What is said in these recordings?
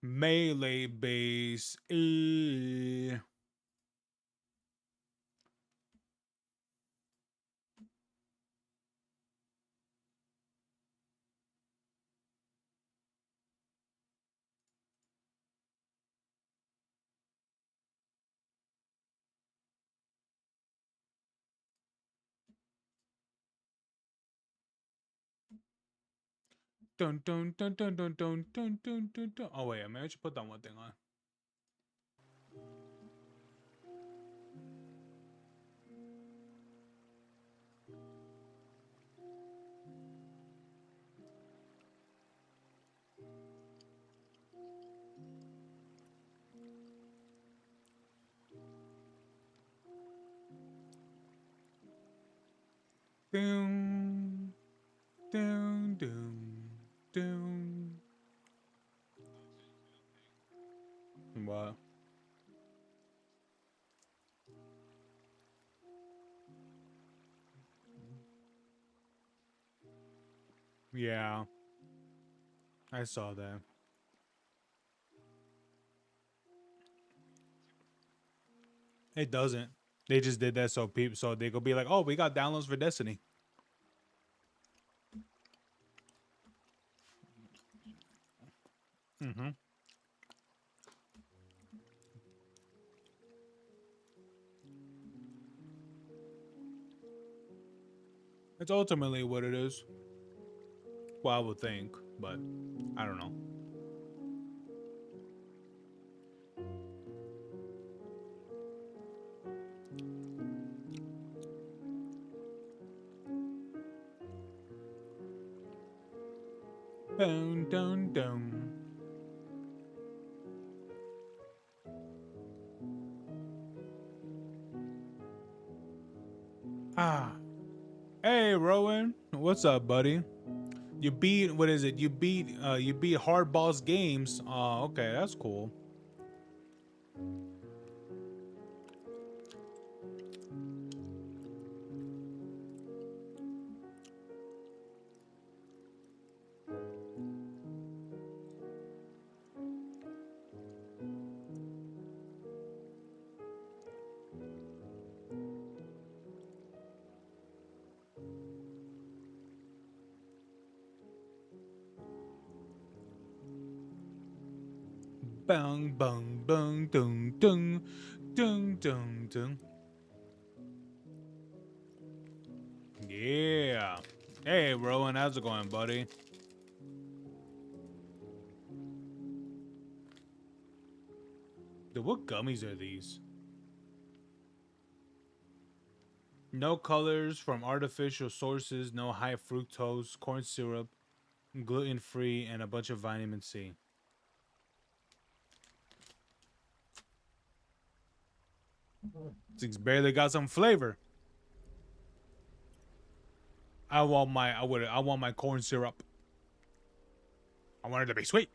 Melee base. Eh. Dun, dun, dun, dun, dun, dun, dun, dun, dun, dun. Oh wait, maybe I should put that one thing on. Doom, doom, doom, doom. What? Yeah, I saw that. It doesn't. They just did that so people, so they could be like, "Oh, we got downloads for Destiny." Mm-hmm. It's ultimately what it is. Well, I would think, but I don't know. Dun dun dun. Ah, hey Rowan, what's up, buddy? You beat what is it? You beat Hard Boss Games. Oh, okay, that's cool. Bang bang bang dung dung dung dung dung. Yeah. Hey Rowan, how's it going, buddy? Dude, what gummies are these? No colors from artificial sources, no high fructose, corn syrup, gluten free, and a bunch of vitamin C. Things barely got some flavor. I want my corn syrup. I want it to be sweet.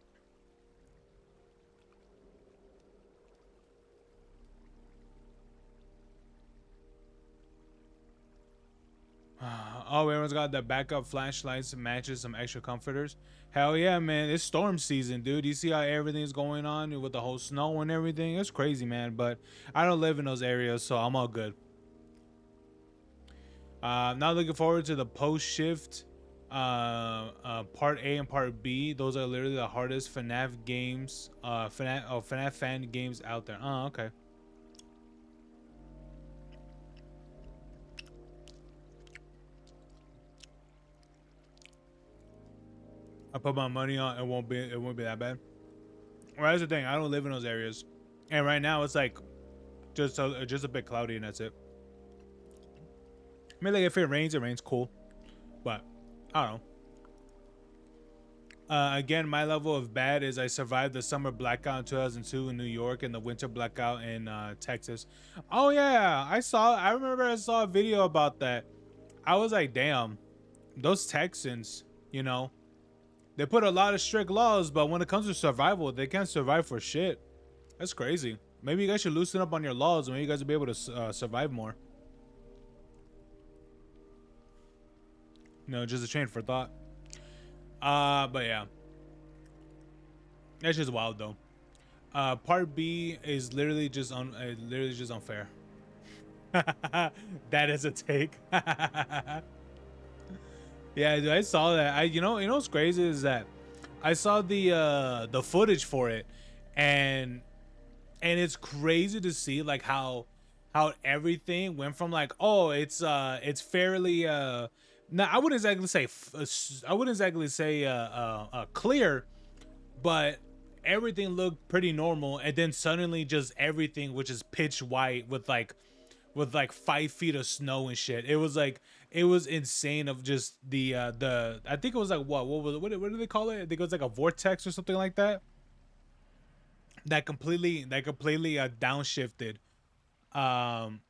Oh, everyone's got the backup flashlights, matches, some extra comforters. Hell yeah, man! It's storm season, dude. You see how everything's going on with the whole snow and everything? It's crazy, man. But I don't live in those areas, so I'm all good. Not looking forward to the post shift, part A and part B. Those are literally the hardest FNAF games, FNAF fan games out there. Oh, okay. I put my money on it won't be that bad. Well, that's the thing. I don't live in those areas, and right now it's like just a bit cloudy and that's it. I mean, like if it rains cool, but I don't know. Again, my level of bad is I survived the summer blackout in 2002 in New York and the winter blackout in Texas. Oh yeah, I saw. I remember I saw a video about that. I was like, damn, those Texans. You know, they put a lot of strict laws, but when it comes to survival, they can't survive for shit. That's crazy. Maybe you guys should loosen up on your laws, and maybe you guys will be able to survive more. No, just a train for thought. But yeah. That's just wild though. Part B is literally just unfair. That is a take. Yeah, dude, I saw that. You know what's crazy is that I saw the footage for it, and it's crazy to see like how everything went from like, oh, it's fairly no, I wouldn't exactly say clear, but everything looked pretty normal, and then suddenly just everything which is pitch white with like 5 feet of snow and shit. It was like it was insane of just the I think it was like what do they call it? I think it was like a vortex or something like that that completely downshifted. Um,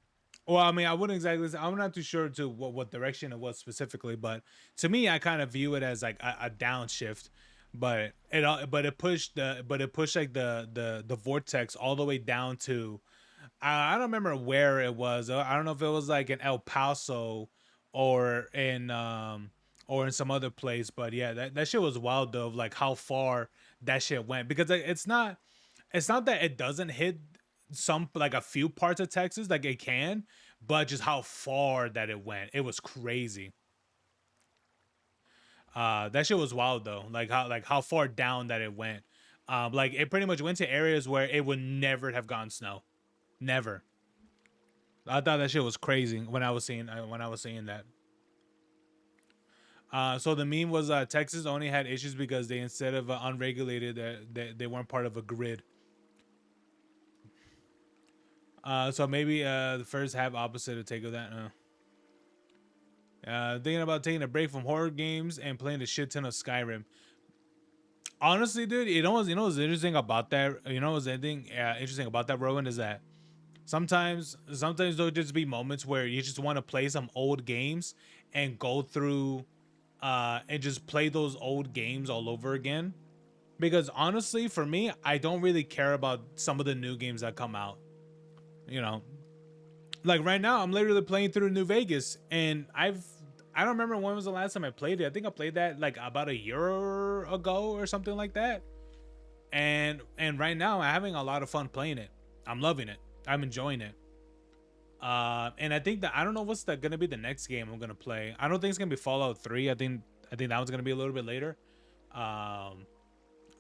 well, I mean, I wouldn't exactly say, I'm not too sure to what direction it was specifically, but to me, I kind of view it as like a downshift. But it pushed like the vortex all the way down to I don't remember where it was. I don't know if it was like in El Paso or in some other place. But yeah, that shit was wild though. Of like how far that shit went because like, it's not that it doesn't hit some like a few parts of Texas like it can, but just how far that it went. It was crazy. That shit was wild though. Like how far down that it went. Like it pretty much went to areas where it would never have gone snow. Never. I thought that shit was crazy when I was seeing that. So the meme was Texas only had issues because they instead of unregulated, they weren't part of a grid. So maybe the first half opposite of take of that. Thinking about taking a break from horror games and playing a shit ton of Skyrim. Honestly, dude, you know what's interesting about that. You know what's anything interesting about that, Rowan, is that sometimes there'll just be moments where you just want to play some old games and go through and just play those old games all over again. Because honestly, for me, I don't really care about some of the new games that come out. You know, like right now, I'm literally playing through New Vegas, and I don't remember when was the last time I played it. I think I played that like about a year ago or something like that. And right now, I'm having a lot of fun playing it. I'm loving it. I'm enjoying it. And I think that I don't know what's gonna be the next game I'm gonna play. I don't think it's gonna be Fallout 3. I think that one's gonna be a little bit later. Um,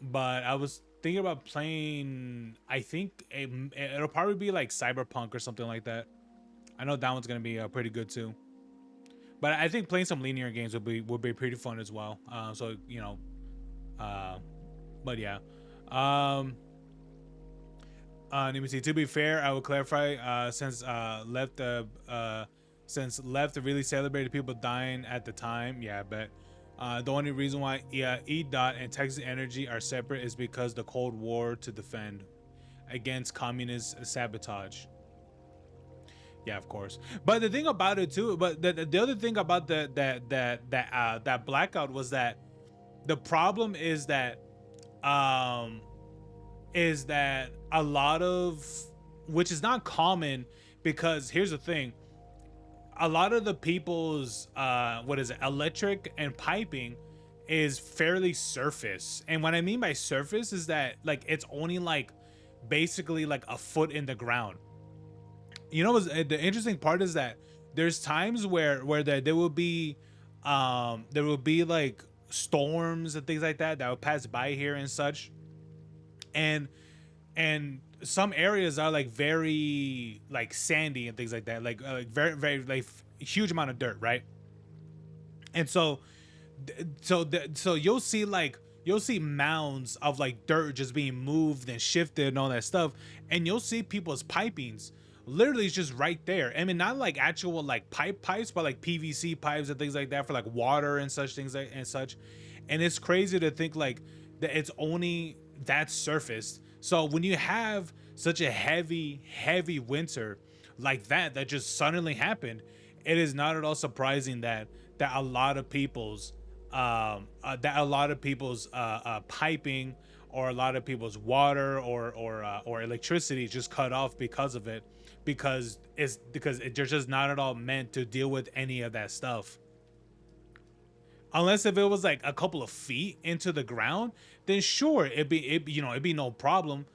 but I was thinking about playing. I think it'll probably be like Cyberpunk or something like that. I know that one's gonna be pretty good too. But I think playing some linear games would be pretty fun as well. So you know, uh, but yeah. Um, let me see. To be fair, I will clarify. Since left really celebrated people dying at the time. Yeah, but the only reason why E dot and Texas Energy are separate is because the Cold War to defend against communist sabotage. Yeah, of course. But the thing about it too, but the other thing about that blackout was that the problem um is that a lot of which is not common because here's the thing, a lot of the people's what is it, electric and piping is fairly surface. And what I mean by surface is that like it's only like basically like a foot in the ground. You know, the interesting part is that there's times where there there will be like storms and things like that that will pass by here and such, and some areas are like very like sandy and things like that, like very like huge amount of dirt, right? And so you'll see mounds of like dirt just being moved and shifted and all that stuff, and you'll see people's pipings literally it's just right there. I mean, not like actual like pipes, but like PVC pipes and things like that for like water and such things like and such. And it's crazy to think like that it's only that surface. So when you have such a heavy winter like that just suddenly happened, it is not at all surprising that a lot of people's piping or a lot of people's water or electricity just cut off because of it, they're just not at all meant to deal with any of that stuff. Unless if it was like a couple of feet into the ground, then sure, it'd be no problem.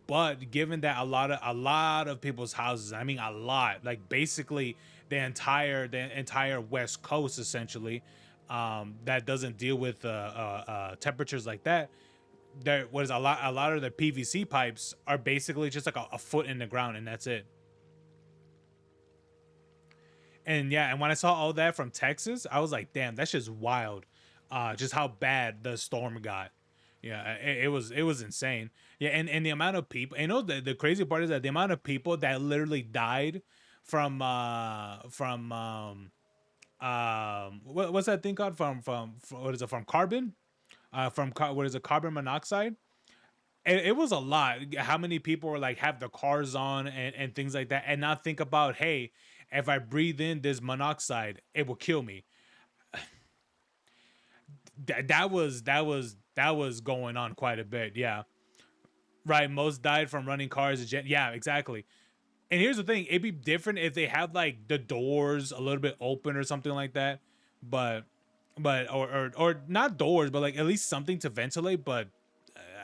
But given that a lot of people's houses, I mean a lot, like basically the entire West Coast essentially, that doesn't deal with temperatures like that. There was a lot of the PVC pipes are basically just like a foot in the ground, and that's it. And yeah, and when I saw all that from Texas, I was like, damn, that's just wild. Just how bad the storm got. Yeah, it was insane. Yeah, and the amount of people. You know, the crazy part is that the amount of people that literally died from what's that thing called, from what is it, from carbon, what is it, carbon monoxide. It was a lot. How many people were like have the cars on and things like that, and not think about, hey, if I breathe in this monoxide, it will kill me. That was going on quite a bit. Yeah, right. Most died from running cars. Yeah, exactly. And here's the thing: it'd be different if they had like the doors a little bit open or something like that. But or not doors, but like at least something to ventilate. But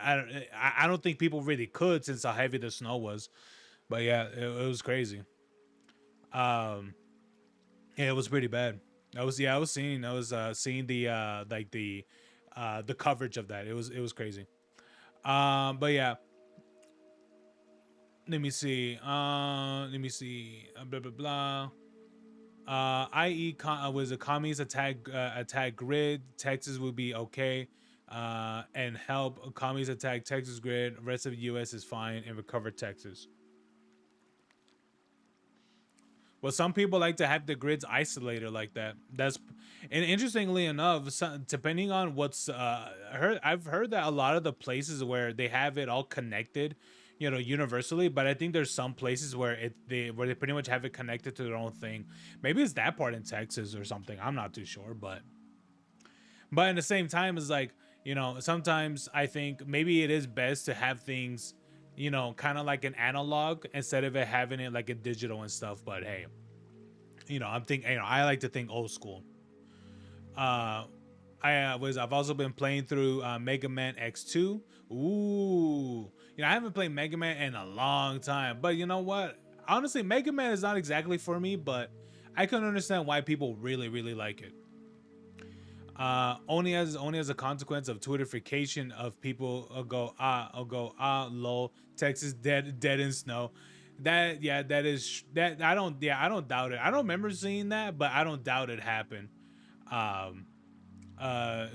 I don't think people really could, since how heavy the snow was. But yeah, it was crazy. Um, yeah, it was pretty bad. I was seeing the coverage of that. It was crazy. But yeah, let me see. Blah blah blah. I.e. Was a communist attack grid. Texas would be okay. And help communists attack Texas grid. Rest of the U.S. is fine and recover Texas. Well, some people like to have the grids isolated like that. And interestingly enough, depending on what's I've heard that a lot of the places where they have it all connected, universally. But I think there's some places where they pretty much have it connected to their own thing. Maybe it's that part in Texas or something. I'm not too sure, but at the same time, it's like, sometimes I think maybe it is best to have things, kind of like an analog instead of it having it like a digital and stuff. But hey, I like to think old school. Uh, I've also been playing through Mega Man X2. Ooh, I haven't played Mega Man in a long time, but you know what? Honestly, Mega Man is not exactly for me, but I can understand why people really, really like it. Only as a consequence of Twitterification of people lol, Texas dead in snow. I don't doubt it. I don't remember seeing that, but I don't doubt it happened. Um,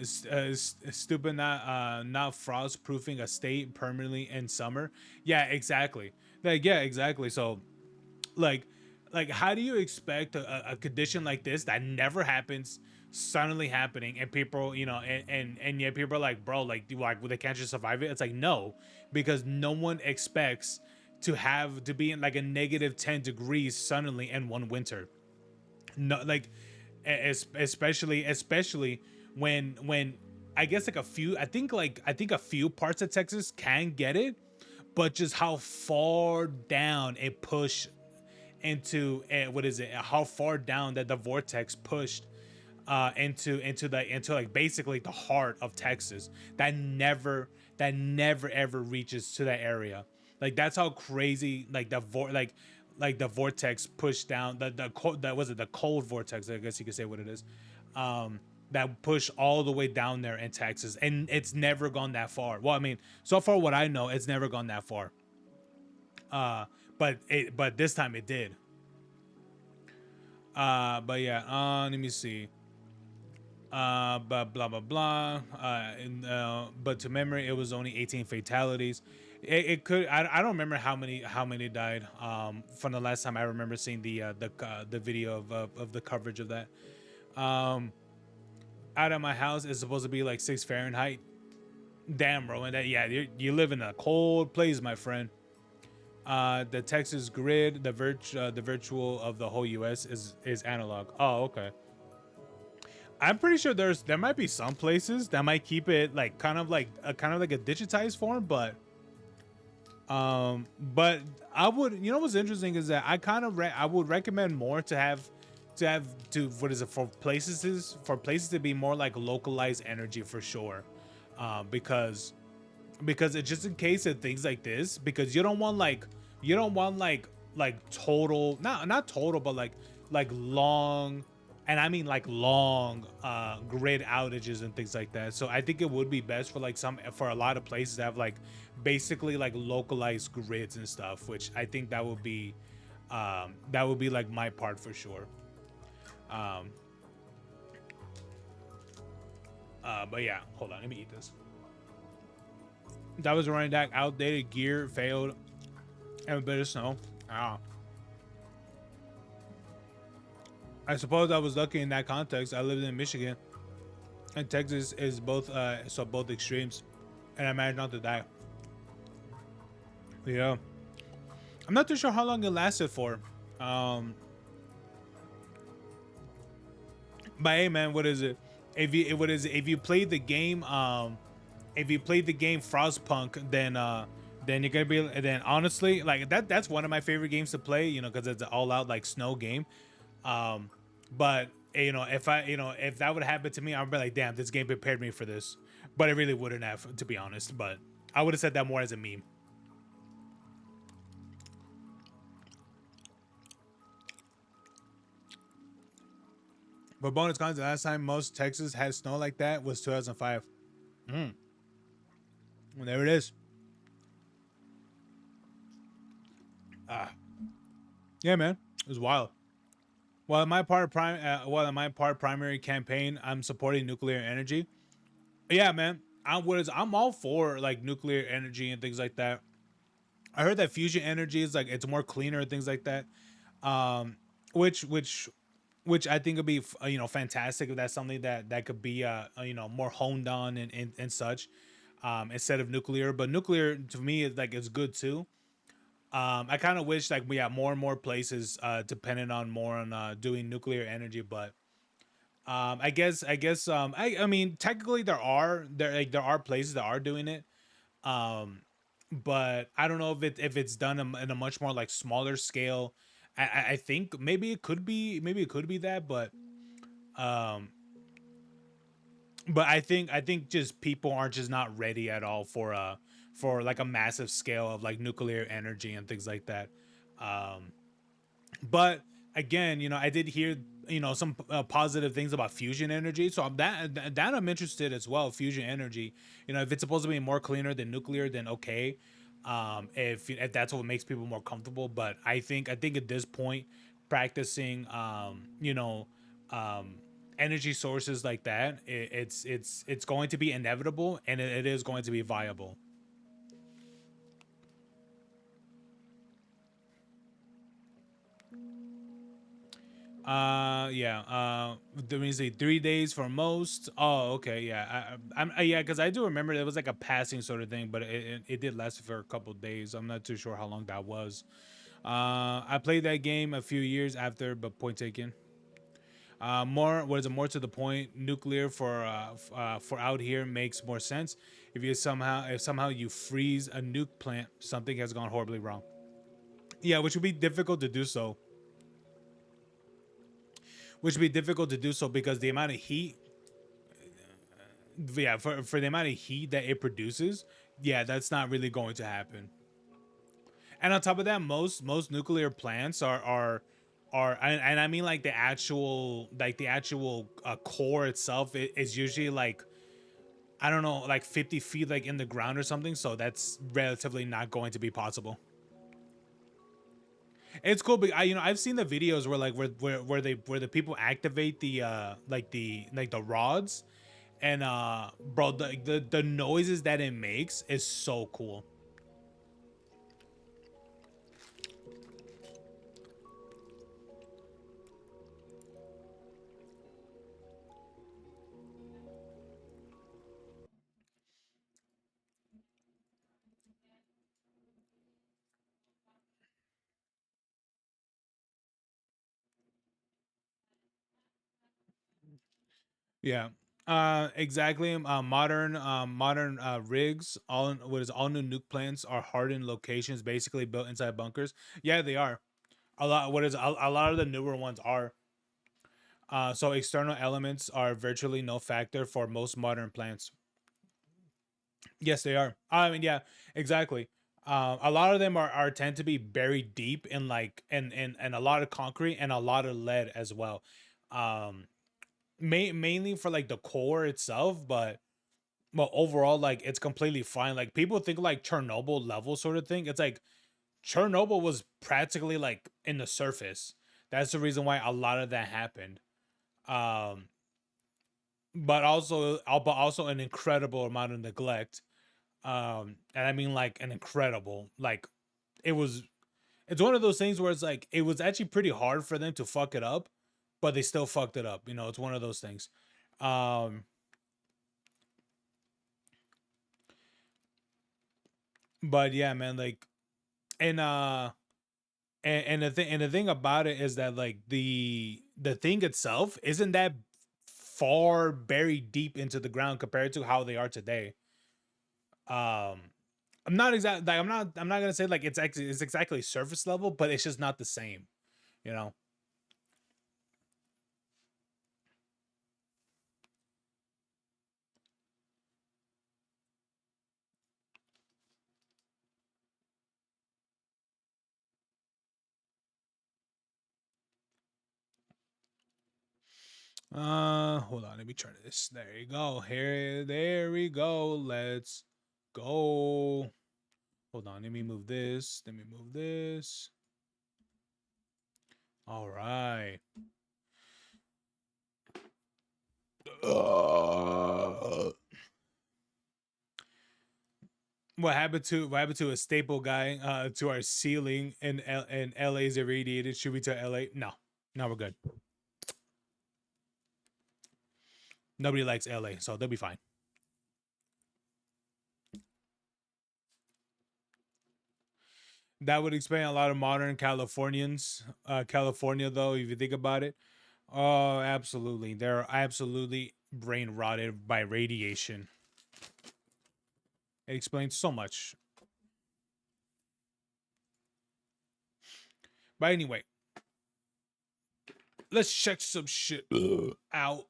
Stupid, not frost proofing a state permanently in summer. Yeah, exactly. Yeah, exactly. So like how do you expect a condition like this that never happens suddenly happening, and people, and yet people are like, bro, like well, they can't just survive it. It's like, no, because no one expects to be in like a negative 10 degrees suddenly in one winter. No, like, especially when I guess like I think a few parts of Texas can get it, but just how far down it pushed into, what is it, how far down that the vortex pushed into like basically the heart of Texas, that never ever reaches to that area. Like, that's how crazy, like the vortex pushed down that was it, the cold vortex, I guess you could say what it is. That pushed all the way down there in Texas, and it's never gone that far. Well, I mean, so far what I know, it's never gone that far. Uh, but this time it did. But yeah, let me see. But blah blah blah. But to memory, it was only 18 fatalities. It could. I don't remember how many died. From the last time I remember seeing the video of the coverage of that. Um, Out of my house is supposed to be like 6 Fahrenheit. Damn, bro, and that, yeah, you live in a cold place, my friend. The Texas grid, the virtual of the whole U.S. is analog. Oh, okay. I'm pretty sure there might be some places that might keep it like kind of like a digitized form, but I would, what's interesting is that I would recommend more to have to what is it for places to be more like localized energy for sure, because it's just in case of things like this, because you don't want like total, not total, but like long, and I mean like long grid outages and things like that. So I think it would be best for like some, for a lot of places to have like basically like localized grids and stuff, which I think that would be like my part for sure. um but yeah, hold on, let me eat this. That was running back, outdated gear, failed, and a bit of snow. Ah, I suppose I was lucky in that context. I lived in Michigan, and Texas is both, so both extremes, and I managed not to die. Yeah, I'm not too sure how long it lasted for. Um, but hey, man, what is it? If you played the game, if you played the game Frostpunk, then you're gonna be, then honestly, like that's one of my favorite games to play. You know, because it's an all out like snow game. Um, but you know, if that would happen to me, I'd be like, damn, this game prepared me for this. But it really wouldn't have, to be honest. But I would have said that more as a meme. But bonus content, last time most Texas had snow like that was 2005. Mm, well, there it is. Ah, yeah, man, it was wild. While in my part primary campaign, I'm supporting nuclear energy. Yeah, man, I'm all for like nuclear energy and things like that. I heard that fusion energy is like it's more cleaner and things like that. Um, which which which I think would be fantastic if that's something that could be more honed on and such, instead of nuclear. But nuclear to me is like it's good too. I kind of wish like we have more and more places dependent on more on doing nuclear energy, but I mean technically there are places that are doing it. Um, but I don't know if it's done in a much more like smaller scale. I think maybe it could be that, um, but I think just people aren't just not ready at all for like a massive scale of like nuclear energy and things like that. Um, but again, I did hear some positive things about fusion energy, so that I'm interested as well. Fusion energy, if it's supposed to be more cleaner than nuclear, then okay. If that's what makes people more comfortable, but I think at this point, practicing um, energy sources like that, it's going to be inevitable, and it is going to be viable. Yeah. Let me see. 3 days for most. Oh, okay. Yeah. Yeah, because I do remember it was like a passing sort of thing, but it did last for a couple days. I'm not too sure how long that was. I played that game a few years after, but point taken. More, what is it? More to the point, nuclear for out here makes more sense. If somehow you freeze a nuke plant, something has gone horribly wrong. Yeah, which would be difficult to do so. Which would be difficult to do so because the amount of heat, yeah, for the amount of heat that it produces, yeah, that's not really going to happen. And on top of that, most nuclear plants and I mean like the actual core itself is usually like, I don't know, like 50 feet like in the ground or something. So that's relatively not going to be possible. It's cool, but I've seen the videos where like where the people activate the the rods, and bro, the noises that it makes is so cool. Yeah. Exactly. Modern rigs, all new nuke plants are hardened locations, basically built inside bunkers. Yeah, they are. A lot. A lot of the newer ones are. So external elements are virtually no factor for most modern plants. Yes, they are. I mean, yeah, exactly. A lot of them are tend to be buried deep in like and a lot of concrete and a lot of lead as well. Um, mainly for like the core itself, but overall, like it's completely fine. Like people think like Chernobyl level sort of thing. It's like Chernobyl was practically like in the surface. That's the reason why a lot of that happened. Um, but also an incredible amount of neglect. And I mean like an incredible, like it was. It's one of those things where it's like it was actually pretty hard for them to fuck it up, but they still fucked it up. You know, it's one of those things. Um, but yeah, man, like and and the thing about it is that like the thing itself isn't that far buried deep into the ground compared to how they are today. Um, I'm not exactly like I'm not gonna say like it's exactly surface level, but it's just not the same, you know. Hold on, let me try this. There you go. There we go. Let's go. Hold on, let me move this. Let me move this. All right. Uh, what happened to a staple guy to our ceiling in LA's irradiated? Should we to LA? No. No, we're good. Nobody likes LA, so they'll be fine. That would explain a lot of modern Californians. California, though, if you think about it. Oh, absolutely. They're absolutely brain rotted by radiation. It explains so much. But anyway, let's check some shit out.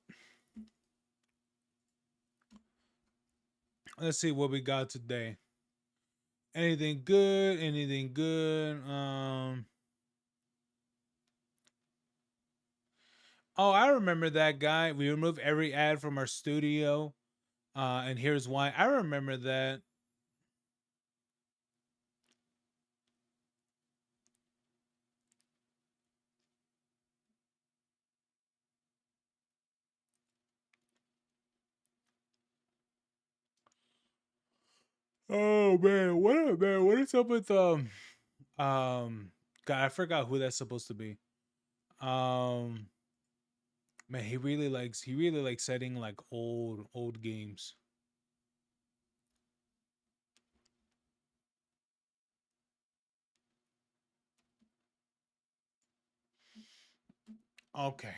Let's see what we got today. Anything good? Anything good? Oh, I remember that guy. We removed every ad from our studio. And here's why. I remember that. Oh man, what up, man? What is up with um God, I forgot who that's supposed to be. Um Man, he really likes setting like old games. Okay.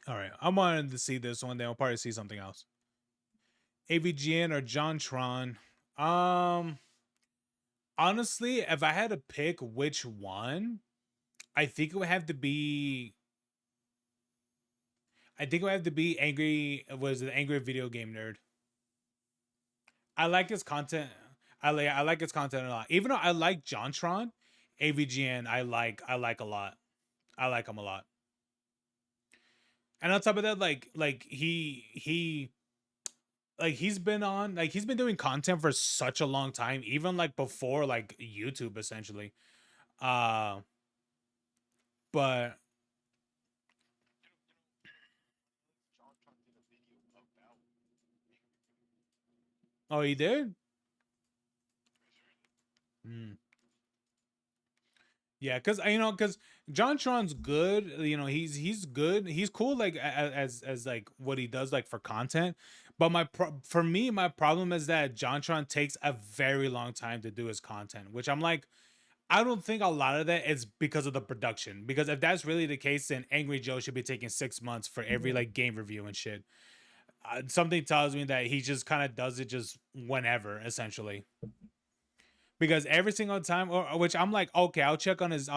All right. I wanted to see this one day. I'll probably see something else. AVGN or John Tron. Um Honestly, if I had to pick which one, I think it would have to be I think it would have to be Angry was an Angry Video Game Nerd. I like his content. I like his content a lot. Even though I like JonTron, AVGN I like a lot. I like him a lot. And on top of that, like he's been on like he's been doing content for such a long time, even like before like YouTube essentially. Uh but oh, he did. Hmm. Yeah, because John Tron's good. You know, he's good. He's cool. Like as like what he does like for content. But for me, my problem is that John Tron takes a very long time to do his content, which I'm like, I don't think a lot of that is because of the production. Because if that's really the case, then Angry Joe should be taking 6 months for every like game review and shit. Something tells me that he just kind of does it just whenever, essentially. because every single time, or which I'm like, okay, I'll check on his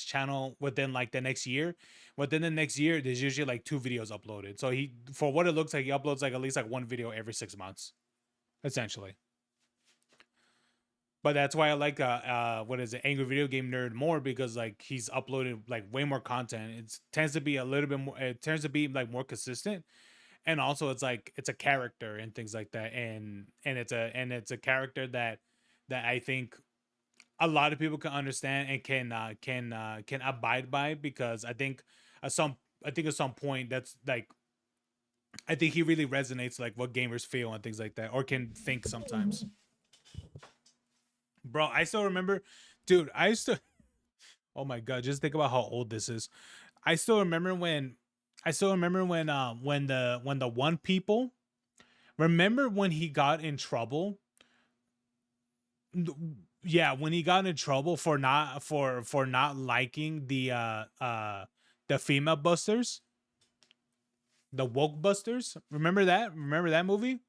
channel within like the next year. Within the next year, there's usually like 2 videos uploaded. So he, for what it looks like, he uploads like at least like 1 video every 6 months, essentially. But that's why I like what is it, Angry Video Game Nerd more, because like he's uploaded like way more content. It tends to be a little bit more. It tends to be like more consistent, and also it's like it's a character and things like that, and it's a character that I think a lot of people can understand and can abide by, because at some I think at some point that's like I think he really resonates like what gamers feel and things like that, or can think sometimes. Bro, I still remember, dude. I used to. Oh my god, just think about how old this is. I still remember when. I still remember when the one people. Remember when he got in trouble? Yeah, when he got in trouble for not liking the female busters, the woke busters. Remember that? Remember that movie?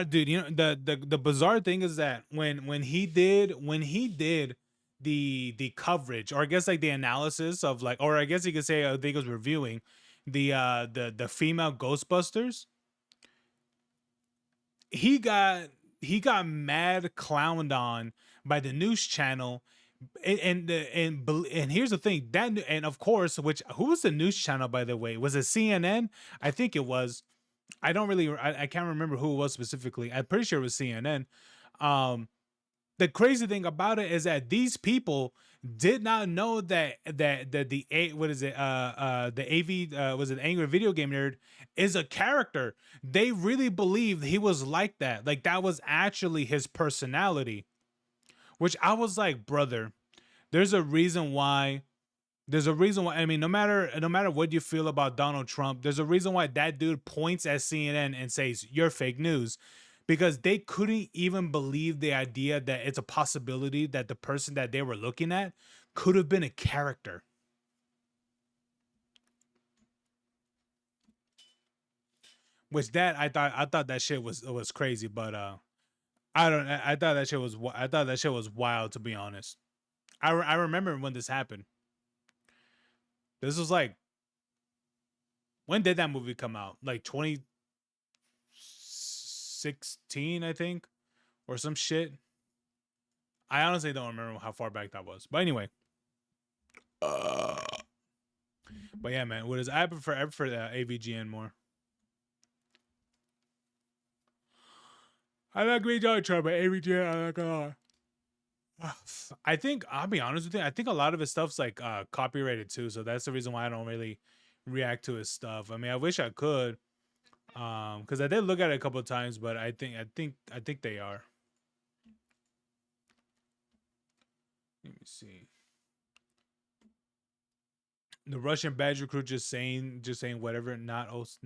Dude, you know the bizarre thing is that when he did the coverage, or I guess like the analysis of like, or I guess you could say I think it was reviewing the female Ghostbusters. He got mad clowned on by the news channel, and here's the thing, and of course, which who was the news channel, by the way? Was it CNN? I think it was. I can't remember who it was specifically. I'm pretty sure it was CNN. Um, the crazy thing about it is that these people did not know that the a what is it the AV was it Angry Video Game Nerd is a character. They really believed he was like that was actually his personality, which I was like, brother, there's a reason why I mean, no matter what you feel about Donald Trump, there's a reason why that dude points at CNN and says you're fake news, because they couldn't even believe the idea that it's a possibility that the person that they were looking at could have been a character. Which that I thought that shit was crazy, but I thought that shit was wild, to be honest. I remember when this happened. This was like, when did that movie come out? Like 2016, I think, or some shit. I honestly don't remember how far back that was. But anyway. But yeah, man. What is I prefer the AVGN more. I like Green Donald Trump, but AVGN I like a lot. I think I'll be honest with you. I think a lot of his stuff's like copyrighted too, so that's the reason why I don't really react to his stuff. I mean, I wish I could, because I did look at it a couple of times, but I think they are. Let me see. The Russian Badger Crew just saying whatever, not OC.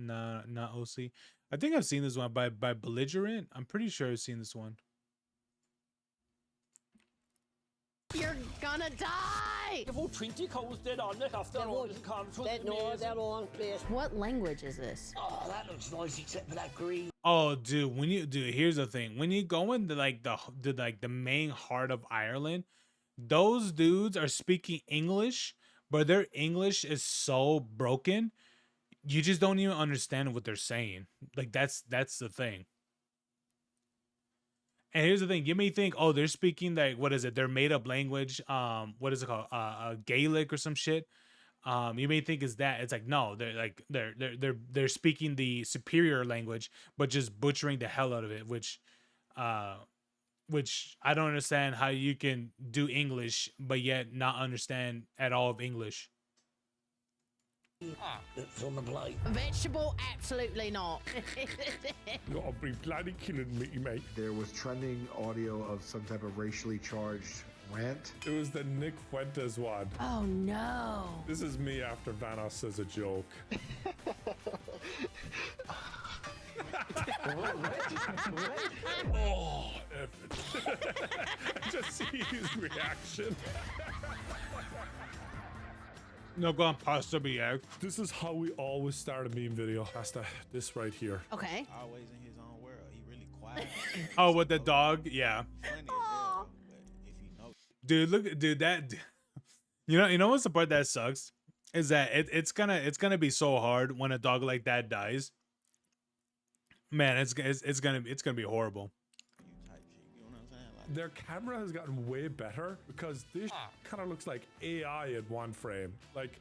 I think I've seen this one by Belligerent. I'm pretty sure I've seen this one. You're gonna die! What language is this? Oh, that looks nice, except for that green. Oh, dude, here's the thing. When you go into like the main heart of Ireland, those dudes are speaking English, but their English is so broken, you just don't even understand what they're saying. Like that's the thing. And here's the thing, you may think, oh, they're speaking like, what is it? Their made up language. What is it called? Gaelic or some shit. You may think is that. It's like, no, they're speaking the superior language, but just butchering the hell out of it, which I don't understand how you can do English but yet not understand at all of English. That's on the plate. Vegetable? Absolutely not. Gotta be bloody killing me, mate. There was trending audio of some type of racially charged rant. It was the Nick Fuentes one. Oh no. This is me after Vanos says a joke. Oh, Evan. Just see his reaction. No, go on pasta BX. This is how we always start a meme video. That's this right here. Okay. Always in his own world. He really quiet. Oh, with the dog? Yeah. Funny as Aw. hell, but if you know, Dude, look, dude, that you know what's the part that sucks? Is that it's gonna be so hard when a dog like that dies. Man, it's gonna be horrible. you type shit. You know what I'm saying? Like, Their camera has gotten way better because this kind of looks like AI in one frame. Like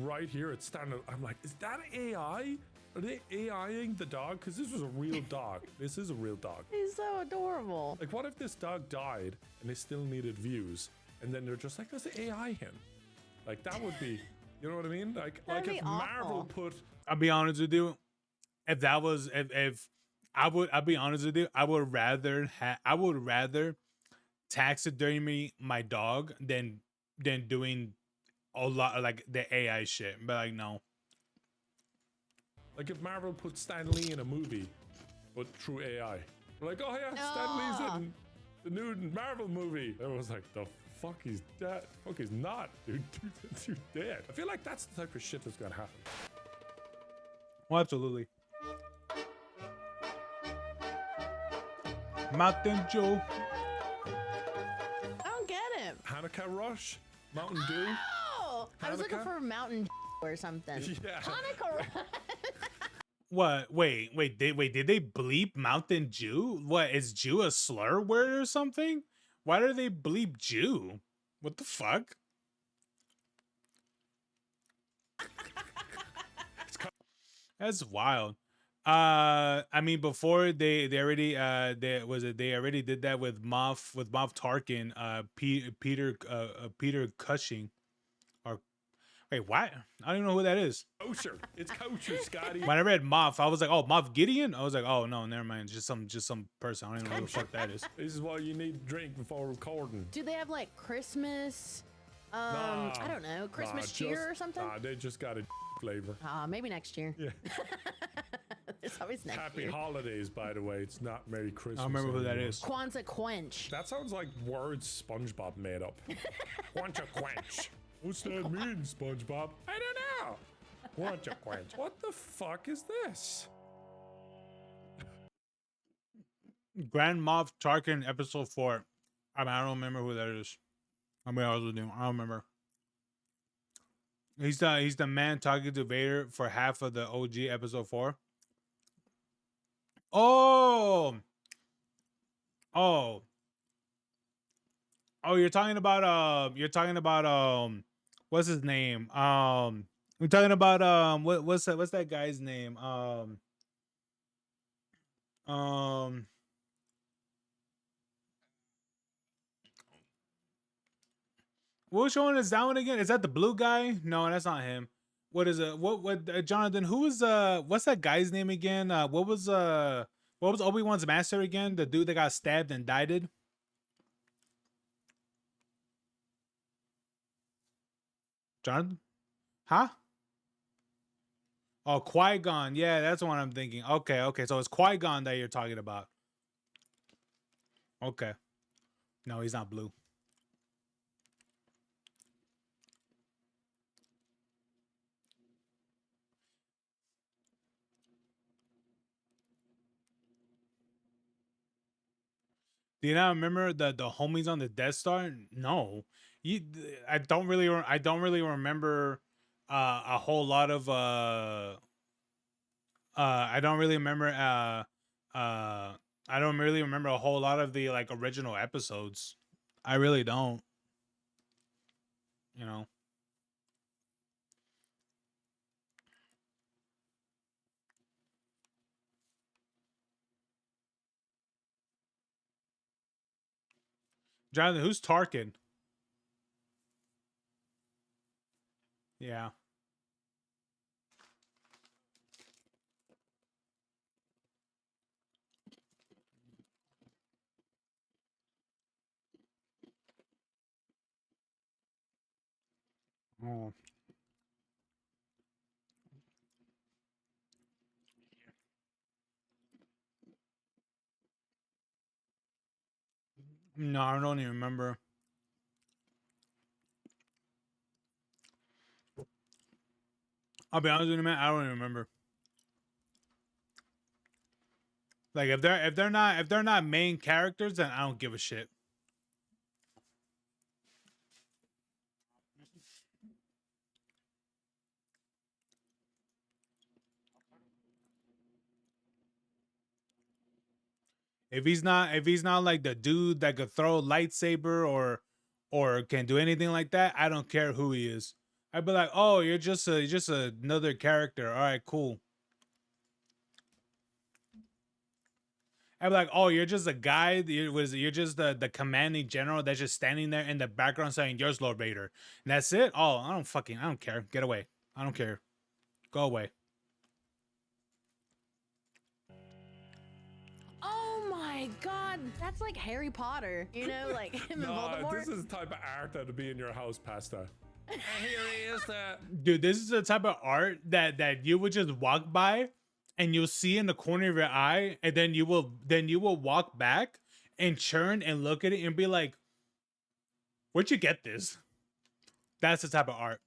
right here, it's standing. I'm like, is that AI? Are they AIing the dog? Because this was a real dog. This is a real dog. He's so adorable. Like, what if this dog died and they still needed views, and then they're just like, let's AI him? Like that would be, you know what I mean? Like That'd be if Marvel awful. put I'll be honest with you. If that was if I'll be honest with you, I would rather taxidermy my dog than doing a lot of like the AI shit. But like no. like if Marvel put Stan Lee in a movie, but through AI. We're like, oh yeah, Stan Lee's No. in the new Marvel movie. Everyone's like, the fuck he's dead. Fuck he's not, dude. Dude's dead. I feel like that's the type of shit that's gonna happen. Well, absolutely. Mountain Joe. I don't get him. Hanukkah Rush, Mountain Dew. Oh, I was looking Hanukkah? for Mountain or something. Yeah. Hanukkah. What? Wait, did they bleep Mountain Jew? What, is Jew a slur word or something? Why do they bleep Jew? What the fuck? That's wild. I mean, before they already they already did that with Moff Tarkin, Peter Cushing, or wait, what? I don't even know who that is. Kosher. It's kosher, Scotty. When I read Moff, I was like, oh, Moff Gideon. I was like, oh no, never mind. Just some person. I don't even know who the fuck that is. This is why you need to drink before recording. Do they have like Christmas? Nah, I don't know, Christmas cheer just- or something? Nah, they just got a flavor. Maybe next year. Yeah. It's always next Happy year. holidays, by the way. It's not Merry Christmas. I don't remember who that anymore. is. Kwanzaa Quench. That sounds like words SpongeBob made up. Quench a quench. What's that mean, SpongeBob? I don't know. Quench a quench. What the fuck is this? Grand Moff Tarkin, episode 4. I mean, I don't remember who that is. I mean, I was with him. I don't remember. He's the man talking to Vader for half of the OG episode 4. Oh, oh, you're talking about what's his name? We're talking about what's that guy's name? Which one is that one again? Is that the blue guy? No, that's not him. What is it? What Jonathan? Who is what's that guy's name again? What was Obi-Wan's master again? The dude that got stabbed and died. Jonathan? Huh? Oh, Qui-Gon. Yeah, that's the one I'm thinking. Okay. So it's Qui-Gon that you're talking about. Okay. No, he's not blue. Do you not remember the homies on the Death Star? No, you. I don't really remember a whole lot of I don't really remember I don't really remember a whole lot of the like original episodes. I really don't. You know. Jonathan, who's Tarkin? Yeah. Oh. No, I don't even remember. I'll be honest with you, man. I don't even remember. Like if they're not main characters, then I don't give a shit. If he's not like the dude that could throw a lightsaber or can do anything like that, I don't care who he is. I'd be like, oh, you're just another character. All right, cool. I'd be like, oh, you're just a guy. You're just the commanding general that's just standing there in the background saying, "Yours, Lord Vader," and that's it. Oh, I don't care. Get away. I don't care. Go away. Oh my god, that's like Harry Potter. You know, like him and No, Voldemort. this is the type of art that would be in your house, Pasta. And here he is. Dude, this is the type of art that you would just walk by and you'll see in the corner of your eye, and then you will walk back and turn and look at it and be like, where'd you get this? That's the type of art.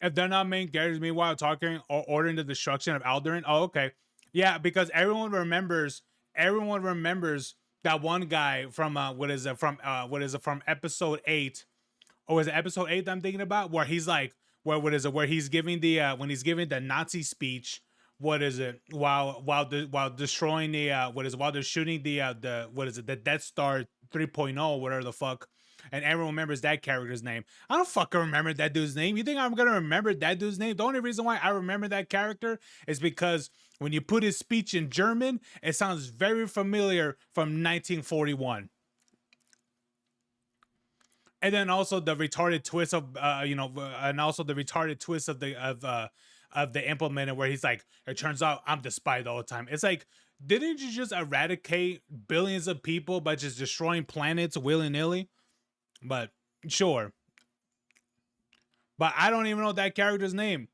If they're not main characters, meanwhile talking or ordering the destruction of Alderaan. Oh, okay. Yeah, because everyone remembers that one guy from from episode 8, or was it episode 8 that I'm thinking about, where he's like, where he's giving the when he's giving the Nazi speech, while destroying while they're shooting the Death Star 3.0, whatever the fuck, and everyone remembers that character's name. I don't fucking remember that dude's name. You think I'm gonna remember that dude's name? The only reason why I remember that character is because when you put his speech in German, it sounds very familiar from 1941. And then also the retarded twist of and also the retarded twist of the implementer, where he's like, it turns out I'm the spy the whole time. It's like, didn't you just eradicate billions of people by just destroying planets willy-nilly? But sure. But I don't even know that character's name.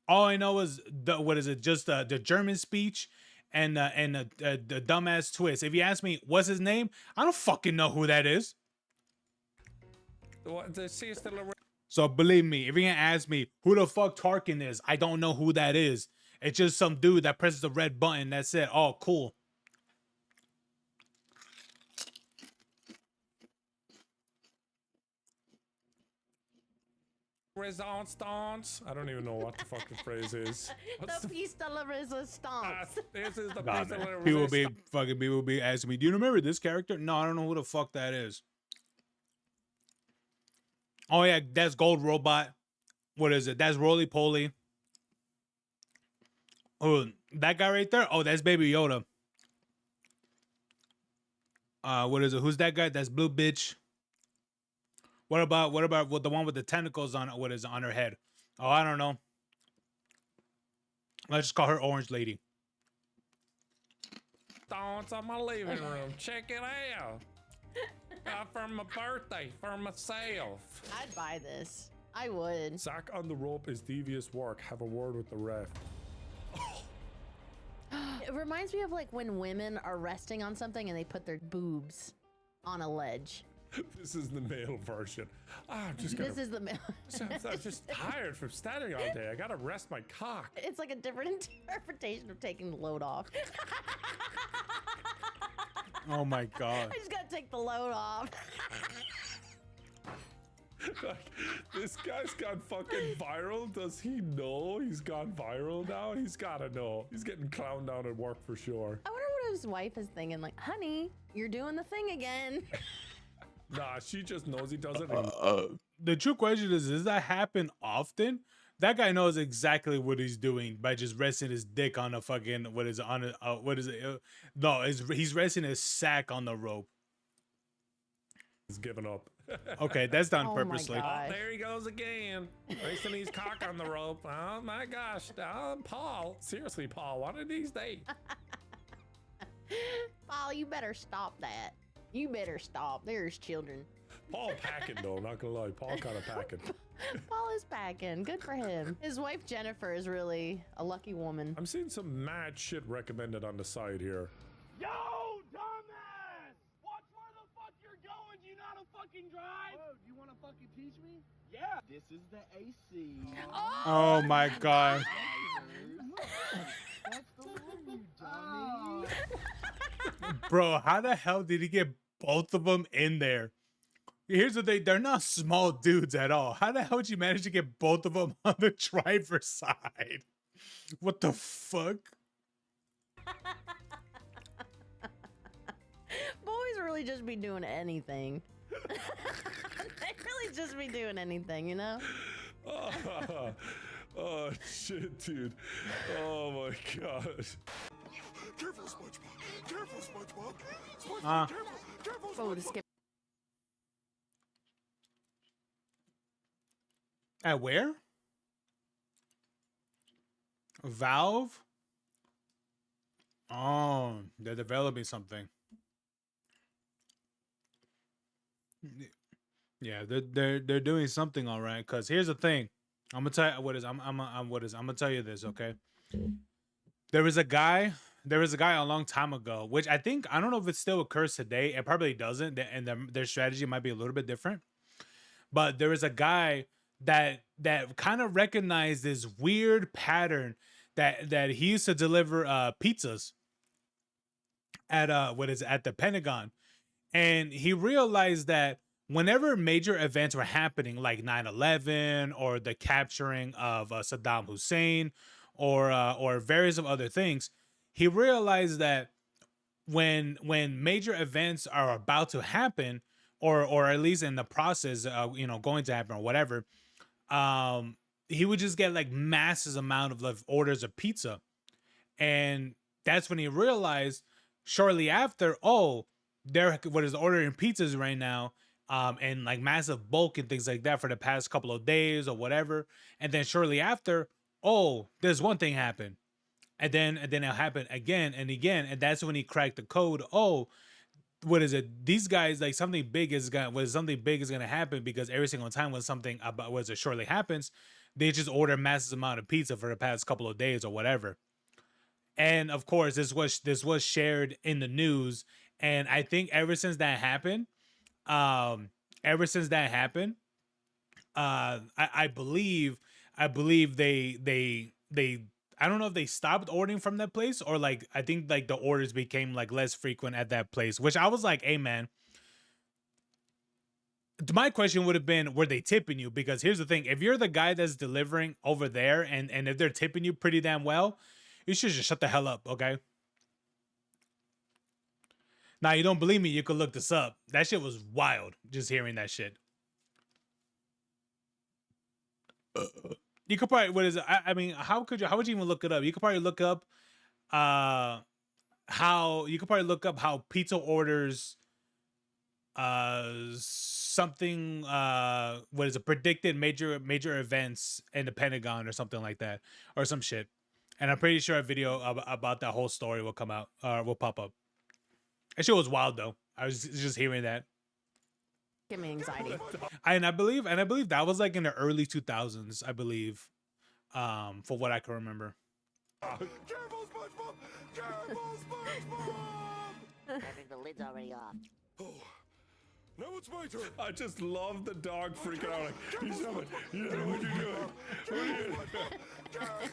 All I know is just the German speech and the dumbass twist. If you ask me what's his name, I don't fucking know who that is. What, the sister Lorraine? So believe me, if you're gonna ask me who the fuck Tarkin is, I don't know who that is. It's just some dude that presses the red button. That's it. Oh, cool. Resistance. I don't even know what the fucking phrase is. What's The piece de la resistance. this is the Nah, piece of man. the People be asking me, do you remember this character? No, I don't know who the fuck that is. Oh yeah, that's Gold Robot. What is it? That's Roly Poly. Oh, that guy right there. Oh, that's Baby Yoda. What is it? Who's that guy? That's Blue Bitch. What about the one with the tentacles on what is it, on her head? Oh, I don't know. Let's just call her Orange Lady. Dance on my living room. Check it out. For my birthday, for myself. I'd buy this. I would. Sack on the rope is devious work. Have a word with the ref. It reminds me of like when women are resting on something and they put their boobs on a ledge. This is the male version. I'm just gonna. This is the male. I'm just tired from standing all day. I gotta rest my cock. It's like a different interpretation of taking the load off. Oh my god. I just gotta take the load off. Like, this guy's gone fucking viral. Does he know he's gone viral now? He's gotta know. He's getting clowned down at work for sure. I wonder what his wife is thinking. Like, honey, you're doing the thing again. Nah, she just knows he does it. The true question is, does that happen often? That guy knows exactly what he's doing by just resting his dick on a fucking, what is it, on a, what is it? No, he's resting his sack on the rope. He's given up. Okay, that's done Oh my purposely. God. There he goes again. Racing his cock on the rope. Oh my gosh. Paul. Seriously, Paul, one of these days. Paul, you better stop that. You better stop. There's children. Paul packing though, not gonna lie. Paul kind of packing. Paul is packing. Good for him. His wife Jennifer is really a lucky woman. I'm seeing some mad shit recommended on the side here. Yo, dumbass! Watch where the fuck you're going. Do you know how to fucking drive? Whoa, do you want to fucking teach me? Yeah. This is the AC. Oh my god. That's the one, you dummy. Bro, how the hell did he get both of them in there? Here's the thing, they're not small dudes at all. How the hell did you manage to get both of them on the driver's side? What the fuck? Boys really just be doing anything. They really just be doing anything, you know? Oh shit, dude. Oh my god. Careful, SpongeBob. Careful, SpongeBob. Ah. SpongeBob, careful, Oh, SpongeBob. to skip. At where? Valve? Oh, they're developing something. Yeah, they're doing something, all right. Cause here's the thing, I'm gonna tell you what is. I'm gonna tell you this, okay? There was a guy a long time ago, which I don't know if it still occurs today. It probably doesn't, and their strategy might be a little bit different. But there was a guy that kind of recognized this weird pattern that he used to deliver pizzas at at the Pentagon, and he realized that whenever major events were happening, like 9/11 or the capturing of Saddam Hussein or various of other things, he realized that when major events are about to happen, or at least in the process, going to happen or whatever, he would just get like massive amount of like, orders of pizza, and that's when he realized shortly after, oh, they're ordering pizzas right now, and like massive bulk and things like that for the past couple of days or whatever, and then shortly after, oh, there's one thing happened, and then it'll happen again and again, and that's when he cracked the code. Oh, what is it? These guys, like something big is gonna happen, because every single time when something about shortly happens, they just order massive amount of pizza for the past couple of days or whatever. And of course, this was shared in the news, and I think ever since that happened, ever since that happened, I believe they I don't know if they stopped ordering from that place, or like I think like the orders became like less frequent at that place, which I was like, hey man, my question would have been, were they tipping you? Because here's the thing, if you're the guy that's delivering over there, and if they're tipping you pretty damn well, you should just shut the hell up, okay? Now, you don't believe me, you could look this up. That shit was wild, just hearing that shit. You could probably, what is it? I mean, how would you even look it up? You could probably look up how pizza orders something what is it, predicted major events in the Pentagon or something like that, or some shit. And I'm pretty sure a video about that whole story will come out, will pop up. That shit was wild though. I was just hearing that. Give me anxiety. And I believe that was like in the early 2000s, I believe, for what I can remember. Careful, SpongeBob! Careful, SpongeBob! I think the lid's already off. Oh, now it's my turn. I just love the dog freaking out. Like, he's coming. You know what you're doing. What are you doing?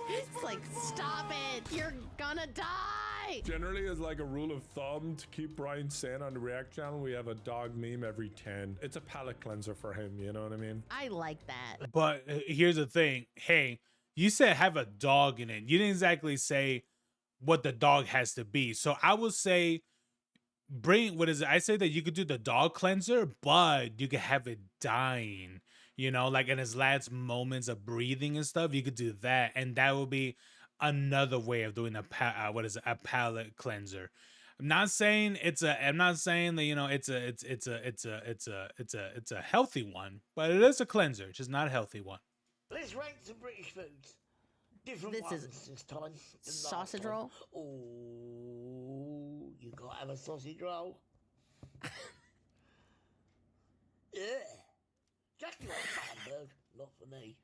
It's like, stop it! You're gonna die! Generally, as like a rule of thumb to keep Brian sane on the React channel, we have a dog meme every 10. It's a palate cleanser for him, you know what I mean? I like that. But here's the thing. Hey, you said have a dog in it. You didn't exactly say what the dog has to be. So I would say I say that you could do the dog cleanser, but you could have it dying, like in his last moments of breathing and stuff. You could do that, and that would be another way of doing a palate cleanser. I'm not saying that it's a healthy one, but it is a cleanser, just not a healthy one. Let's rank some British foods. Different This ones is this time. than last sausage time. roll? Oh, you gotta have a sausage roll. for me.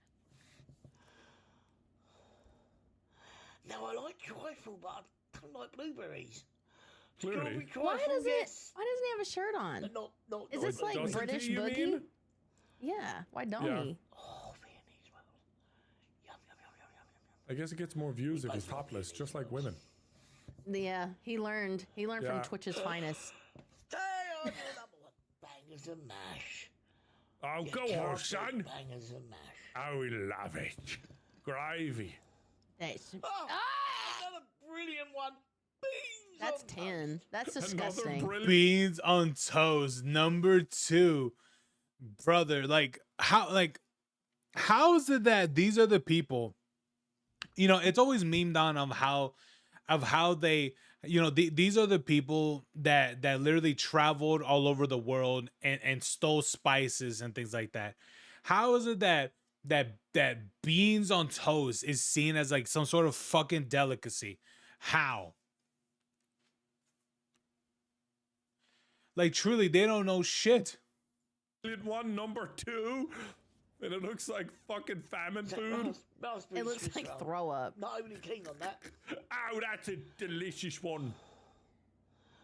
Now I like trifle, but I don't like blueberries. Clearly. Strawberry Why trifle, doesn't yes. Why doesn't he have a shirt on? But not. Is not this like Doesn't British he, you boogie? mean? Yeah. Why don't Yeah. he? Oh, Viennese rolls. Yum, yum, yum, yum, yum, yum. I guess it gets more views if he's topless, just like women. Yeah, he learned. He learned Yeah. from Twitch's finest. Stay on your number one. Bangers and mash. Oh, You go can't on, beat son. Bangers and mash. I love it. Gravy. That's Oh, Ah! another brilliant one. Beans that's on 10. toast. That's Another disgusting. brilliant. Beans on toast, number 2. Brother, like how is it that these are the people, it's always memed on of how they, these are the people that literally traveled all over the world and stole spices and things like that. How is it that beans on toast is seen as like some sort of fucking delicacy? How? Like truly, they don't know shit. Brilliant one, number 2. And it looks like fucking famine food. It looks like throw up. Not overly keen on that. Oh, that's a delicious one.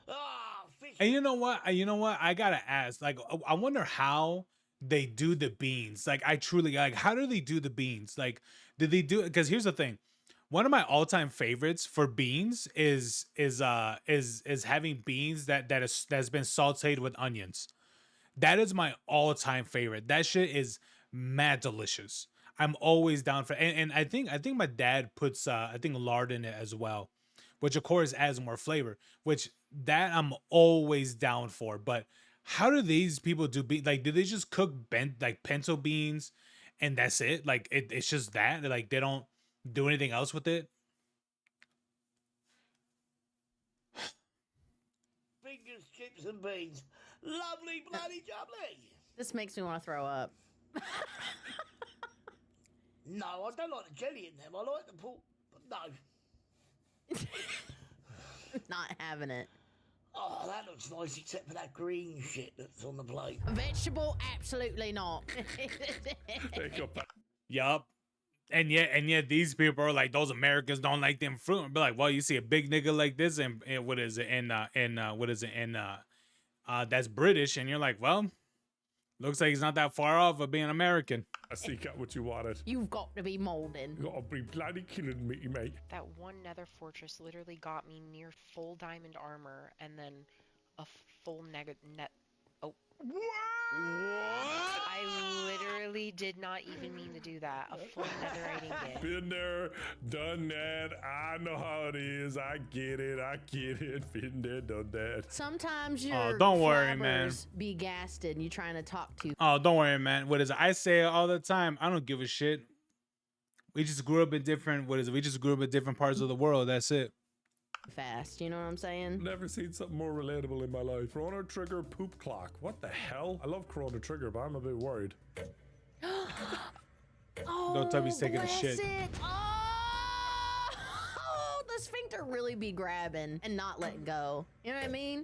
Ah, fish. And you know what? I gotta ask. Like, I wonder how they do the beans. Like, I truly like. How do they do the beans? Like, did they do? Because here's the thing. One of my all-time favorites for beans is having beans that's been sautéed with onions. That is my all-time favorite. That shit is mad delicious. I'm always down for, and I think my dad puts I think lard in it as well, which of course adds more flavor. Which that I'm always down for. But how do these people do like? Do they just cook pinto beans, and that's it? Like it's just that. Like they don't do anything else with it. Fingers, chips, and beans. Lovely, bloody jubbly. This makes me want to throw up. No, I don't like the jelly in them. I like the pork, but no. Not having it. Oh, that looks nice, except for that green shit that's on the plate. Vegetable, absolutely not. Take up that. Yup. And yet these people are like, those Americans don't like them fruit. But like, well, you see a big nigga like this and what is it? And what is it? And that's British, and you're like, well, looks like he's not that far off of being American. I see, got what you wanted. You've got to be molding. You gotta be bloody killing me, mate. That one nether fortress literally got me near full diamond armor and then a full net. Oh. What? I literally did not even mean to do that. A full netherite ingot. Been there, done that. I know how it is. I get it. Been there, done that. Sometimes your don't worry, man. flabbers be gasted and you're trying to talk to. Oh, don't worry, man. What is it? I say it all the time. I don't give a shit. We just grew up in different. What is it? We just grew up in different parts of the world. That's it. Fast, you know what I'm saying? Never seen something more relatable in my life. Chrono Trigger poop clock. What the hell? I love Chrono Trigger, but I'm a bit worried. Oh, Don't tell me he's taking a bless shit. it. Oh, the sphincter really be grabbing and not letting go. You know what I mean?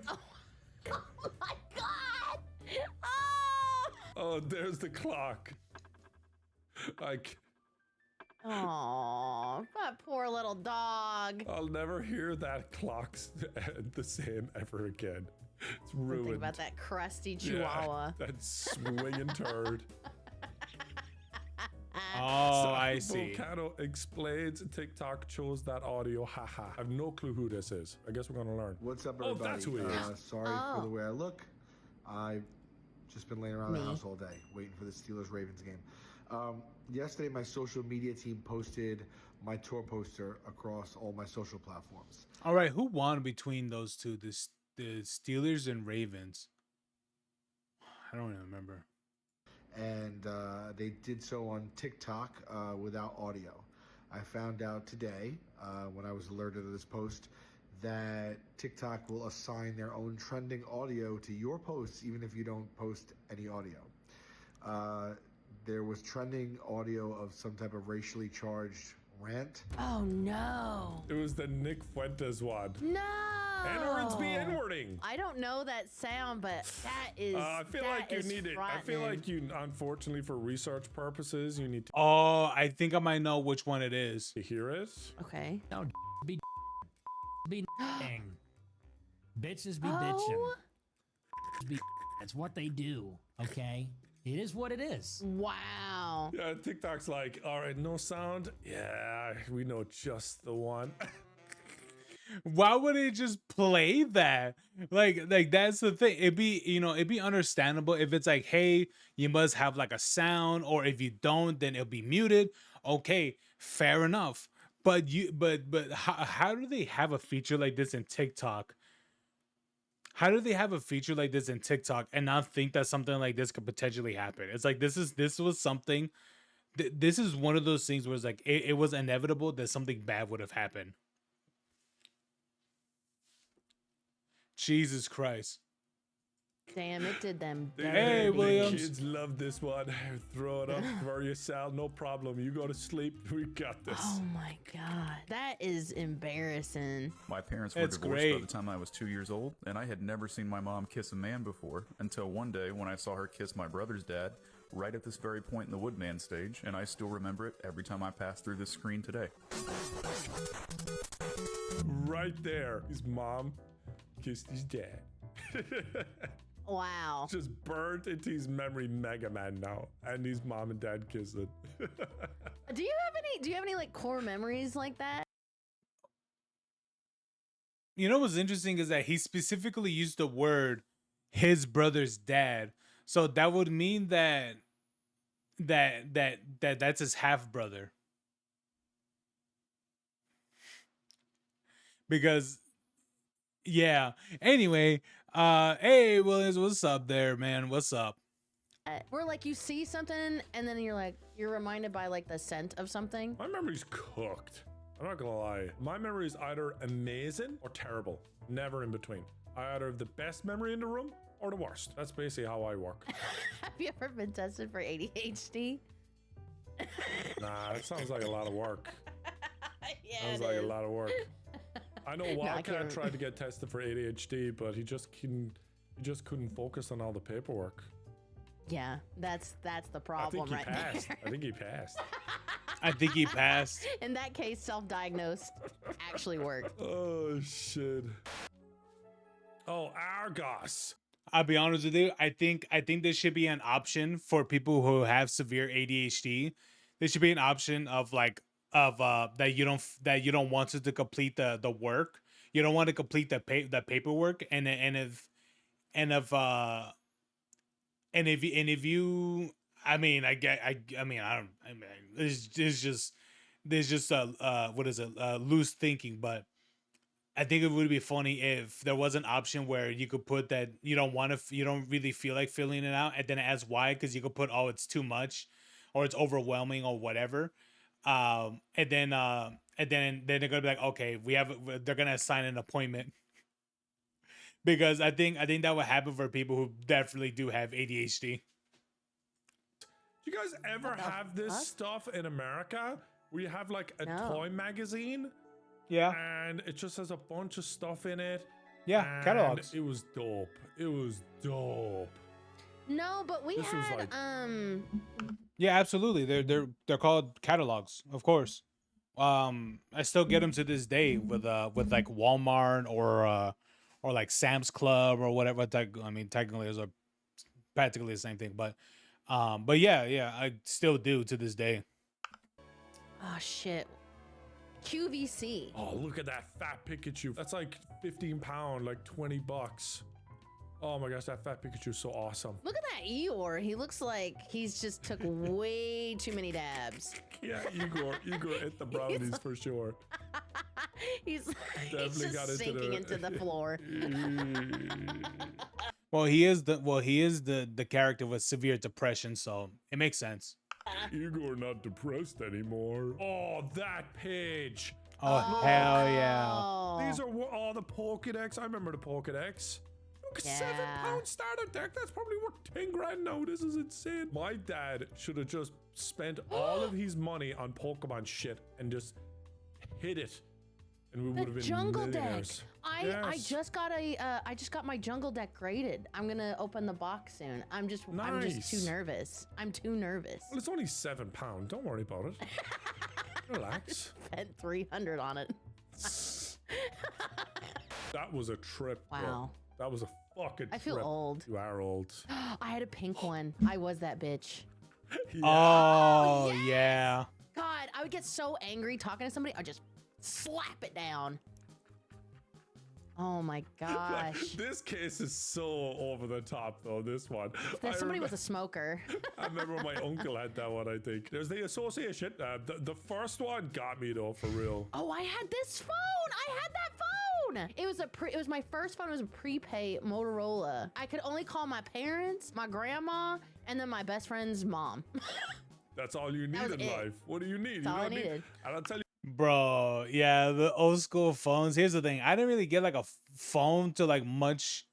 Oh, oh my god! Oh! Oh, there's the clock. Like, Oh, that poor little dog. I'll never hear that clock the same ever again. It's ruined. Think about that crusty chihuahua. Yeah, that swinging turd. Oh, I see. Volcano explains TikTok chose that audio. Haha. I have no clue who this is. I guess we're gonna learn. What's up, Oh, everybody? that's who he is. Sorry Oh. for the way I look. I've just been laying around the Me. house all day waiting for the Steelers-Ravens game. Yesterday, my social media team posted my tour poster across all my social platforms. All right, who won between those two? The Steelers and Ravens. I don't even remember. And they did so on TikTok without audio. I found out today, when I was alerted of this post, that TikTok will assign their own trending audio to your posts, even if you don't post any audio. There was trending audio of some type of racially charged rant. Oh no. It was the Nick Fuentes one. No! N-words be N-wording. I don't know that sound, but that is. I feel like you need it. I feel like you, unfortunately, for research purposes, you need Oh, I think I might know which one it is. to hear it. Okay. No, be dang. Bitches be Oh. bitching. That's what they do. Okay, it is what it is. Wow. Yeah, TikTok's like, all right, no sound. Yeah, we know just the one. Why would it just play that? Like that's the thing. It'd be, it'd be understandable if it's like, hey, you must have like a sound, or if you don't, then it'll be muted. Okay, fair enough. But how do they have a feature like this in TikTok? How do they have a feature like this in TikTok and not think that something like this could potentially happen? It's like this was something. This is one of those things where it's like it was inevitable that something bad would have happened. Jesus Christ. Damn, it did them. Hey, dirty. Williams. Kids love this one. Throw it up for yourself. No problem. You go to sleep. We got this. Oh my god, that is embarrassing. My parents were That's divorced great. by the time I was 2 years old, and I had never seen my mom kiss a man before until one day when I saw her kiss my brother's dad right at this very point in the Woodman stage, and I still remember it every time I pass through this screen today. Right there. His mom kissed his dad. Wow. Just burnt into his memory Mega Man now. And his mom and dad kissing. Do you have any like core memories like that? You know what's interesting is that he specifically used the word his brother's dad. So that would mean that's his half brother. Because yeah. Anyway, hey Williams, what's up there, man? What's up? Where like you see something and then you're reminded by like the scent of something. My memory's cooked. I'm not gonna lie. My memory is either amazing or terrible. Never in between. I either have the best memory in the room or the worst. That's basically how I work. Have you ever been tested for ADHD? Nah, that sounds like a lot of work. Yeah, Sounds it like is. a lot of work. I know I Wildcat can't- tried to get tested for ADHD, but he just couldn't focus on all the paperwork. Yeah, that's the I think problem he right passed. there. I think he passed. I think he passed. In that case, self-diagnosed actually worked. Oh shit. Oh, Argos. I'll be honest with you. I think there should be an option for people who have severe ADHD. There should be an option of that you don't want to complete the work. You don't want to complete the paperwork, and if you, I mean, there's just loose thinking, but I think it would be funny if there was an option where you could put that you don't really feel like filling it out, and then ask why, because you could put, oh, it's too much, or it's overwhelming, or whatever. And then they're gonna be like, okay, they're gonna assign an appointment. Because I think that would happen for people who definitely do have ADHD. Do you guys ever have this stuff in America where you have like a No. toy magazine? Yeah. And it just has a bunch of stuff in it. Yeah, and catalogs. It was dope. It was dope. No, but we This was had like- Yeah, absolutely. They're called catalogs, of course. I still get them to this day with like Walmart or like Sam's Club or whatever. I mean, technically, those are practically the same thing, but yeah, I still do to this day. oh shit. QVC. Oh, look at that fat Pikachu. That's like 15 pound, like $20. Oh my gosh, that fat Pikachu is so awesome. Look at that Eeyore. He looks like he's just took way too many dabs. Yeah, Igor hit the brownies for sure. he's Definitely got just into sinking the- into the floor. Well, he is the character with severe depression, so it makes sense. Igor not depressed anymore. Oh, that page. Oh, hell yeah. Oh. These are all the Pokedex. I remember the Pokedex. Look, Yeah. 7 pound starter deck. That's probably worth 10 grand now. This is insane. My dad should have just spent all of his money on Pokemon shit and just hid it and we would have been jungle deck. millionaires. I Yes. just got I just got my jungle deck graded. I'm gonna open the box soon. I'm just too Nice. nervous. I'm too nervous. Well, it's only £7. Don't worry about it. Relax. Spent 300 on it. That was a trip. bro. Wow. That was a fucking trip. I feel old. You are old. I had a pink one. I was that bitch. Oh, yes! yeah. God, I would get so angry talking to somebody. I'd just slap it down. Oh my Like, gosh. this case is so over the top, though. This one. That somebody was remember- a smoker. I remember my uncle had that one. I think there's the association. The first one got me though, for real. Oh, I had this phone. I had that phone. It was my first phone. It was a prepay Motorola. I could only call my parents, my grandma, and then my best friend's mom. That's all you need was in it. life. What do you need? That's all I don't need- needed. And I'll tell you. Bro, yeah, the old school phones. Here's the thing. I didn't really get like a phone to like much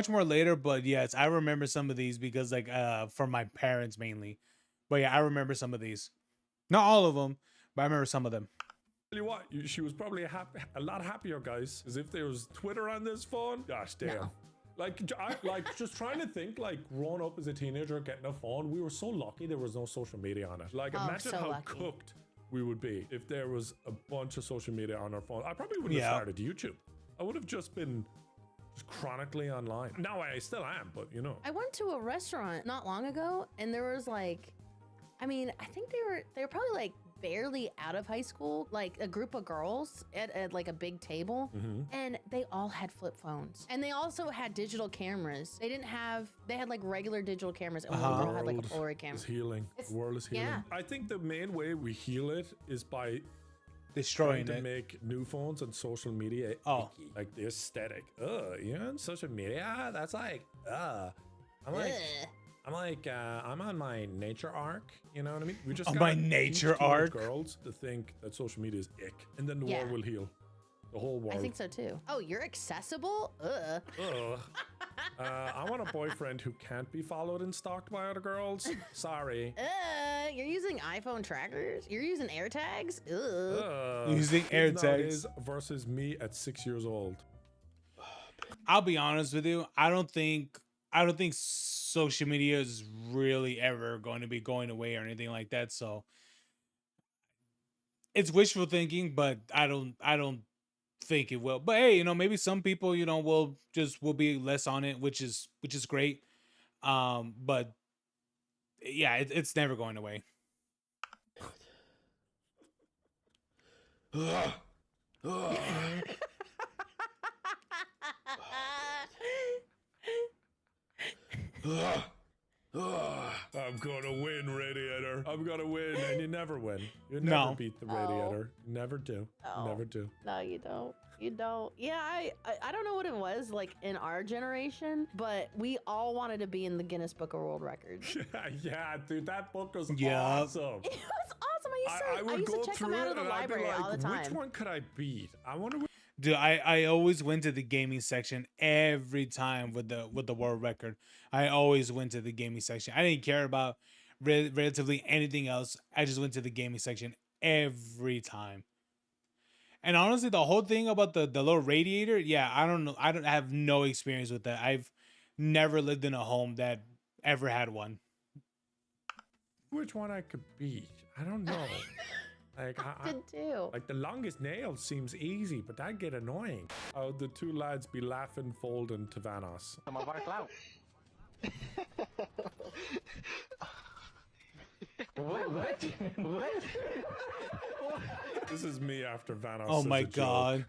more later, but yes, I remember some of these because like from my parents mainly. But yeah, I remember some of these. Not all of them, but I remember some of them. Tell you what, she was probably a lot happier, guys. Because if there was Twitter on this phone, gosh damn. No. Like just trying to think, like growing up as a teenager, getting a phone, we were so lucky there was no social media on it. Like Oh, imagine so how lucky. cooked we would be if there was a bunch of social media on our phone. I probably wouldn't Yeah. have started YouTube. I would have just been chronically online. Now I still am, but you know. I went to a restaurant not long ago, and there was like, I mean, I think they were probably like barely out of high school, like a group of girls at like a big table, and they all had flip phones, and they also had digital cameras. They had like regular digital cameras, and one girl had like a Polaroid camera. It's healing. The world is healing. yeah. I think the main way we heal it is by Destroying trying to it. make new phones and social media Oh. icky. Like the aesthetic. You're on social media? That's like, I'm like, Ugh. I'm on my nature arc. You know what I mean? We just On gotta my teach nature teenage arc? girls to think that social media is ick, and then the Yeah. world will heal. The whole world. I think so too. Oh, you're accessible? Ugh. Ugh. I want a boyfriend who can't be followed and stalked by other girls. Sorry. You're using iPhone trackers? You're using AirTags? Ugh. Using kids AirTags. nowadays versus me at 6 years old. I'll be honest with you. I don't think social media is really ever going to be going away or anything like that. So it's wishful thinking, but I don't think it will. But hey, you know, maybe some people, you know, will be less on it, which is great. But yeah, it's never going away. I'm gonna win, Radiator. I'm gonna win, and you never win. You No. never beat the Radiator. You never do. Oh. You never do. No, you don't. You don't. Yeah, I don't know what it was like in our generation, but we all wanted to be in the Guinness Book of World Records. Yeah, dude, that book was Yeah. awesome. It was awesome. I would used go to check through them out it of the and I'd be library all the like, time. which one could I beat? I wonder. Dude, I always went to the gaming section every time with the world record. I always went to the gaming section. I didn't care about relatively anything else. I just went to the gaming section every time. And honestly, the whole thing about the little radiator, yeah, I don't know. I have no experience with that. I've never lived in a home that ever had one. Which one I could beat? I don't know. Like, Did too. like the longest nail seems easy, but that'd get annoying. Oh, the two lads be laughing, folding to Vanos. What? This is me after Vanos. Oh says my a joke. god.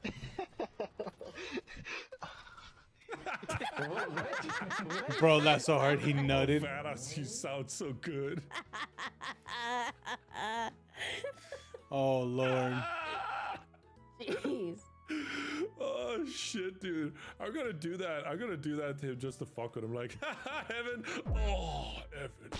Bro, that's so hard. He nutted. Vanos, you sound so good. Oh lord. Jeez. Oh shit, dude. I'm gonna do that. I'm gonna do that to him just to fuck with him. Like, Evan. Oh, Evan.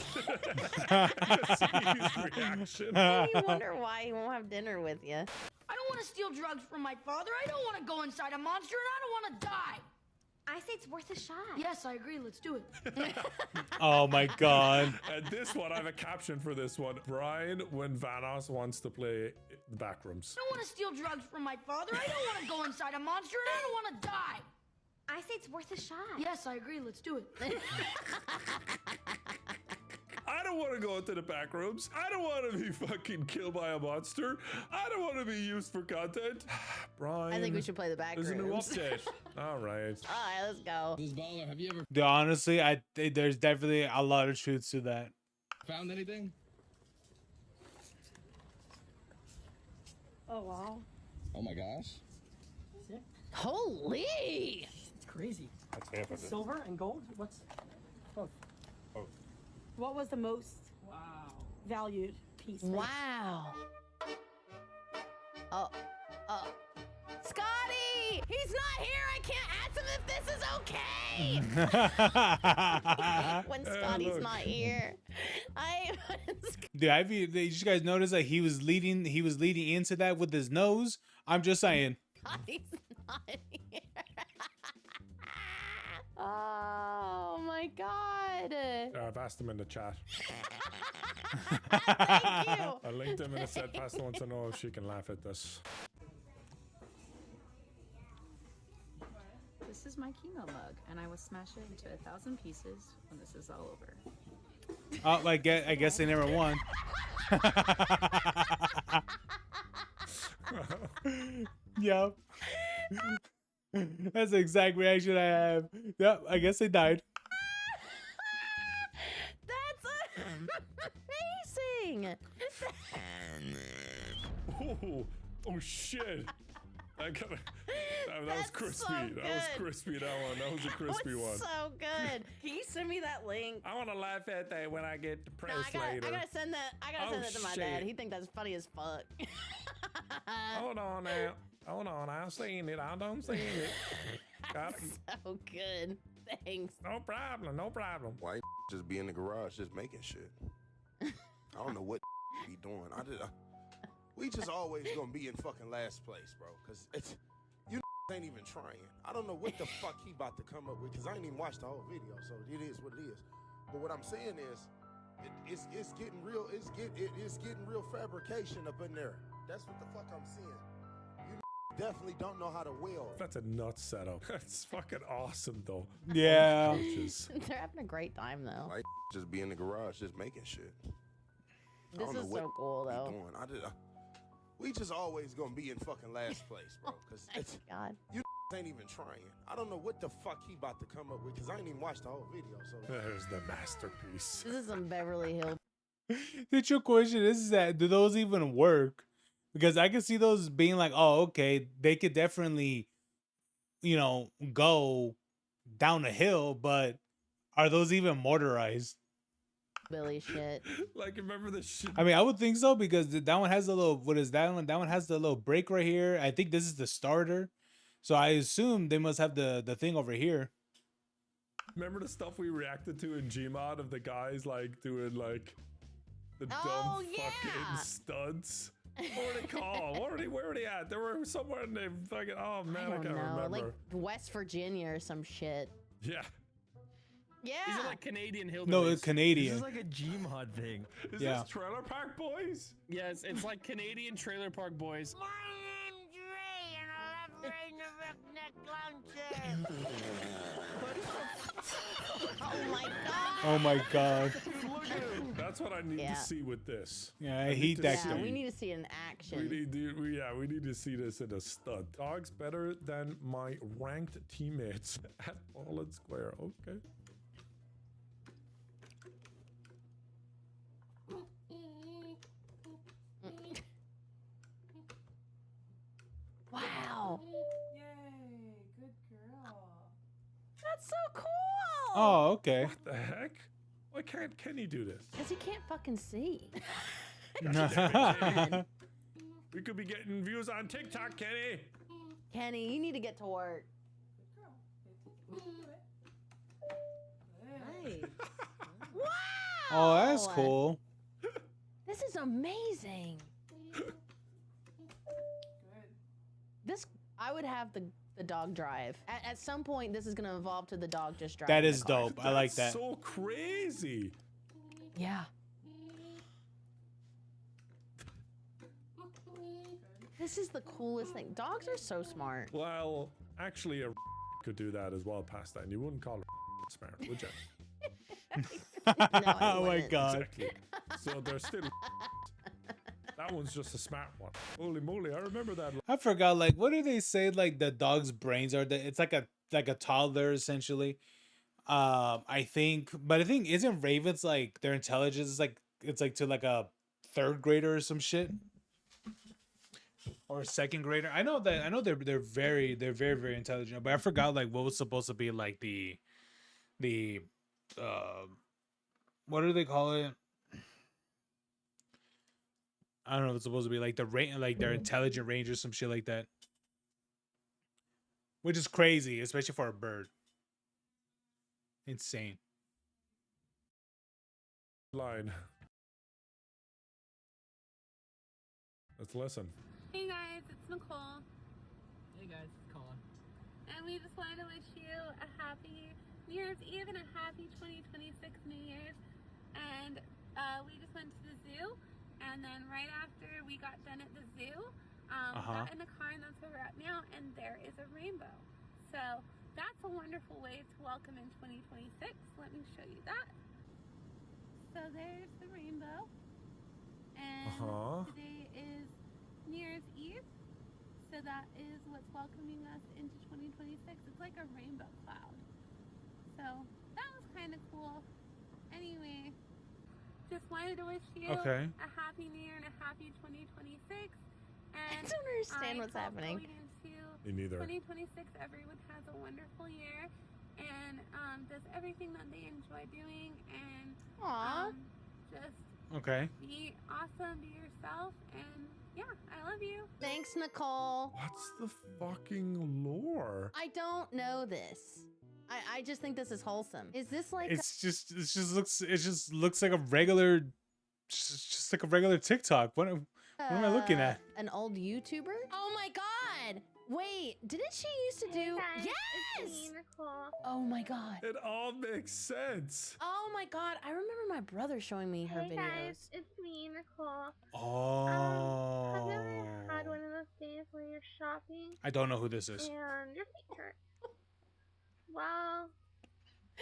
See his reaction. You wonder why he won't have dinner with you. I don't want to steal drugs from my father. I don't want to go inside a monster, and I don't want to die. I say it's worth a shot. Yes, I agree. Let's do it. Oh my god. And this one, I have a caption for this one. Brian, when Vanos wants to play the Backrooms. I don't want to steal drugs from my father. I don't want to go inside a monster, and I don't want to die. I say it's worth a shot. Yes, I agree. Let's do it. I don't want to go into the back rooms. I don't want to be fucking killed by a monster. I don't want to be used for content. Brian. I think we should play the back There's a new rooms. update. All right. All right, let's go. Baller, have you ever Dude, honestly, I think there's definitely a lot of truth to that. found anything? Oh, wow. Oh my gosh. Holy! It's crazy. That's half of it. Silver and gold? What's both? Oh. What was the most valued piece? Wow. Oh, Scotty! He's not here. I can't ask him if this is okay. When Scotty's look. not here, Dude, did you guys notice that he was leading into that with his nose? I'm just saying. Scotty's not here. Oh my god. I've asked him in the chat. Thank you. I linked him and I said, Pastor wants to know if she can laugh at this. This is my chemo mug, and I will smash it into 1,000 pieces when this is all over. Oh, I guess they never won. Yep. That's the exact reaction I have. Yep, I guess they died. That's amazing. Oh shit. That was crispy. so That was good. crispy, that one. That was a crispy one. So good. Can you send me that link? I want to laugh at that when I get No, depressed I later. gotta send that. I gotta send that to my shit. dad. He think that's funny as fuck. Hold on now. Hold on. I've seen it. I don't see it. Got it. So good. Thanks. No problem. No problem. Why ain't just be in the garage just making shit? I don't know what be doing. We just always gonna be in fucking last place, bro. Cause it's you ain't even trying. I don't know what the fuck he about to come up with. Cause I ain't even watched the whole video, so it is what it is. But what I'm saying is, it's getting real. It's getting real fabrication up in there. That's what the fuck I'm seeing. You definitely don't know how to weld. That's a nuts setup. That's fucking awesome, though. Yeah. They're having a great time though. Why just be in the garage just making shit? I This don't know is what so cool he though. doing. We just always gonna be in fucking last place, bro. Cause it's God. You ain't even trying. I don't know what the fuck he about to come up with. Cause I ain't even watched the whole video. So there's the masterpiece. This is some Beverly Hills. The true question is that do those even work? Because I can see those being like, oh, okay, they could definitely, go down a hill, but are those even motorized? Billy shit. Like, remember the shit? I mean, I would think so because that one has the little, what is that one? That one has the little brake right here. I think this is the starter. So I assume they must have the thing over here. Remember the stuff we reacted to in Gmod of the guys like doing like the Oh, dumb yeah. fucking stunts? What were they called? Where were they at? They were somewhere in the fucking, oh man, I don't can't know, remember. like West Virginia or some shit. Yeah. Yeah. These are like Canadian hillbillies. No, it's Canadian. This is like a Gmod thing. Is Yeah. this Trailer Park Boys? Yes, it's like Canadian Trailer Park Boys. My name's Ray, and I love Ray Oh my god. Oh my god. That's what I need Yeah. to see with this. Yeah, I need hate to that Yeah, guy. we need to see it in action. We need to see this in a stud. Dog's better than my ranked teammates at Ballin Square. Okay. Wow. Yay, good girl. That's so cool. Oh, okay. What the heck? Why can't Kenny do this? Because he can't fucking see. We could be getting views on TikTok, Kenny. Kenny, you need to get to work. Hey. Wow. Oh, that's cool. This is amazing. Good. This, I would have the the dog drive. At some point, this is gonna evolve to the dog just driving. That is the car. dope. I like that. So crazy. Yeah. This is the coolest thing. Dogs are so smart. Well, actually, a could do that as well past that, and you wouldn't call it smart, would you? No, Oh my god. Exactly. So they're still. That one's just a smart one. Holy moly! I remember that. I forgot, like, what do they say, like, the dog's brains are, it's like a toddler, essentially. I think, but I think, isn't ravens, like, their intelligence is like, it's like to like a third grader or some shit, or a second grader. I know they're very very intelligent, but I forgot, like, what was supposed to be like the what do they call it? I don't know if it's supposed to be like like their intelligent range or some shit like that. Which is crazy, especially for a bird. Insane. Line. Let's listen. Hey guys, it's Nicole. Hey guys, it's Colin. And we just wanted to wish you a happy New Year's Eve and a happy 2026 New Year's. And we just went to the zoo. And then right after we got done at the zoo, got in the car, and that's where we're at now. And there is a rainbow. So that's a wonderful way to welcome in 2026. Let me show you that. So there's the rainbow. And today is New Year's Eve. So that is what's welcoming us into 2026. It's like a rainbow cloud. So that was kind of cool. Anyway, just wanted to wish you a happy New Year and a happy 2026. And I don't understand what's happening. Me neither. 2026, everyone has a wonderful year and does everything that they enjoy doing, and just be awesome, be yourself, and yeah, I love you. Thanks, Nicole. What's the fucking lore? I don't know this. I just think this is wholesome. Is this like it just looks like a regular, just like a regular TikTok. What am I looking at? An old YouTuber? Oh my god! Wait, didn't she used to do? Guys, Yes! it's me, Nicole. Oh my god. It all makes sense. Oh my god, I remember my brother showing me her Hey videos. guys, it's me, Nicole. Oh. Have you ever had one of those days where you're shopping I don't know who this is. and your feet hurt? Well,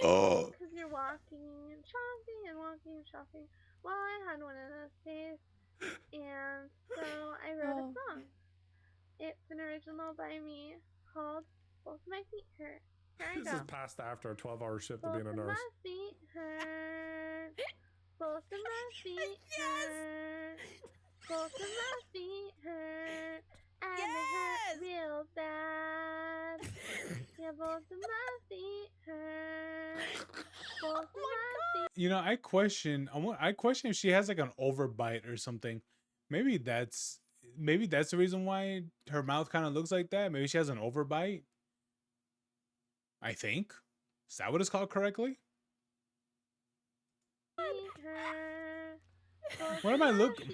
Oh. because you're walking and shopping and walking and shopping. Well, I had one of those days, and so I wrote a song. It's an original by me called Both My Feet Hurt. Here I This go. is past after a 12-hour shift of Both being a of nurse. my feet hurt. Both of my feet hurt. Both of my feet hurt. And they hurt real bad. Yeah, both of my feet hurt. Both of my feet. You know, I question if she has like an overbite or something. Maybe that's the reason why her mouth kind of looks like that. Maybe she has an overbite. I think. Is that what it's called correctly? What am I looking?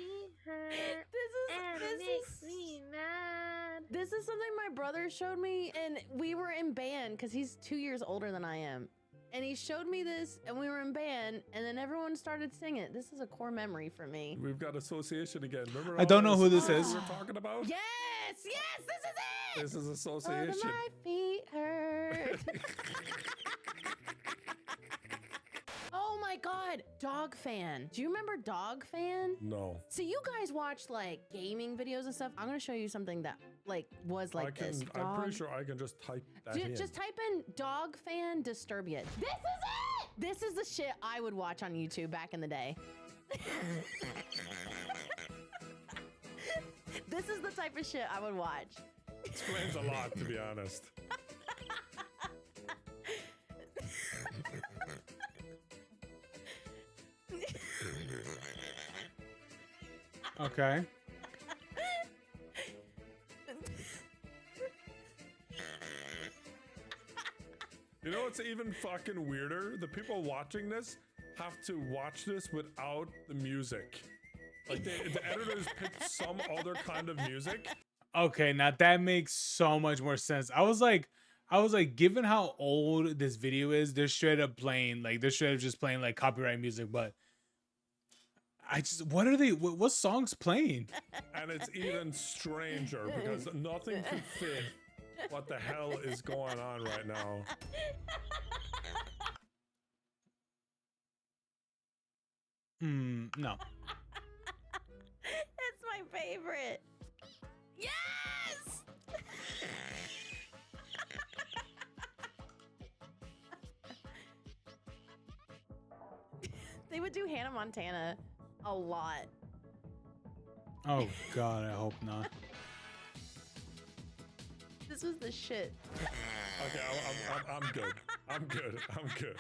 This is something my brother showed me, and we were in band because he's 2 years older than I am. And he showed me this, and we were in band, and then everyone started singing. This is a core memory for me. We've got association again. Remember? I don't know who this is. We were talking about. Yes, this is it. This is Both association. of my feet hurt. Oh my god, Dog Fan. Do you remember Dog Fan? No. So you guys watch like gaming videos and stuff. I'm gonna show you something that like was like this. I'm pretty sure I can just type that in. Just type in Dog Fan Disturbia. This is it. This is the shit I would watch on YouTube back in the day. This is the type of shit I would watch. Explains a lot, to be honest. Okay. You know what's even fucking weirder? The people watching this have to watch this without the music. Like the editors picked some other kind of music. Okay, now that makes so much more sense. I was like, given how old this video is, they're straight up playing like they're straight up just playing like copyright music. But what are they? What songs playing? And it's even stranger because nothing could fit what the hell is going on right now. No. It's my favorite. Yes! They would do Hannah Montana a lot. Oh God, I hope not. This was the shit. Okay, I'm good. I'm good. I'm good.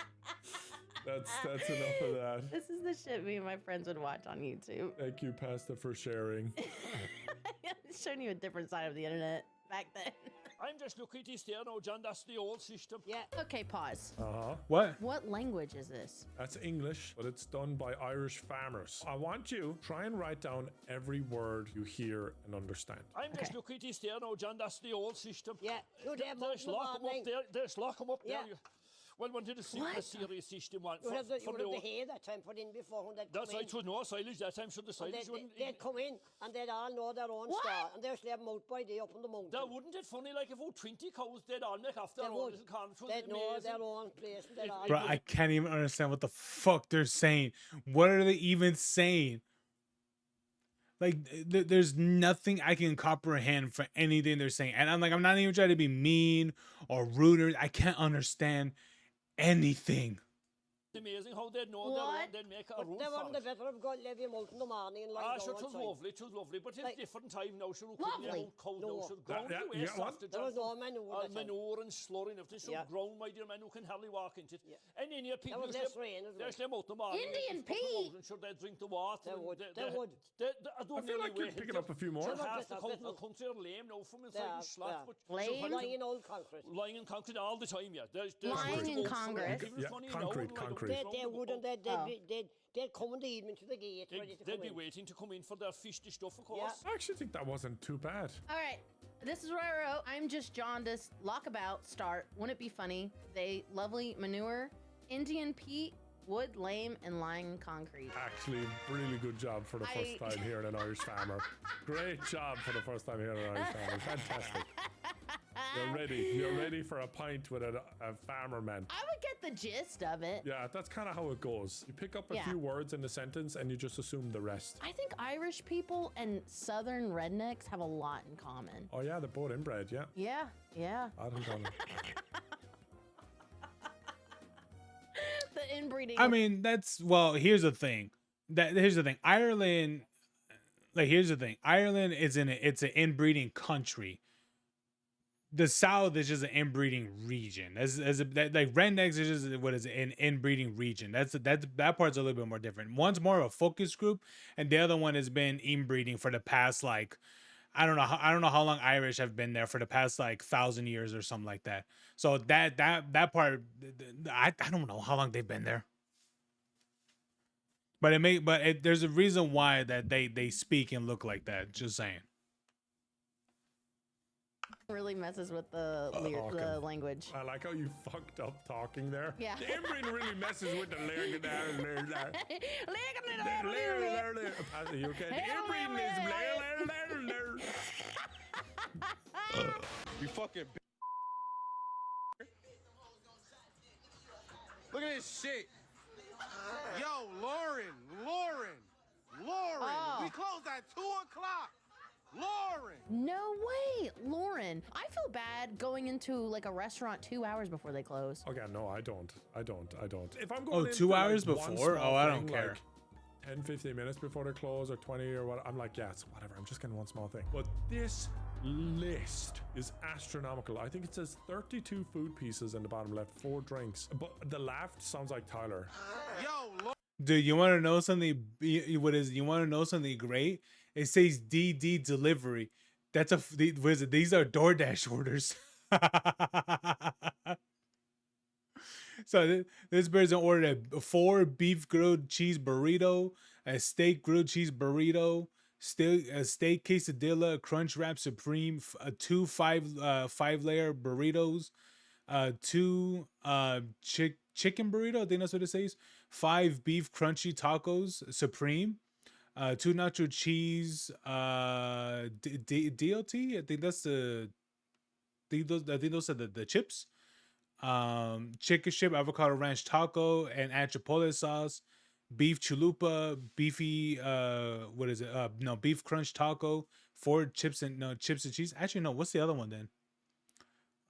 That's enough of that. This is the shit me and my friends would watch on YouTube. Thank you, Pasta, for sharing. Showing you a different side of the internet back then. I'm just looking at this there now, John. That's the old system. Yeah. Okay, pause. What? What language is this? That's English, but it's done by Irish farmers. I want you try and write down every word you hear and understand. I'm just looking at this there now, John. That's the old system. Yeah. There's lock 'em up there. There's lock 'em up there. Yeah. Well, when did the serious system one? You have the hay that time put in before when they come That's in. right, it was no silage that time, so the And silage wouldn't... they'd come in and they'd all know their own star, and they'd sleep them out by day up on the mountain. That wouldn't it funny, like if all 20 cows, they'd all make after their They own would. little corner. They'd know their own place. And they'd all Bro, I can't even understand what the fuck they're saying. What are they even saying? Like, there's nothing I can comprehend for anything they're saying. And I'm not even trying to be mean or rude. I can't understand anything. It's amazing how they'd know their own, they'd make a roof they for wouldn't it. have better have got Levy out in the morning and lying Sure, down it was lovely, but it's Like, different time now, so lovely. cold No. now, so ground Yeah, you yeah, waste what? after There was no manure that time. manure and slurry and everything, so Yeah. ground, my dear man, who can hardly walk into it. And in here, people was less rain as well. there's them out in the morning. Indian and Pete. Sure, they drink the water. They and would. They They would. I don't I feel like you're picking up a few more. Sure, They're half the better, cows in the better. country are lame now from They inside are, the slats, they but Lame? Lying in old concrete. lying in concrete all the time, yeah. There's Lying in Congress? Yeah, concrete. They wouldn't. They'd come in the evening to the gate ready to They'd come be in. waiting to come in for their fishy stuff, of course. I actually think that wasn't too bad. All right. This is what I wrote. I'm just jaundiced. Lockabout. Start. Wouldn't it be funny? They lovely manure. Indian Pete. Wood, lame, and lying in concrete. Actually, really good job for the first time hearing an Irish farmer. Great job for the first time hearing an Irish farmer. Fantastic. You're ready for a pint with a farmer man. I would get the gist of it. Yeah, that's kind of how it goes. You pick up a Yeah. few words in the sentence and you just assume the rest. I think Irish people and Southern rednecks have a lot in common. Oh yeah, they're both inbred, yeah. Yeah, yeah. I don't know. The inbreeding. I mean, here's the thing. Here's the thing. Ireland, here's the thing. Ireland it's an inbreeding country. The South is just an inbreeding region. Like rednecks is just what is an inbreeding region. That part's a little bit more different. One's more of a focus group, and the other one has been inbreeding for the past I don't know how long Irish have been there for the past 1,000 years or something like that. So that part, I don't know how long they've been there. But there's a reason why that they speak and look like that. Just saying. really messes with the language. I like how you fucked up talking there. Yeah. The inbreeding really messes with the lyric. You okay? The inbreeding is You fucking Look at this shit. Yo, Lauren. Oh. We closed at 2 o'clock. Lauren. No way, Lauren. I feel bad going into a restaurant 2 hours before they close. Okay, no, I don't. If I'm going in 2 for, hours one before? small Oh, I don't thing, care. 10, 15 minutes before they close or 20 or what, I'm like, yeah, it's whatever. I'm just getting one small thing. But this list is astronomical. I think it says 32 food pieces in the bottom left, 4 drinks. But the left sounds like Tyler. Yo, Dude, you want to know something? You want to know something great? It says DD delivery. What is it? These are DoorDash orders. So this person ordered a 4 beef grilled cheese burrito, a steak grilled cheese burrito, steak quesadilla, crunch wrap supreme, two five layer burritos, two chicken burrito, I think that's what it says. 5 beef crunchy tacos supreme, 2 nacho cheese DLT. I think that's I think those are the chips. Chicken strip avocado ranch taco and add chipotle sauce. Beef chalupa, beefy what is it? No, beef crunch taco, 4 chips and cheese. Actually, no, what's the other one then?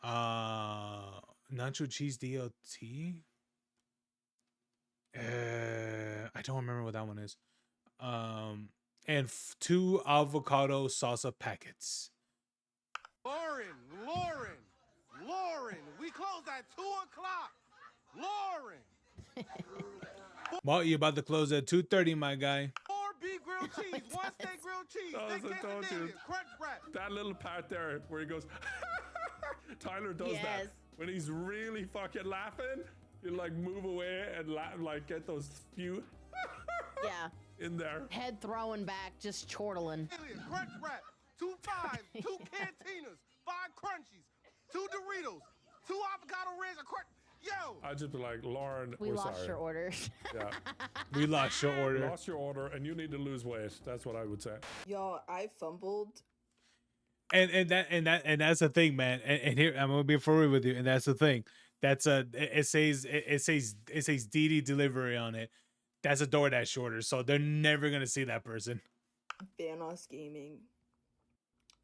Nacho cheese DLT. I don't remember what that one is. And 2 avocado salsa packets. Lauren, we close at 2 o'clock. Lauren. Well, you about to close at 2:30, my guy. 4 beef grilled cheese, 1 steak grilled cheese, That was steak a told you. quesadilla, crunch wrap. That little part there where he goes, Tyler does that. Yes. When he's really fucking laughing, you like move away and like get those few Yeah. in there. Head throwing back, just chortling. Crunch wrap, 2 fives, 2 cantinas, 5 crunchies, 2 Doritos, 2 avocado ranch, a crunch. Yo! I'd just be like, Lauren, We we're lost sorry. your order. Yeah. We lost your order. Lost your order, and you need to lose weight. That's what I would say. Y'all, I fumbled. And that's the thing, man. And here I'm gonna be for real with you. And that's the thing. That's it says DD delivery on it. That's a DoorDash order, so they're never gonna see that person. Thanos Gaming.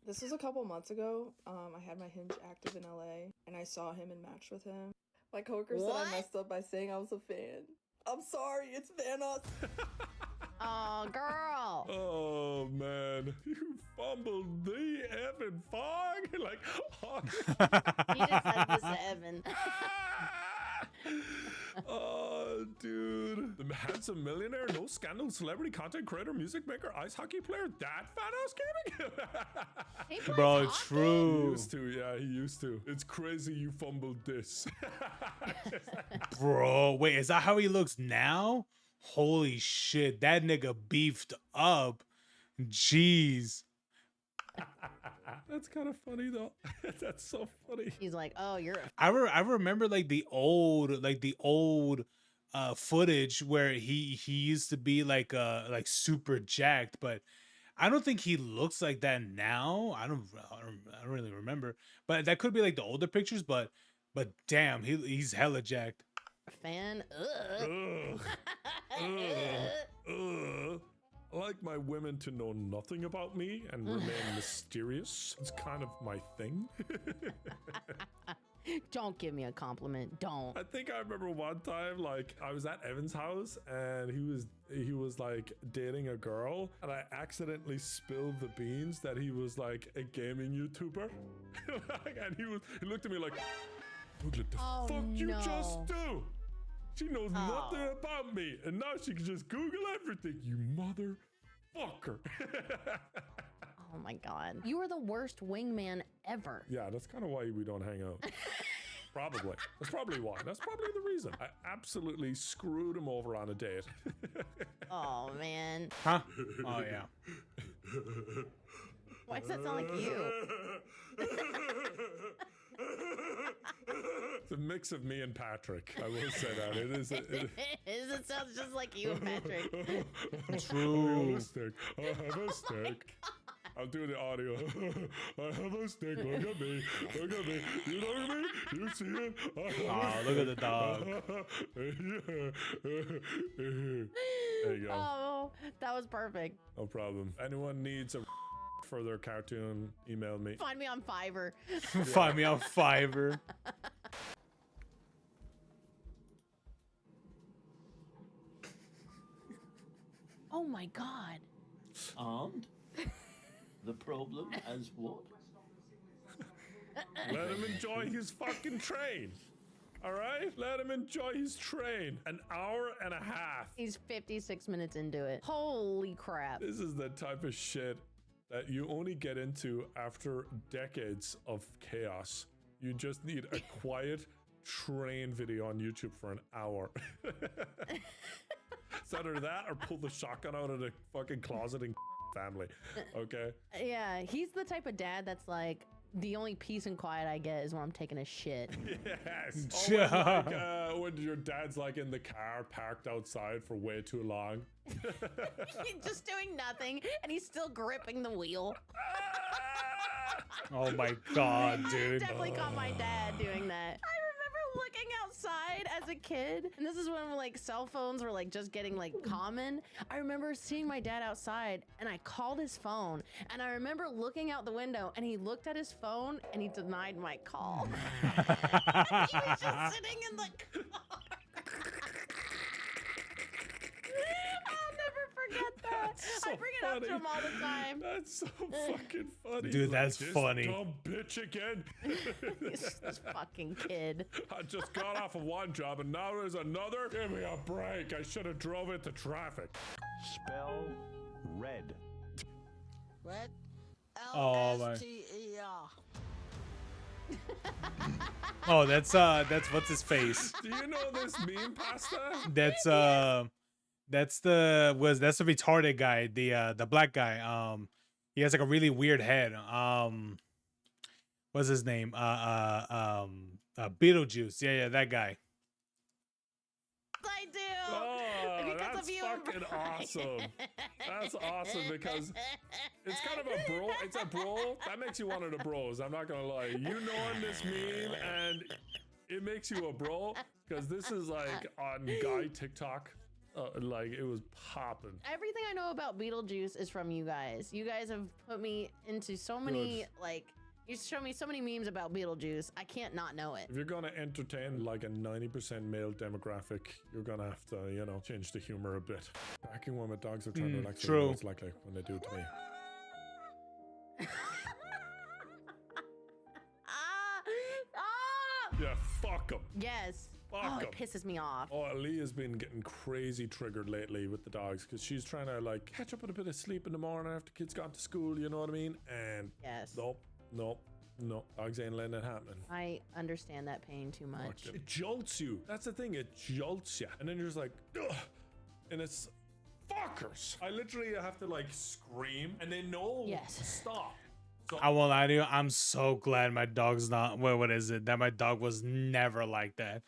This was a couple months ago. I had my Hinge active in LA, and I saw him and matched with him. My coworker said I messed up by saying I was a fan. I'm sorry, it's Thanos. Oh, girl. Oh, man. You fumbled the Evan Fog. Like, oh. He just said this to Evan. Oh, dude. The handsome millionaire, no scandal, celebrity content creator, music maker, ice hockey player, that Thanos Gaming? Bro, true. He used to, yeah, he used to. It's crazy you fumbled this. Bro, wait, is that how he looks now? Holy shit, that nigga beefed up. Jeez. That's kind of funny though. That's so funny. He's like, oh, you're a I remember like the old footage where he used to be like super jacked, but I don't think he looks like that now. I don't really remember, but that could be like the older pictures. But damn, he's hella jacked. fan. Ugh. I like my women to know nothing about me and remain mysterious. It's kind of my thing. Don't give me a compliment. Don't. I think I remember one time, like, I was at Evan's house and he was like dating a girl, and I accidentally spilled the beans that he was like a gaming YouTuber. And he looked at me like, what the fuck you just do? She knows nothing about me, and now she can just Google everything, you motherfucker. Oh my god. You are the worst wingman ever. Yeah, that's kind of why we don't hang out. Probably. That's probably why. That's probably the reason. I absolutely screwed him over on a date. Oh man. Huh? Oh yeah. Why does that sound like you? It's a mix of me and Patrick. I will say that. It is. It sounds just like you and Patrick. True. I have a stick. I'll do the audio. I have a stick. Look at me. Look at me. You look at me. You see it. Oh, look at the dog. There you go. Oh, that was perfect. No problem. Anyone needs a for their cartoon, email me. Find me on Fiverr. Find me on Fiverr. Oh my god. And the problem as what? Let him enjoy his fucking train. All right? Let him enjoy his train. An hour and a half. He's 56 minutes into it. Holy crap. This is the type of shit that you only get into after decades of chaos. You just need a quiet train video on YouTube for an hour. It's either that or pull the shotgun out of the fucking closet and family. Okay. Yeah, he's the type of dad that's like, the only peace and quiet I get is when I'm taking a shit. Yes. Oh, when your dad's like in the car parked outside for way too long. Just doing nothing, and he's still gripping the wheel. Oh my god, dude. Definitely caught my dad doing that. I remember looking outside as a kid, and this is when like cell phones were like just getting like common. I remember seeing my dad outside, and I called his phone, and I remember looking out the window, and he looked at his phone, and he denied my call. He was just sitting in the car. I'll never forget that. So I bring it up to him all the time. That's so fucking funny. Dude, that's this funny. Dumb bitch again. This fucking kid. I just got off of one job and now there's another. Give me a break. I should have drove into traffic. Spell red. Red? Oh my. L-S-T-E-R. Oh, that's what's his face. Do you know this meme, Pasta? That's the retarded guy, the black guy. He has like a really weird head. What's his name? Beetlejuice. Yeah, that guy. I do. Oh, Because that's of you. fucking awesome. That's awesome because it's kind of a bro. It's a bro. That makes you one of the bros. I'm not gonna lie. You knowing this meme and it makes you a bro because this is like on guy TikTok. Like it was popping. Everything I know about Beetlejuice is from you guys. You guys have put me into so many like. You show me so many memes about Beetlejuice. I can't not know it. If you're gonna entertain like a 90% male demographic, you're gonna have to, you know, change the humor a bit. Barking when my dogs are trying to relax. True. It's like when they do it to me. Yeah, fuck them. Yes. Fuck Oh, 'em. it pisses me off. Oh, Ali has been getting crazy triggered lately with the dogs because she's trying to like catch up with a bit of sleep in the morning after kids gone to school. You know what I mean? And yes. Nope. Dogs ain't letting it happen. I understand that pain too much. It jolts you. That's the thing. It jolts you. And then you're just like, ugh. And it's fuckers. I literally have to like scream and they know to stop. So I won't lie to you. I'm so glad my dog's not. What is it? That my dog was never like that.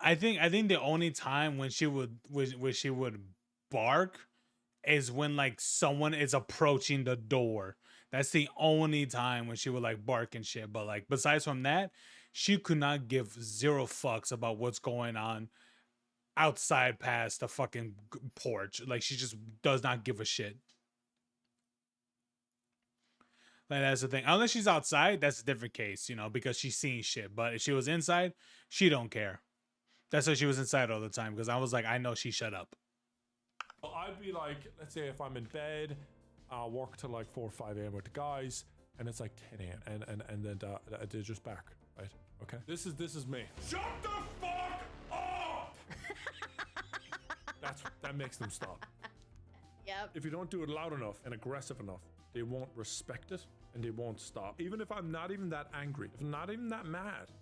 I think the only time when she would bark is when like someone is approaching the door. That's the only time when she would like bark and shit. But like besides from that, she could not give zero fucks about what's going on outside past the fucking porch. Like she just does not give a shit. Like that's the thing. Unless she's outside, that's a different case, you know, because she's seeing shit. But if she was inside, she don't care. That's why she was inside all the time, because I was like, I know she shut up. I'd be like, let's say if I'm in bed, I'll work till like 4 or 5 a.m. with the guys, and it's like 10 a.m. and then they just bark, right? Okay. This is me. Shut the fuck up! That makes them stop. Yep. If you don't do it loud enough and aggressive enough, they won't respect it and they won't stop. Even if I'm not even that angry, if I'm not even that mad,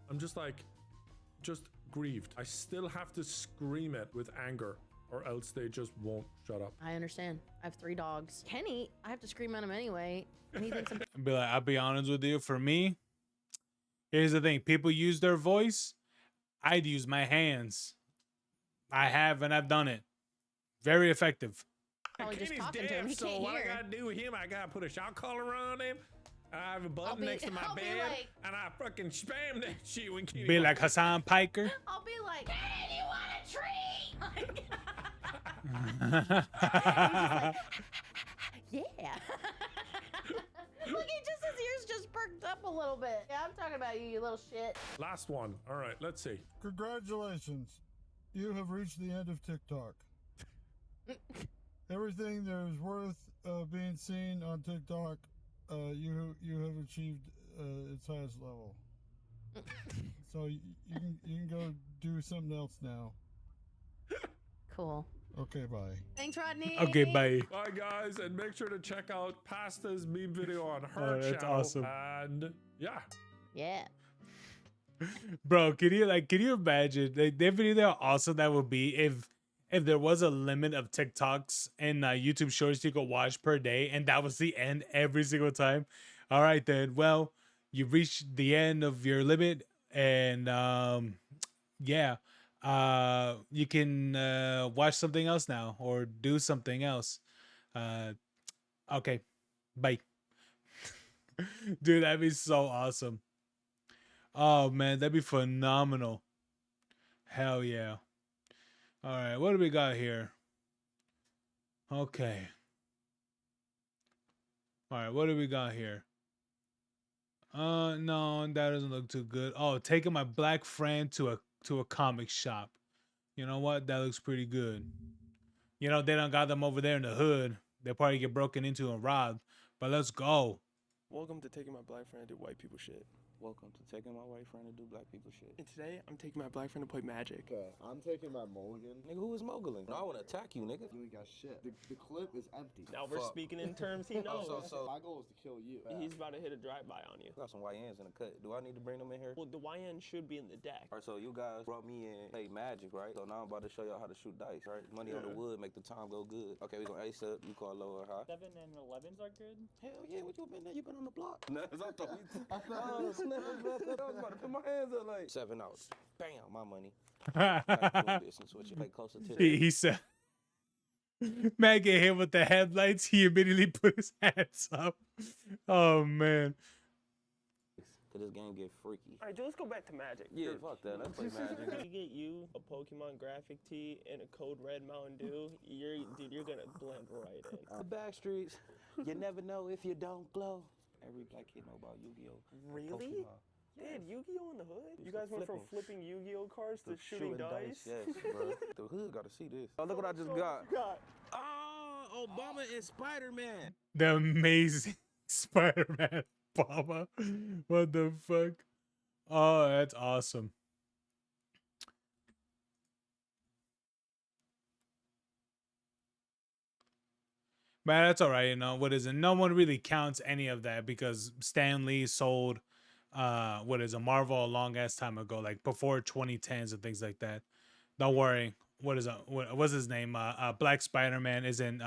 I'm just like, just grieved. I still have to scream it with anger, or else they just won't shut up. I understand. I have 3 dogs. Kenny, I have to scream at him anyway. And he thinks I'm I'll be honest with you. For me, here's the thing. People use their voice. I'd use my hands. I have, and I've done it. Very effective. probably just Kenny's talking to him. He deaf, so can't what hear. I gotta do with him, I gotta put a shock collar on him. I have a button next to my I'll be bed, like- and I fucking spam that shit when Kenny Be like Hassan Piker. I'll be like, Kenny, do you want a treat? Yeah. Look, his ears just perked up a little bit. Yeah, I'm talking about you, you little shit. Last one. All right, let's see. Congratulations. You have reached the end of TikTok. Everything that is worth being seen on TikTok, you have achieved its highest level. So you can go do something else now. Cool. Okay, bye. Thanks, Rodney. Okay, bye. Bye, guys, and make sure to check out Pasta's meme video on her Oh, that's channel. awesome. And yeah. Yeah. Bro, can you imagine? Like, that video, how awesome that would be if if there was a limit of TikToks and YouTube Shorts you could watch per day, and that was the end every single time. All right, then. Well, you've reached the end of your limit, and yeah, you can watch something else now or do something else. Uh, okay, bye, dude. That'd be so awesome. Oh man, that'd be phenomenal. Hell yeah. All right, what do we got here? Okay. All right, what do we got here? No, that doesn't look too good. Oh, taking my black friend to a comic shop. You know what? That looks pretty good. You know, they don't got them over there in the hood. They'll probably get broken into and robbed. But let's go. Welcome to taking my black friend to do white people shit. Welcome to taking my white friend to do black people shit. And today, I'm taking my black friend to play Magic. Okay, I'm taking my Mulligan. Nigga, who is Mulligan? No, I want to attack you, nigga. You ain't got shit. The clip is empty. Now we're speaking in terms he knows. So my goal is to kill you. He's about to hit a drive-by on you. Got some YNs in the cut. Do I need to bring them in here? Well, the YN should be in the deck. All right, so you guys brought me in, play Magic, right? So now I'm about to show y'all how to shoot dice, right? Money on the wood, make the time go good. Okay, we gonna ace up. You call low or high? 7 and 11s are good. Hell yeah, what you been there? You been on the block? No, I thought you. Oh, snap, I was about to put my hands up like 7 outs. Bam, my money. He said, man get hit with the headlights. He immediately put his hands up. Oh man. Cause this game get freaky. All right, dude, let's go back to Magic. Yeah, fuck that. Let's play Magic. You get you a Pokemon graphic tee and a Code Red Mountain Dew. You're gonna blend right in. The back streets. You never know if you don't glow. Every black kid know about Yu-Gi-Oh. Really? They had Yu-Gi-Oh in the hood? You guys went from flipping Yu-Gi-Oh cards to shooting dice? Yes, bro. The hood gotta see this. Oh, look what I just got. Oh, Obama and Spider-Man. The amazing Spider-Man Obama. What the fuck? Oh, that's awesome. Man, that's all right. You know what is it? No one really counts any of that because Stan Lee sold what is a Marvel a long ass time ago, like before 2010s and things like that. Don't worry. What's his name? Black Spider-Man isn't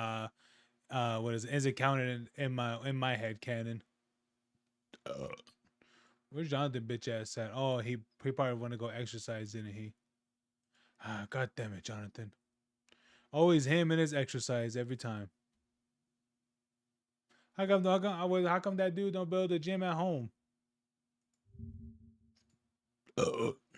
is it counted in my head canon? Where's Jonathan bitch ass at? Oh, he probably want to go exercise, didn't he? God damn it, Jonathan. Always him and his exercise every time. How come that dude don't build a gym at home?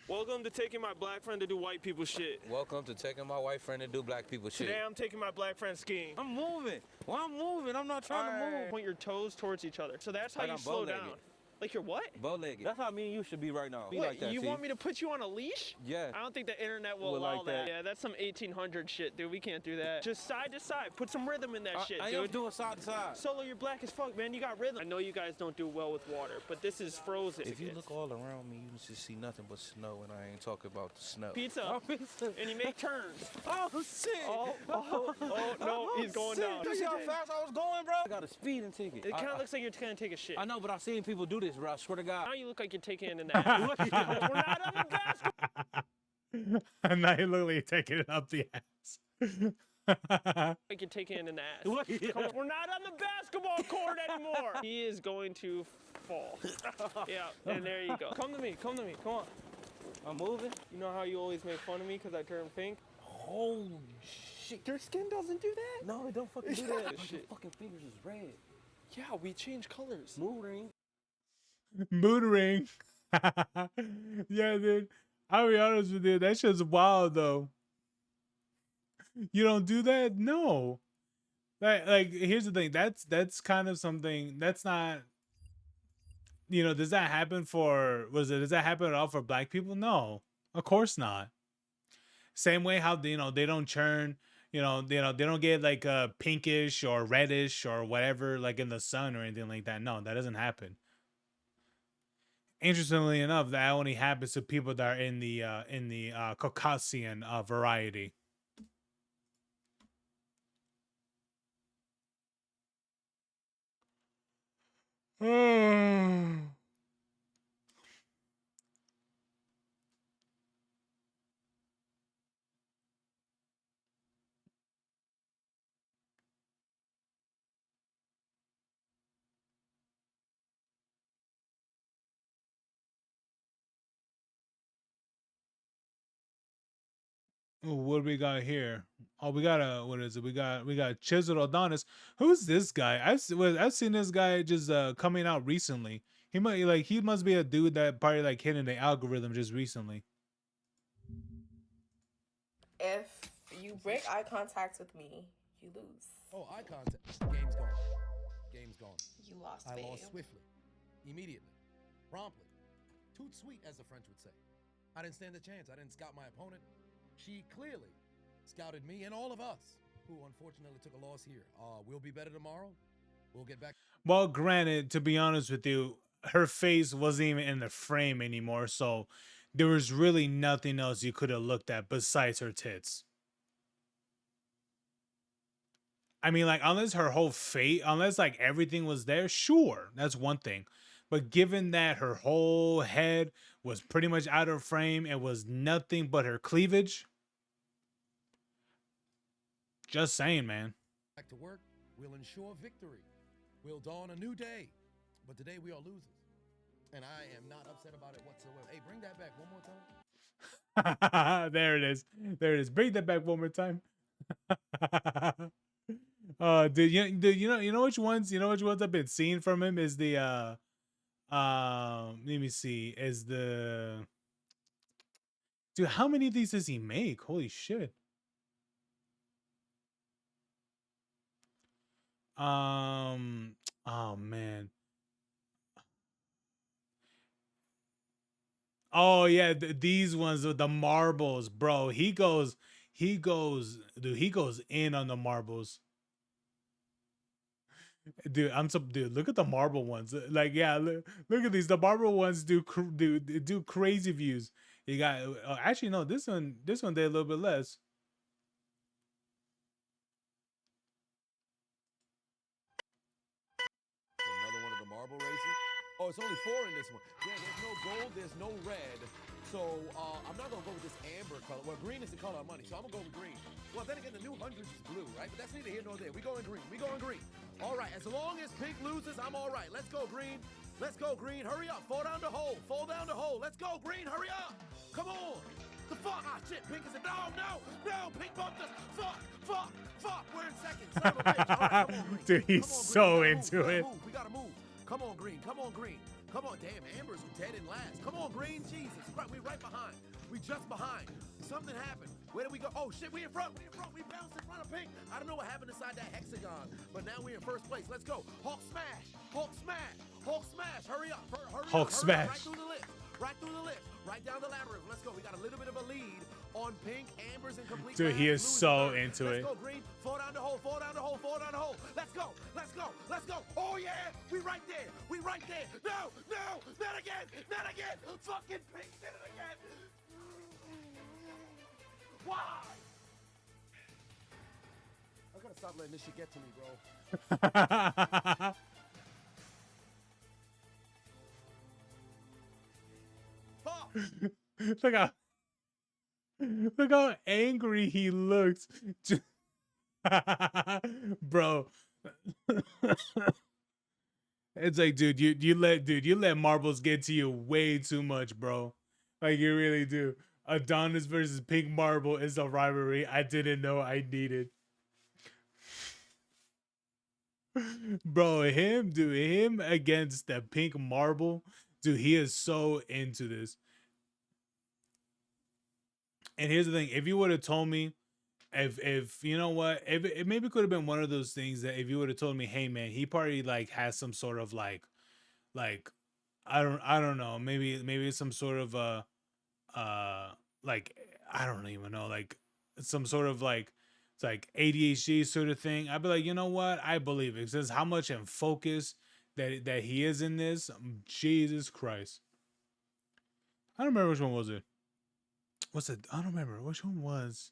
Welcome to taking my black friend to do white people shit. Welcome to taking my white friend to do black people shit. Today I'm taking my black friend skiing. I'm moving. Well, I'm moving. I'm not trying to move. Point your toes towards each other. So that's how Like you I'm slow bow-legged. down. Like you're what? Bow-legged. That's how me and you should be right now. Be What, like that, you T. want me to put you on a leash? Yeah. I don't think the internet will Well, allow like that. that. Yeah, that's some 1800 shit, dude. We can't do that. Just side to side. Put some rhythm in that shit, I dude. am doing side to side. Solo, you're black as fuck, man. You got rhythm. I know you guys don't do well with water, but this is frozen. If you look all around me, you just see nothing but snow, and I ain't talking about the snow. Pizza. Oh, pizza. And you make turns. Oh, shit. Oh, no, he's going down. You see how fast I was going, bro? I got a speeding ticket. It kind of looks like you're gonna take a shit. I know, but I've seen people do this, bro. I swear to God. Now you look like you're taking it in the ass. We're not on the basketball. And now you look like you're taking it up the ass. Like you're taking it in the ass. Come on, we're not on the basketball court anymore. He is going to fall. Yeah, and there you go. Come to me, come on. I'm moving. You know how you always make fun of me because I turn pink? Holy shit. Your skin doesn't do that? No, it don't fucking do that. Shit. Your fucking fingers is red. Yeah, we change colors. Mood ring. Mood ring. Yeah, dude. I'll be honest with you. That shit's wild, though. You don't do that? No. Like, here's the thing. That's kind of something that's not. You know, does that happen does that happen at all for black people? No, of course not. Same way how they don't churn. They don't get like pinkish or reddish or whatever like in the sun or anything like that. No, that doesn't happen. Interestingly enough, that only happens to people that are in the Caucasian variety. Ooh, what do we got here? Oh, we got a what is it? We got Chiseled Adonis. Who's this guy? I've seen this guy just coming out recently. He must be a dude that probably like hitting the algorithm just recently. If you break eye contact with me, you lose. Oh, eye contact. Game's gone. Game's gone. You lost, I babe. lost swiftly, immediately, promptly. Toot sweet, as the French would say. I didn't stand a chance. I didn't scout my opponent. She clearly scouted me and all of us, who unfortunately took a loss here. We'll be better tomorrow. We'll get back. Well, granted, to be honest with you, her face wasn't even in the frame anymore, so there was really nothing else you could have looked at besides her tits. I mean, like, unless her whole face, unless like everything was there, sure, that's one thing. But given that her whole head was pretty much out of frame and was nothing but her cleavage, just saying, man. Back to work. We'll ensure victory. We'll dawn a new day. But today we are losers. And I am not upset about it whatsoever. Hey, bring that back one more time. There it is. There it is. Bring that back one more time. Dude, you know which ones I've been seeing from him is the let me see, is the dude, how many of these does he make? Holy shit. Oh man. Oh yeah, these ones with the marbles, bro. He goes in on the marbles. Dude, dude, look at the marble ones. Like, yeah, look at these. The marble ones do crazy views. You got actually no, this one did a little bit less. Another one of the marble races. Oh, it's only 4 in this one. Yeah, there's no gold, there's no red. So I'm not gonna go with this amber color. Well, green is the color of money, so I'm gonna go with green. Well, then again, the new hundreds is blue, right? But that's neither here nor there. We going green. We going green. All right. As long as pink loses, I'm all right. Let's go green. Let's go green. Hurry up. Fall down the hole. Fall down the hole. Let's go green. Hurry up. Come on. The fuck. Ah, shit. Pink is it. No. Pink bumped us. Fuck. We're in second. Son of a bitch. All right, come on, green. Dude, he's so into it. We gotta move. Come on, green. Come on, green. Come on, damn, Amber's dead in last. Come on, green, Jesus. We right behind. We just behind. Something happened. Where did we go? Oh, shit, we in front. We bounced in front of pink. I don't know what happened inside that hexagon, but now we're in first place. Let's go. Hulk smash. Hurry up. Hulk smash. Right through the lift. Right down the labyrinth. Let's go. We got a little bit of a lead on pink. Amber's in complete. Dude, he is so into it. Let's go, green. Fall down the hole. Let's go. Oh, yeah. We right there. No. Not again. Fucking pink did it again. Why? I gotta stop letting this shit get to me, bro. Look how angry he looks. Bro. It's like, dude, you let marbles get to you way too much, bro. Like, you really do. Adonis versus Pink Marble is a rivalry I didn't know I needed. Bro, him against the Pink Marble, dude, he is so into this. And here's the thing, if you would have told me, if you know what, if it maybe could have been one of those things that if you would have told me, hey man, he probably like has some sort of like I don't know, maybe some sort of like I don't even know, like some sort of like it's like ADHD sort of thing, I'd be like, you know what, I believe it. Because how much in focus that he is in this, Jesus Christ. I don't remember which one was it. I don't remember which one was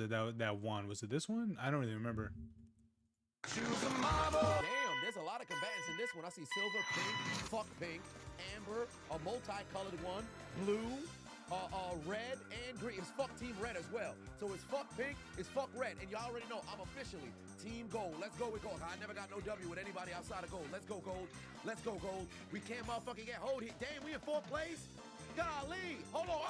it that won. Was it this one? I don't really remember. Damn, there's a lot of combatants in this one. I see silver, pink, fuck pink, amber, a multicolored one, blue, red, and green. It's fuck team red as well. So it's fuck pink, it's fuck red. And y'all already know I'm officially team gold. Let's go with gold. I never got no W with anybody outside of gold. Let's go gold. Let's go gold. We can't motherfucking get hold here. Damn, we in 4th place? Golly. Hold on.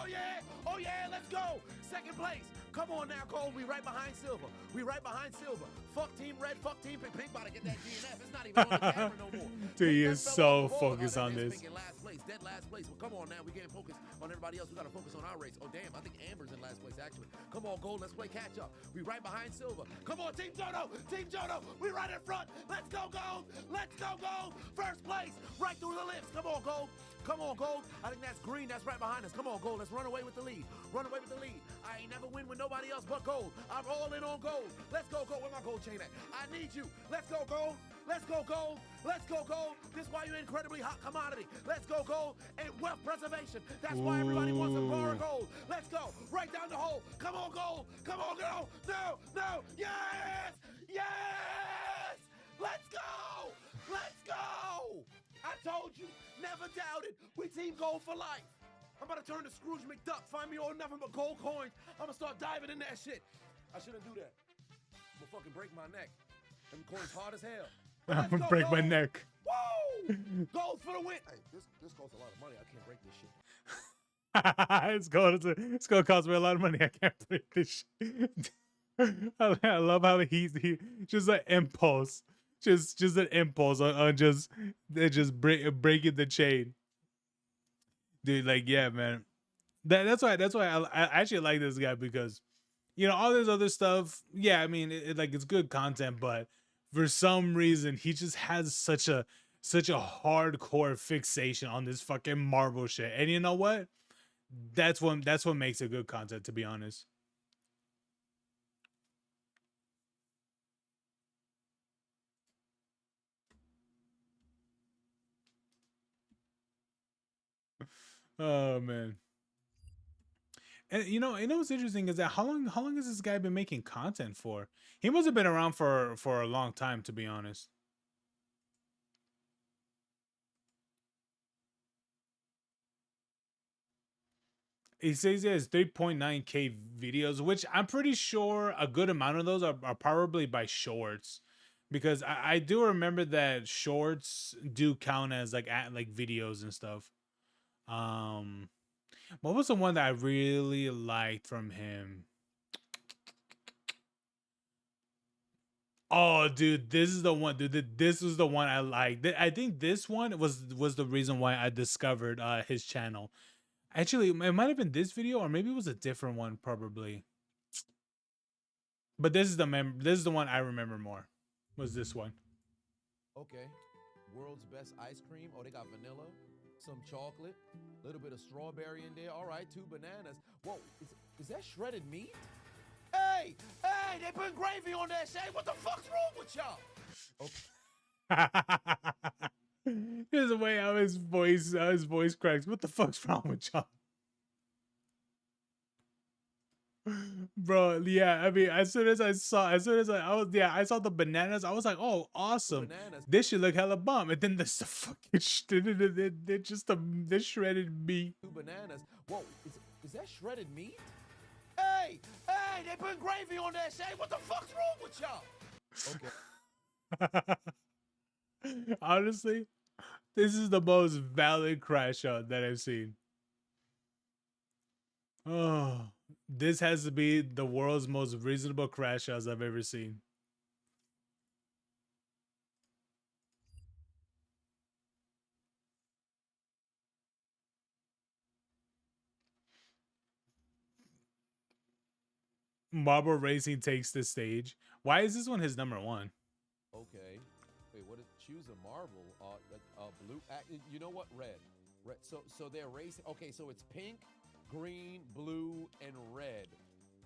Oh yeah, let's go. second place. Come on now, gold. We right behind silver. We right behind silver. Fuck team red. Fuck team pink. Pink about to get that DNF. It's not even on the camera no more. Dude, he Pink is done fell so off the board. focused on There's this. Pink in last place. Dead last place. Well, come on now. We getting focused on everybody else. We got to focus on our race. Oh, damn. I think Amber's in last place, actually. Come on, gold. Let's play catch up. We right behind silver. Come on, Team Jono. Team Jono. We right in front. Let's go, gold. Let's go, gold. First place. Right through the lips. Come on, gold. Come on, gold. I think that's green. That's right behind us. Come on, gold. Let's run away with the lead. Run away with the lead. I ain't never win with nobody else but gold. I'm all in on gold. Let's go, gold. Where my gold chain at? I need you. Let's go, gold. Let's go, gold. Let's go, gold. This is why you're an incredibly hot commodity. Let's go, gold. And wealth preservation. That's why everybody wants a bar of gold. Let's go. Right down the hole. Come on, gold. Come on, gold. No, no. Yes. Yes. Let's go. Let's go. I told you. Never doubted. We team gold for life. I'm about to turn to Scrooge McDuck. Find me all nothing but gold coins. I'm gonna start diving in that shit. I shouldn't do that. I'm gonna fucking break my neck. Them coins hard as hell. I'm gonna break my neck. Woo! Gold for the win. Hey, this costs a lot of money. I can't break this shit. It's gonna cost me a lot of money. I can't break this shit. I love how he just an impulse. Just an impulse on just breaking the chain. Dude, like, yeah, man. That's why I actually like this guy, because, you know, all this other stuff, yeah, I mean, it's good content, but for some reason he just has such a hardcore fixation on this fucking marble shit. And you know what? That's what makes it good content, to be honest. Oh man. And you know what's interesting is that how long has this guy been making content for? He must have been around for a long time, to be honest. He says he has 3.9K videos, which I'm pretty sure a good amount of those are probably by shorts, because I do remember that shorts do count as like videos and stuff. What was the one that I really liked from him? Oh, dude, this is the one, dude. This was the one I liked. I think this one was the reason why I discovered his channel. Actually, it might have been this video, or maybe it was a different one, probably. But this is the one I remember more. Was this one? Okay. World's best ice cream. Oh, they got vanilla, some chocolate, a little bit of strawberry in there. All right, 2 bananas. Whoa, is that shredded meat? Hey, they put gravy on that shit. What the fuck's wrong with y'all? Okay. There's a way how his voice cracks. What the fuck's wrong with y'all? Bro, yeah, I mean, as soon as I saw the bananas, I was like, oh, awesome. This should look hella bomb. And then there's the fucking the shredded meat. 2 bananas. Whoa, is that shredded meat? Hey, they put gravy on that shit. What the fuck's wrong with y'all? Okay. Honestly, this is the most valid crash out that I've seen. Oh, this has to be the world's most reasonable crash outs I've ever seen. Marble Racing takes the stage. Why is this one his number one? Okay. Wait, what is choose a marble? Blue. You know what? Red. So they're racing. Okay, so it's pink, green, blue, and red.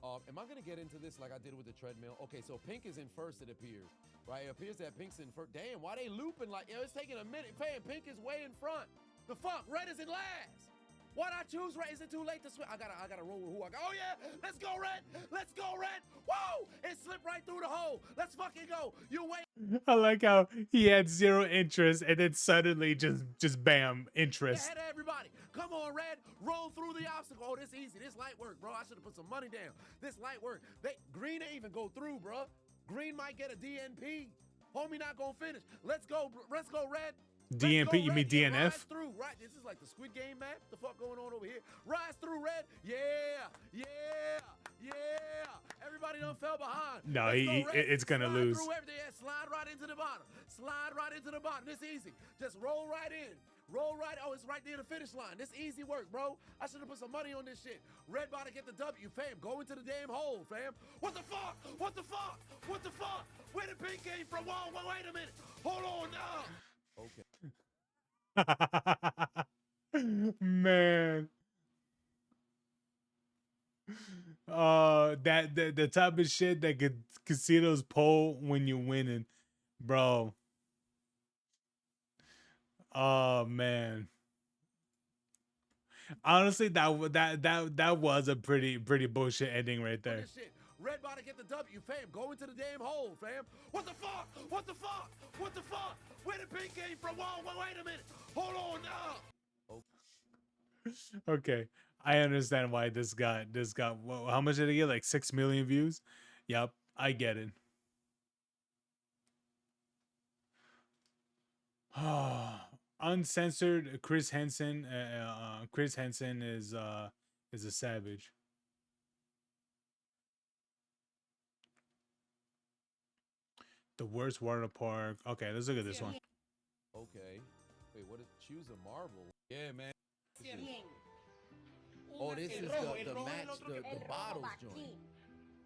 Am I gonna get into this like I did with the treadmill? Okay, so pink is in first, it appears. Right? It appears that pink's in first. Damn, why they looping like, it's taking a minute. Pink is way in front. The fuck? Red is in last. Why'd I choose red? Is it too late to switch? I gotta roll with who I got. Oh yeah, let's go red. Let's go red. Whoa! It slipped right through the hole. Let's fucking go. You wait. I like how he had zero interest and then suddenly just bam, interest. Ahead of everybody. Come on, red. Roll through the obstacle. Oh, this easy. This light work, bro. I should have put some money down. This light work. Green ain't even go through, bro. Green might get a DNP. Homie not gonna finish. Let's go. Let's go, red. DNP, you mean DNF? Rise through, right? This is like the Squid Game map. The fuck going on over here? Rise through, red. Yeah, yeah. done fell behind. No, Let's go, Red. it's gonna slide lose. Through everything. Yeah, slide right into the bottom. Slide right into the bottom. This easy. Just roll right in. Roll right. Oh, it's right near the finish line. This easy work, bro. I should have put some money on this shit. Red about to get the W, fam. Go into the damn hole, fam. What the fuck? What the fuck? What the fuck? Where the pink came from? Whoa, wait a minute. Hold on now. Okay. Man. That the type of shit that casinos pull when you're winning, bro. Oh man. Honestly, that was a pretty bullshit ending right there. Red about to get the W, fam. Go into the damn hole, fam. What the fuck? What the fuck? What the fuck? Where the pink came from? Whoa, wait a minute. Hold on now. Okay, I understand why this got how much did it get? Like 6 million views. Yep, I get it. Uncensored Chris Henson. Chris Henson is a savage. The worst water park. Okay, let's look at this one. Okay. Wait, what is choose a marble? Yeah, man. Oh, this is the match, the bottles joint.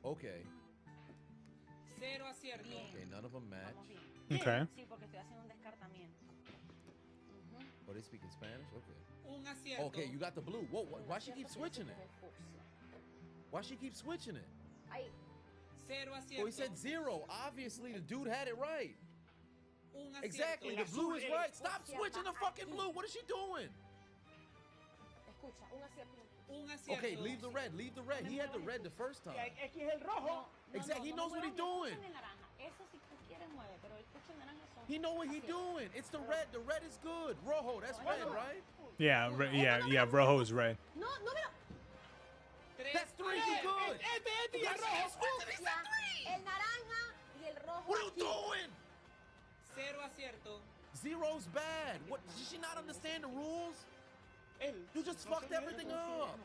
Okay. Okay, none of them match. Okay. Oh, they speaking Spanish? Okay. Okay, you got the blue. Whoa, why she keep switching it? Why she keep switching it? Oh, he said 0. Obviously, the dude had it right. Exactly, the blue is right. Stop switching the fucking blue. What is she doing? Okay, leave the red. Leave the red. He had the red the first time. Exactly, he knows what he's doing. He know what he's doing. It's the red. The red is good. Rojo, that's red, right? Yeah, yeah. Rojo is red. That's 3. You good? What are you doing? 0's bad. What? Did she not understand the rules? You just fucked everything up.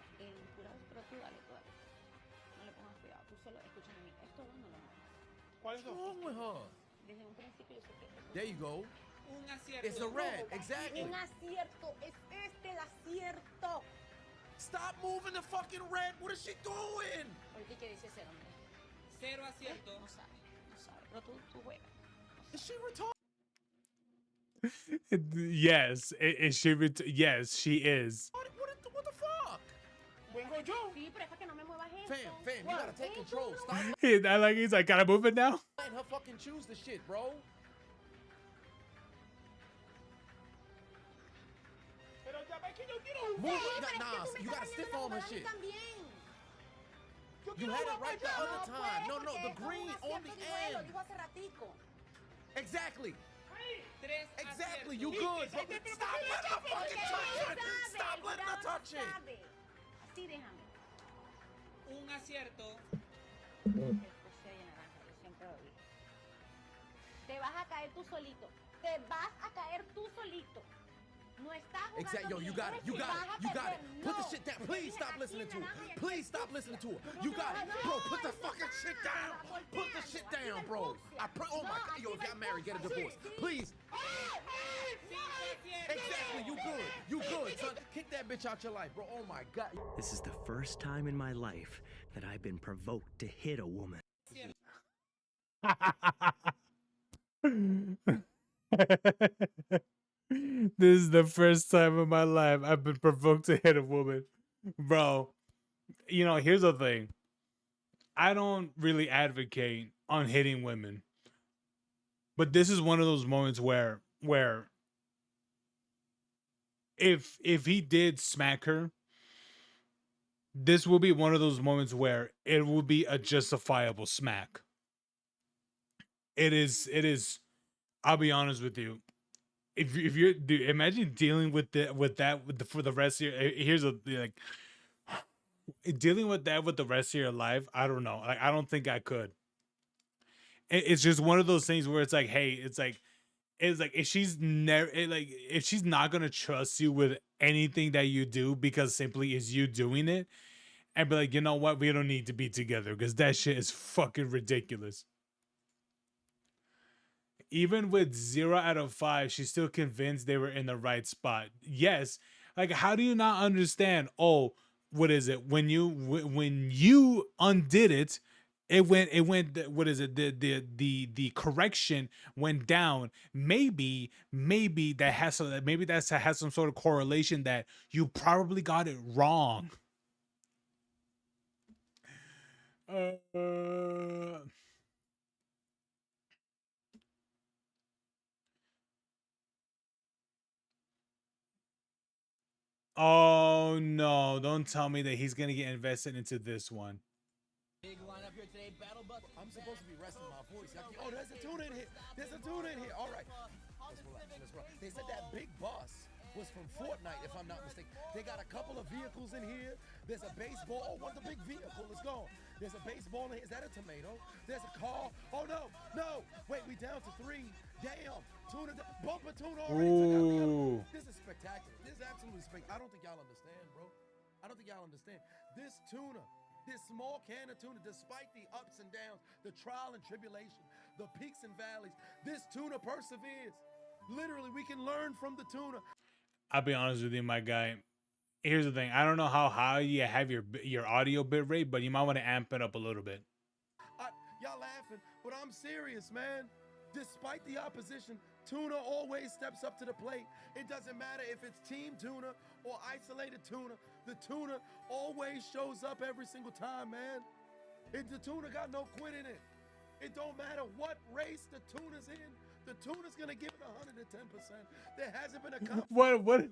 What's wrong with her? There you go. It's the red, exactly. Stop moving the fucking red. What is she doing? Is she retarded? Yes, is she? Yes, she is. What the fuck? Fam, you gotta take control. Stop. He's like, gotta move it now. Let her fucking choose the shit, bro. Move it. Nah, you gotta stiff on her shit. You had it right the other time. No, the green on the end. Exactly. Exactly, you good. Stop letting her fucking touch it. Stop letting her touch it. Un acierto. Te vas a caer tú solito. Te vas a caer tú solito. No estás jugando. Exactly. Yo, you got it. You got it. You got it. Put the shit down. Please stop listening to her. Please stop listening to her. You got it. Bro, put the fucking shit down. Put the shit down, bro. Oh my God. Yo, if y'all married, get a divorce. Please. Exactly. You good. You good, son. Kick that bitch out your life, bro. Oh my God. This is the first time in my life that I've been provoked to hit a woman. This is the first time in my life I've been provoked to hit a woman. Bro, you know, here's the thing. I don't really advocate on hitting women. But this is one of those moments where if he did smack her, this will be one of those moments where it will be a justifiable smack. It is. I'll be honest with you. If you're, dude, imagine dealing with that for the rest of your. Here's a like. Dealing with that with the rest of your life, I don't know. Like, I don't think I could. It's just one of those things where it's like, hey, it's like if she's never if she's not gonna trust you with anything that you do because simply is you doing it, and be like, you know what, we don't need to be together because that shit is fucking ridiculous. Even with 0 out of 5, she's still convinced they were in the right spot. Yes, like how do you not understand? Oh, what is it? When you undid it, it went. What is it? The correction went down. Maybe that has some, maybe that's has some sort of correlation that you probably got it wrong. Oh no, don't tell me that he's gonna get invested into this one. Big lineup here today, Battle Buck. I'm supposed to be resting my voice. Oh, there's a tuna in here. There's a tuna in here. All right. Let's relax. Let's relax. They said that big boss was from Fortnite, if I'm not mistaken. They got a couple of vehicles in here. There's a baseball. Oh, what's the big vehicle? Let's go. There's a baseball in here. Is that a tomato? There's a car. Oh, no. No. Wait, we down to 3. Damn. Tuna. Bumper tuna already took out the other. This is spectacular. This is absolutely spectacular. I don't think y'all understand, bro. I don't think y'all understand. This tuna. This small can of tuna, despite the ups and downs, the trial and tribulation, the peaks and valleys, this tuna perseveres. Literally, we can learn from the tuna. I'll be honest with you, my guy. Here's the thing. I don't know how high you have your audio bit rate, but you might want to amp it up a little bit. Y'all laughing, but I'm serious, man. Despite the opposition, tuna always steps up to the plate. It doesn't matter if it's team tuna or isolated tuna. The tuna always shows up every single time, man. The tuna got no quit in it. It don't matter what race the tuna's in. The tuna's gonna give it 110%. There hasn't been a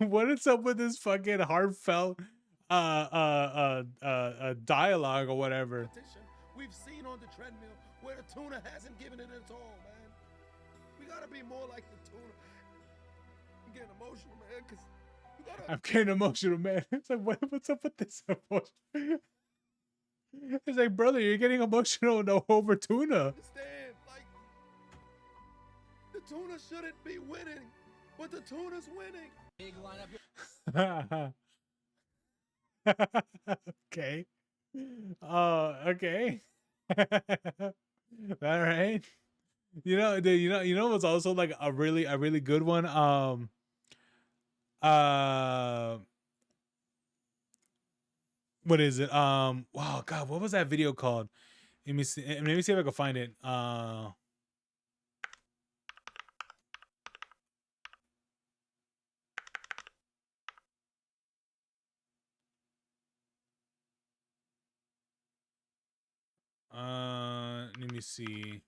What is up with this fucking heartfelt dialogue or whatever? competition we've seen on the treadmill where the tuna hasn't given it its all, man. We gotta be more like the tuna. I'm getting emotional, man, because I'm getting emotional, man. It's like, what's up with this emotion? It's like, brother, you're getting emotional over tuna. Understand, like, the tuna shouldn't be winning, but the tuna's winning. Big lineup. Okay. Okay. All right. You know what's also like a really good one. What is it? Wow, God, what was that video called? Let me see. Let me see if I can find it. Let me see.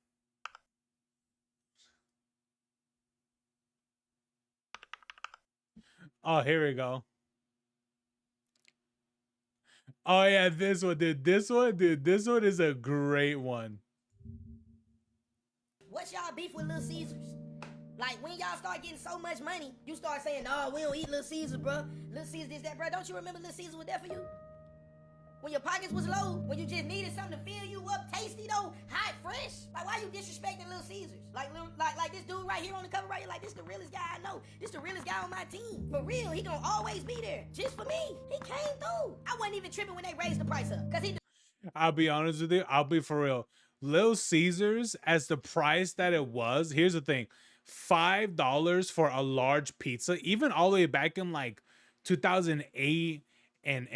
Oh, here we go. Oh yeah, this one, dude. This one is a great one. What's y'all beef with Little Caesars? Like, when y'all start getting so much money, you start saying, nah, we don't eat Little Caesars, bro. Little Caesars this, that, bro. Don't you remember Little Caesars was there for you? When your pockets was low, when you just needed something to fill you up, tasty though, hot, fresh. Like, why you disrespecting Little Caesars? Like this dude right here on the cover right here, like, this the realest guy I know. This the realest guy on my team. For real, he gonna always be there. Just for me. He came through. I wasn't even tripping when they raised the price up. Cause he I'll be honest with you. I'll be for real. Little Caesars, as the price that it was, here's the thing. $5 for a large pizza, even all the way back in like 2008 and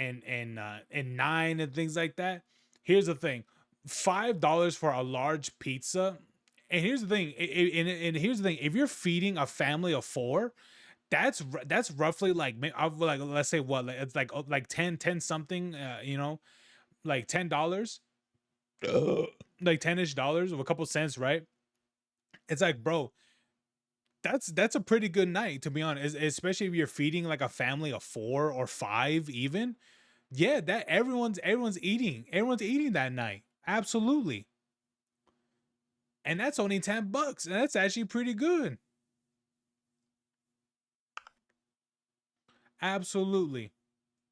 9 and things like that. Here's the thing. $5 for a large pizza. And here's the thing. And here's the thing. If you're feeding a family of 4, that's roughly like let's say what, it's like 10 something, like $10, like 10-ish dollars, or a couple cents, right? It's like, bro, that's a pretty good night, to be honest, especially if you're feeding like a family of 4 or 5 even. Yeah, that everyone's eating that night. Absolutely. And that's only $10, and that's actually pretty good. Absolutely.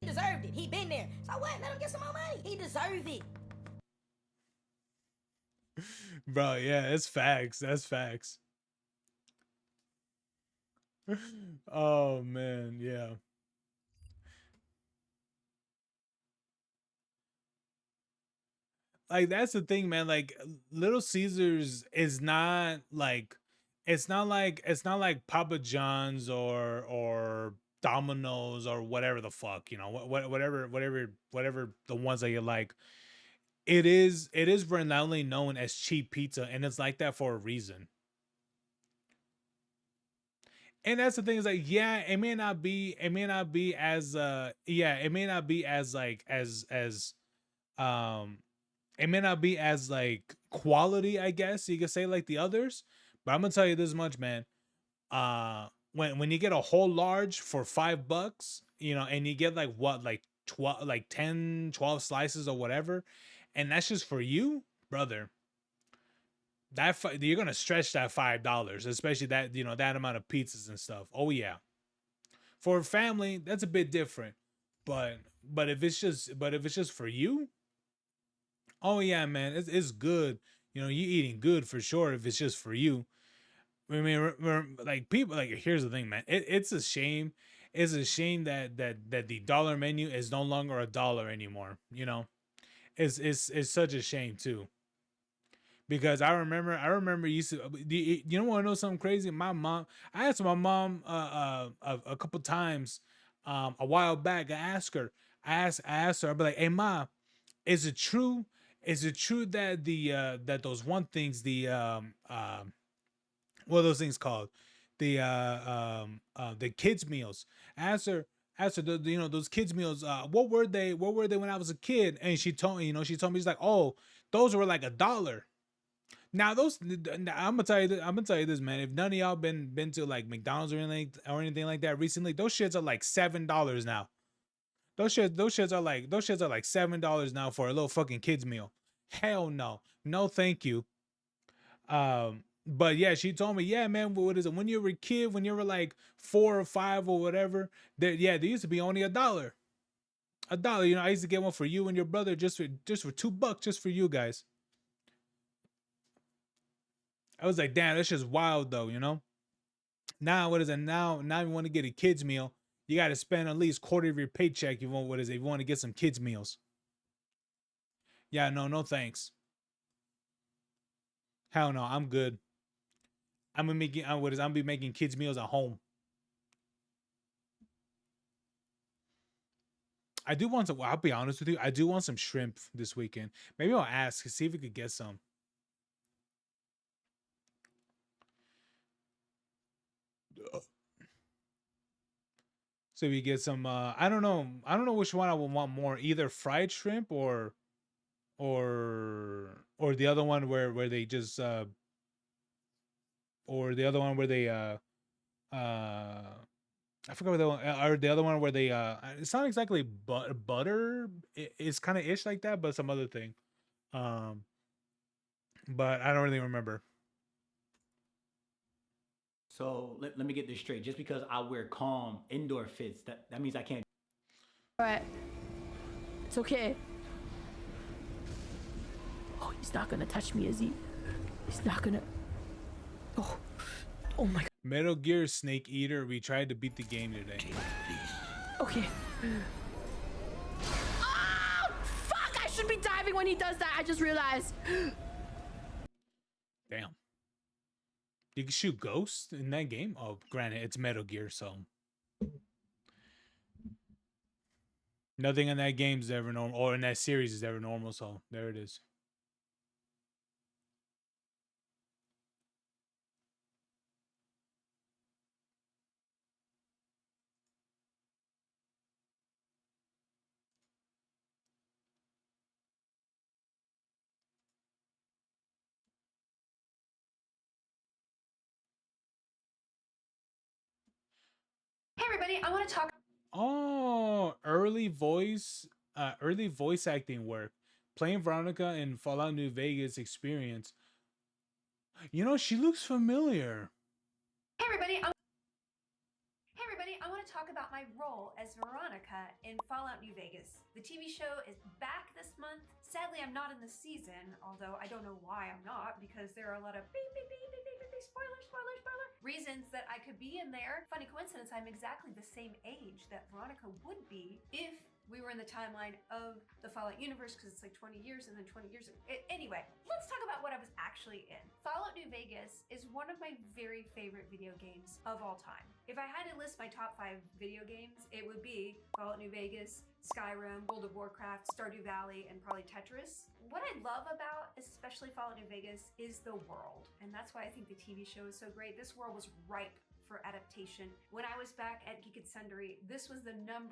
deserved it. He been there. So what? Let him get some more money. He deserved it. Bro, yeah, it's facts. That's facts. Oh man, yeah. like that's the thing, man. Like Little Caesars is not like it's not like Papa John's or Domino's or whatever the fuck, you know, whatever the ones that you like. It is renownedly known as cheap pizza, and it's like that for a reason. And that's the thing is like, yeah, it may not be as yeah, it may not be as like as um it may not be as like quality, I guess you could say, like the others. But I'm gonna tell you this much, man. When you get a whole large for $5, you know, and you get like what, like 12, like 10, 12 slices or whatever, and that's just for you, brother. You're gonna stretch that $5, especially that, you know, that amount of pizzas and stuff. Oh yeah. For a family, that's a bit different. But if it's just for you, oh yeah, man, it's good. You know, you eating good for sure if it's just for you. I mean, like people, like here's the thing, man. It's a shame. It's a shame that the dollar menu is no longer a dollar anymore. You know, it's such a shame too. Because I remember used to, you know, want to know something crazy? My mom, I asked my mom a couple times a while back. I asked her, I'd be like, hey ma, is it true? Is it true that that those one things, what are those things called? The kids meals. Asked her you know, those kids meals, what were they when I was a kid? And she told me, you know, she's like, oh, those were like $1. Now I'm gonna tell you this, man. If none of y'all been to like McDonald's or anything like that recently, those shits are like $7 now. Those shits are like $7 now for a little fucking kids meal. Hell no, no thank you. But yeah, she told me, yeah, man, what is it? When you were a kid, when you were like 4 or 5 or whatever, they used to be only $1. $1. You know, I used to get one for you and your brother just for $2, just for you guys. I was like, damn, that's just wild though, you know? Now what is it? Now you want to get a kids meal, you got to spend at least quarter of your paycheck. You want what is it? If you want to get some kids meals. Yeah, no thanks. Hell no, I'm good. I'm gonna make what is I'm gonna be making kids meals at home. I do want some. I'll be honest with you. I do want some shrimp this weekend. Maybe I'll ask, see if we could get some. So we get some. I don't know. I don't know which one I would want more. Either fried shrimp or the other one where they just or the other one where they I forgot what the one, or the other one where they it's not exactly butter. It's kind of ish like that, but some other thing. Um, but I don't really remember. So let me get this straight. Just because I wear calm indoor fits, that means I can't. All right. It's okay. Oh, he's not gonna touch me, is he? He's not gonna. Oh, oh my God. Metal Gear Snake Eater. We tried to beat the game today. Okay. Oh, fuck! I should be diving when he does that. I just realized. Damn. You can shoot ghosts in that game? Oh, granted, it's Metal Gear, so nothing in that game is ever normal, or in that series is ever normal, so there it is. Hey everybody, I want to talk. Oh, early voice acting work. Playing Veronica in Fallout New Vegas experience. You know, she looks familiar. Hey everybody, I want to talk about my role as Veronica in Fallout New Vegas. The TV show is back this month. Sadly, I'm not in the season, although I don't know why I'm not, because there are a lot of spoiler reasons that I could be in there. Funny coincidence, I'm exactly the same age that Veronica would be if we were in the timeline of the Fallout universe because it's like 20 years and then 20 years. Anyway, let's talk about what I was actually in. Fallout New Vegas is one of my very favorite video games of all time. If I had to list my top 5 video games, it would be Fallout New Vegas, Skyrim, World of Warcraft, Stardew Valley, and probably Tetris. What I love about, especially Fallout New Vegas, is the world. And that's why I think the TV show is so great. This world was ripe for adaptation. When I was back at Geek and Sundry, this was the #1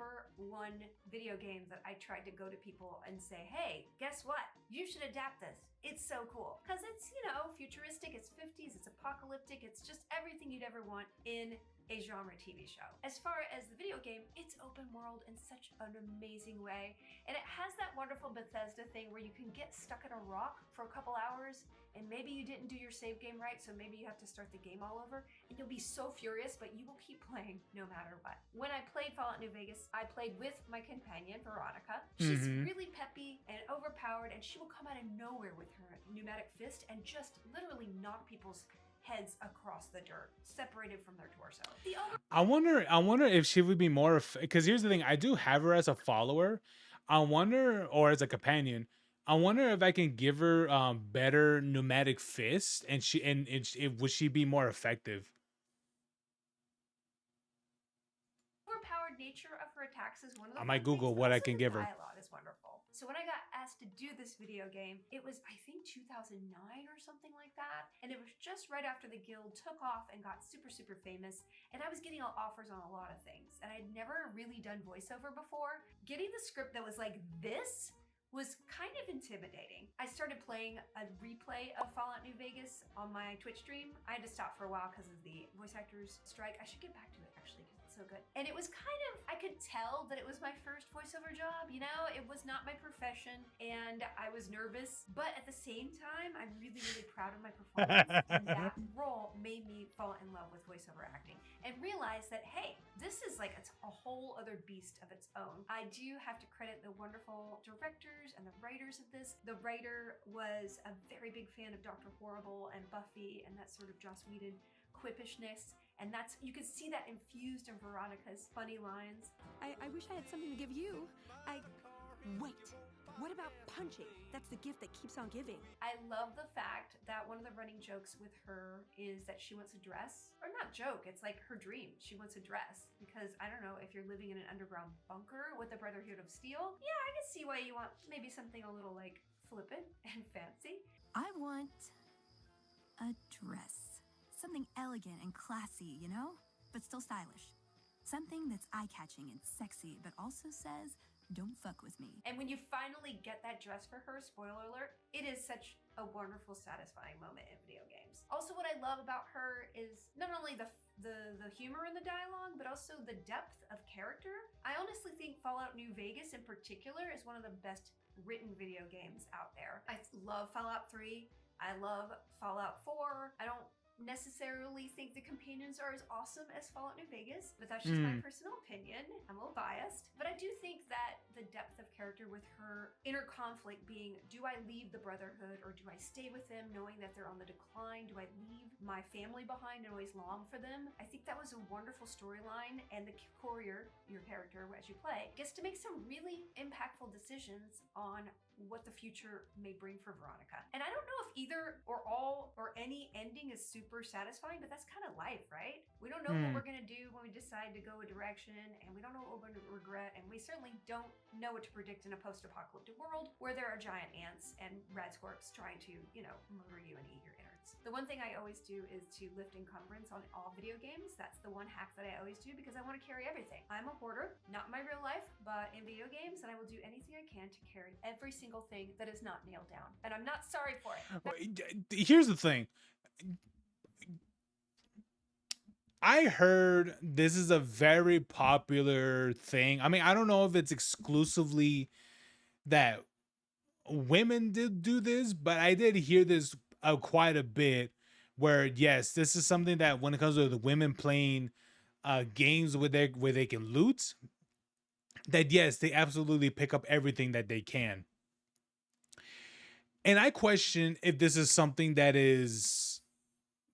video game that I tried to go to people and say, hey, guess what? You should adapt this. It's so cool. Because it's, you know, futuristic, it's 50s, it's apocalyptic, it's just everything you'd ever want in a genre TV show. As far as the video game, it's open world in such an amazing way. And it has that wonderful Bethesda thing where you can get stuck in a rock for a couple hours and maybe you didn't do your save game right, so maybe you have to start the game all over and you'll be so furious, but you will keep playing no matter what. When I played Fallout New Vegas, I played with my companion, Veronica. She's really peppy and overpowered and she will come out of nowhere with her pneumatic fist and just literally knock people's heads across the dirt, separated from their torso. I wonder if she would be more, because here's the thing, I do have her as a follower. I wonder, or as a companion. I wonder if I can give her better pneumatic fist, and would she be more effective? Overpowered nature of her attacks is one of the I might fun Google things, what but I also can the give her. dialogue is wonderful. So when I got asked to do this video game, it was, I think, 2009 or something like that. And it was just right after the guild took off and got super, super famous. And I was getting offers on a lot of things. And I'd never really done voiceover before. Getting the script that was like this was kind of intimidating. I started playing a replay of Fallout New Vegas on my Twitch stream. I had to stop for a while because of the voice actors strike. I should get back to it actually because it's so good. And it was kind of, I could tell that it was my first voiceover job, you know? It was not my profession and I was nervous, but at the same time, I'm really, really proud of my performance. And that role made me fall in love with voiceover acting and realize that, hey, this is like a whole other beast of its own. I do have to credit the wonderful directors and the writers of this. The writer was a very big fan of Dr. Horrible and Buffy and that sort of Joss Whedon quippishness. And that's, you can see that infused in Veronica's funny lines. I wish I had something to give you. Wait. What about punching? That's the gift that keeps on giving. I love the fact that one of the running jokes with her is that she wants a dress. Or not joke, it's like her dream. She wants a dress. Because, I don't know, if you're living in an underground bunker with the Brotherhood of Steel, yeah, I can see why you want maybe something a little, like, flippant and fancy. I want a dress. Something elegant and classy, you know? But still stylish. Something that's eye-catching and sexy, but also says, don't fuck with me. And when you finally get that dress for her, spoiler alert, it is such a wonderful, satisfying moment in video games. Also, what I love about her is not only the humor in the dialogue, but also the depth of character. I honestly think Fallout New Vegas in particular is one of the best written video games out there. I love Fallout 3. I love Fallout 4. I don't necessarily think the companions are as awesome as Fallout New Vegas, but that's just my personal opinion. I'm a little biased, but I do think that the depth of character with her inner conflict being, do I leave the Brotherhood or do I stay with them knowing that they're on the decline? Do I leave my family behind and always long for them? I think that was a wonderful storyline, and the courier, your character as you play, gets to make some really impactful decisions on what the future may bring for Veronica. And I don't know if either or all or any ending is super satisfying, but that's kind of life, right? We don't know what we're gonna do when we decide to go a direction, and we don't know what we're gonna regret, and we certainly don't know what to predict in a post-apocalyptic world where there are giant ants and radsquirts trying to, you know, murder you and eat your innards. The one thing I always do is to lift encumbrance on all video games. That's the one hack that I always do because I want to carry everything. I'm a hoarder, not in my real life, but in video games, and I will do anything I can to carry every single thing that is not nailed down. And I'm not sorry for it. Here's the thing. I heard this is a very popular thing. I mean, I don't know if it's exclusively that women did do this, but I did hear this quite a bit where, yes, this is something that when it comes to the women playing games where they can loot, that yes, they absolutely pick up everything that they can. And I question if this is something that is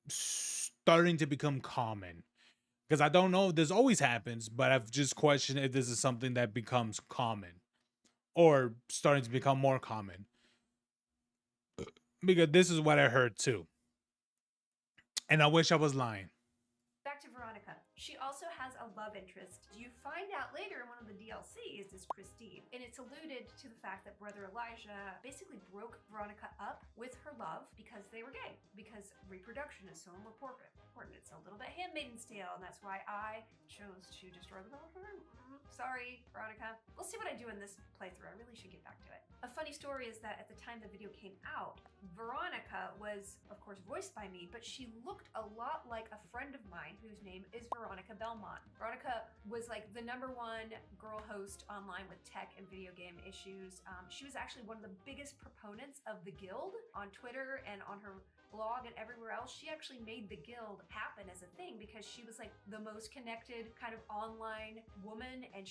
starting to become common. Because I don't know, this always happens, but I've just questioned if this is something that becomes common or starting to become more common. Because this is what I heard too. And I wish I was lying. Back to Veronica. She also has a love interest. You find out later in one of the DLCs is Christine, and it's alluded to the fact that Brother Elijah basically broke Veronica up with her love because they were gay, because reproduction is so important. It's a little bit Handmaid's Tale, and that's why I chose to destroy the girlfriend. Sorry, Veronica. We'll see what I do in this playthrough. I really should get back to it. A funny story is that at the time the video came out, Veronica was, of course, voiced by me, but she looked a lot like a friend of mine whose name is Veronica Belmont. Veronica was like the #1 girl host online with tech and video game issues. She was actually one of the biggest proponents of the Guild on Twitter and on her blog and everywhere else. She actually made the Guild happen as a thing because she was like the most connected kind of online woman, and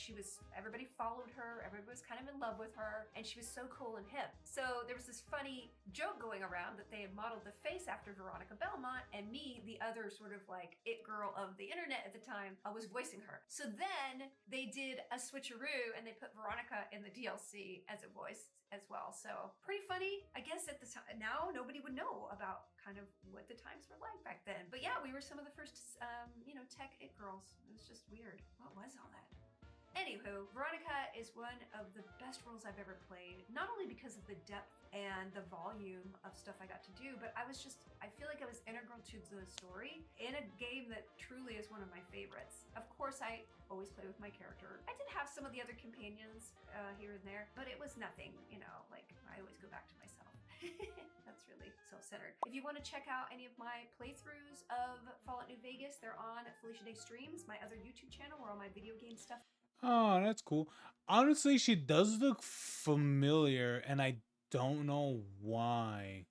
everybody followed her, everybody was kind of in love with her, and she was so cool and hip. So there was this funny joke going around that they had modeled the face after Veronica Belmont, and me, the other sort of like it girl of the internet at the time, was voicing her. So then they did a switcheroo and they put Veronica in the DLC as a voice as well. So pretty funny. I guess at the time now nobody would know about kind of what the times were like back then. But yeah, we were some of the first tech it girls. It was just weird. What was all that? Anywho, Veronica is one of the best roles I've ever played, not only because of the depth and the volume of stuff I got to do, but I feel like I was integral to the story in a game that truly is one of my favorites. Of course, I always play with my character. I did have some of the other companions here and there, but it was nothing, like I always go back to myself. That's really self-centered. If you want to check out any of my playthroughs of Fallout New Vegas, they're on Felicia Day Streams, my other YouTube channel where all my video game stuff. Oh, that's cool. Honestly, she does look familiar, and I don't know why.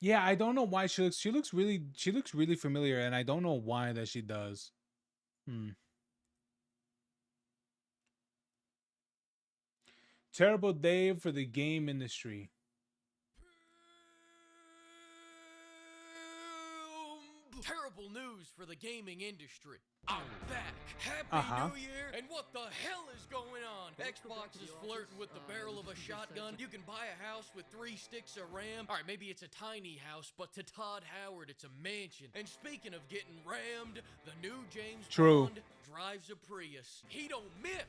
Yeah, I don't know why she looks really familiar, and I don't know why that she does. Terrible day for the game industry. Terrible news for the gaming industry. I'm back. Happy New Year. And what the hell is going on? Xbox is flirting with the barrel of a shotgun. You can buy a house with 3 sticks of RAM. All right, maybe it's a tiny house, but to Todd Howard, it's a mansion. And speaking of getting rammed, the new James Bond drives a Prius. He don't miss.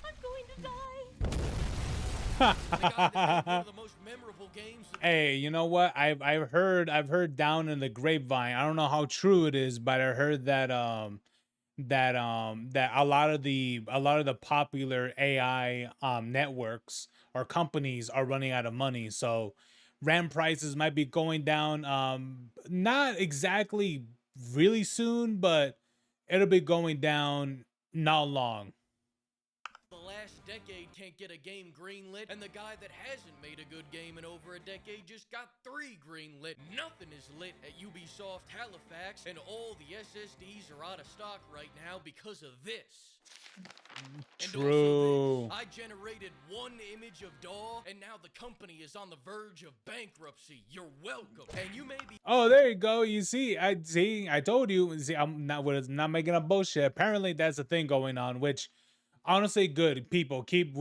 I'm going to die. Hey, you know what? I've heard down in the grapevine. I don't know how true it is, but I heard that that a lot of the popular AI networks or companies are running out of money. So RAM prices might be going down not exactly really soon, but it'll be going down not long. The last decade can't get a game greenlit, and the guy that hasn't made a good game in over a decade just got 3 greenlit. Nothing is lit at Ubisoft Halifax, and all the SSDs are out of stock right now because of this. True. I generated 1 image of DAW, and now the company is on the verge of bankruptcy. You're welcome. And you may be. Oh, there you go. You see, I told you. See, I'm not making up bullshit. Apparently, that's a thing going on, which honestly, good. People keep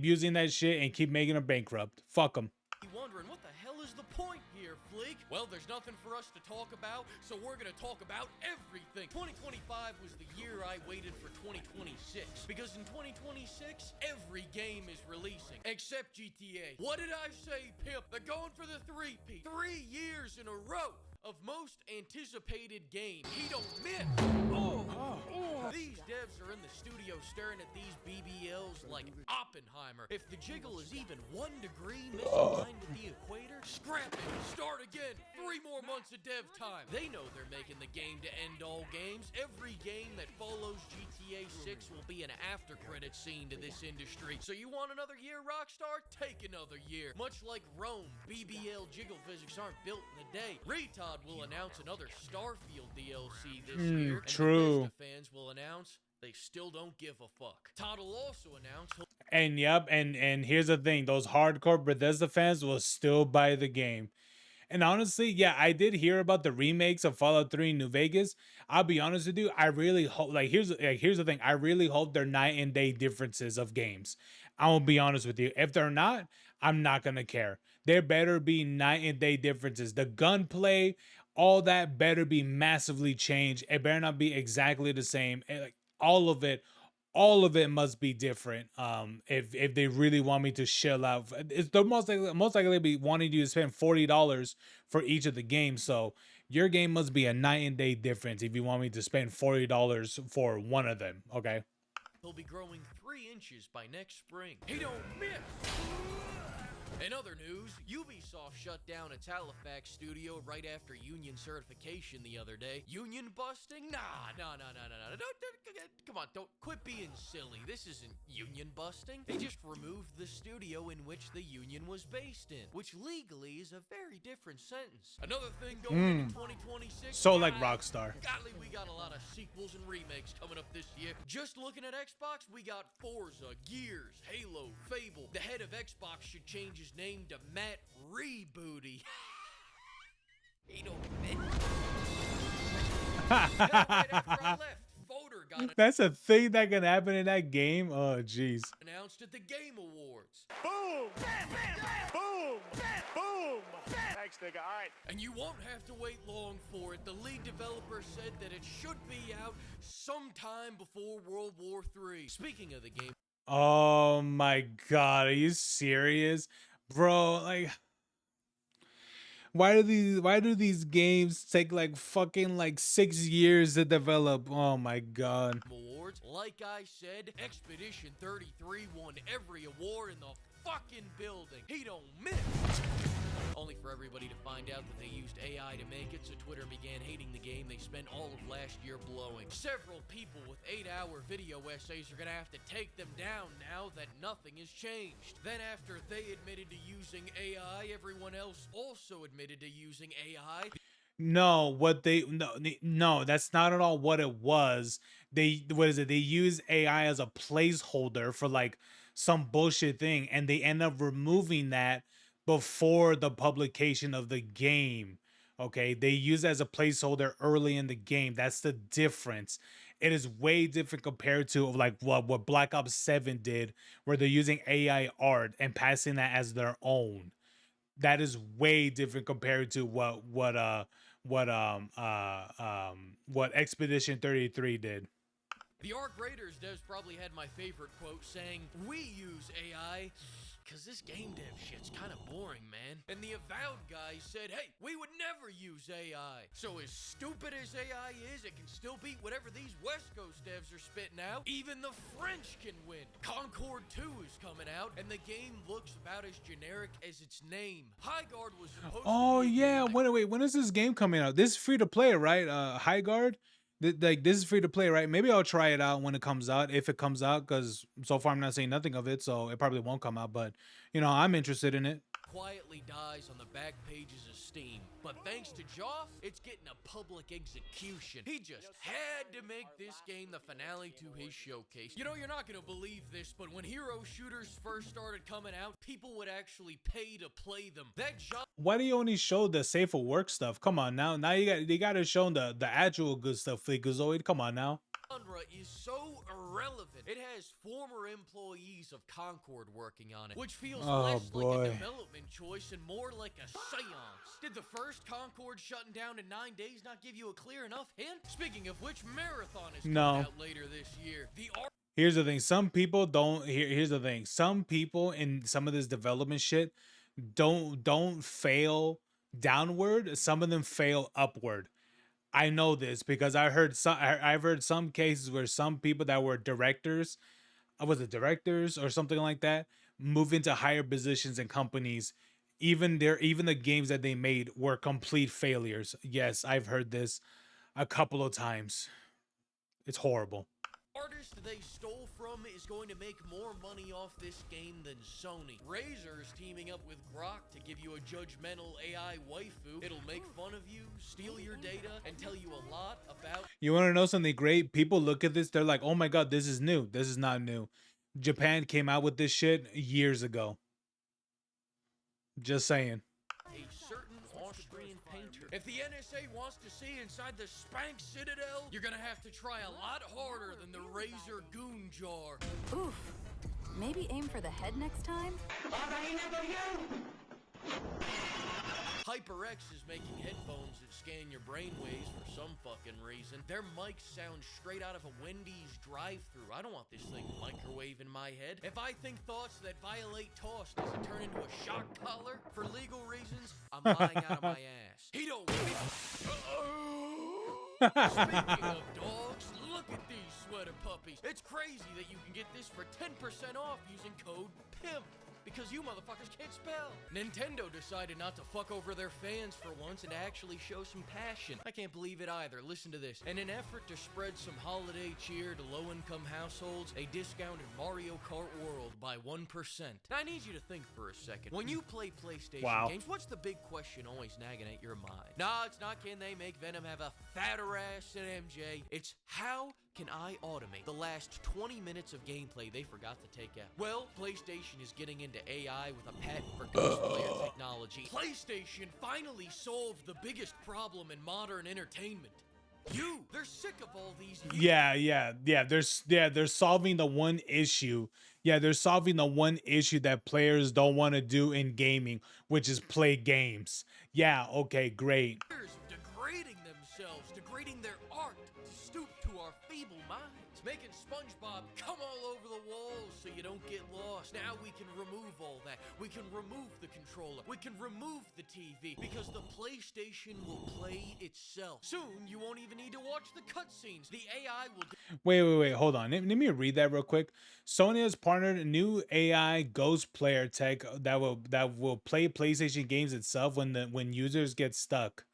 using that shit and keep making them bankrupt. Fuck them. Wondering what the hell is the point here, Fleek? Well, there's nothing for us to talk about, so we're gonna talk about everything. 2025 was the year I waited for 2026, because in 2026, every game is releasing, except GTA. What did I say, pimp? They're going for the 3-peat. 3 years in a row of most anticipated game. He don't miss. These devs are in the studio staring at these BBLs like Oppenheimer. If the jiggle is even 1 degree misaligned at the equator, scrap it. Start again. 3 more months of dev time. They know they're making the game to end all games. Every game that follows GTA 6 will be an after credit scene to this industry. So you want another year, Rockstar? Take another year. Much like Rome, BBL jiggle physics aren't built in a day. Retard will announce another Starfield DLC this year. True. And the Bethesda fans will announce they still don't give a fuck. Todd will also announce And yep, and here's the thing: those hardcore Bethesda fans will still buy the game. And honestly, yeah, I did hear about the remakes of Fallout 3 in New Vegas. I'll be honest with you, I really hope here's the thing. I really hope they're night and day differences of games. I will be honest with you. If they're not, I'm not gonna care. There better be night and day differences. The gunplay, all that better be massively changed. It better not be exactly the same. Like all of it, all of it must be different. If they really want me to shell out, it's the most likely be wanting you to spend $40 for each of the games. So your game must be a night and day difference if you want me to spend $40 for one of them. Okay. He'll be growing 3 inches by next spring. He don't miss! In other news, Ubisoft shut down its Halifax studio right after union certification the other day. Union busting? Nah. Come on, don't quit being silly. This isn't union busting. They just removed the studio in which the union was based in, which legally is a very different sentence. Another thing going into 2026. So like Rockstar. Golly, we got a lot of sequels and remakes coming up this year. Just looking at Xbox, we got Forza, Gears, Halo, Fable. The head of Xbox should change his name to Matt Rebooty. He don't fit. Right after I left, Voter got That's a thing that can happen in that game. Oh, jeez. announced at the Game Awards. Boom! Bam, bam, bam! Boom! Bam, boom! Thanks, nigga. All right. And you won't have to wait long for it. The lead developer said that it should be out sometime before World War III. Speaking of the game, Oh my God, are you serious, bro? Like, why do these games take like fucking like 6 years to develop? Oh my God. Awards, like I said, Expedition 33 won every award in the fucking building. He don't miss. Only for everybody to find out that they used AI to make it, so Twitter began hating the game they spent all of last year blowing. Several people with 8-hour video essays are gonna have to take them down now that nothing has changed. Then after they admitted to using AI, everyone else also admitted to using AI. No, that's not at all what it was. They use AI as a placeholder for like some bullshit thing, and they end up removing that before the publication of the game. Okay, they use it as a placeholder early in the game. That's the difference. It is way different compared to like what Black Ops 7 did, where they're using AI art and passing that as their own. That is way different compared to what Expedition 33 did. The Arc Raiders devs probably had my favorite quote saying, "We use AI because this game dev shit's kind of boring, man." And the Avowed guy said, "Hey, we would never use AI. So as stupid as AI is, it can still beat whatever these West Coast devs are spitting out. Even the French can win." Concord 2 is coming out, and the game looks about as generic as its name. Highguard was supposed Oh to be a yeah, game wait, when is this game coming out? This is free to play, right? High Guard. Like this is free to play, right? Maybe I'll try it out when it comes out, if it comes out, because so far I'm not seeing nothing of it, so it probably won't come out. But I'm interested in it. quietly dies on the back pages of Steam. But thanks to Joff, it's getting a public execution. He just had to make this game the finale to his showcase. You know, you're not gonna believe this, but when hero shooters first started coming out, people would actually pay to play them. That genre Why do you only show the safe for work stuff? Come on now. Now you got to show the actual good stuff, Fleekazoid. Come on now. is so irrelevant. It has former employees of Concord working on it, which feels less like a development choice and more like a seance. Did the first Concord shutting down in 9 days not give you a clear enough hint? Speaking of which, Marathon is coming out later this year. Here's the thing. Some people don't. Here's the thing. Some people in some of this development shit don't fail downward. Some of them fail upward. I know this because I've heard some cases where some people that were directors, was it directors or something like that, move into higher positions in companies. Even the games that they made were complete failures. Yes, I've heard this a couple of times. It's horrible. Artist they stole from is going to make more money off this game than Sony. Razer is teaming up with Grok to give you a judgmental AI waifu. It'll make fun of you, steal your data, and tell you a lot about... You want to know something great? People look at this, they're like, oh my god, this is new. This is not new. Japan came out with this shit years ago. Just saying. A certain Austrian painter. If the NSA wants to see inside the Spank Citadel, you're gonna have to try a lot harder than the Razor Goon Jar. Oof. Maybe aim for the head next time? HyperX is making headphones that scan your brainwaves for some fucking reason. Their mics sound straight out of a Wendy's drive-thru. I don't want this thing microwave in my head. If I think thoughts that violate TOS doesn't turn into a shock collar for legal reasons, I'm lying out of my ass. He don't. Speaking of dogs, look at these sweater puppies. It's crazy that you can get this for 10% off using code PIMP. Because you motherfuckers can't spell. Nintendo decided not to fuck over their fans for once and actually show some passion. I can't believe it either. Listen to this. In an effort to spread some holiday cheer to low-income households, they discounted Mario Kart World by 1%. Now, I need you to think for a second. When you play PlayStation games, what's the big question always nagging at your mind? Nah, it's not can they make Venom have a fatter ass than MJ. It's how can I automate the last 20 minutes of gameplay they forgot to take out? Well, PlayStation is getting into AI with a patent for ghost player technology. PlayStation finally solved the biggest problem in modern entertainment. They're sick of all these. They're solving the one issue. Yeah, they're solving the one issue that players don't want to do in gaming, which is play games. Yeah, okay, great. Degrading themselves, degrading their art, to stoop to our feeble minds, making SpongeBob come all over the walls so you don't get lost. Now we can remove all that. We can remove the controller. We can remove the TV because the PlayStation will play itself. Soon you won't even need to watch the cutscenes. The AI will. Wait, hold on. Let me read that real quick. Sony has partnered a new AI ghost player tech that will play PlayStation games itself when users get stuck.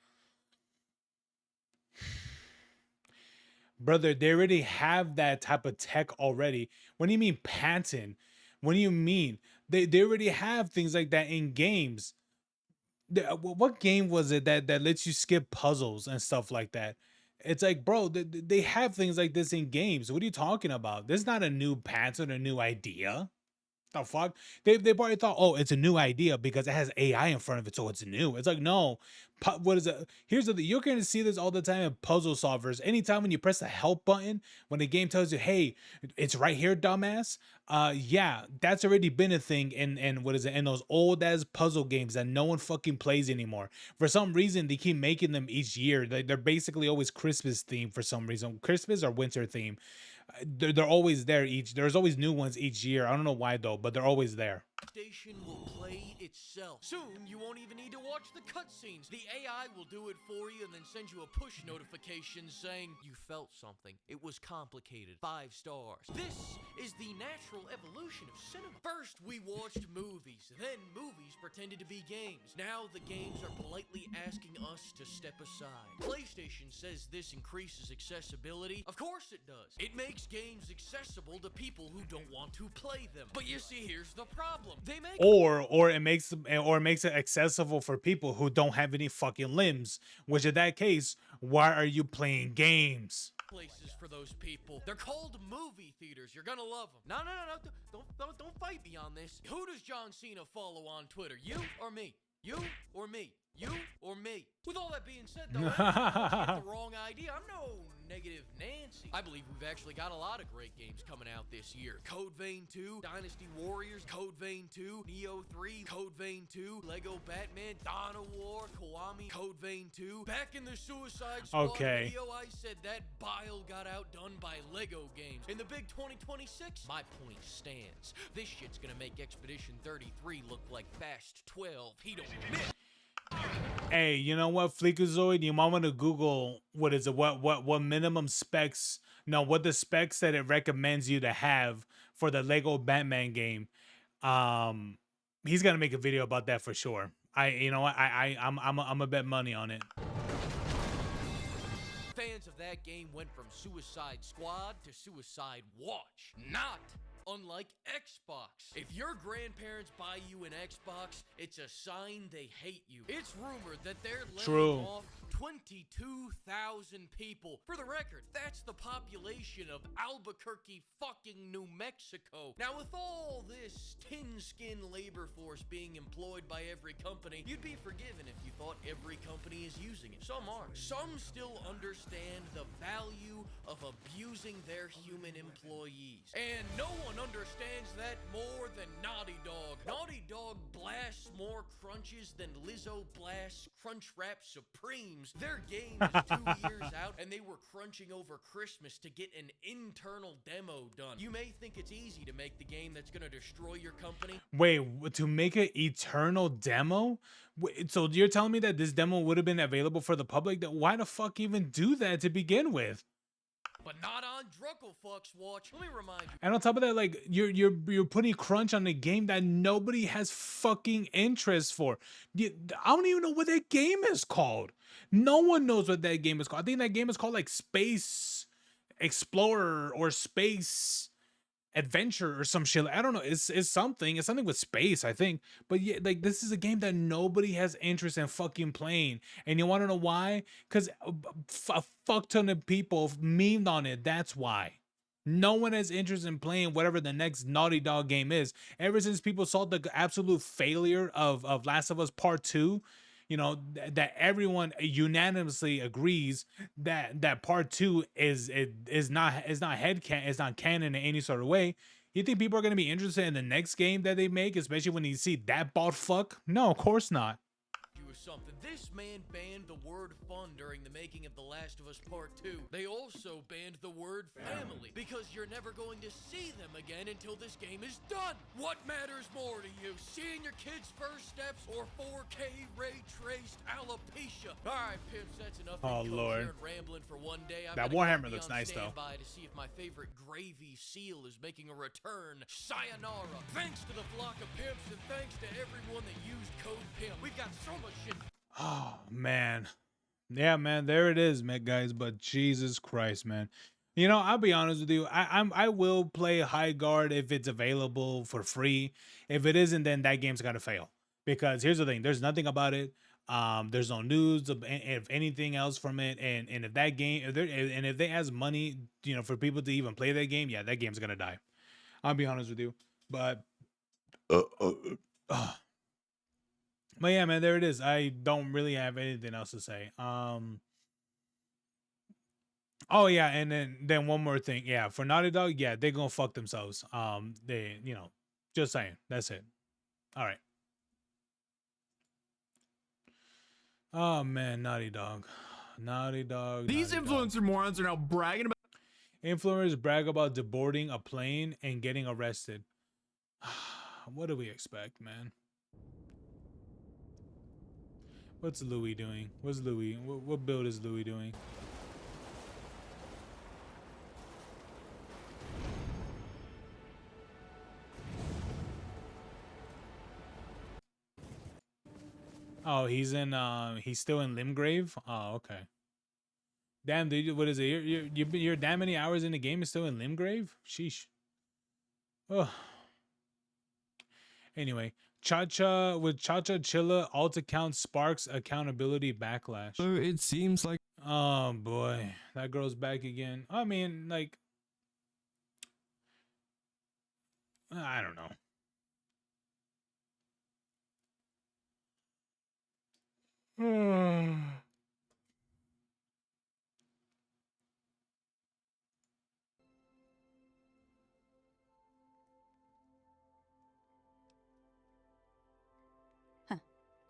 Brother, they already have that type of tech already. What do you mean patent? What do you mean? They already have things like that in games. What game was it that lets you skip puzzles and stuff like that? It's like, bro, they have things like this in games. What are you talking about? This is not a new patent or a new idea. The fuck? They probably thought, oh, it's a new idea because it has AI in front of it, so it's new. It's like, no. What is it? Here's the thing. You're going to see this all the time in puzzle solvers. Anytime when you press the help button, when the game tells you, hey, it's right here, dumbass. Yeah, that's already been a thing in what is it? In those old ass puzzle games that no one fucking plays anymore. For some reason, they keep making them each year. They're basically always Christmas themed for some reason. Christmas or winter theme. They're always there there's always new ones each year. I don't know why though, but they're always there. PlayStation will play itself. Soon you won't even need to watch the cutscenes. The AI will do it for you and then send you a push notification saying you felt something. It was complicated. 5 stars. This is the natural evolution of cinema. First we watched movies, then movies pretended to be games. Now the games are politely asking us to step aside. PlayStation says this increases accessibility. Of course it does. It makes games accessible to people who don't want to play them. But you see, here's the problem. They make or it makes it accessible for people who don't have any fucking limbs, which in that case, why are you playing games? Places for those people. They're called movie theaters. You're gonna love them. No. Don't fight me on this. Who does John Cena follow on Twitter? You or me? You or me? You or me? With all that being said, though, you get the wrong idea. I'm no negative Nancy. I believe we've actually got a lot of great games coming out this year. Code Vein 2, Dynasty Warriors, Code Vein 2, Neo 3, Code Vein 2, Lego Batman, Dawn of War, Kiwami, Code Vein 2. Back in the Suicide Squad video, I said that bile got outdone by Lego games. In the big 2026, my point stands. This shit's gonna make Expedition 33 look like Fast 12. He don't admit. Hey, you know what, Fleekazoid? You might want to Google what minimum specs, what the specs that it recommends you to have for the Lego Batman game. He's gonna make a video about that for sure. I'm a bet money on it. Fans of that game went from Suicide Squad to Suicide Watch, not Unlike Xbox. If your grandparents buy you an Xbox, it's a sign they hate you. It's rumored that they're laying off 22,000 people. For the record, that's the population of Albuquerque, fucking New Mexico. Now, with all this tin-skin labor force being employed by every company, you'd be forgiven if you thought every company is using it. Some aren't. Some still understand the value of abusing their human employees. And no one understands that more than Naughty Dog. Naughty Dog blasts more crunches than Lizzo blasts Crunchwrap Supremes. Their game is 2 years out, and they were crunching over Christmas to get an internal demo done. You may think it's easy to make the game that's gonna destroy your company. Wait, to make an eternal demo? So you're telling me that this demo would have been available for the public? That why the fuck even do that to begin with? But not on Drucklefuck's watch. Let me remind you. And on top of that, like you're putting crunch on a game that nobody has fucking interest for. I don't even know what that game is called. No one knows what that game is called. I think that game is called like Space Explorer or Space Adventure or some shit. I don't know. It's something. It's something with space, I think. But yeah, like this is a game that nobody has interest in fucking playing. And you want to know why? Because a fuck ton of people memed on it. That's why. No one has interest in playing whatever the next Naughty Dog game is. Ever since people saw the absolute failure of Last of Us Part 2, you know, that everyone unanimously agrees that part 2 is not canon in any sort of way. You think people are going to be interested in the next game that they make, especially when you see that bald fuck? No, of course not. Something. This man banned the word fun during the making of The Last of Us Part 2. They also banned the word family because you're never going to see them again until this game is done. What matters more to you, seeing your kids' first steps or 4K ray-traced alopecia? All right, pimps, that's enough. Oh, Lord. Rambling for one day. That Warhammer looks nice, though. To see if my favorite gravy seal is making a return. Sayonara. Thanks to the flock of pimps and thanks to everyone that used code PIMP. We've got so much shit. Oh man, yeah, man, there it is, man, guys. But Jesus Christ, man, you know, I'll be honest with you. I will play High Guard if it's available for free. If it isn't, then that game's gotta fail. Because here's the thing: there's nothing about it. There's no news of if anything else from it. And if that game, if they has money, you know, for people to even play that game, yeah, that game's gonna die. I'll be honest with you, but. But yeah, man, there it is. I don't really have anything else to say. Oh yeah, and then one more thing. Yeah, for Naughty Dog, yeah, they're gonna fuck themselves. They, you know, just saying. That's it. All right. Oh man, Naughty Dog. Naughty Dog. These influencer morons are now bragging about. Influencers brag about deboarding a plane and getting arrested. What do we expect, man? What's Louis doing? What's Louis? What build is Louis doing? Oh, he's still in Limgrave? Oh, okay. Damn, dude, what is it? You're that many hours in the game and still in Limgrave? Sheesh. Oh. Anyway, Cha-Cha Chilla alt account sparks accountability backlash. So it seems like. Oh boy, that girl's back again. I mean, like, I don't know.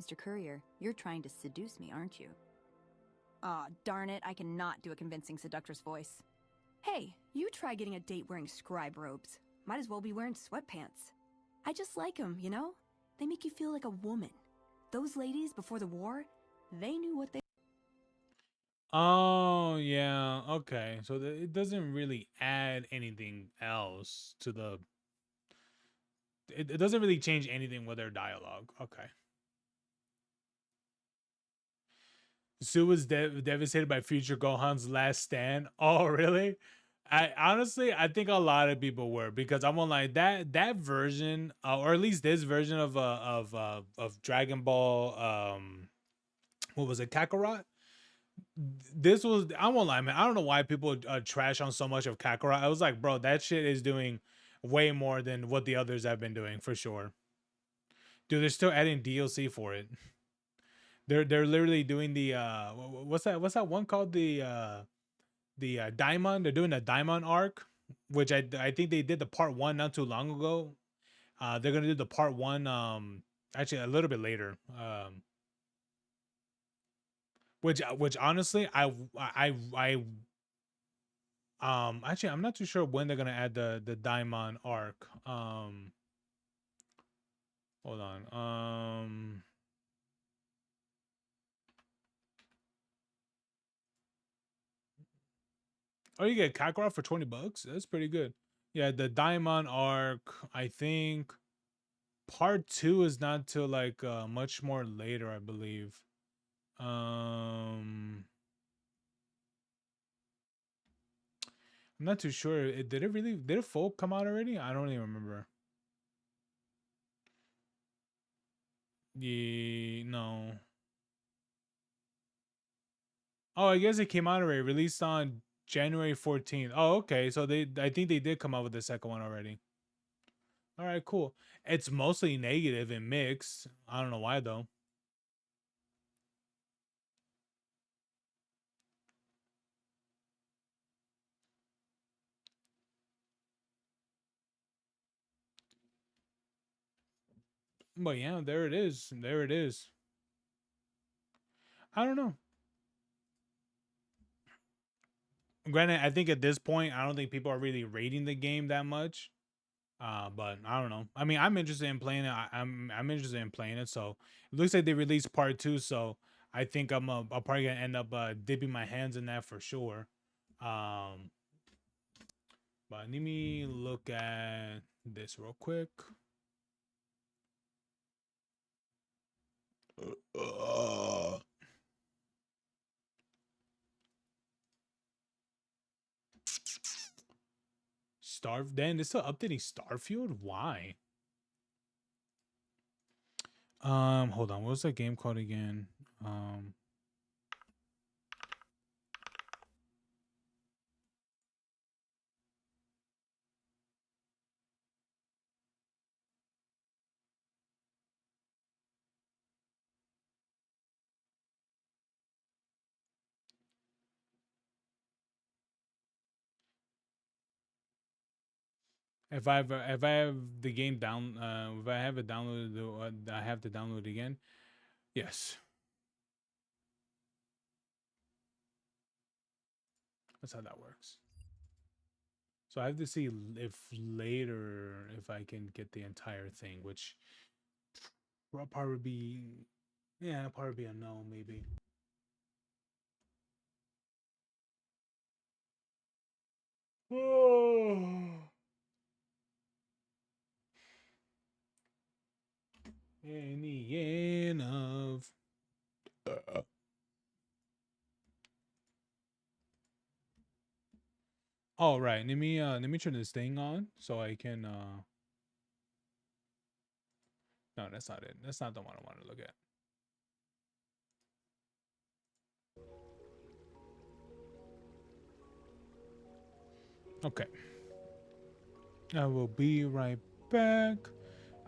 Mr. Courier, you're trying to seduce me, aren't you? Aw, darn it, I cannot do a convincing seductress voice. Hey, you try getting a date wearing scribe robes. Might as well be wearing sweatpants. I just like them, you know? They make you feel like a woman. Those ladies before the war, they knew what they... Oh, yeah, okay. So it doesn't really add anything else to the... It doesn't really change anything with their dialogue. Okay. Sue was devastated by future Gohan's last stand. Oh, really? I honestly, I think a lot of people were because I'm online that version, or at least this version of Dragon Ball, what was it, Kakarot? This was, I won't lie, man. I don't know why people trash on so much of Kakarot. I was like, bro, that shit is doing way more than what the others have been doing for sure. Dude, they're still adding DLC for it. They're literally doing the what's that one called, the Daimon. They're doing the Daimon arc, which I think they did the part 1 not too long ago. They're gonna do the part 1 actually a little bit later. Which honestly actually I'm not too sure when they're gonna add the Daimon arc. Hold on. Oh, you get Kakarot for $20. That's pretty good. Yeah, the Daimon arc, I think part 2 is not till like much more later, I believe. I'm not too sure. Did it full come out already? I don't even remember. Yeah, no. Oh, I guess it came out already. Released on January 14th. Oh, okay. So I think they did come out with the second one already. All right, cool. It's mostly negative and mixed. I don't know why though. But yeah, there it is. There it is. I don't know. Granted, I think at this point, I don't think people are really rating the game that much. But I don't know. I mean, I'm interested in playing it. I'm interested in playing it. So it looks like they released part 2. So I think I'm probably gonna end up dipping my hands in that for sure. But let me look at this real quick. Then they're still updating Starfield. Why? Hold on. What was that game called again? If I have the game down, if I have it downloaded, I have to download it again. Yes, that's how that works. So I have to see if later if I can get the entire thing, which will probably be, yeah, probably be a no, maybe. In the end of. All right, let me turn this thing on so I can. No, that's not it. That's not the one I want to look at. Okay. I will be right back.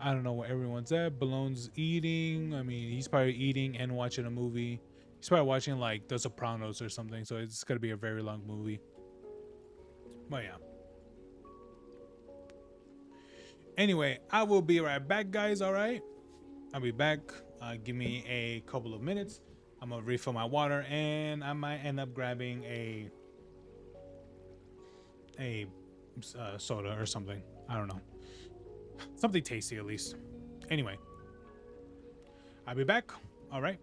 I don't know where everyone's at. Ballone's eating. I mean, he's probably eating and watching a movie. He's probably watching like The Sopranos or something. So it's gonna be a very long movie. But yeah. Anyway, I will be right back, guys. All right. I'll be back. Give me a couple of minutes. I'm gonna refill my water, and I might end up grabbing a soda or something. I don't know. Something tasty at least. Anyway, I'll be back. All right.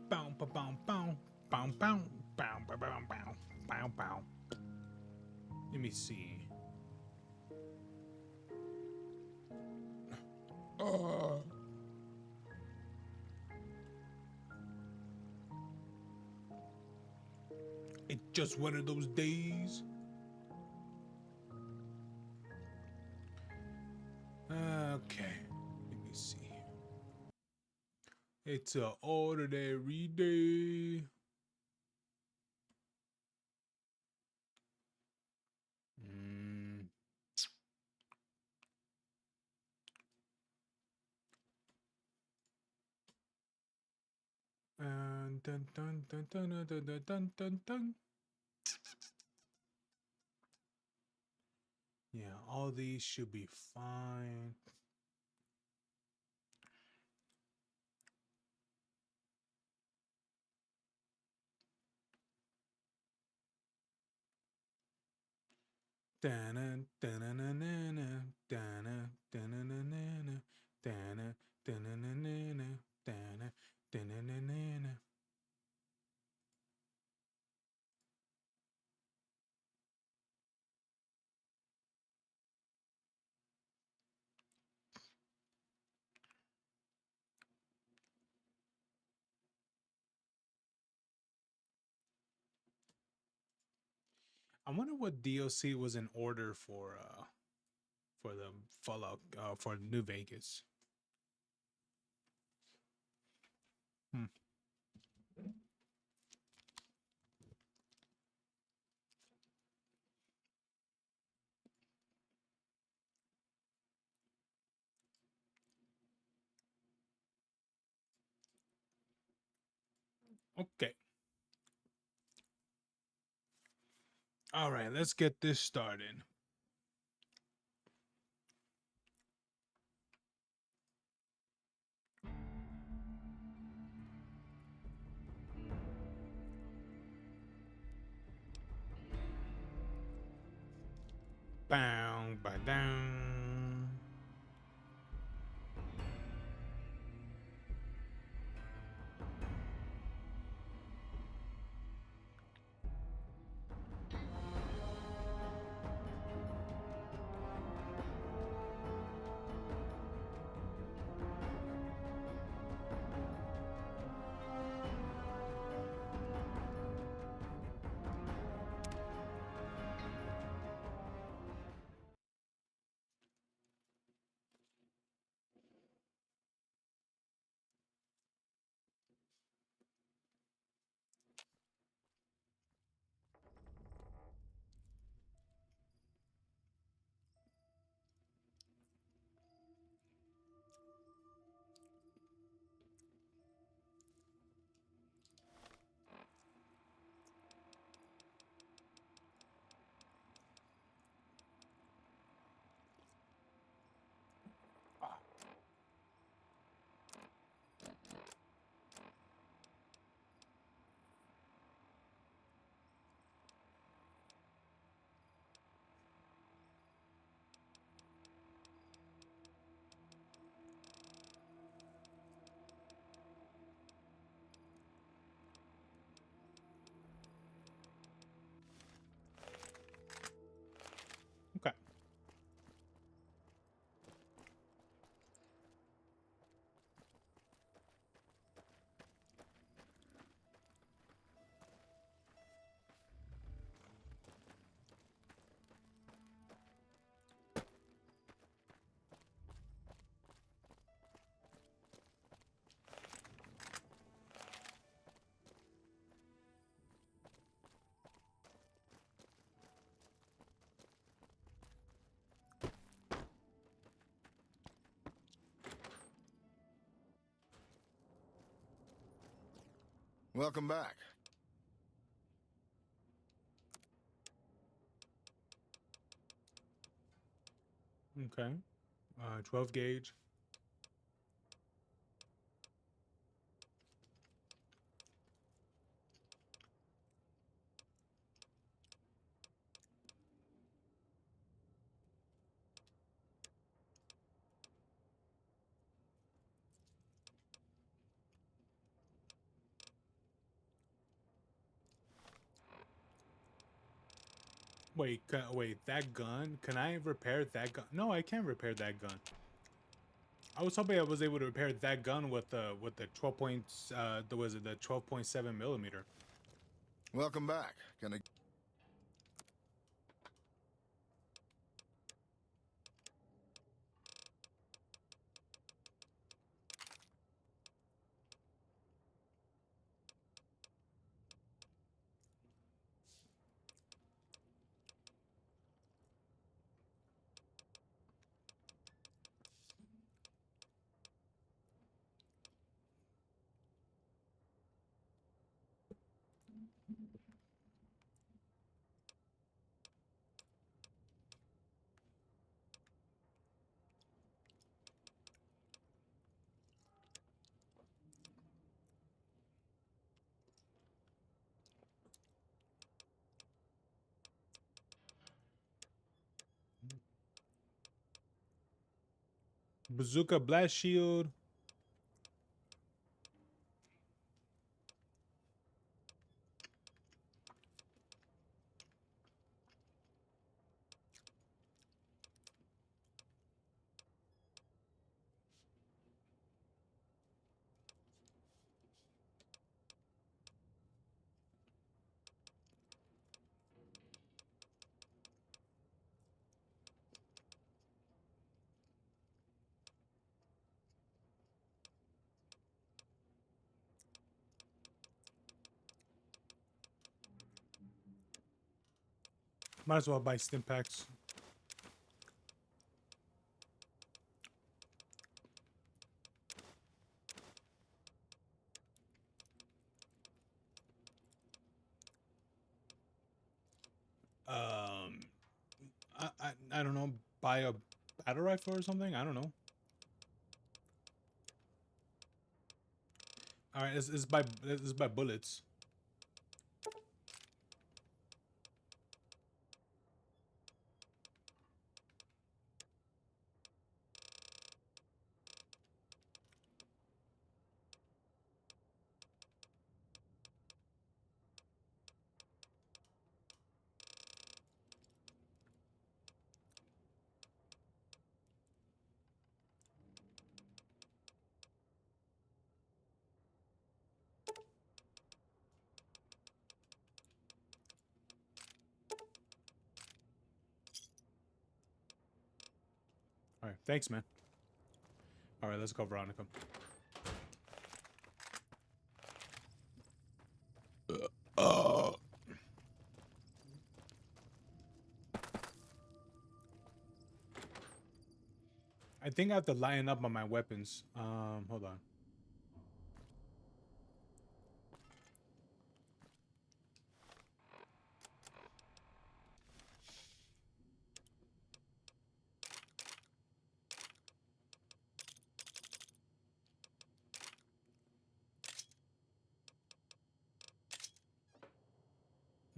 Bow, bow, bow, bow, bow, bow, bow, bow, bow, bow, bow, bow. Let me see. It's just one of those days. Okay, let me see. It's an ordinary day. Mm. Dun, dun, dun, dun, dun, dun, dun, dun, dun. Yeah, all these should be fine. Dana, dana, na, na, na, dana, dana, na, na, na, dana, dana, na, na, na, dana, dana, na, na, na. I wonder what DLC was in order for the Fallout for New Vegas. Hmm. Okay. All right, let's get this started. Bow, ba down. Okay. Welcome back. Okay. 12 gauge. Wait, wait, that gun? Can I repair that gun? No, I can't repair that gun. I was hoping I was able to repair that gun with the 12 points. Was it the 12.7 millimeter? Welcome back. Can I? Bazooka blast shield. Might as well buy stim packs. I don't know. Buy a battle rifle or something. I don't know. All right, it's by bullets. All right, thanks, man. All right, let's go, Veronica. I think I have to line up on my weapons. Hold on.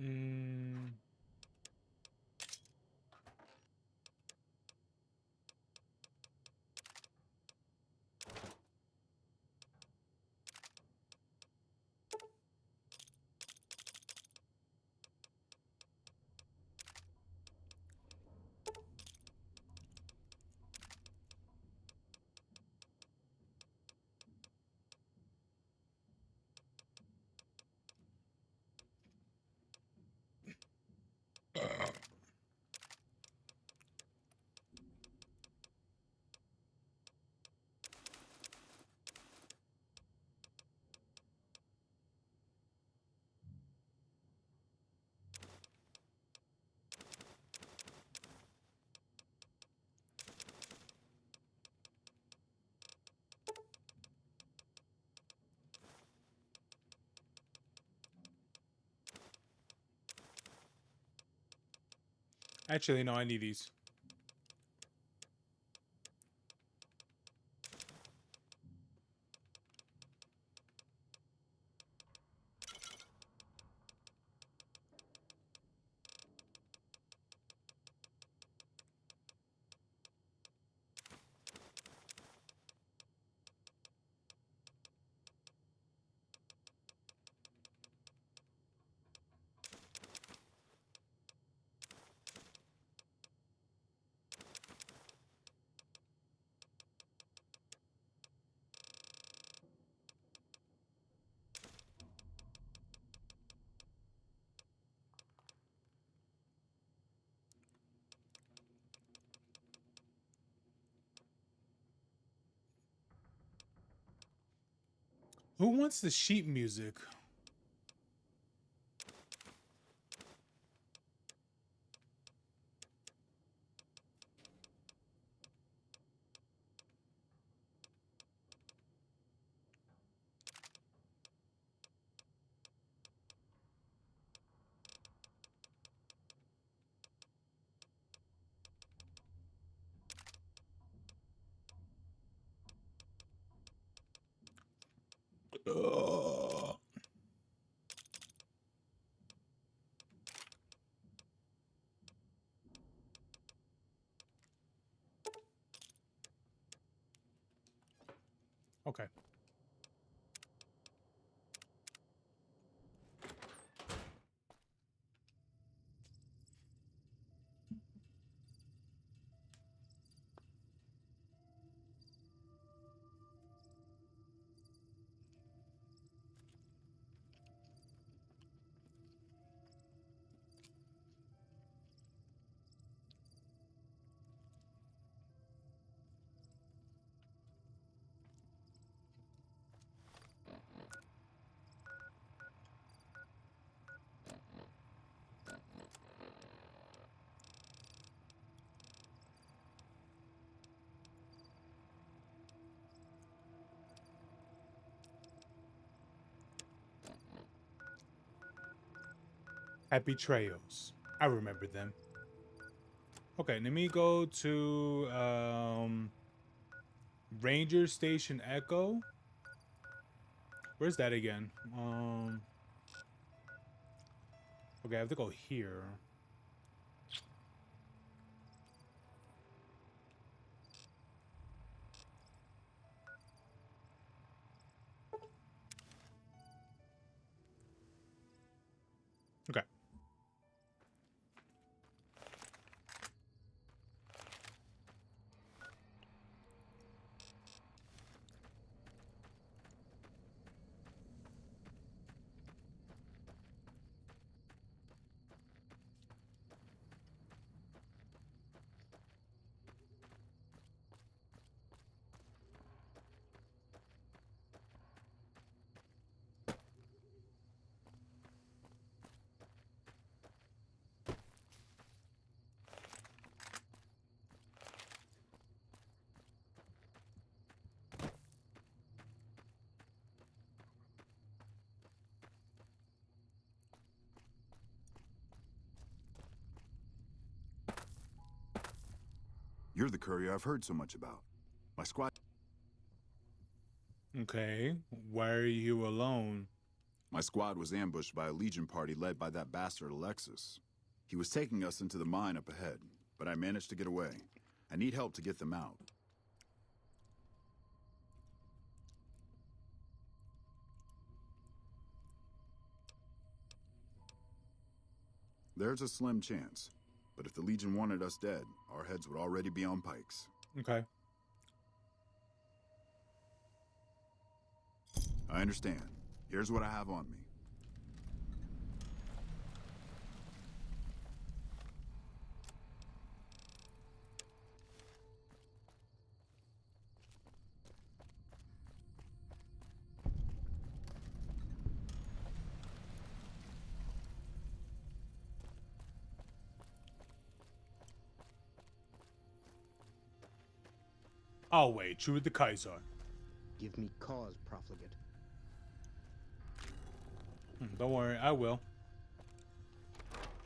Mm. Actually, no, I need these. Who wants the sheep music? Okay. Happy Trails. I remember them. Okay, let me go to Ranger Station Echo. Where's that again? Okay, I have to go here. Okay. You're the courier I've heard so much about. My squad... Okay. Why are you alone? My squad was ambushed by a Legion party led by that bastard Alexis. He was taking us into the mine up ahead, but I managed to get away. I need help to get them out. There's a slim chance, but if the Legion wanted us dead, our heads would already be on pikes. Okay. I understand. Here's what I have on me. I'll wait. True the Kaiser. Give me cause, profligate. Don't worry, I will.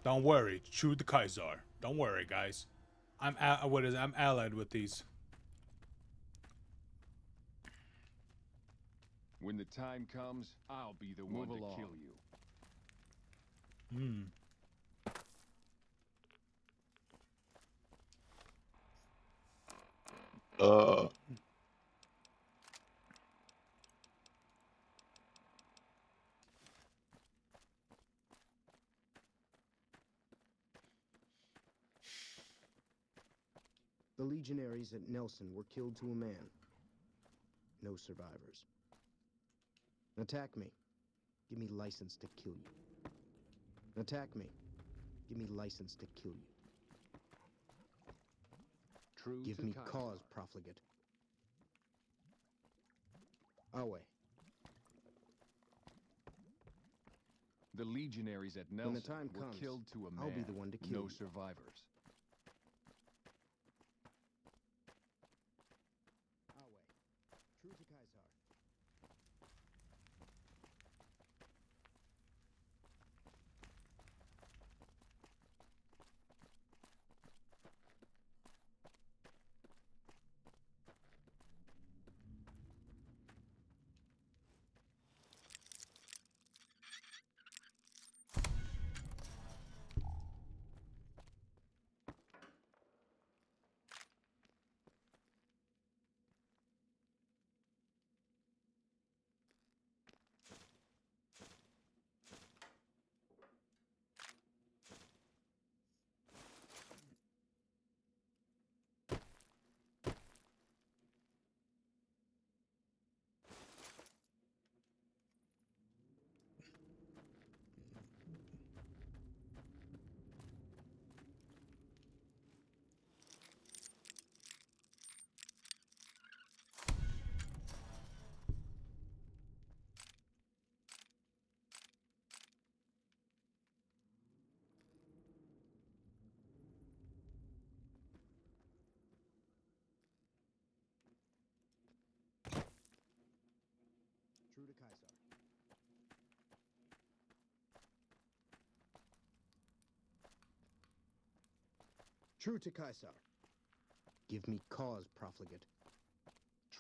Don't worry. True the Kaiser. Don't worry, guys. I'm allied with these. When the time comes, I'll be the one to kill you. Hmm. The legionaries at Nelson were killed to a man. No survivors. Attack me. Give me license to kill you. Attack me. Give me license to kill you. True Give to me Kaiser. cause, profligate. Away. legionaries at When Nelson the time were comes, killed to a man. I'll be the one to kill no you. survivors. True to Caesar. True to Caesar. True to Caesar. Give me cause, profligate.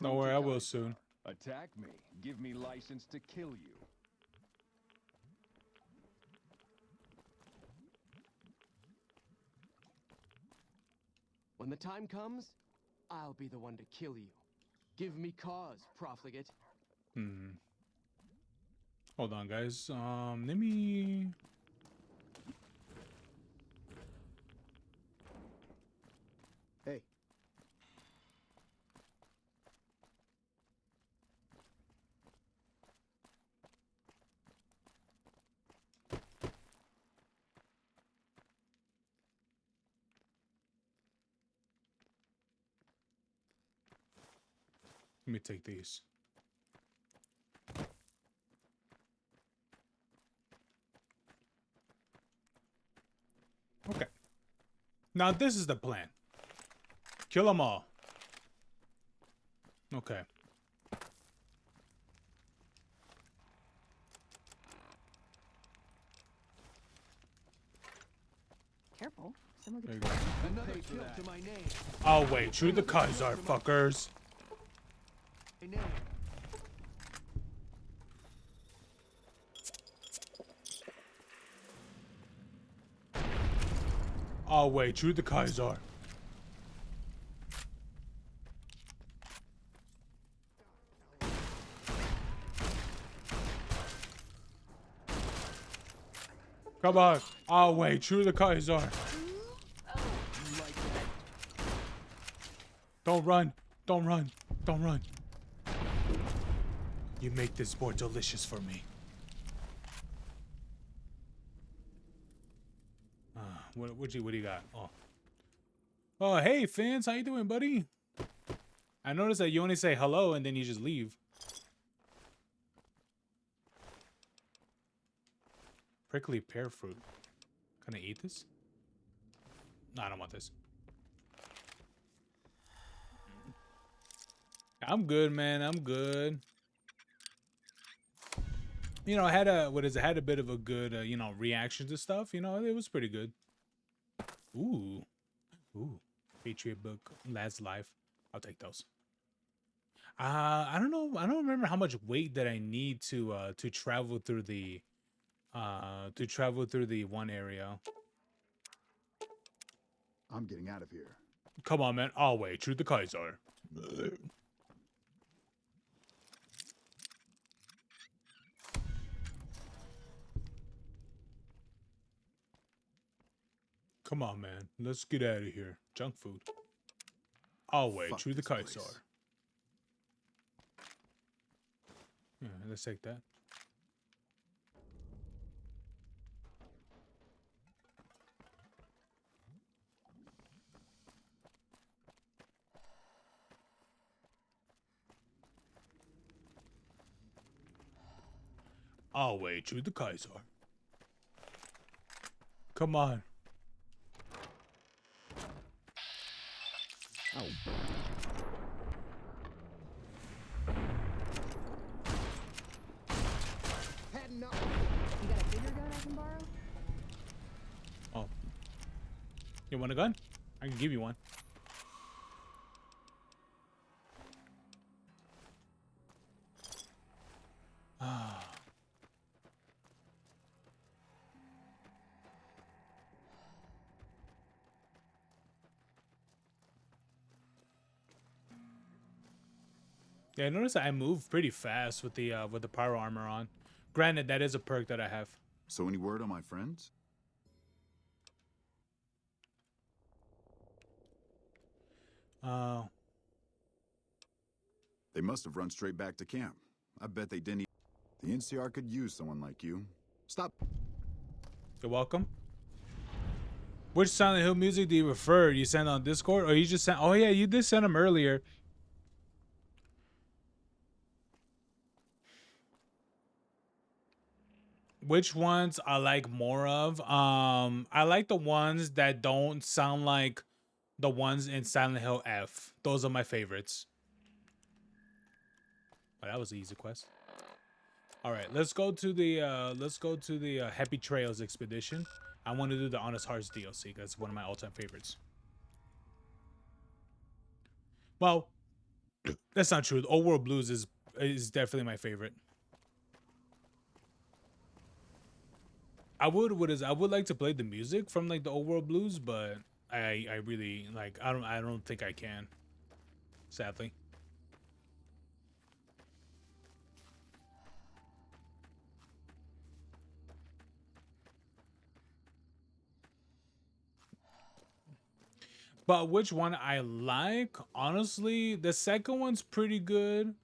Don't worry, I will soon. Attack me. Give me license to kill you. When the time comes, I'll be the one to kill you. Give me cause, profligate. Hold on, guys. Let me. Hey. Let me take these. Okay. Now this is the plan. Kill them all. Okay. Careful. Someone There could you go. Another kill to my name. Oh wait, shoot the Kaiser, fuckers. My name. Oh wait, shoot the Kaiser. Come on. Oh wait, shoot the Kaiser. Don't run. Don't run. Don't run. You make this more delicious for me. What do you got? Oh, hey fans, how you doing, buddy? I noticed that you only say hello and then you just leave. Prickly pear fruit. Can I eat this? No, I don't want this. I'm good, man. I'm good. You know, I had had a bit of a good, you know, reaction to stuff. You know, it was pretty good. Ooh. Patriot book, Lad's Life. I'll take those. I don't know. I don't remember how much weight that I need to travel through the one area. I'm getting out of here. Come on, man. I'll wait. Shoot the Kaiser. Come on, man. Let's get out of here. Junk food. I'll wait. Shoot the Kaiser. Yeah, let's take that. I'll wait. Shoot the Kaiser. Come on. Oh. You got a bigger gun I can borrow? Oh. You want a gun? I can give you one. Ah. Yeah, I noticed that I move pretty fast with the pyro armor on. Granted, that is a perk that I have. So any word on my friends? They must have run straight back to camp. I bet they didn't. The NCR could use someone like you. Stop. You're welcome. Which Silent Hill music do you prefer? You send on Discord, or you just sent? Oh yeah, you did send them earlier. Which ones I like more of? I like the ones that don't sound like the ones in Silent Hill F. Those are my favorites. Oh, that was an easy quest. All right, let's go to the Happy Trails expedition. I want to do the Honest Hearts DLC. That's one of my all-time favorites. Well, that's not true. Old World Blues is definitely my favorite. I would like to play the music from like the Old World Blues, but I really like I don't think I can. Sadly. But which one I like? Honestly, the second one's pretty good,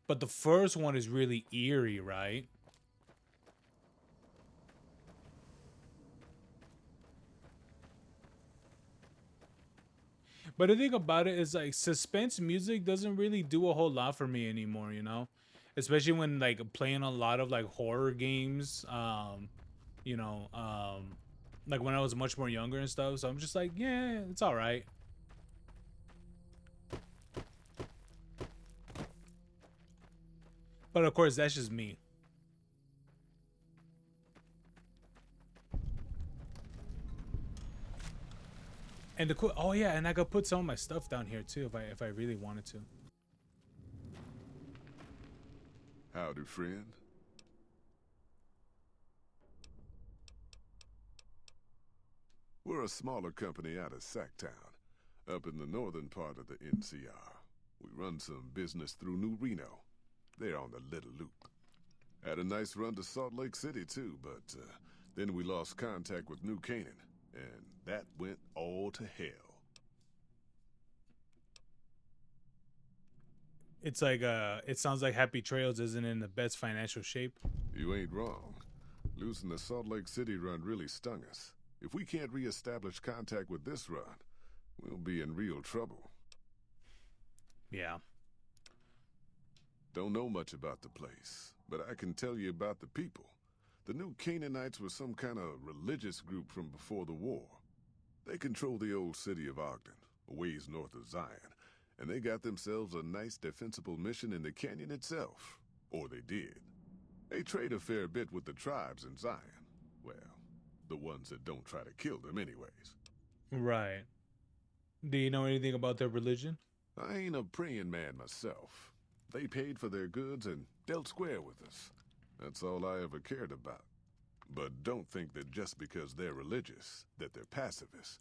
but the first one is really eerie, right? But the thing about it is like suspense music doesn't really do a whole lot for me anymore, you know? Especially when like playing a lot of like horror games, you know, like when I was much more younger and stuff. So I'm just like, yeah, it's all right. But of course, that's just me. And the cool, oh yeah, and I could put some of my stuff down here too if I really wanted to. Howdy, friend. We're a smaller company out of Sacktown, up in the northern part of the NCR. We run some business through New Reno. They're on the Little Loop. Had a nice run to Salt Lake City, too, but then we lost contact with New Canaan, and that went all to hell. It's like it sounds like Happy Trails isn't in the best financial shape. You ain't wrong. Losing the Salt Lake City run really stung us. If we can't re-establish contact with this run, we'll be in real trouble. Yeah. Don't know much about the place, but I can tell you about the people. The New Canaanites were some kind of religious group from before the war. They control the old city of Ogden, a ways north of Zion, and they got themselves a nice defensible mission in the canyon itself. Or they did. They trade a fair bit with the tribes in Zion. Well, the ones that don't try to kill them anyways. Right. Do you know anything about their religion? I ain't a praying man myself. They paid for their goods and dealt square with us. That's all I ever cared about. But don't think that just because they're religious, that they're pacifists.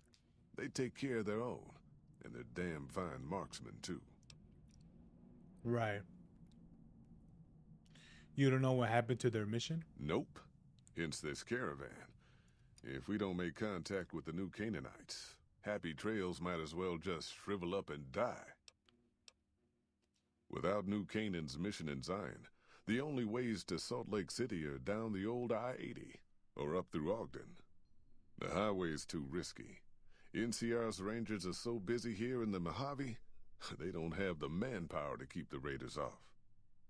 They take care of their own, and they're damn fine marksmen, too. Right. You don't know what happened to their mission? Nope. Hence this caravan. If we don't make contact with the New Canaanites, Happy Trails might as well just shrivel up and die. Without New Canaan's mission in Zion, the only ways to Salt Lake City are down the old I-80, or up through Ogden. The highway's too risky. NCR's rangers are so busy here in the Mojave, they don't have the manpower to keep the raiders off.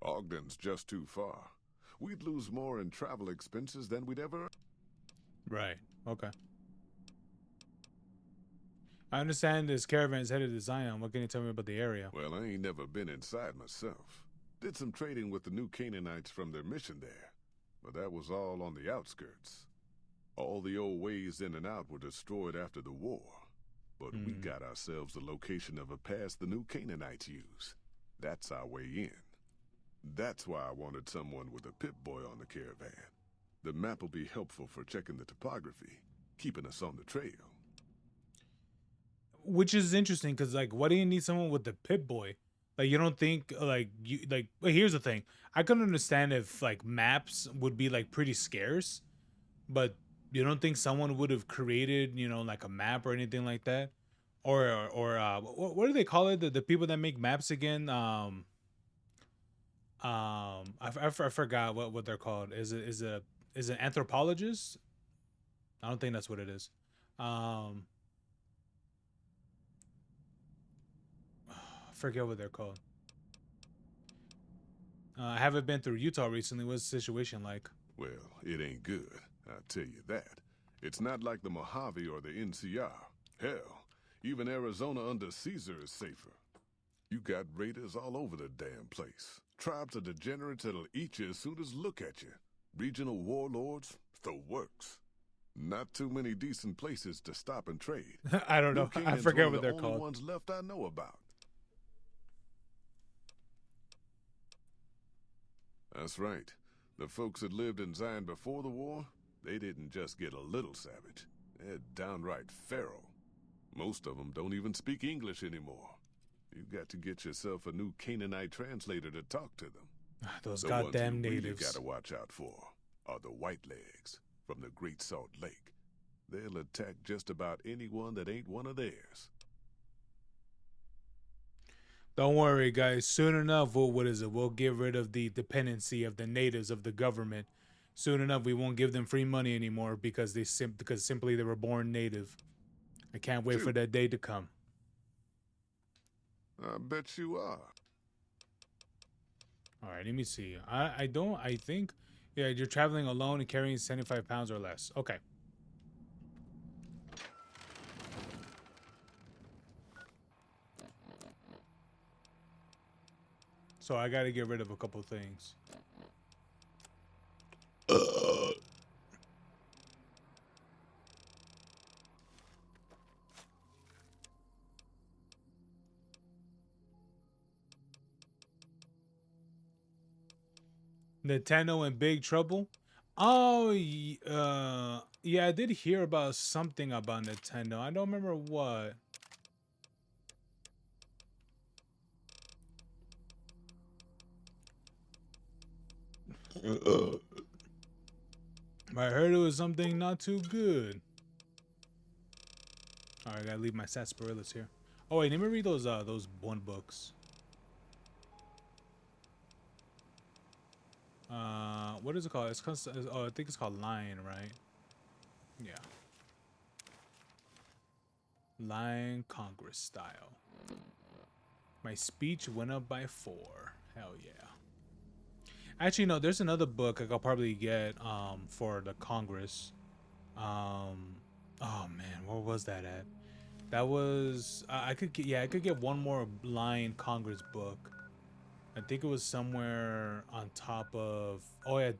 Ogden's just too far. We'd lose more in travel expenses than we'd ever... Right. Okay. I understand this caravan is headed to Zion. What can you tell me about the area? Well, I ain't never been inside myself. Did some trading with the new Canaanites from their mission there, but that was all on the outskirts. All the old ways in and out were destroyed after the war, but we got ourselves the location of a pass the new Canaanites use. That's our way in. That's why I wanted someone with a Pip-Boy on the caravan. The map will be helpful for checking the topography, keeping us on the trail. Which is interesting because, like, why do you need someone with the Pip-Boy? Like, you don't think well, here's the thing. I can understand if like maps would be like pretty scarce, but you don't think someone would have created, like a map or anything like that, or what do they call it? The people that make maps again? I forgot what they're called. Is it anthropologist? I don't think that's what it is. I forget what they're called. I haven't been through Utah recently. What's the situation like? Well, it ain't good, I'll tell you that. It's not like the Mojave or the NCR. Hell, even Arizona under Caesar is safer. You got raiders all over the damn place. Tribes of degenerates that'll eat you as soon as look at you. Regional warlords, the works. Not too many decent places to stop and trade. I don't know. I forget what they're the called. only ones left I know about. That's right. The folks that lived in Zion before the war, they didn't just get a little savage. They're downright feral. Most of them don't even speak English anymore. You got to get yourself a new Canaanite translator to talk to them. Those the goddamn ones you natives. really gotta watch out for are the Whitelegs from the Great Salt Lake. They'll attack just about anyone that ain't one of theirs. Don't worry, guys. Soon enough, we'll get rid of the dependency of the natives of the government. Soon enough, we won't give them free money anymore because simply they were born native. I can't wait for that day to come. I bet you are. All right, let me see. I think, yeah, you're traveling alone and carrying 75 pounds or less. Okay. So I got to get rid of a couple things. Nintendo in big trouble? Oh, yeah, I did hear about something about Nintendo. I don't remember what. I heard it was something not too good. All right, I gotta leave my sarsaparillas here. Oh wait, let me read those one books. What is it called? I think it's called Lion, right? Yeah. Lion Congress style. My speech went up by 4. Hell yeah. Actually, no, there's another book I could probably get for the Congress. Oh man, where was that at? That was I could get one more Lion Congress book. I think it was somewhere on top of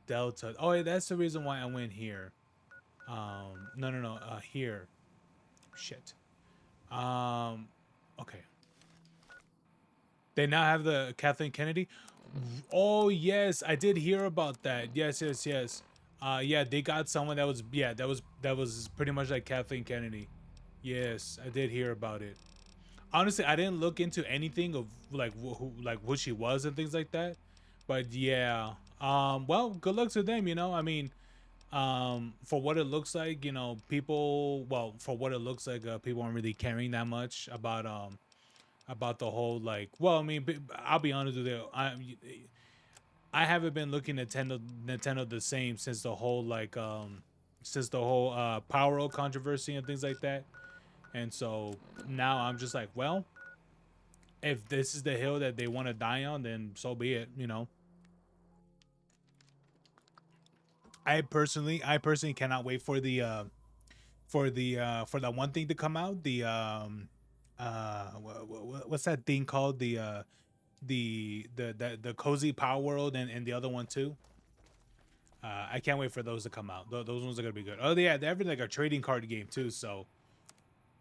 Delta. Oh yeah, that's the reason why I went here. No, here. Shit. Okay. They now have the Kathleen Kennedy. Oh yes, I did hear about that. Yes. Yeah, they got someone that was pretty much like Kathleen Kennedy. Yes, I did hear about it. Honestly, I didn't look into anything of like who she was and things like that. But yeah, well, good luck to them. I mean, for what it looks like, people. Well, for what it looks like, people aren't really caring that much about the whole like. Well, I mean, I'll be honest with you. I haven't been looking at Nintendo the same since the whole Power Up controversy and things like that. And so now I'm just like, well, if this is the hill that they want to die on, then so be it, I personally cannot wait for the for that one thing to come out. The what's that thing called? The cozy Power World and the other one too. I can't wait for those to come out. Those ones are gonna be good. Oh yeah, they're having like a trading card game too. So,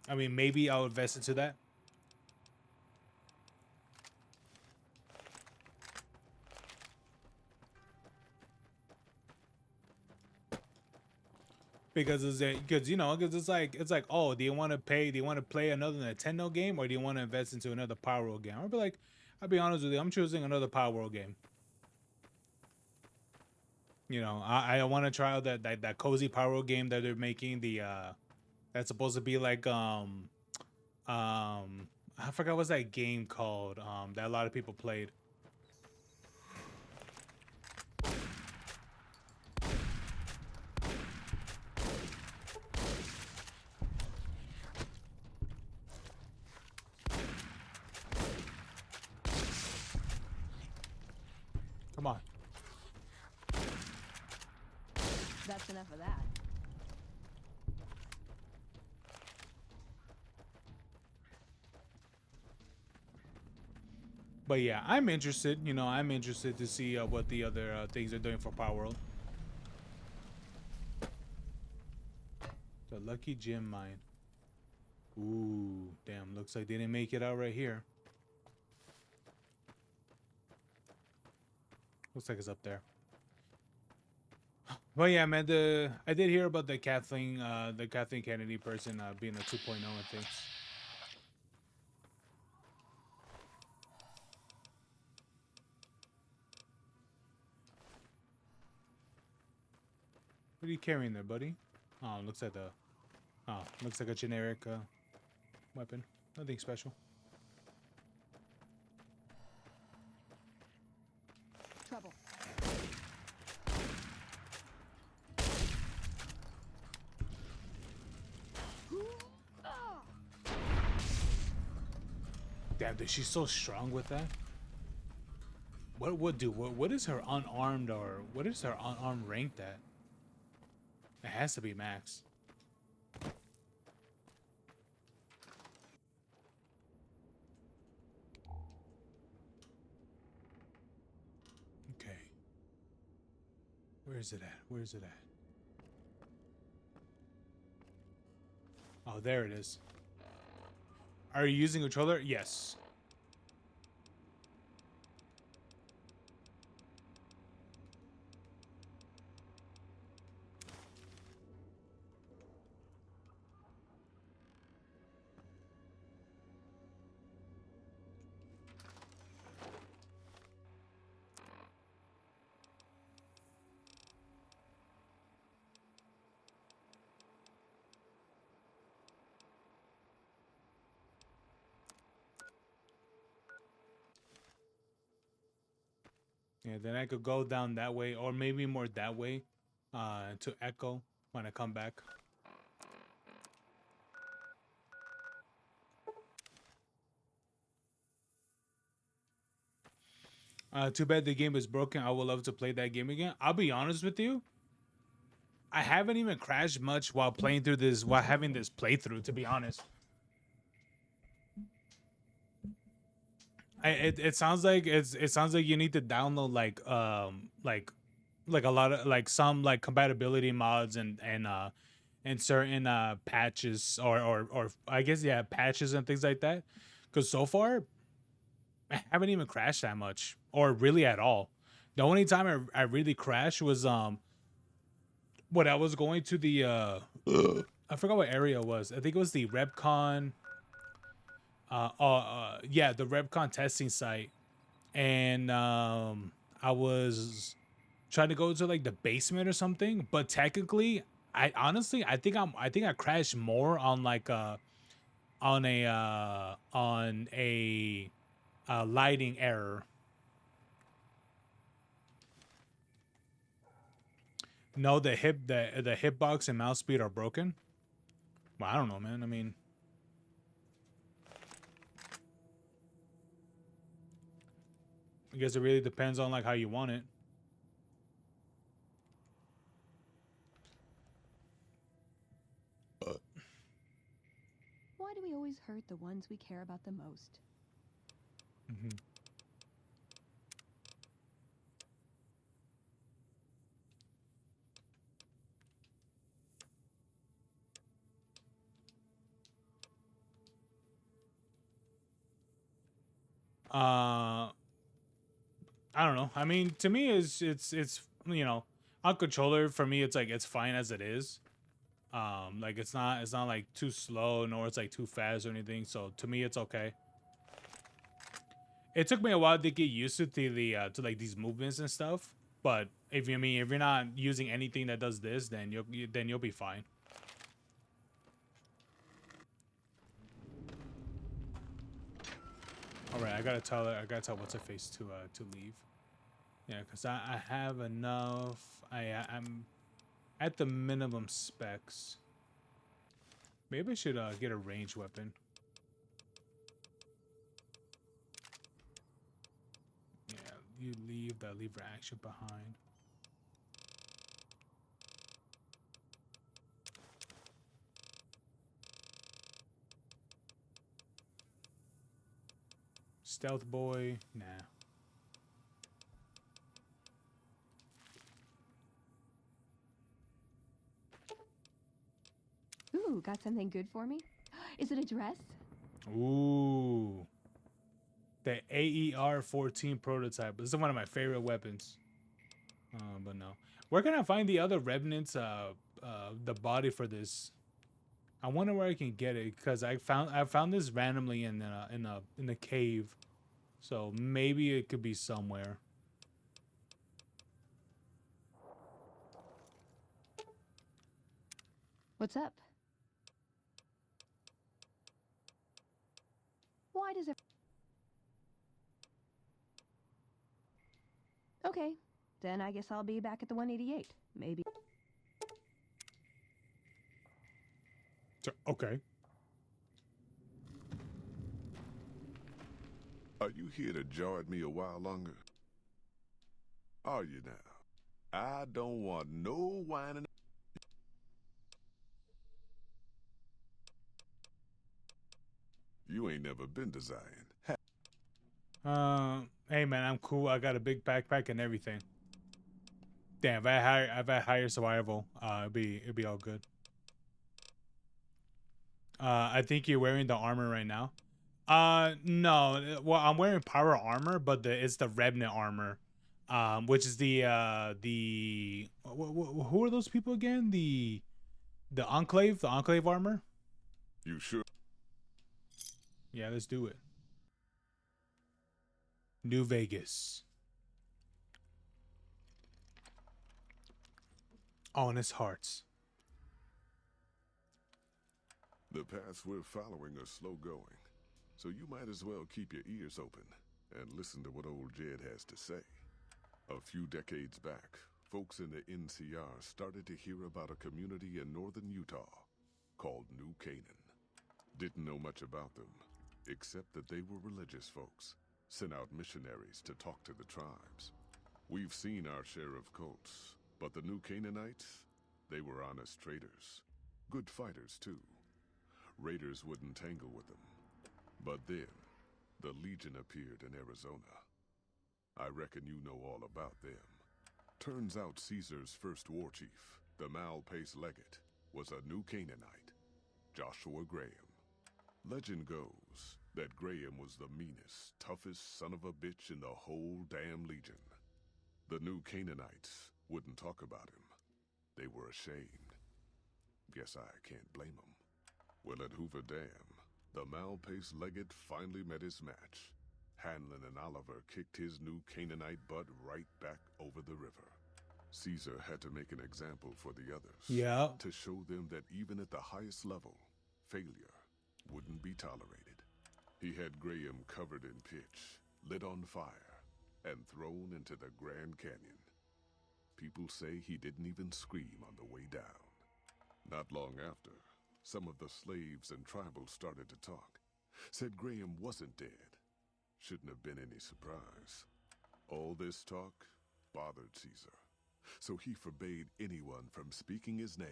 I mean, maybe I'll invest into that. Because it's like, oh, do you want to pay? Do you want to play another Nintendo game, or do you want to invest into another Power World game? I'll be honest with you, I'm choosing another Power World game. You know, I want to try out that cozy Power World game that they're making. That's supposed to be like I forgot what's that game called that a lot of people played. Come on. That's enough of that. But yeah, I'm interested. You know, I'm interested to see what the other things are doing for Power World. The Lucky Gem Mine. Ooh, damn! Looks like they didn't make it out right here. Looks like it's up there. But yeah, man, I did hear about the Kathleen Kennedy person being a 2.0 and things. What are you carrying there, buddy? Oh, looks like a generic weapon. Nothing special. Trouble. Damn, dude, she's so strong with that. What is her unarmed or what is her unarmed ranked at? It has to be max. Okay. Where is it at? Where is it at? Oh, there it is. Are you using a controller? Yes. Yeah, then I could go down that way, or maybe more that way, to Echo when I come back. Too bad the game is broken. I would love to play that game again. I'll be honest with you. I haven't even crashed much while having this playthrough, to be honest. It sounds like it sounds like you need to download like a lot of like some like compatibility mods and certain patches or I guess yeah, patches and things like that. Cause so far I haven't even crashed that much or really at all. The only time I really crashed was when I was going to the I forgot what area it was. I think it was the Repcon yeah, the Repcon testing site. And I was trying to go to like the basement or something, but technically I honestly I think I crashed more on like on a lighting error. No, the hitbox and mouse speed are broken. Well, I don't know, man. I mean, I guess it really depends on like how you want it. hurt the ones we care about the most. Mm-hmm. I don't know. I mean, to me, it's you know, on controller for me, it's like it's fine as it is. Like it's not like too slow nor it's like too fast or anything. So to me, it's okay. It took me a while to get used to like these movements and stuff. But if you're not using anything that does this, then you'll be fine. All right, I gotta tell what's her face to leave. Yeah, because I have enough. I'm at the minimum specs. Maybe I should get a ranged weapon. Yeah, you leave the lever action behind. Stealth boy, nah. Ooh, got something good for me? Is it a dress? Ooh. The AER-14 prototype. This is one of my favorite weapons. But no. Where can I find the other remnants? The body for this. I wonder where I can get it because I found this randomly in a cave, so maybe it could be somewhere. What's up? Why does it... Okay, then I guess I'll be back at the 188. Maybe. Okay. Are you here to jaw at me a while longer? Are you now? I don't want no whining. You ain't never been to Zion. Hey man, I'm cool. I got a big backpack and everything. Damn, if I higher survival, it'd be all good. I think you're wearing the armor right now. No. Well, I'm wearing power armor, but it's the Revenant armor, which is who are those people again? The Enclave armor. You sure? Yeah, let's do it. New Vegas. Honest hearts. The paths we're following are slow going, so you might as well keep your ears open and listen to what old Jed has to say. A few decades back, folks in the NCR started to hear about a community in northern Utah called New Canaan. Didn't know much about them, except that they were religious folks, sent out missionaries to talk to the tribes. We've seen our share of cults, but the New Canaanites, they were honest traders. Good fighters, too. Raiders wouldn't tangle with them. But then, the Legion appeared in Arizona. I reckon you know all about them. Turns out Caesar's first war chief, the Malpace Legate, was a New Canaanite, Joshua Graham. Legend goes that Graham was the meanest, toughest son of a bitch in the whole damn Legion. The New Canaanites wouldn't talk about him. They were ashamed. Guess I can't blame them. Well, at Hoover Dam, the Malpace Legate finally met his match. Hanlon and Oliver kicked his New Canaanite butt right back over the river. Caesar had to make an example for the others. Yeah. To show them that even at the highest level, failure wouldn't be tolerated. He had Graham covered in pitch, lit on fire, and thrown into the Grand Canyon. People say he didn't even scream on the way down. Not long after, some of the slaves and tribals started to talk. Said Graham wasn't dead. Shouldn't have been any surprise. All this talk bothered Caesar, so he forbade anyone from speaking his name.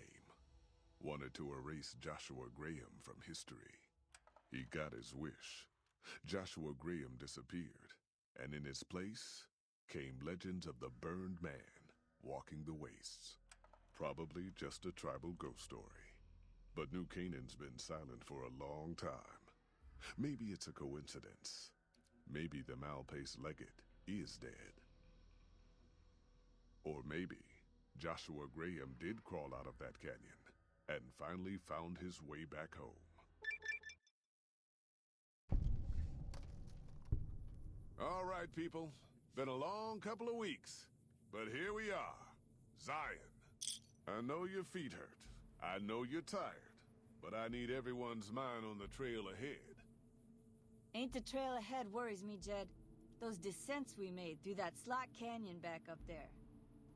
Wanted to erase Joshua Graham from history. He got his wish. Joshua Graham disappeared, and in his place came legends of the Burned Man walking the wastes. Probably just a tribal ghost story. But New Canaan's been silent for a long time. Maybe it's a coincidence. Maybe the Malpace Legate is dead. Or maybe Joshua Graham did crawl out of that canyon and finally found his way back home. All right, people. Been a long couple of weeks, but here we are. Zion. I know your feet hurt. I know you're tired, but I need everyone's mind on the trail ahead. Ain't the trail ahead worries me, Jed. Those descents we made through that slot canyon back up there.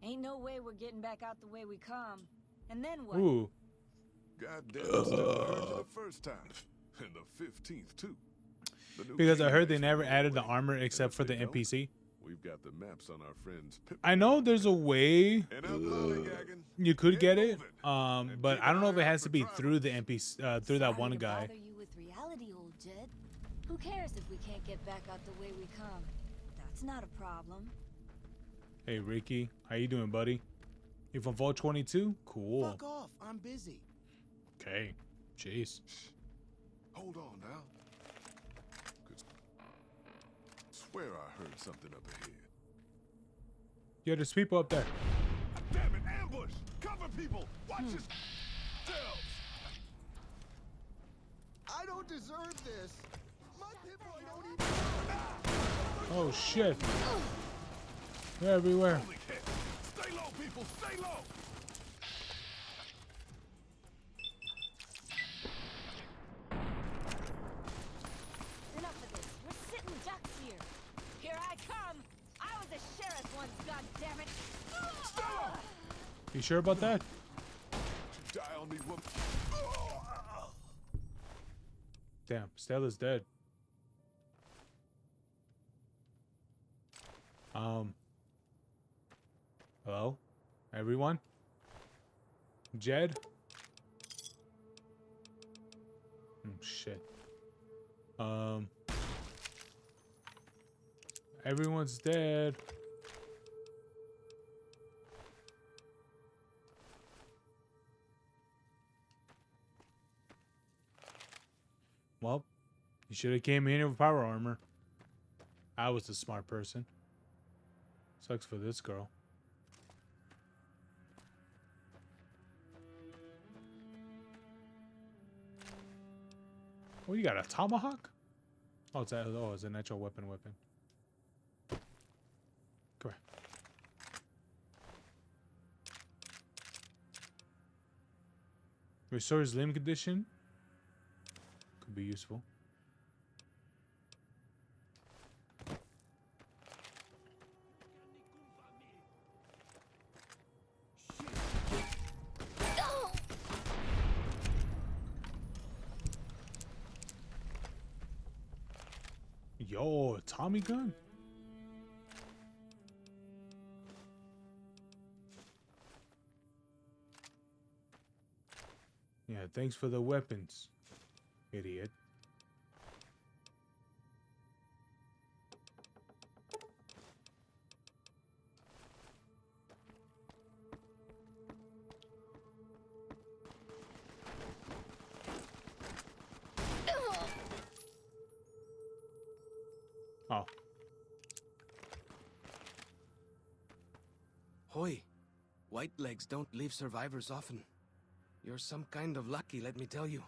Ain't no way we're getting back out the way we come. And then what? Ooh. God damn it, still I heard you the first time. And the 15th, too. Because I heard they never added the armor except for the NPC. We've got the maps on our friends. I know there's a way you could get it, but I don't know if it has to be through the NPC, through that one guy. Bother you with reality, old Jed. Who cares if we can't get back out the way we come? That's not a problem. Hey Ricky, how you doing, buddy? You from Vault 22? Cool. Fuck off, I'm busy. Okay, jeez. Hold on now. Swear I heard something up ahead. Yeah, there's people up there. Damn it, ambush! Cover people! Watch yourselves! I don't deserve this. My people, I don't even... Oh shit. They're everywhere. Stay low, people! Stay low! Enough of this. We're sitting ducks here. Here I come. I was a sheriff once, goddammit. You sure about that? Die on me, woman. Damn, Stella's dead. Hello? Everyone? Jed? Shit. Everyone's dead. Well, you should have came in here with power armor. I was the smart person. Sucks for this girl. Oh, you got a tomahawk? Oh, it's a natural weapon. Come here. Restores limb condition. Could be useful. Yo, Tommy gun. Yeah, thanks for the weapons, idiot. Oh. Hoy, white legs don't leave survivors often. You're some kind of lucky, let me tell you.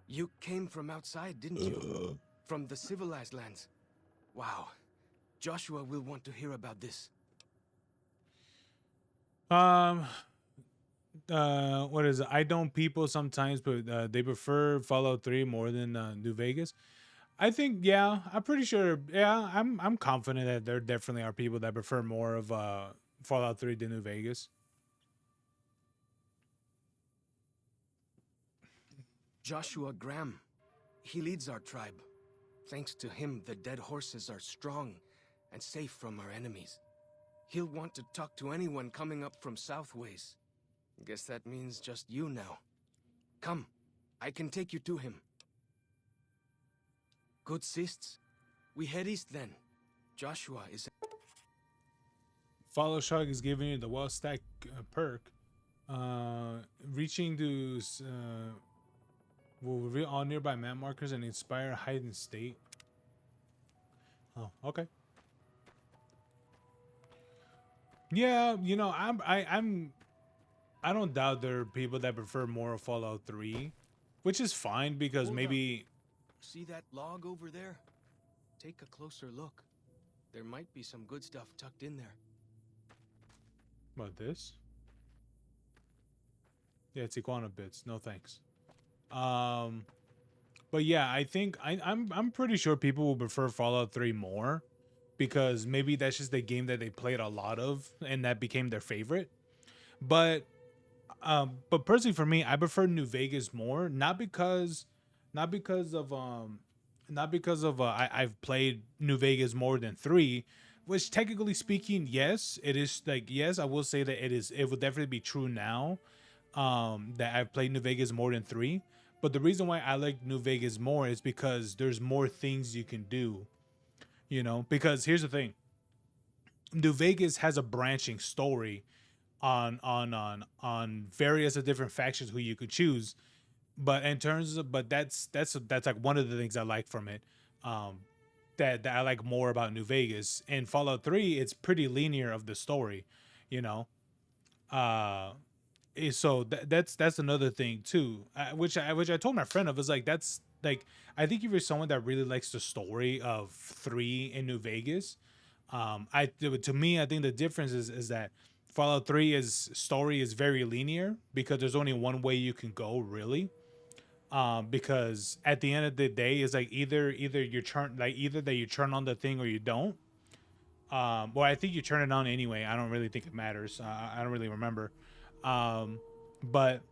You came from outside, didn't you? From the civilized lands. Wow. Joshua will want to hear about this. What is it? I don't people sometimes, but they prefer Fallout 3 more than New Vegas. I think, yeah, I'm pretty sure. Yeah, I'm confident that there definitely are people that prefer more of Fallout 3 than New Vegas. Joshua Graham. He leads our tribe. Thanks to him, the dead horses are strong and safe from our enemies. He'll want to talk to anyone coming up from Southways. Guess that means just you now. Come, I can take you to him. Good sists. We head east then. Joshua is... Follow Shark is giving you the well stacked perk. Reaching to will reveal all nearby map markers and inspire hidden state. Oh, okay. Yeah, you know, I don't doubt there are people that prefer more of Fallout 3, which is fine because Hold maybe up. See that log over there? Take a closer look. There might be some good stuff tucked in there. about this. Yeah, it's iguana bits. No thanks. But yeah, I think I'm pretty sure people will prefer Fallout 3 more because maybe that's just the game that they played a lot of and that became their favorite. But personally for me, I prefer New Vegas more, not because of I've played New Vegas more than 3, which technically speaking, yes, it is like yes, I will say that it will definitely be true now that I've played New Vegas more than 3. But the reason why I like New Vegas more is because there's more things you can do, you know, because here's the thing. New Vegas has a branching story on various of different factions who you could choose, but in terms of that's like one of the things I like from it, um that I like more about New Vegas. In Fallout 3 it's pretty linear of the story, you know. uh so that's another thing too, which I told my friend of. Is like that's like I think if you're someone that really likes the story of 3 in New Vegas, I to me I think the difference is that Fallout 3 is story is very linear because there's only one way you can go really. Because at the end of the day it's like either you turn like either that you turn on the thing or you don't. Well, I think you turn it on anyway. I don't really think it matters. I don't really remember. Um, but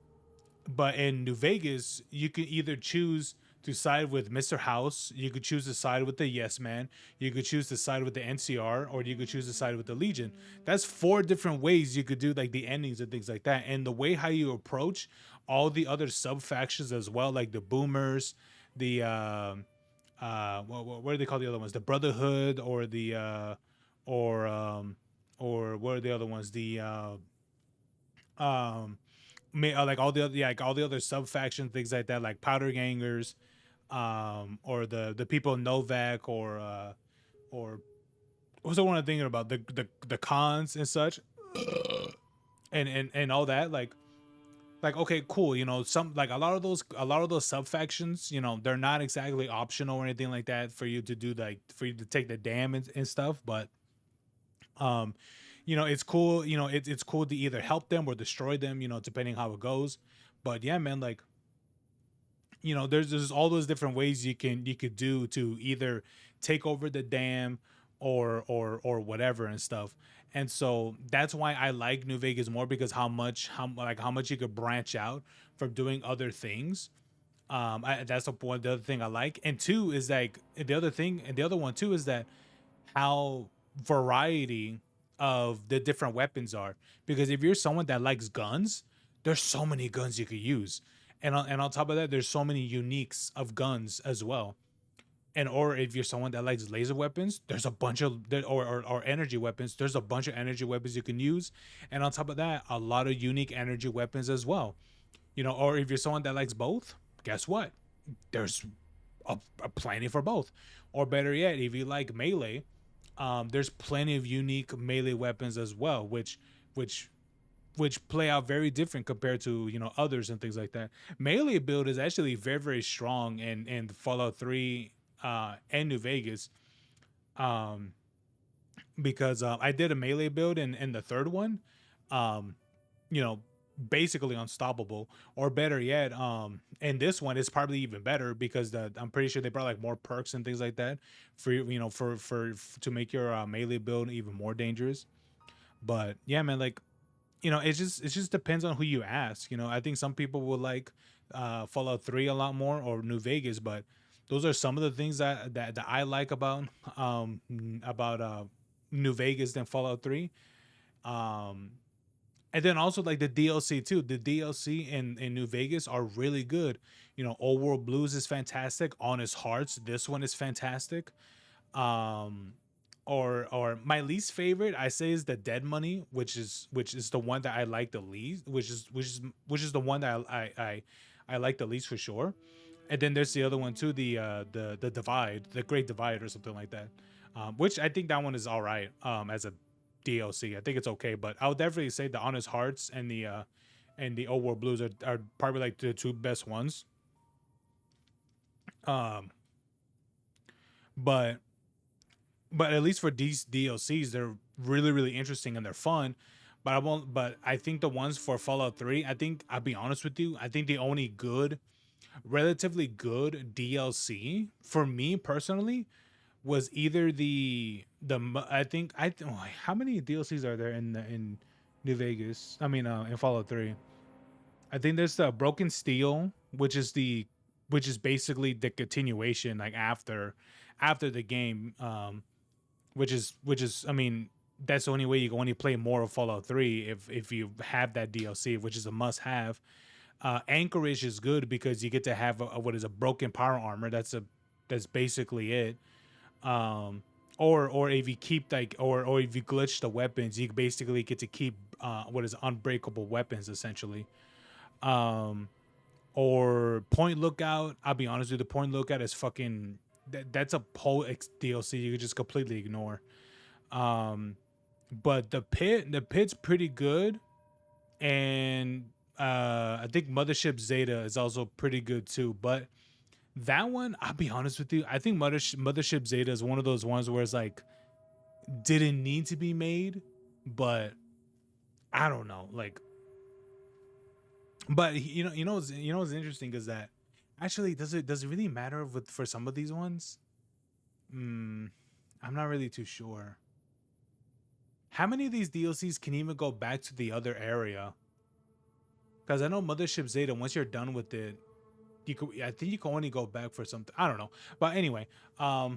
but in New Vegas, you can either choose to side with Mr. House, you could choose to side with the Yes Man, you could choose to side with the NCR, or you could choose to side with the Legion. That's 4 different ways you could do like the endings and things like that. And the way how you approach all the other sub factions as well, like the Boomers, the what do they call the other ones? The Brotherhood, or the or or what are the other ones? The like all the other, yeah, like all the other sub factions, things like that, like Powder Gangers, or the people in Novak, or what's the one I'm thinking about? The cons and such, and all that, like okay, cool, you know, some like a lot of those sub factions, you know, they're not exactly optional or anything like that for you to do, like for you to take the dam and stuff, but um you know it's cool, you know, it's cool to either help them or destroy them, you know, depending how it goes. But yeah, man, like, you know, there's all those different ways you could do to either take over the dam or whatever and stuff. And so that's why I like New Vegas more, because how much you could branch out from doing other things. That's the other thing I like. And two is like the other thing, and the other one too is that how variety of the different weapons are. Because if you're someone that likes guns, there's so many guns you could use, and on top of that, there's so many uniques of guns as well. And or if you're someone that likes laser weapons, there's a bunch of or energy weapons. There's a bunch of energy weapons you can use, and on top of that, a lot of unique energy weapons as well. You know, or if you're someone that likes both, guess what? There's a plenty for both. Or better yet, if you like melee, there's plenty of unique melee weapons as well, which which play out very different compared to, you know, others and things like that. Melee build is actually very strong in Fallout 3 and New Vegas, um, because I did a melee build in the third one, um, you know, basically unstoppable. Or better yet, in this one it's probably even better because I'm pretty sure they brought like more perks and things like that for you know to make your melee build even more dangerous. But yeah, man, like, you know, it just depends on who you ask. You know, I think some people will like Fallout 3 a lot more, or New Vegas, but those are some of the things that I like about New Vegas than Fallout 3. Um And then also like the DLC too. The DLC in New Vegas are really good. You know, Old World Blues is fantastic. Honest Hearts, this one is fantastic. Um, or my least favorite I say is the Dead Money, which is the one that I like the least, which is the one that I like the least for sure. And then there's the other one too, the Divide, the Great Divide or something like that, which I think that one is all right as a DLC. I think it's okay, but I would definitely say the Honest Hearts and the Old World Blues are probably like the two best ones. Um, but at least for these DLCs, they're really interesting and they're fun. But I won't. But I think the ones for Fallout 3, I think I'll be honest with you. I think the only good, relatively good DLC for me personally was either how many DLCs are there in New Vegas? I mean, in Fallout 3. I think there's the Broken Steel, which is basically the continuation, like after the game. Which is I mean, that's the only way you can only play more of Fallout 3 if you have that DLC, which is a must have. Anchorage is good because you get to have what is a broken power armor. That's basically it. Um, or if you keep like or if you glitch the weapons, you basically get to keep what is unbreakable weapons essentially. Um, or Point Lookout. I'll be honest with you, the Point Lookout is fucking that's a whole DLC you could just completely ignore. Um, but the pit's pretty good, and I think Mothership Zeta is also pretty good too. But that one, I'll be honest with you, I think Mothership Zeta is one of those ones where it's like didn't need to be made, but I don't know, like, but what's interesting is that actually does it really matter with for some of these ones? Hmm, I'm not really too sure. How many of these DLCs can even go back to the other area? Because I know Mothership Zeta, once you're done with it, I think you can only go back for something. I don't know. But anyway, I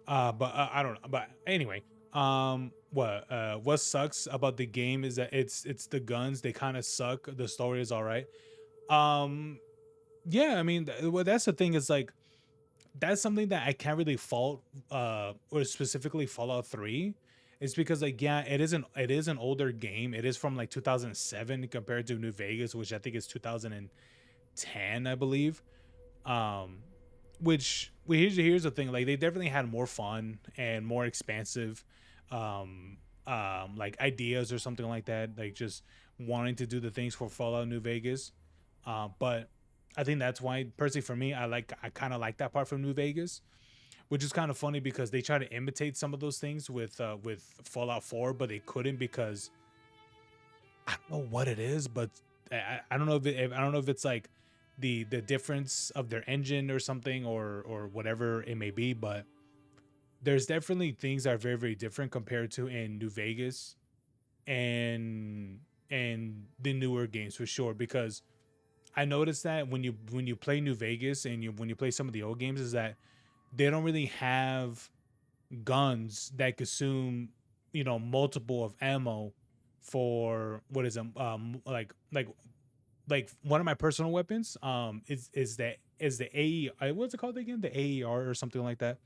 don't know. But anyway, what sucks about the game is that it's the guns. They kind of suck. The story is all right. Um, yeah, I mean, well, that's the thing is like that's something that I can't really fault or specifically Fallout 3 is because like yeah, it is an older game. It is from like 2007 compared to New Vegas, which I think is 2010, I believe. Um which here's the thing, like they definitely had more fun and more expansive um like ideas or something like that, like just wanting to do the things for Fallout New Vegas. But I think that's why personally for me I kind of like that part from New Vegas, which is kind of funny because they try to imitate some of those things with Fallout 4, but they couldn't because I don't know what it is, but I don't know I don't know if it's like the difference of their engine or something or whatever it may be, but there's definitely things that are very different compared to in New Vegas and the newer games for sure. Because I noticed that when you play New Vegas and when you play some of the old games is that they don't really have guns that consume multiple of ammo for what is like one of my personal weapons is the AE what's it called again, the AER or something like that.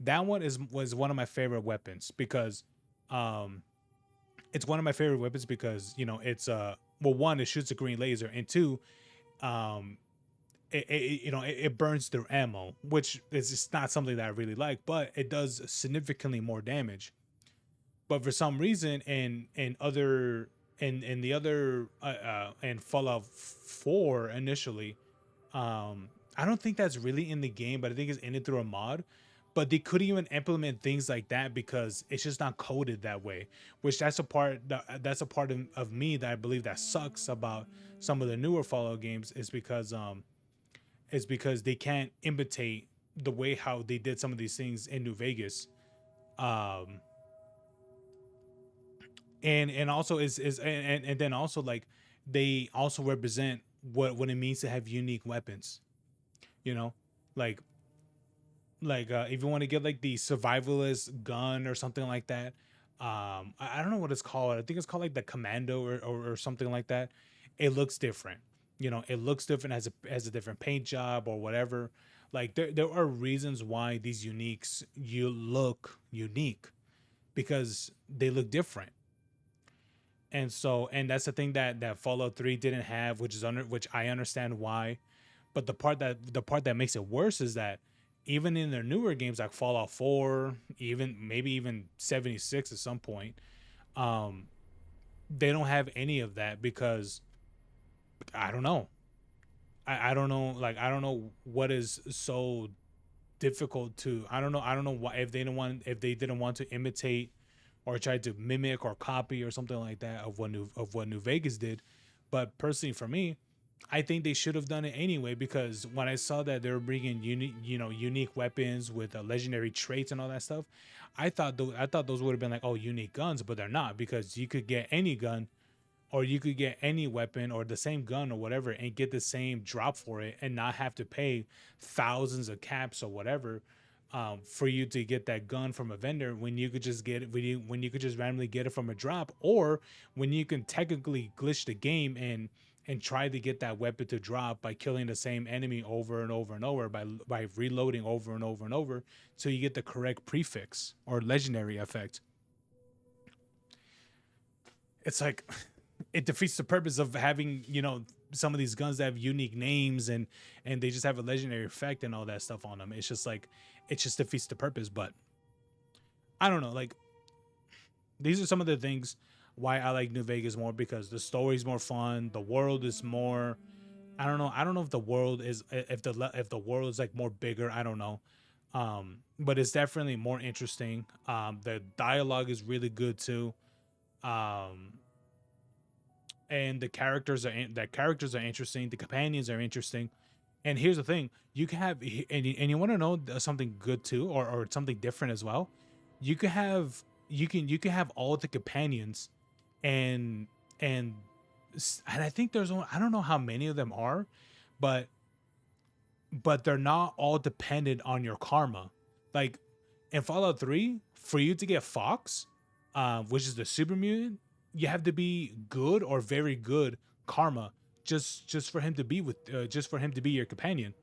That one was one of my favorite weapons because um it's one of my favorite weapons because it's well, one, it shoots a green laser, and two, um it burns through ammo, which is just not something that I really like, but it does significantly more damage. But for some reason, in the other and Fallout 4 initially, I don't think that's really in the game, but I think it's in it through a mod. But they couldn't even implement things like that because it's just not coded that way. Which that's a part of me that I believe that sucks about some of the newer Fallout games is because they can't imitate the way how they did some of these things in New Vegas. Um, and also is and then also like they also represent what it means to have unique weapons. You know, like Like if you want to get like the survivalist gun or something like that. I don't know what it's called. I think it's called like the commando or something like that. It looks different. You know, it looks different, as a different paint job or whatever. Like there are reasons why these uniques you look unique, because they look different. And so, and that's the thing that Fallout 3 didn't have, which I understand why. But the part that makes it worse is that even in their newer games like Fallout 4, even maybe even 76 at some point, um, they don't have any of that because I don't know. I don't know, like I don't know what is so difficult to, I don't know why, if they didn't want to imitate or try to mimic or copy or something like that of what New Vegas did. But personally for me, I think they should have done it anyway, because when I saw that they were bringing unique weapons with legendary traits and all that stuff, I thought those would have been like, oh, unique guns, but they're not, because you could get any gun, or you could get any weapon or the same gun or whatever and get the same drop for it and not have to pay thousands of caps or whatever, for you to get that gun from a vendor, when you could just get it, when you could just randomly get it from a drop, or when you can technically glitch the game and try to get that weapon to drop by killing the same enemy over and over and over, by reloading over and over and over till you get the correct prefix or legendary effect. It's like it defeats the purpose of having, some of these guns that have unique names and they just have a legendary effect and all that stuff on them. It's just like, it just defeats the purpose. But I don't know, like, these are some of the things why I like New Vegas more, because the story's more fun, the world is more, I don't know if the world is, if the world is like more bigger, I don't know. But it's definitely more interesting. The dialogue is really good too. Um and the characters are interesting, the companions are interesting. And here's the thing, you can have, and you want to know something good too, or something different as well. You can have, you can have all the companions, and and and I think there's only, I don't know how many of them are, but they're not all dependent on your karma. Like in Fallout 3, for you to get Fox, which is the super mutant, you have to be good or very good karma, just for him to be just for him to be your companion.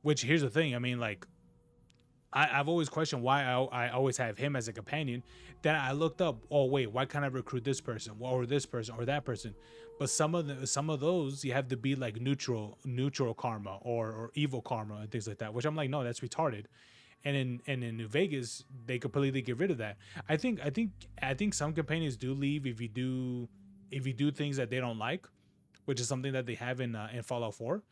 Which, here's the thing, I mean, like, I've always questioned why I always have him as a companion. Then I looked up, oh wait, why can't I recruit this person or this person or that person? But some of those you have to be like neutral karma or evil karma and things like that. Which I'm like, no, that's retarded. And in New Vegas, they completely get rid of that. I think some companions do leave if you do things that they don't like, which is something that they have in Fallout 4.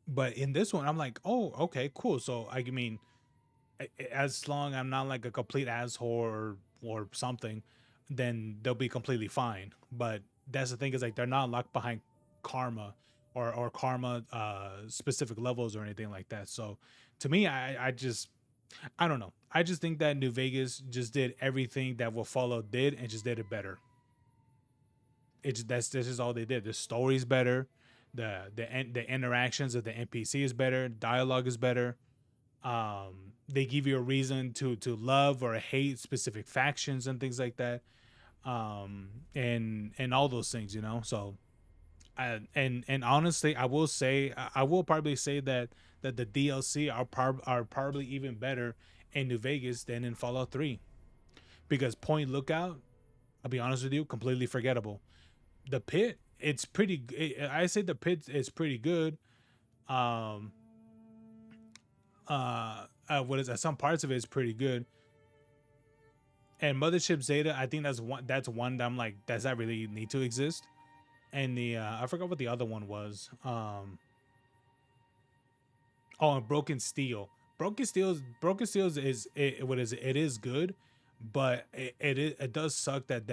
But in this one, I'm like, oh, okay, cool. So I mean, as long I'm not like a complete asshole or something, then they'll be completely fine. But that's the thing, is like they're not locked behind karma or karma specific levels or anything like that. So to me, I don't know. I just think that New Vegas just did everything that what Fallout did and just did it better. This is all they did. The story's better, the interactions of the NPC is better, dialogue is better. They give you a reason to love or hate specific factions and things like that. And all those things, So and honestly, I will probably say that the DLC are probably even better in New Vegas than in Fallout 3, because Point Lookout, I'll be honest with you, completely forgettable. The pit, it's I say the pit is pretty good. um what is that, some parts of it is pretty good. And Mothership Zeta, I think that's one that I'm like, does that really need to exist? And the I forgot what the other one was. Oh, and Broken Steel is it, what is it? It is good, but it does suck that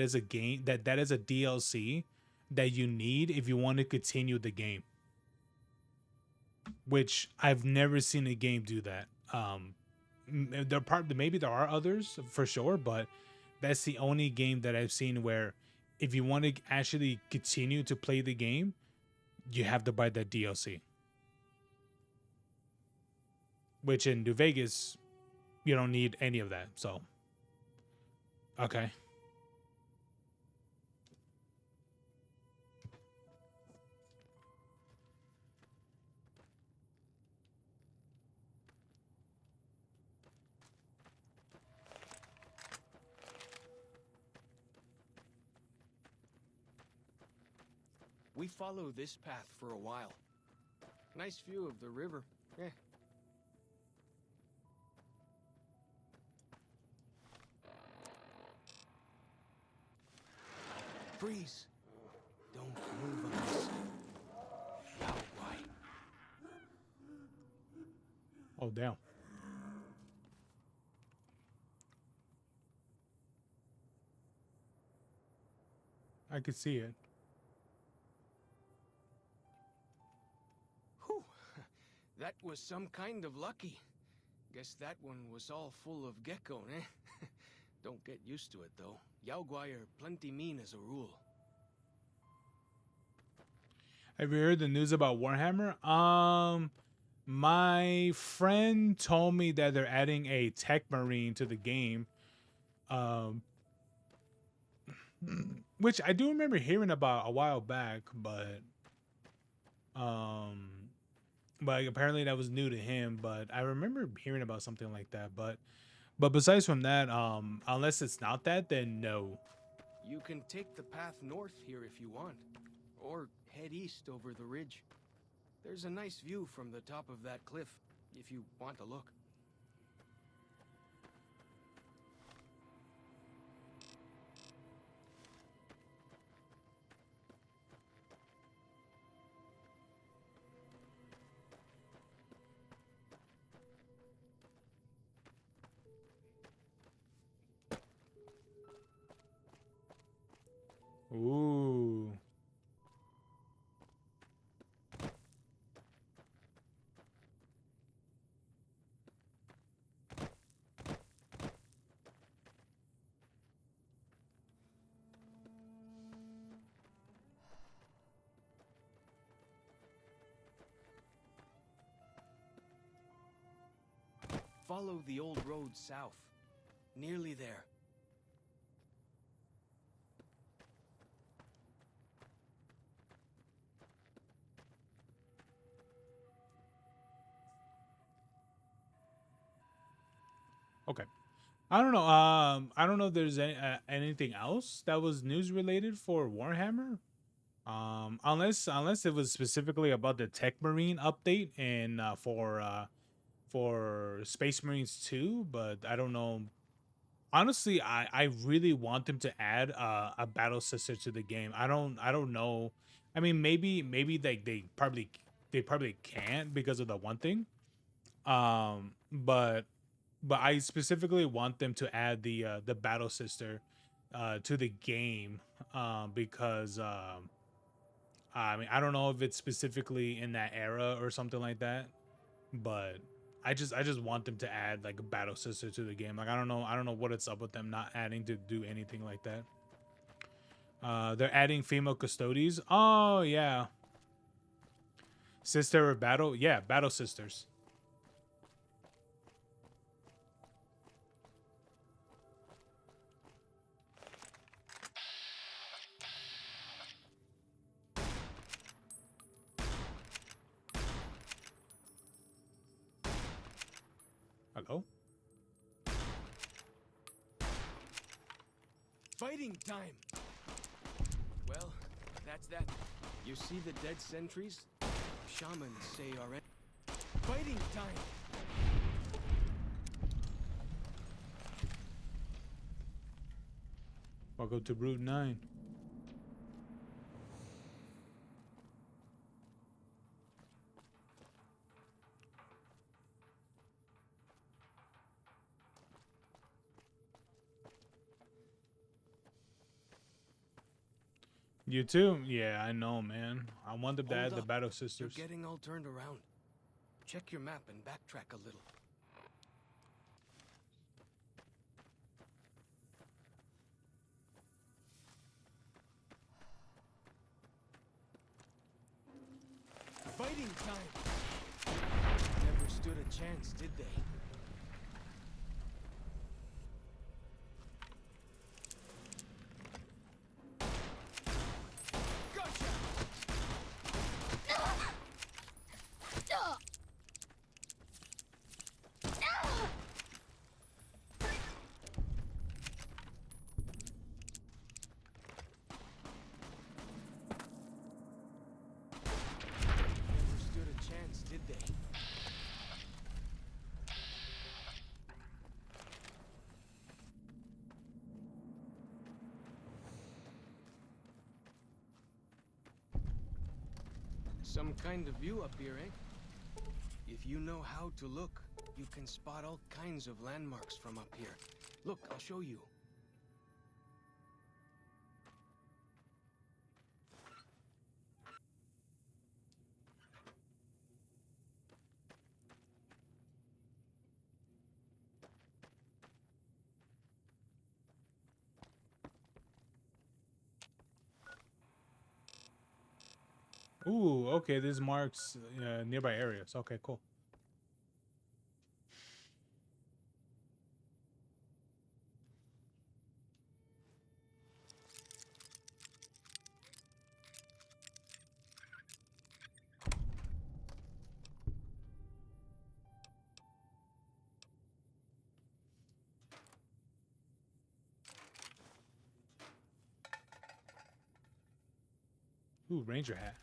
is a game that is a DLC that you need if you want to continue the game, which I've never seen a game do that. Maybe there are others for sure, but that's the only game that I've seen where if you want to actually continue to play the game, you have to buy that DLC. which in New Vegas, you don't need any of that. So, okay. We follow this path for a while. Nice view of the river. Yeah. Freeze. Don't move unless... Now why? Oh, damn. I could see it. Whew. That was some kind of lucky. Guess that one was all full of gecko, eh? Don't get used to it, though. Yaoguai are plenty mean as a rule. Have you heard the news about Warhammer? My friend told me that they're adding a tech marine to the game. Which I do remember hearing about a while back, but apparently that was new to him. But I remember hearing about something like that. But besides from that, unless it's not that, then no. You can take the path north here if you want, or head east over the ridge. There's a nice view from the top of that cliff, if you want to look. Ooh. Follow the old road south. Nearly there. Okay. I don't know. I don't know if there's anything else that was news related for Warhammer. Unless it was specifically about the Tech Marine update and for Space Marines 2, but I don't know. Honestly, I really want them to add a battle sister to the game. I don't know. I mean, maybe they probably can't because of the one thing. But I specifically want them to add the battle sister to the game because I mean, I don't know if it's specifically in that era or something like that, but I just want them to add like a battle sister to the game. Like I don't know what it's up with them not adding to do anything like that. They're adding female custodies. Oh yeah. Sister of battle. Yeah, battle sisters. Hello? Fighting time! Well, that's that. You see the dead sentries? Shamans say are fighting time! Welcome to Brood 9. You too? Yeah, I know, man. I want them to add the battle sisters. You're getting all turned around. Check your map and backtrack a little. Fighting time! Never stood a chance, did they? Never stood a chance, did they? Some kind of view up here, eh? If you know how to look, you can spot all kinds of landmarks from up here. Look, I'll show you. Ooh, okay. This marks nearby areas. Okay, cool. Ooh, ranger hat.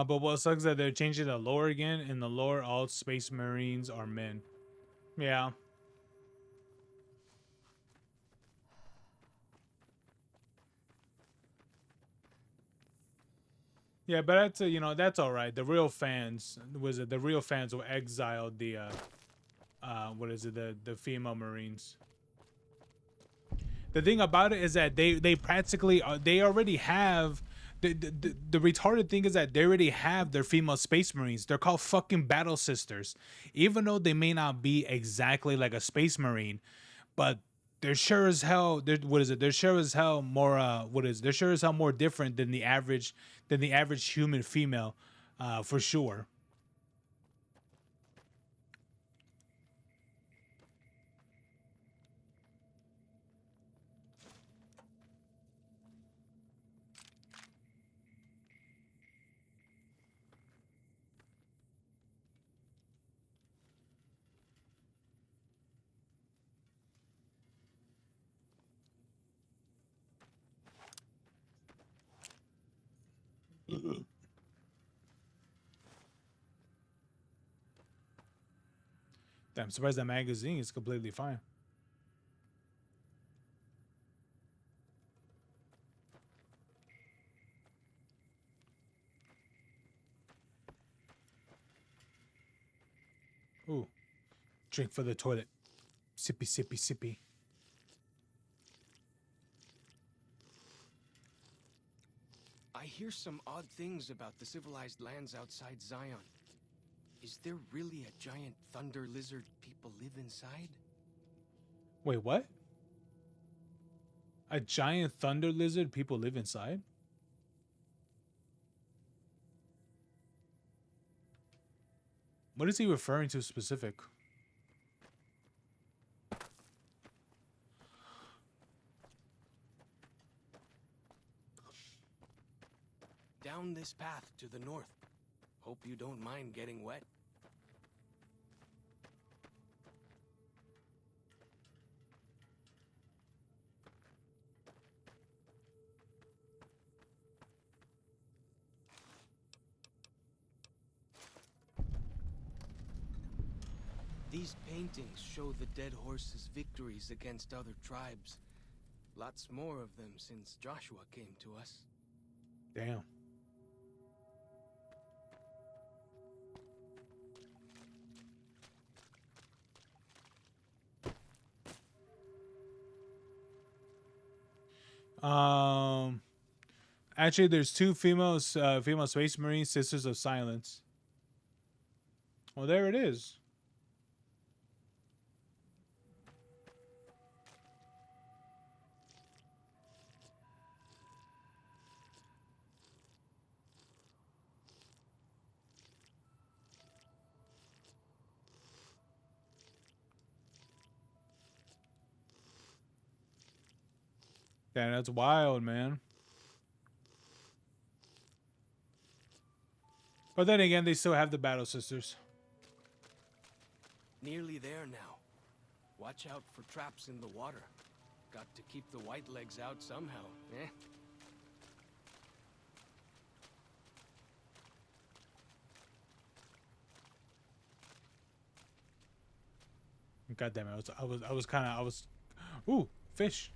But what sucks is that they're changing the lore again. In the lore, all space marines are men. Yeah. Yeah, but that's you know, that's all right. The real fans the real fans will exile the what is it, the female marines. The thing about it is that they practically they already have the retarded thing is that they already have their female space marines. They're called fucking battle sisters, even though they may not be exactly like a space marine, but they're sure as hell. What is it? They're sure as hell more. They're sure as hell more different than the average human female, for sure. I'm surprised that magazine is completely fine. Ooh, drink for the toilet. Sippy, sippy, sippy. I hear some odd things about the civilized lands outside Zion. Is there really a giant thunder lizard people live inside? Wait, what? A giant thunder lizard people live inside? What is he referring to specific? Down this path to the north. Hope you don't mind getting wet. These paintings show the dead horse's victories against other tribes. Lots more of them since Joshua came to us. Damn. Actually, there's two female space marines, Sisters of Silence. Well, there it is. Damn, that's wild, man. But then again, they still have the Battle Sisters. Nearly there now. Watch out for traps in the water. Got to keep the white legs out somehow, eh? God damn it! I was. Ooh, fish.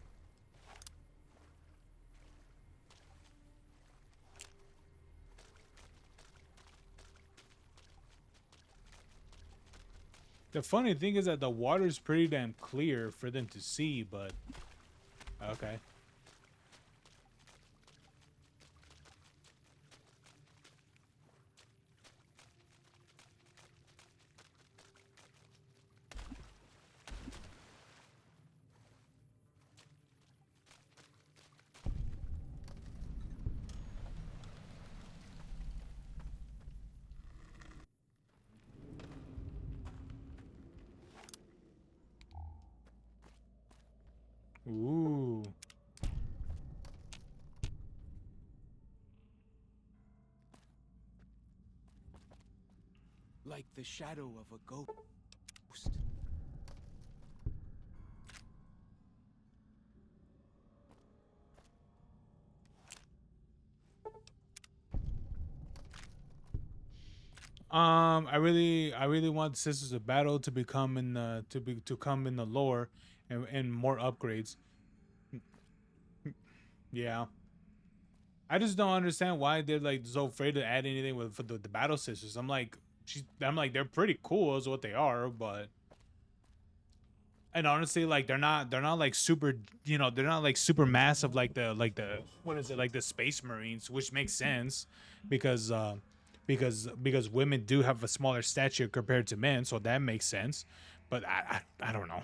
The funny thing is that the water is pretty damn clear for them to see, but okay. Ooh. Like the shadow of a ghost. I really want Sisters of Battle to become in the to come in the lore and more upgrades. Yeah. I just don't understand why they're like so afraid to add anything with for the Battle Sisters. I'm like they're pretty cool is what they are, but and honestly, like they're not like super, you know, they're not like super massive like the what is it, like the Space Marines, which makes sense because because women do have a smaller stature compared to men, so that makes sense. But I don't know.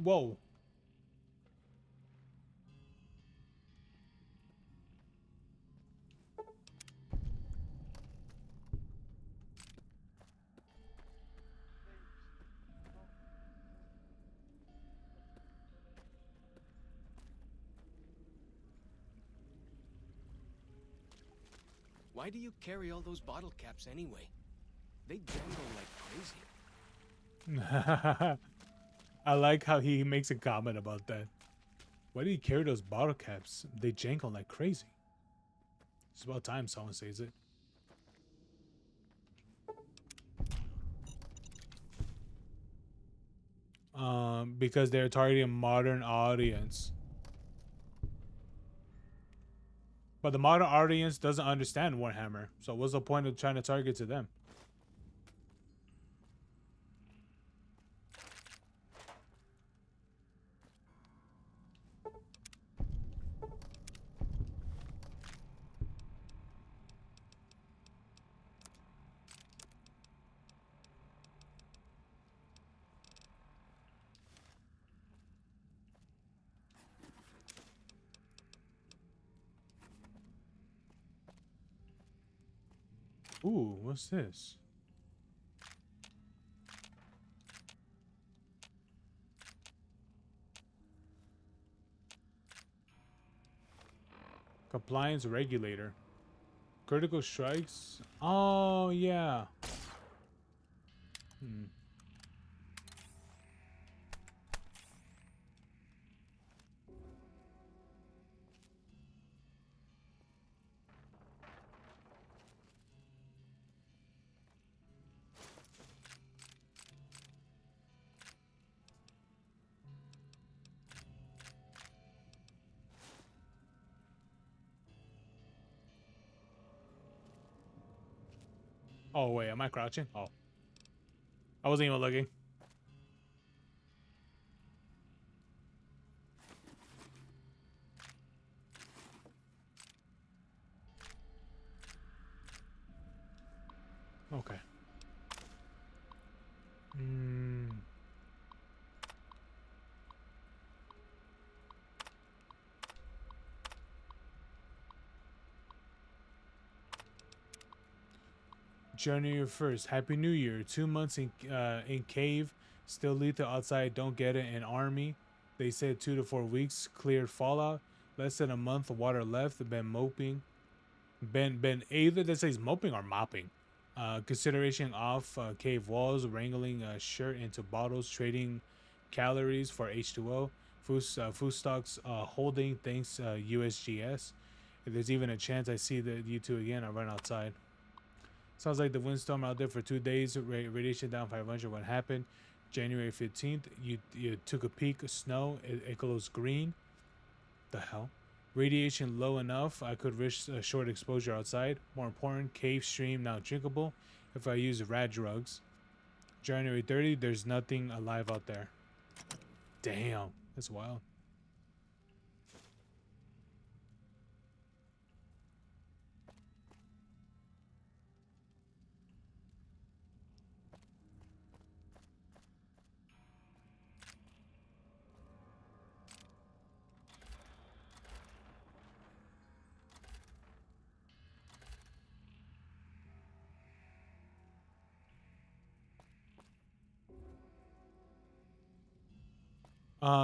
Whoa. Why do you carry all those bottle caps anyway? They jangle like crazy. I like how he makes a comment about that. Why do you carry those bottle caps? They jangle like crazy. It's about time someone says it. Because they're targeting a modern audience. But the modern audience doesn't understand Warhammer, so what's the point of trying to target to them? Ooh, what's this? Compliance regulator. Critical strikes. Oh, yeah. Hmm. Oh wait, am I crouching? Oh, I wasn't even looking. Okay. January 1st. Happy New Year. 2 months in cave. Still lethal outside. Don't get it. In army. They said 2 to 4 weeks. Cleared fallout. Less than a month. Water left. Been moping. Been either that says moping or mopping. Consideration off cave walls. Wrangling shirt into bottles. Trading calories for H2O. Food stocks holding. Thanks USGS. If there's even a chance I see you two again, I'll run outside. Sounds like the windstorm out there for 2 days. Radiation down 500. What happened? January 15th. You took a peek. Snow. It glows green. The hell? Radiation low enough. I could risk a short exposure outside. More important, cave stream now drinkable. If I use rad drugs. January 30th. There's nothing alive out there. Damn. That's wild.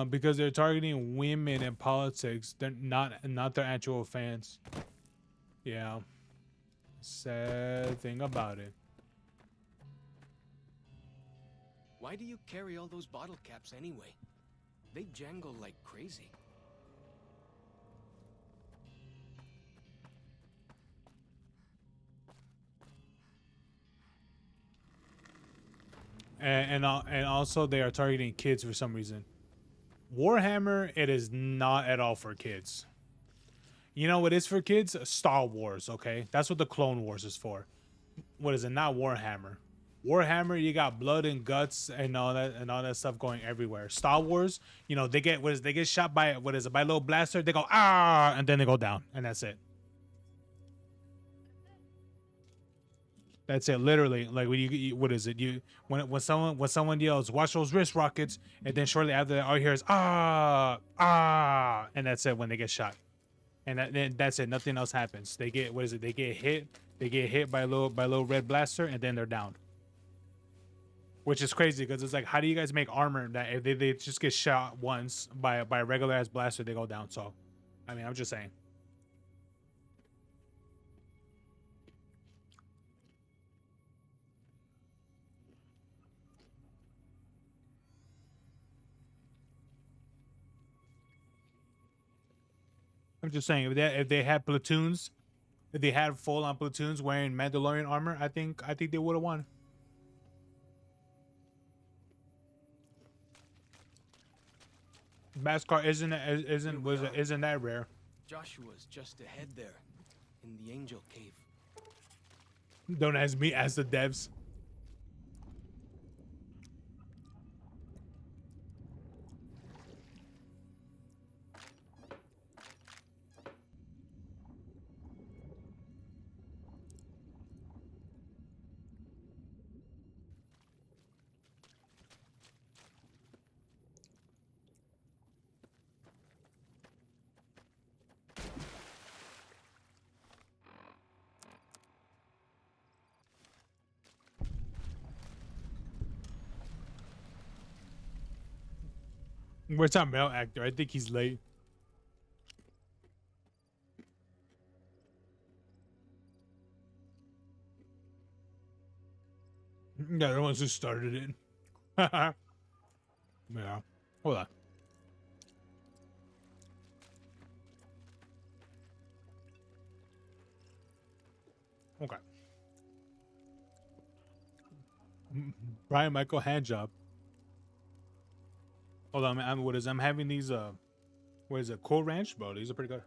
Because they're targeting women in politics. They're not their actual fans. Yeah. Sad thing about it. Why do you carry all those bottle caps anyway? They jangle like crazy. And also they are targeting kids for some reason. Warhammer, it is not at all for kids. You know what is for kids? Star Wars, okay? That's what the Clone Wars is for. What is it? Not Warhammer. Warhammer, you got blood and guts and all that stuff going everywhere. Star Wars, you know, they get shot by by a little blaster, they go ah, and then they go down, and that's it. That's it, literally. Like when what is it? When someone yells, "Watch those wrist rockets," and then shortly after that, all you hear is ah, and that's it when they get shot, and then that's it. Nothing else happens. They get They get hit. They get hit by a little red blaster, and then they're down. Which is crazy because it's like, how do you guys make armor that if they just get shot once by a regular ass blaster, they go down? So, I mean, I'm just saying. I'm just saying if they had platoons, if they had full on platoons wearing Mandalorian armor, I think they would have won. Mascar isn't that rare. Joshua's just ahead there, in the Angel Cave. Don't ask me, ask the devs. Where's our male actor? I think he's late. Yeah, the ones who started it. Yeah. Hold on. Okay. Brian Michael handjob. Hold on, I'm having these what is it? Cool Ranch, bro. These are pretty good.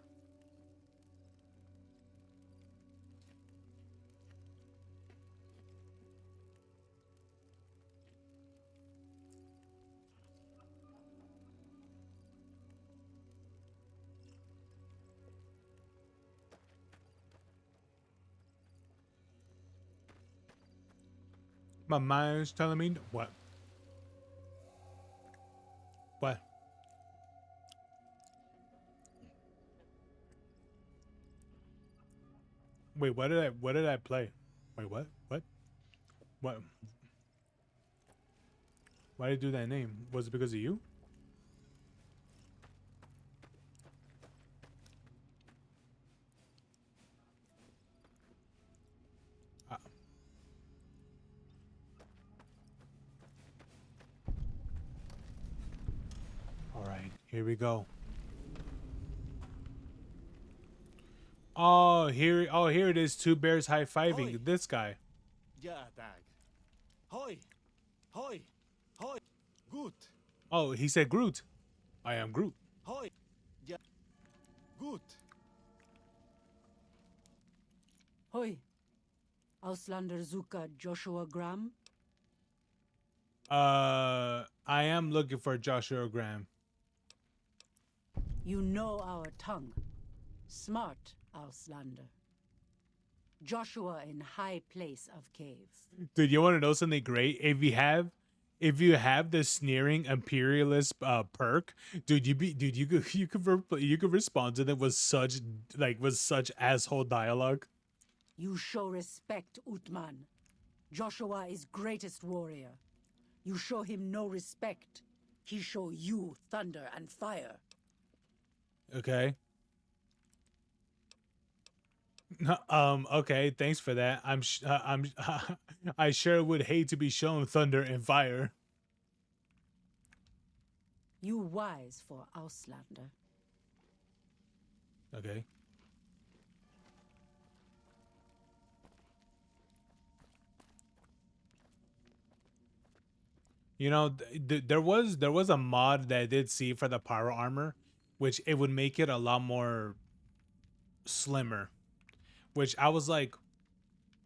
My mind's telling me what? What? Wait, what did I play? Wait, what? What? What? Why did I do that name? Was it because of you? All right, here we go. Oh, here it is. Two bears high-fiving. This guy. Yeah, Dag. Hoi! Hoi! Hoi! Gut! Oh, he said Groot. I am Groot. Hoi! Yeah. Gut! Hoi. Auslander Zuka Joshua Graham. I am looking for Joshua Graham. You know our tongue. Smart, Auslander. Joshua in high place of caves. Dude, you want to know something great? If you have the sneering imperialist perk, dude, you could respond to them with such asshole dialogue. You show respect, Utman. Joshua is greatest warrior. You show him no respect. He show you thunder and fire. Okay. Okay, thanks for that. I sure would hate to be shown thunder and fire. You wise for Auslander. Okay. You know, there was a mod that I did see for the pyro armor, which it would make it a lot more slimmer. Which I was like,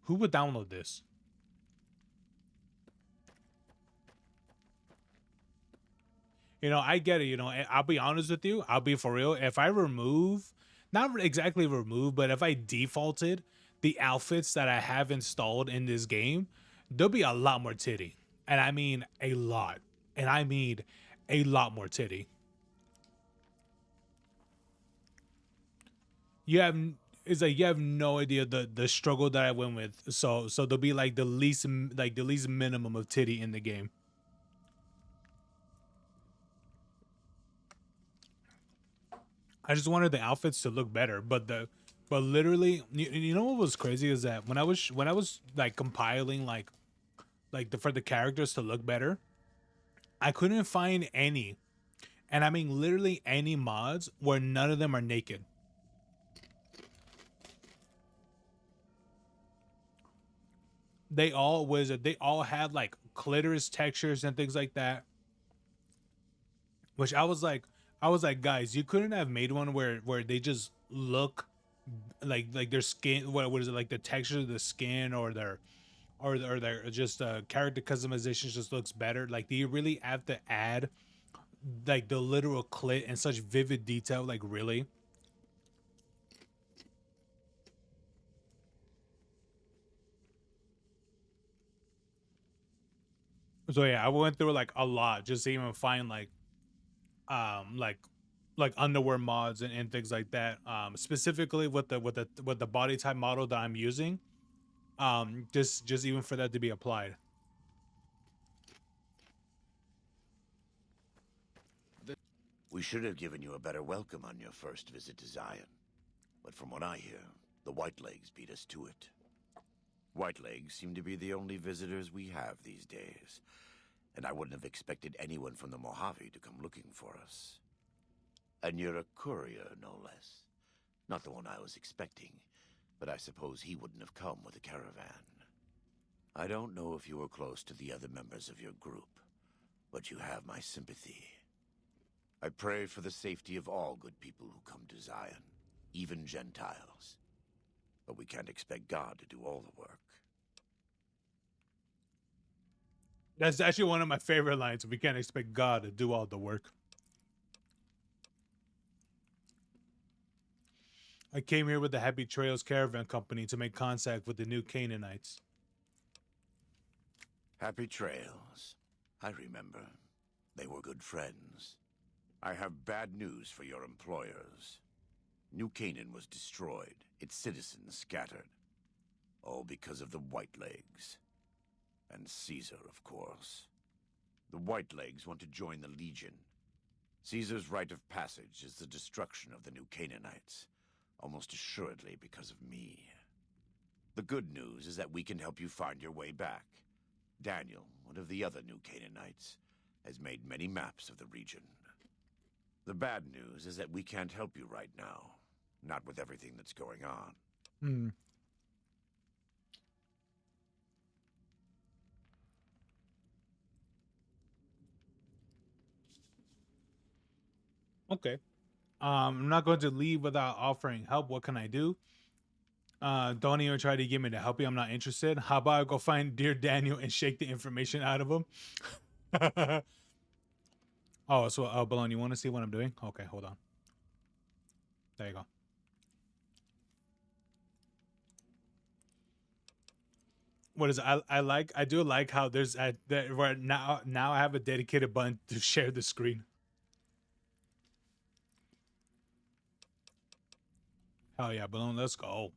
who would download this? You know, I get it. You know, I'll be honest with you. I'll be for real. If I remove, not exactly remove, but if I defaulted the outfits that I have installed in this game, there'll be a lot more titty. And I mean a lot. And I mean a lot more titty. You have it's like you have no idea the struggle that I went with. So there'll be like the least minimum of titty in the game. I just wanted the outfits to look better, but literally, you know what was crazy is that when I was like compiling for the characters to look better, I couldn't find any, and I mean literally any mods where none of them are naked. They all had like clitoris textures and things like that, which I was like, guys, you couldn't have made one where they just look like their skin. What is it, like the texture of the skin or their just character customizations just looks better? Like, do you really have to add like the literal clit in such vivid detail? Like, really? So yeah, I went through like a lot just to even find um like underwear mods and things like that. Specifically with the body type model that I'm using. Just even for that to be applied. We should have given you a better welcome on your first visit to Zion. But from what I hear, the Whitelegs beat us to it. Whitelegs seem to be the only visitors we have these days, and I wouldn't have expected anyone from the Mojave to come looking for us. And you're a courier, no less. Not the one I was expecting, but I suppose he wouldn't have come with a caravan. I don't know if you were close to the other members of your group, but you have my sympathy. I pray for the safety of all good people who come to Zion, even Gentiles. But we can't expect God to do all the work. That's actually one of my favorite lines. We can't expect God to do all the work. I came here with the Happy Trails Caravan Company to make contact with the new Canaanites. Happy trails. I remember. They were good friends. I have bad news for your employers. New Canaan was destroyed, its citizens scattered. All because of the Whitelegs. And Caesar, of course. The Whitelegs want to join the Legion. Caesar's rite of passage is the destruction of the New Canaanites, almost assuredly because of me. The good news is that we can help you find your way back. Daniel, one of the other New Canaanites, has made many maps of the region. The bad news is that we can't help you right now, not with everything that's going on. Hmm. Okay. I'm not going to leave without offering help. What can I do? Don't even try to get me to help you. I'm not interested. How about I go find Dear Daniel and shake the information out of him? Oh, so Balone, you want to see what I'm doing? Okay, hold on. There you go. What is I do like how there's where now I have a dedicated button to share the screen. Hell yeah, Balloon, let's go.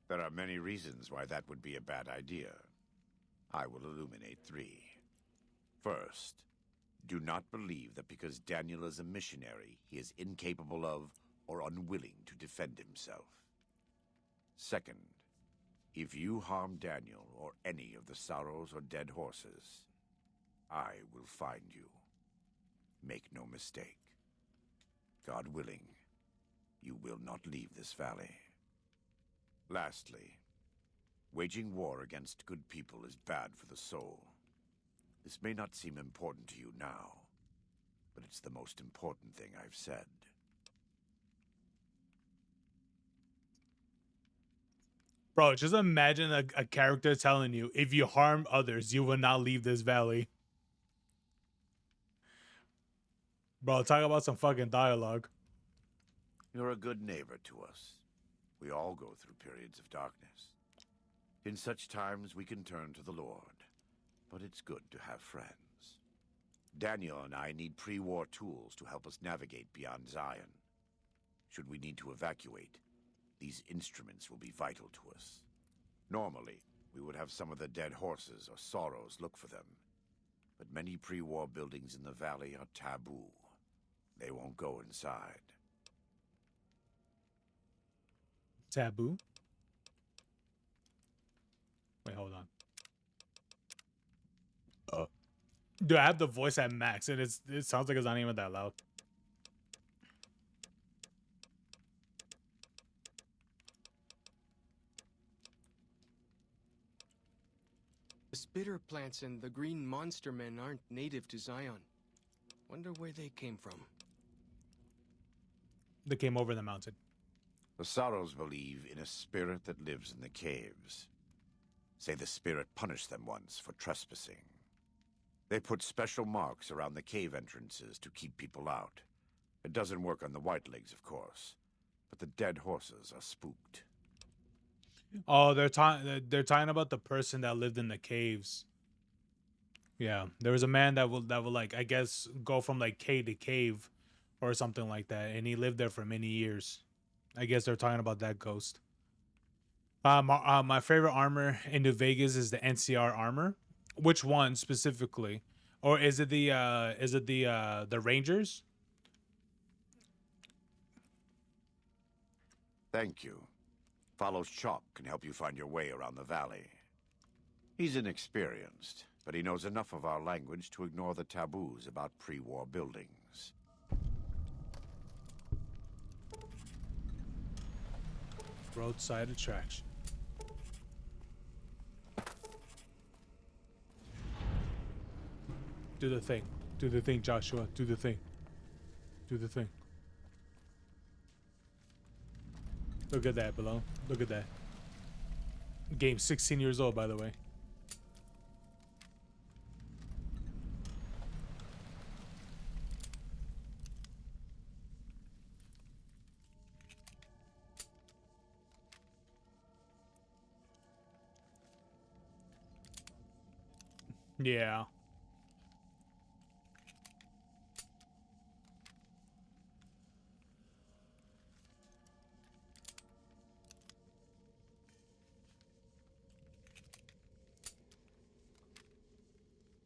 There are many reasons why that would be a bad idea. I will illuminate 3. First, do not believe that because Daniel is a missionary, he is incapable of or unwilling to defend himself. Second, if you harm Daniel or any of the sorrows or dead horses, I will find you. Make no mistake. God willing, you will not leave this valley. Lastly, waging war against good people is bad for the soul. This may not seem important to you now, but it's the most important thing I've said. Bro, just imagine a character telling you, if you harm others, you will not leave this valley. Bro, talk about some fucking dialogue. You're a good neighbor to us. We all go through periods of darkness. In such times, we can turn to the Lord, but it's good to have friends. Daniel and I need pre-war tools to help us navigate beyond Zion. Should we need to evacuate, these instruments will be vital to us. Normally, we would have some of the dead horses or sorrows look for them, but many pre-war buildings in the valley are taboo. They won't go inside. Taboo? Wait, hold on. Dude, I have the voice at max, and it sounds like it's not even that loud. The spitter plants and the green monster men aren't native to Zion. Wonder where they came from. They came over the mountain. The Sorrows believe in a spirit that lives in the caves. Say the spirit punished them once for trespassing. They put special marks around the cave entrances to keep people out. It doesn't work on the Whitelegs, of course, but the dead horses are spooked. Oh, they're talking about the person that lived in the caves. Yeah, there was a man that will like, I guess, go from like cave to cave or something like that, and he lived there for many years. I guess they're talking about that ghost. My favorite armor in New Vegas is the NCR armor. Which one specifically? Or is it the Rangers? Thank you. Follows Chalk can help you find your way around the valley. He's inexperienced, but he knows enough of our language to ignore the taboos about pre-war buildings. Roadside attraction. Do the thing. Do the thing, Joshua. Do the thing. Do the thing. Look at that, below. Look at that. Game 16 years old, by the way. Yeah.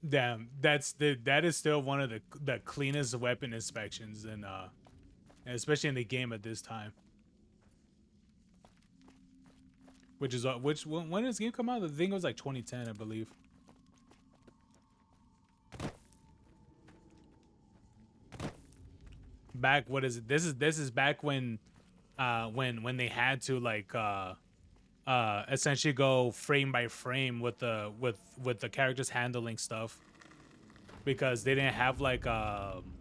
Damn, that is still one of the cleanest weapon inspections in especially in the game at this time. Which is when did this game come out? The thing was like 2010, I believe. Back, what is it? This is back when when they had to like essentially go frame by frame with the characters handling stuff, because they didn't have like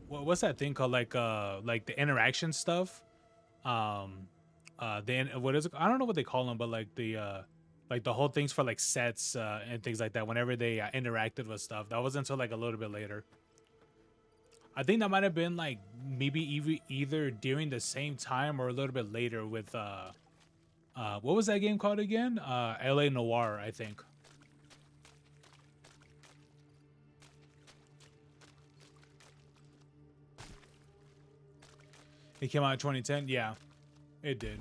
what's that thing called, like the interaction stuff, then what is it, I don't know what they call them, but like the whole things for like sets and things like that whenever they interacted with stuff. That wasn't until like a little bit later. I think that might have been like maybe either during the same time or a little bit later with what was that game called again? LA Noire, I think. It came out in 2010. Yeah, it did.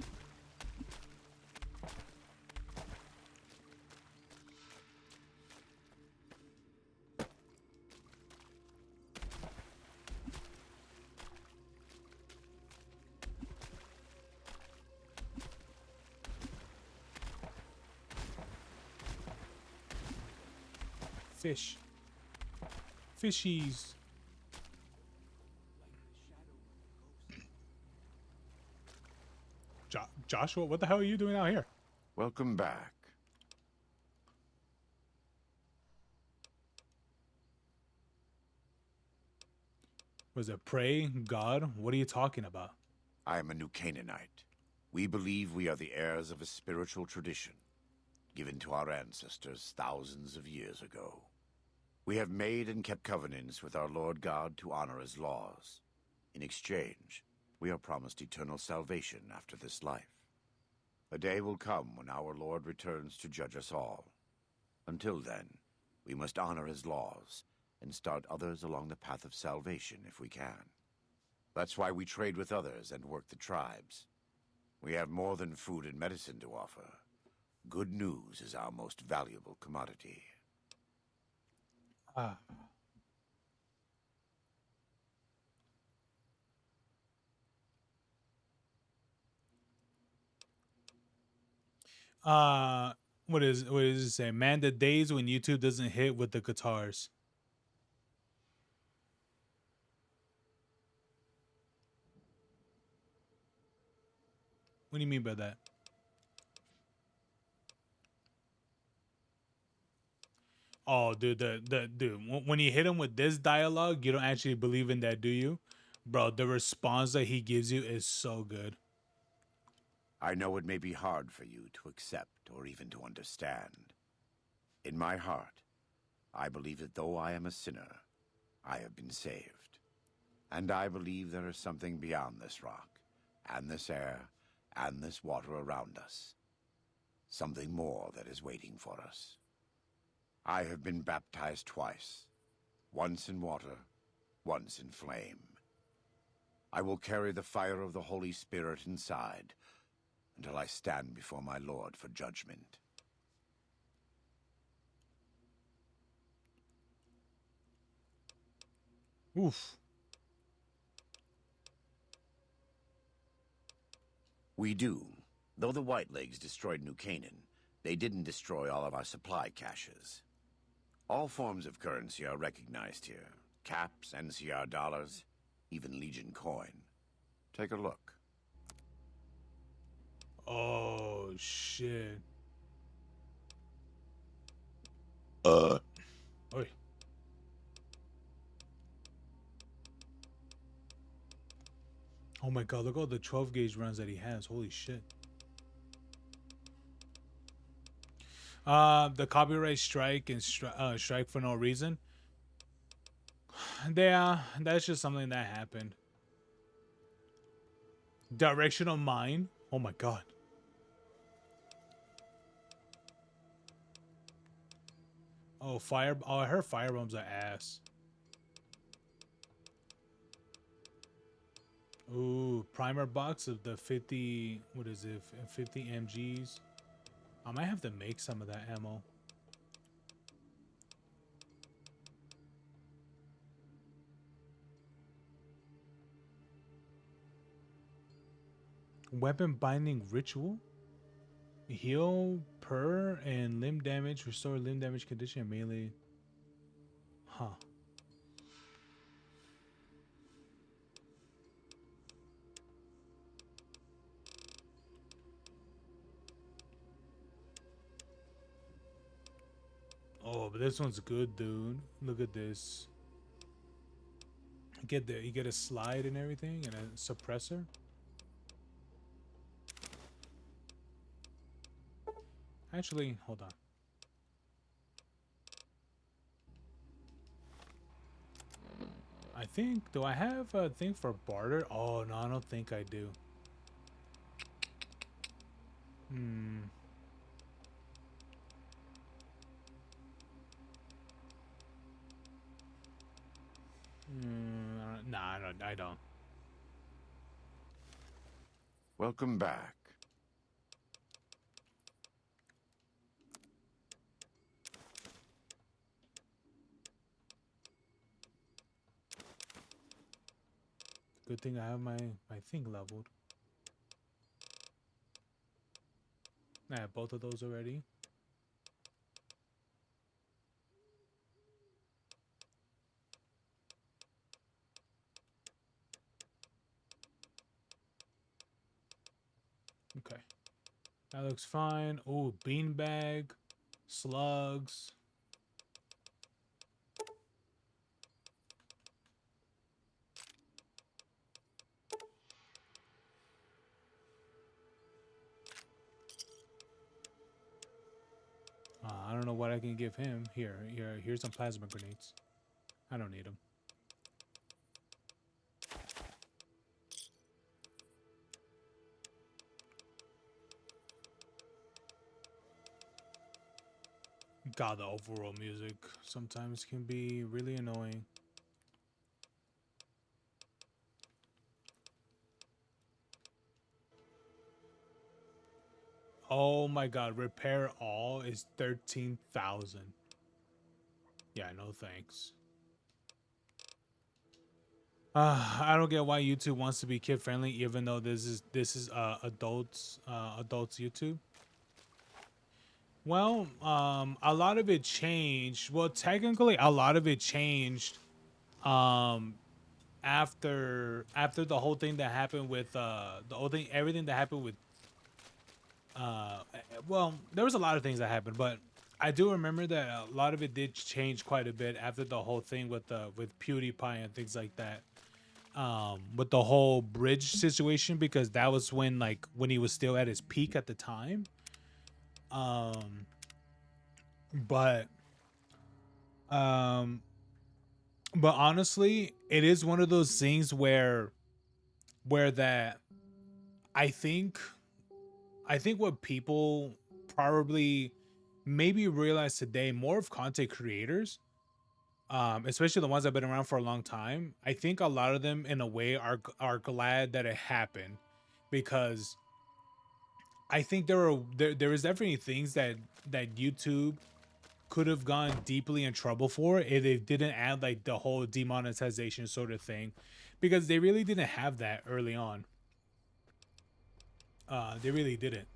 Fish. Fishies. Joshua, what the hell are you doing out here? Welcome back. Was it pray, God? What are you talking about? I am a new Canaanite. We believe we are the heirs of a spiritual tradition given to our ancestors thousands of years ago. We have made and kept covenants with our Lord God to honor his laws. In exchange, we are promised eternal salvation after this life. A day will come when our Lord returns to judge us all. Until then, we must honor his laws and start others along the path of salvation if we can. That's why we trade with others and work the tribes. We have more than food and medicine to offer. Good news is our most valuable commodity. Ah. What does it say? Man, the days when YouTube doesn't hit with the guitars. What do you mean by that? Oh, dude, when you hit him with this dialogue, you don't actually believe in that, do you? Bro, the response that he gives you is so good. I know it may be hard for you to accept or even to understand. In my heart, I believe that though I am a sinner, I have been saved. And I believe there is something beyond this rock, and this air, and this water around us. Something more that is waiting for us. I have been baptized twice, once in water, once in flame. I will carry the fire of the Holy Spirit inside until I stand before my Lord for judgment. Oof. We do. Though the Whitelegs destroyed New Canaan, they didn't destroy all of our supply caches. All forms of currency are recognized here. Caps, NCR dollars, even Legion coin. Take a look. Oh, shit. Oy. Oh my god, look at all the 12 gauge runs that he has. Holy shit. The copyright strike and strike for no reason. Yeah, that's just something that happened. Directional mine. Oh my god. Oh, fire. Oh, I heard firebombs are ass. Ooh, primer box of the 50. What is it? 50 MGs. I might have to make some of that ammo. Weapon binding ritual. Heal per and limb damage. Restore limb damage condition and melee. Huh. Oh, but this one's good, dude. Look at this. You get a slide and everything and a suppressor. Actually, hold on. I think, do I have a thing for barter? Oh, no, I don't think I do. Hmm. Nah, I don't. Welcome back. Good thing I have my thing leveled. I have both of those already. Okay. That looks fine. Oh, beanbag, slugs. I don't know what I can give him. Here's some plasma grenades. I don't need them. God, the overall music sometimes can be really annoying. Oh my God, repair all is 13,000. Yeah, no thanks. I don't get why YouTube wants to be kid friendly, even though this is adults YouTube. Well, a lot of it changed. Well, technically, a lot of it changed after the whole thing that happened with the whole thing, everything that happened with well, there was a lot of things that happened, but I do remember that a lot of it did change quite a bit after the whole thing with PewDiePie and things like that. With the whole bridge situation, because that was when he was still at his peak at the time. But um but honestly, it is one of those things where that I think what people probably maybe realize today, more of content creators, especially the ones that have been around for a long time, I think a lot of them in a way are glad that it happened, because I think there is definitely things that YouTube could have gone deeply in trouble for if they didn't add like the whole demonetization sort of thing, because they really didn't have that early on. They really didn't.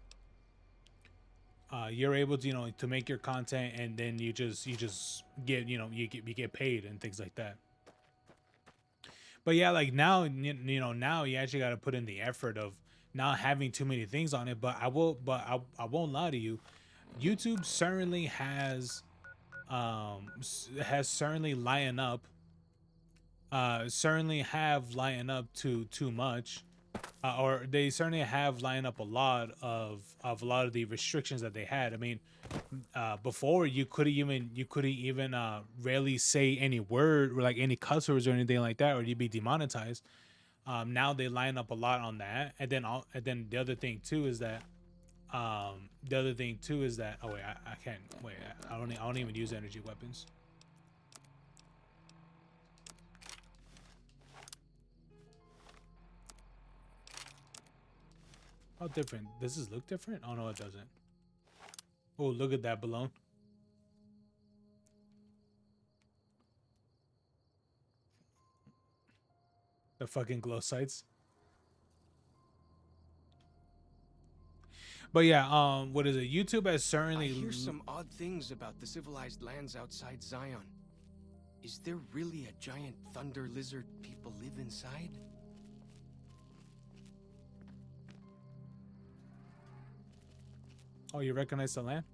You're able to to make your content, and then you just get you get paid and things like that. But yeah, like now now you actually got to put in the effort of not having too many things on it. But I won't lie to you, YouTube certainly has certainly lightened up, certainly have lightened up to too much, or they certainly have lined up a lot of a lot of the restrictions that they had. I mean, before you couldn't even rarely say any word, or like any cuss words or anything like that, or you'd be demonetized. Now they line up a lot on that, and then the other thing too is that The other thing too is that, oh wait, I can't wait. I don't even use energy weapons. How different? Does this look different? Oh no, it doesn't. Oh, look at that balloon. The fucking glow sights. But yeah, what is it? YouTube has certainly. I hear some odd things about the civilized lands outside Zion. Is there really a giant thunder lizard people live inside? Oh, you recognize the land?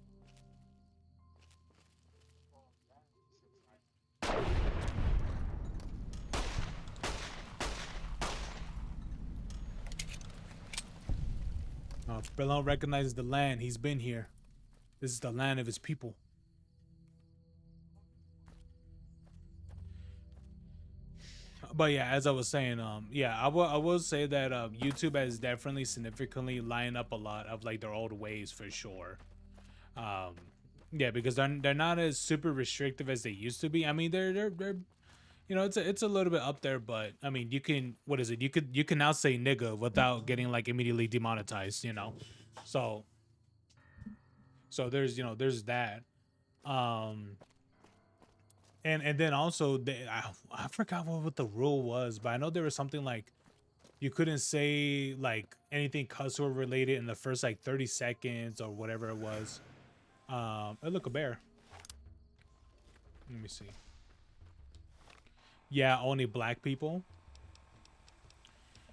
Balon recognizes the land. He's been here. This is the land of his people. But yeah, as I was saying, yeah, I will say that YouTube has definitely significantly lined up a lot of like their old ways for sure. Yeah, because they're not as super restrictive as they used to be. I mean, they're you know, it's a little bit up there, but I mean, you can, what is it? You can now say nigga without getting like immediately demonetized, you know. So there's, you know, there's that. Um and then also I forgot what the rule was, but I know there was something like you couldn't say like anything cuss word related in the first like 30 seconds or whatever it was. Oh, look, a bear. Let me see. Yeah, only black people.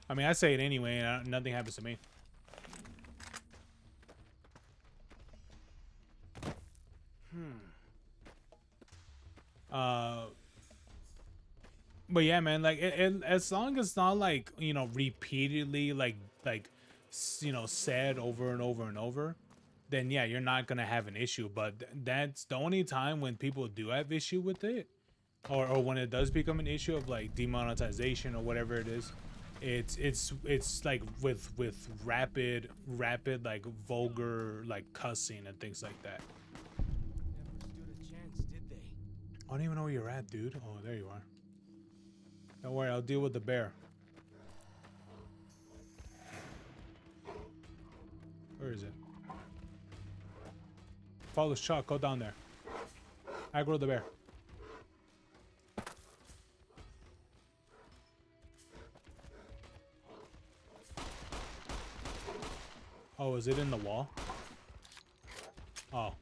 I mean, I say it anyway, and nothing happens to me. But yeah, man, like as long as it's not like, you know, repeatedly you know, said over and over and over, then yeah, you're not gonna have an issue. But that's the only time when people do have issue with it, or when it does become an issue of like demonetization or whatever it is. It's like with rapid like vulgar like cussing and things like that. Never stood a chance, did they? I don't even know where you're at, dude. Oh, there you are. Don't worry, I'll deal with the bear. Where is it? Follow Chuck, go down there. Aggro the bear. Oh, is it in the wall? Oh.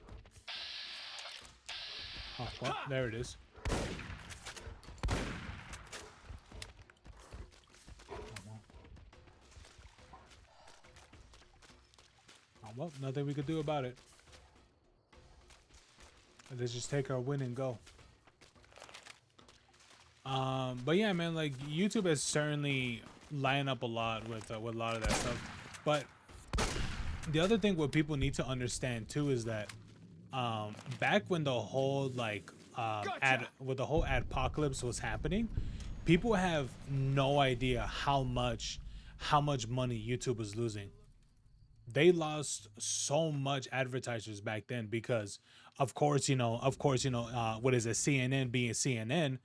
Oh, well, there it is. Oh, well, nothing we could do about it. Let's just take our win and go. But yeah, man, like YouTube has certainly lined up a lot with a lot of that stuff. But the other thing what people need to understand too is that back when the whole like the whole adpocalypse was happening, people have no idea how much money YouTube was losing. They lost so much advertisers back then because of course, what is it, CNN being CNN,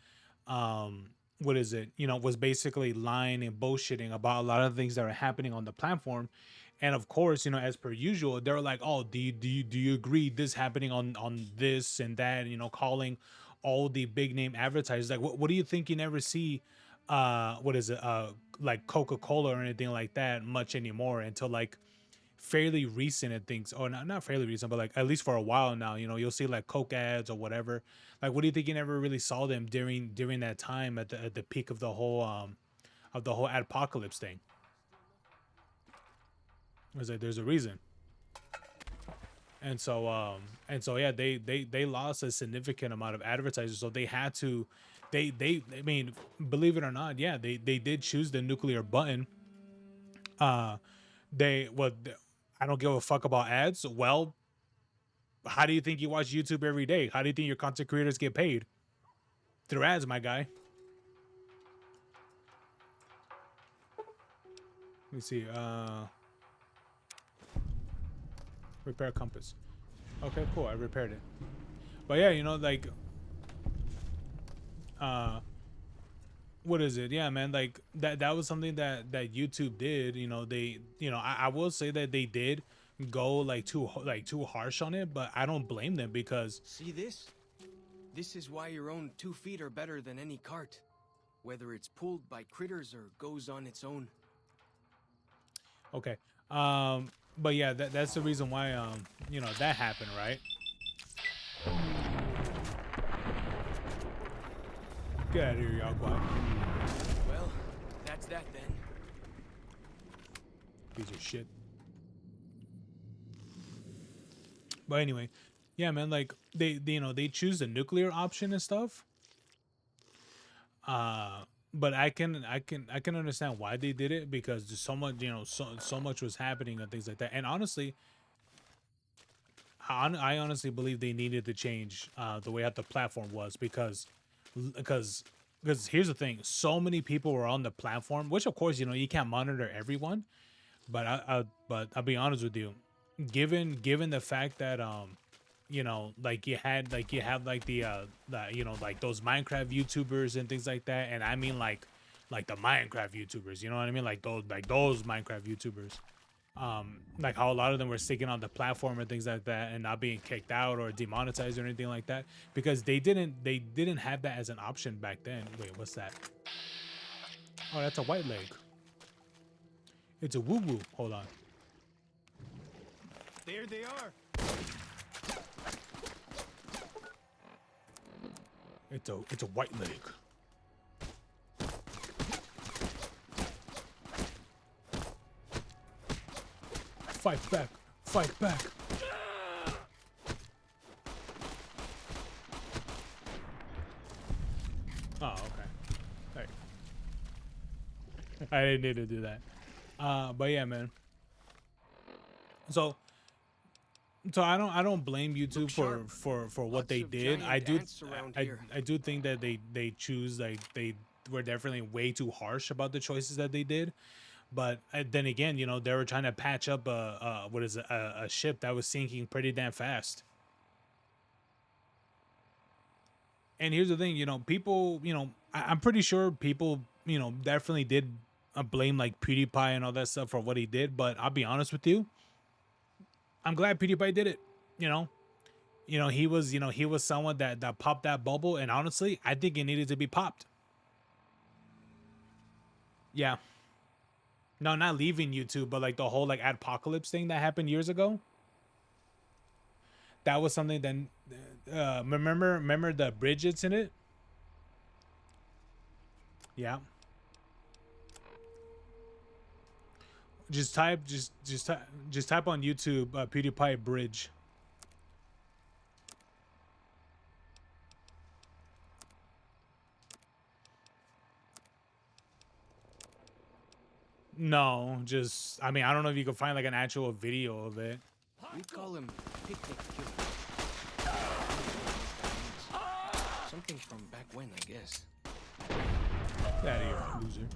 what is it, was basically lying and bullshitting about a lot of things that are happening on the platform. And of course, as per usual, they're like, oh, do you agree this happening on this and that, calling all the big name advertisers. Like, what do you think? You never see what is it, like Coca-Cola or anything like that much anymore until like fairly recent and things, or not fairly recent, but like at least for a while now, you'll see like Coke ads or whatever. Like, what do you think? You never really saw them during that time at the peak of the whole apocalypse thing. It was like, there's a reason. And so yeah, they lost a significant amount of advertisers, so they had to, I mean, believe it or not, yeah, they did choose the nuclear button. I don't give a fuck about ads. Well, how do you think you watch YouTube every day? How do you think your content creators get paid? Through ads, my guy. Let me see. Repair compass. Okay, cool. I repaired it. But yeah, you know, like, what is it? Yeah, man, like that was something that YouTube did. You know, they, you know, I will say that they did go like too harsh on it, but I don't blame them because See this? This is why your own 2 feet are better than any cart. Whether it's pulled by critters or goes on its own. okay, but yeah, that's the reason why you know, that happened, right? Get out of here, y'all, quiet. Well, that's that then. Piece of shit. But anyway, yeah, man, like they you know, they choose the nuclear option and stuff. But I can understand why they did it, because there's so much, you know, so much was happening and things like that. And honestly, I honestly believe they needed to change the way that the platform was, because here's the thing: so many people were on the platform, which of course, you know, you can't monitor everyone. But but I'll be honest with you, given the fact that you know, like you have like the you know, like those Minecraft YouTubers and things like that, and I mean like the Minecraft YouTubers, you know what I mean, like those Minecraft YouTubers, like how a lot of them were sticking on the platform and things like that and not being kicked out or demonetized or anything like that, because they didn't have that as an option back then. Wait, what's that? Oh, that's a white leg. It's a woo woo. Hold on. There they are. It's a white leg. Fight back. Fight back. Oh, okay. Hey. I didn't need to do that. But yeah, man. So I don't blame YouTube for what they did. I do think that they choose, like, they were definitely way too harsh about the choices that they did. But then again, you know, they were trying to patch up a ship that was sinking pretty damn fast. And here's the thing, you know, people, you know, I'm pretty sure people, you know, definitely did blame like PewDiePie and all that stuff for what he did. But I'll be honest with you, I'm glad PewDiePie did it. You know, he was someone that popped that bubble, and honestly, I think it needed to be popped. Yeah. No, not leaving YouTube, but like the whole like adpocalypse thing that happened years ago. That was something that remember the bridge incident? Yeah. Just type on YouTube PewDiePie bridge. No, just, I mean, I don't know if you can find like an actual video of it. We call him picnic killer. Something from back when, I guess. Get out of here, loser.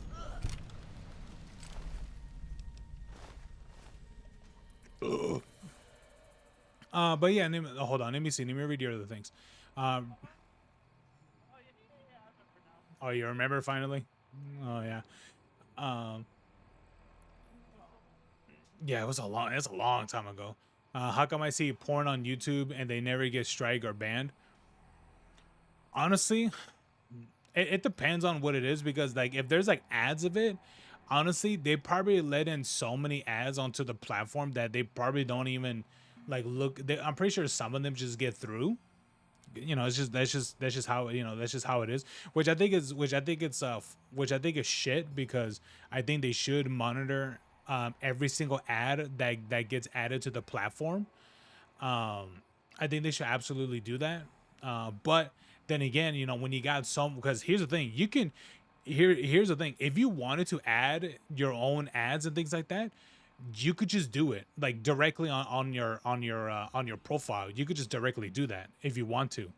But yeah, hold on, let me see. Let me read your other things. Oh, you remember finally? Oh yeah. Yeah, it's a long time ago. How come I see porn on YouTube and they never get strike or banned? Honestly, it depends on what it is, because like if there's like ads of it, honestly, they probably let in so many ads onto the platform that they probably don't even like look. I'm pretty sure some of them just get through. You know, it's just that's just how, you know, that's just how it is. Which I think is shit, because I think they should monitor every single ad that gets added to the platform. I think they should absolutely do that. But then again, you know, when you got some, because here's the thing, you can here's the thing, if you wanted to add your own ads and things like that, you could just do it like directly on your profile. You could just directly do that if you want to.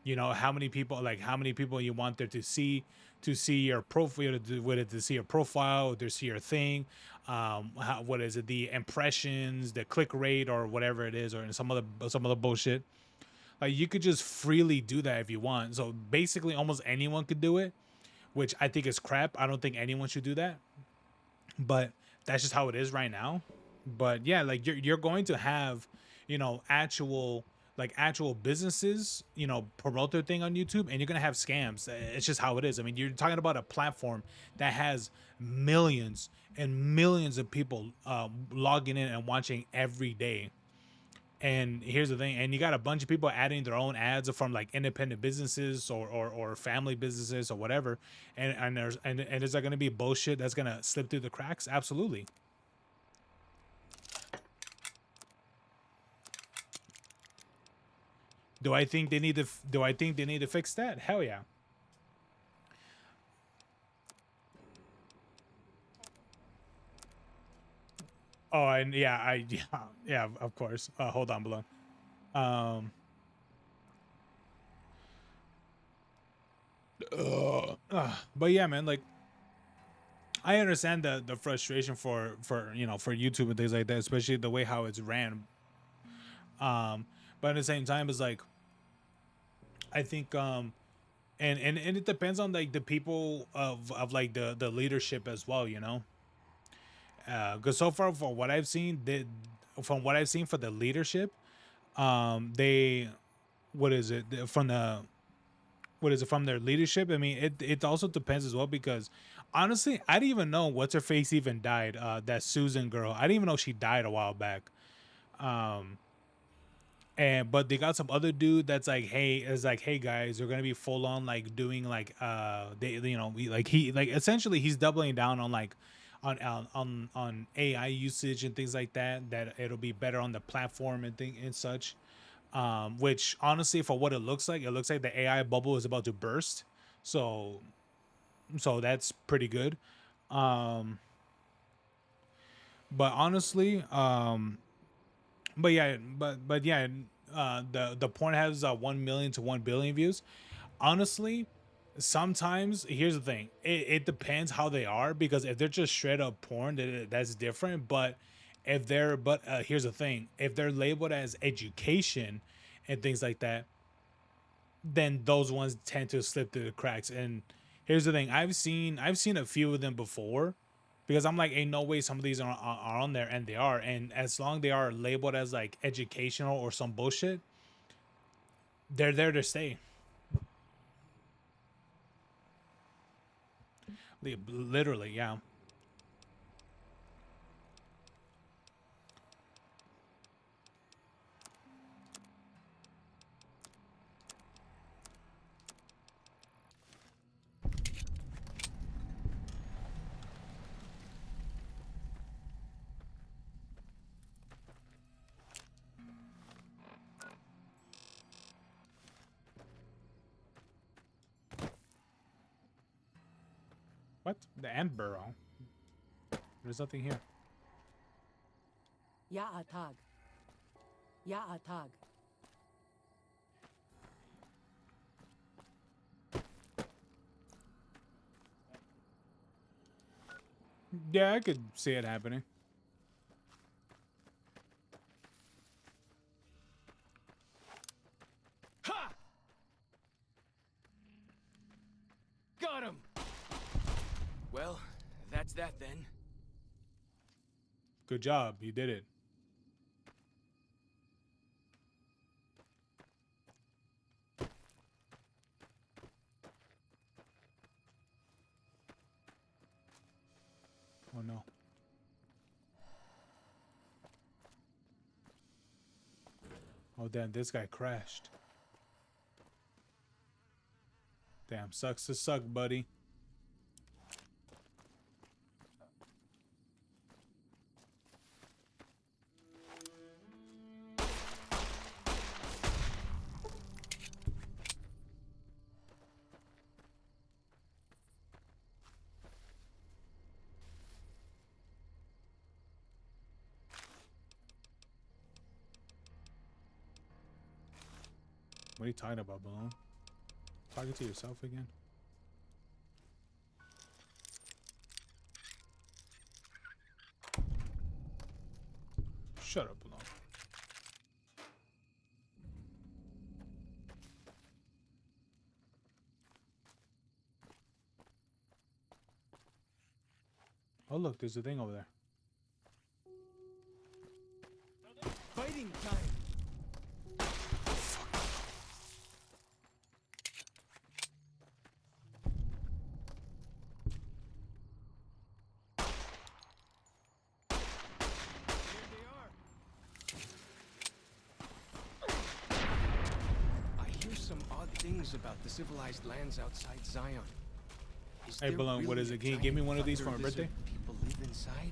You know, how many people, like how many people you want there to see your profile, to see your profile, to see your thing. What is it? The impressions, the click rate, or whatever it is, or some other bullshit. Like you could just freely do that if you want. So basically, almost anyone could do it, which I think is crap. I don't think anyone should do that, but that's just how it is right now. But yeah, like you're going to have, you know, actual businesses, you know, promote their thing on YouTube, and you're gonna have scams. It's just how it is. I mean, you're talking about a platform that has millions and millions of people logging in and watching every day. And here's the thing, and you got a bunch of people adding their own ads from like independent businesses or family businesses or whatever. And is there going to be bullshit that's going to slip through the cracks? Absolutely. Do I think they need to fix that? Hell yeah. Oh, and yeah, yeah, of course. Hold on below. But yeah, man, like I understand the frustration for you know, for YouTube and things like that, especially the way how it's ran. But at the same time, it's like I think and it depends on like the people of like the leadership as well, you know. Because so far, from what I've seen, from what I've seen for the leadership, they what is it from the what is it from their leadership? I mean, it also depends as well because honestly, I didn't even know what's her face even died. That Susan girl, I didn't even know she died a while back. Um, and but they got some other dude that's like, hey, is like, hey guys, they're gonna be full on like doing like they you know like he like essentially he's doubling down on like on AI usage and things like that. That it'll be better on the platform and thing and such. Which honestly, for what it looks like the AI bubble is about to burst. So, so that's pretty good. Um, but honestly, but yeah, the porn has 1 million to 1 billion views. Honestly, sometimes here's the thing: it depends how they are because if they're just straight up porn, that's different. But if they're here's the thing: if they're labeled as education and things like that, then those ones tend to slip through the cracks. And here's the thing: I've seen a few of them before, because I'm like, ain't no way some of these are on there, and they are. And as long they are labeled as like educational or some bullshit, they're there to stay. Literally, yeah. What? The ant burrow? There's nothing here. Ya Atag. Ya Atag. Yeah, I could see it happening. Ha! Got him! Well, that's that then. Good job, you did it. Oh no. Oh damn, this guy crashed. Damn, sucks to suck, buddy. What are you talking about, Balloon? Talking to yourself again. Shut up, Alon. Oh look, there's a thing over there. Fighting time. I hear some odd things about the civilized lands outside Zion. Is Hey, there Balloon, what really is a it? Can you give me giant one of these thunder for my birthday? lizard people live inside?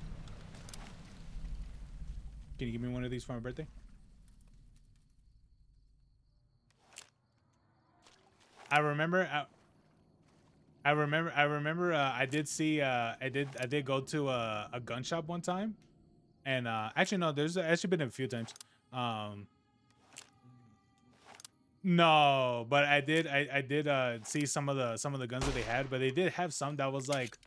Can you give me one of these for my birthday? I remember. I remember. I did see. I did go to a gun shop one time, and actually no, there's actually been a few times. No, but I did. I did see some of the guns that they had, but they did have some that was like.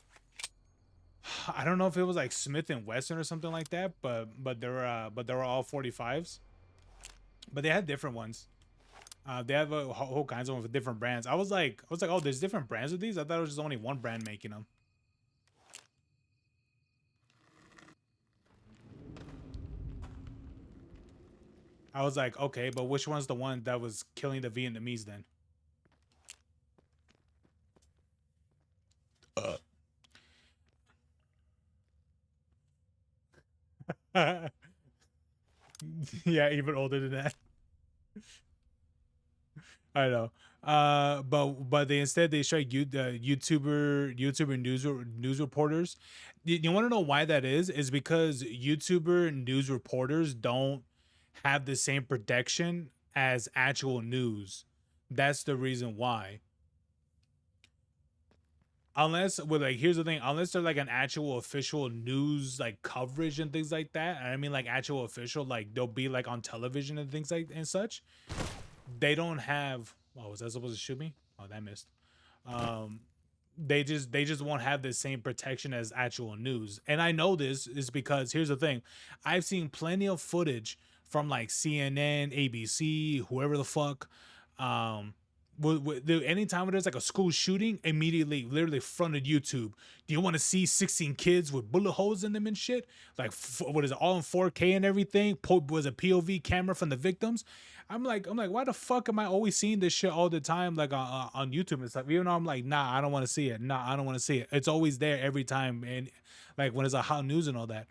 I don't know if it was like Smith and Wesson or something like that, but they were all 45s. But they had different ones. They have a whole kinds of them with different brands. I was like, oh, there's different brands of these. I thought it was just only one brand making them. I was like, okay, but which one's the one that was killing the Vietnamese then? Yeah, even older than that. I know. But they instead they strike YouTuber news reporters. You want to know why that is? Is because YouTuber news reporters don't have the same protection as actual news. That's the reason why. Unless with like here's the thing, unless they're like an actual official news like coverage and things like that. And I mean like actual official, like they'll be like on television and things like and such. They don't have. Oh, was that supposed to shoot me? Oh, that missed. Um, they just won't have the same protection as actual news. And I know this is because here's the thing, I've seen plenty of footage from like CNN, ABC, whoever the fuck. Anytime there's like a school shooting, immediately, literally fronted YouTube. Do you want to see 16 kids with bullet holes in them and shit? Like, what is it, all in 4K and everything? Was a POV camera from the victims? I'm like, why the fuck am I always seeing this shit all the time, like on YouTube and stuff? Even though I'm like, nah, I don't want to see it. Nah, I don't want to see it. It's always there every time, and like when it's a hot news and all that.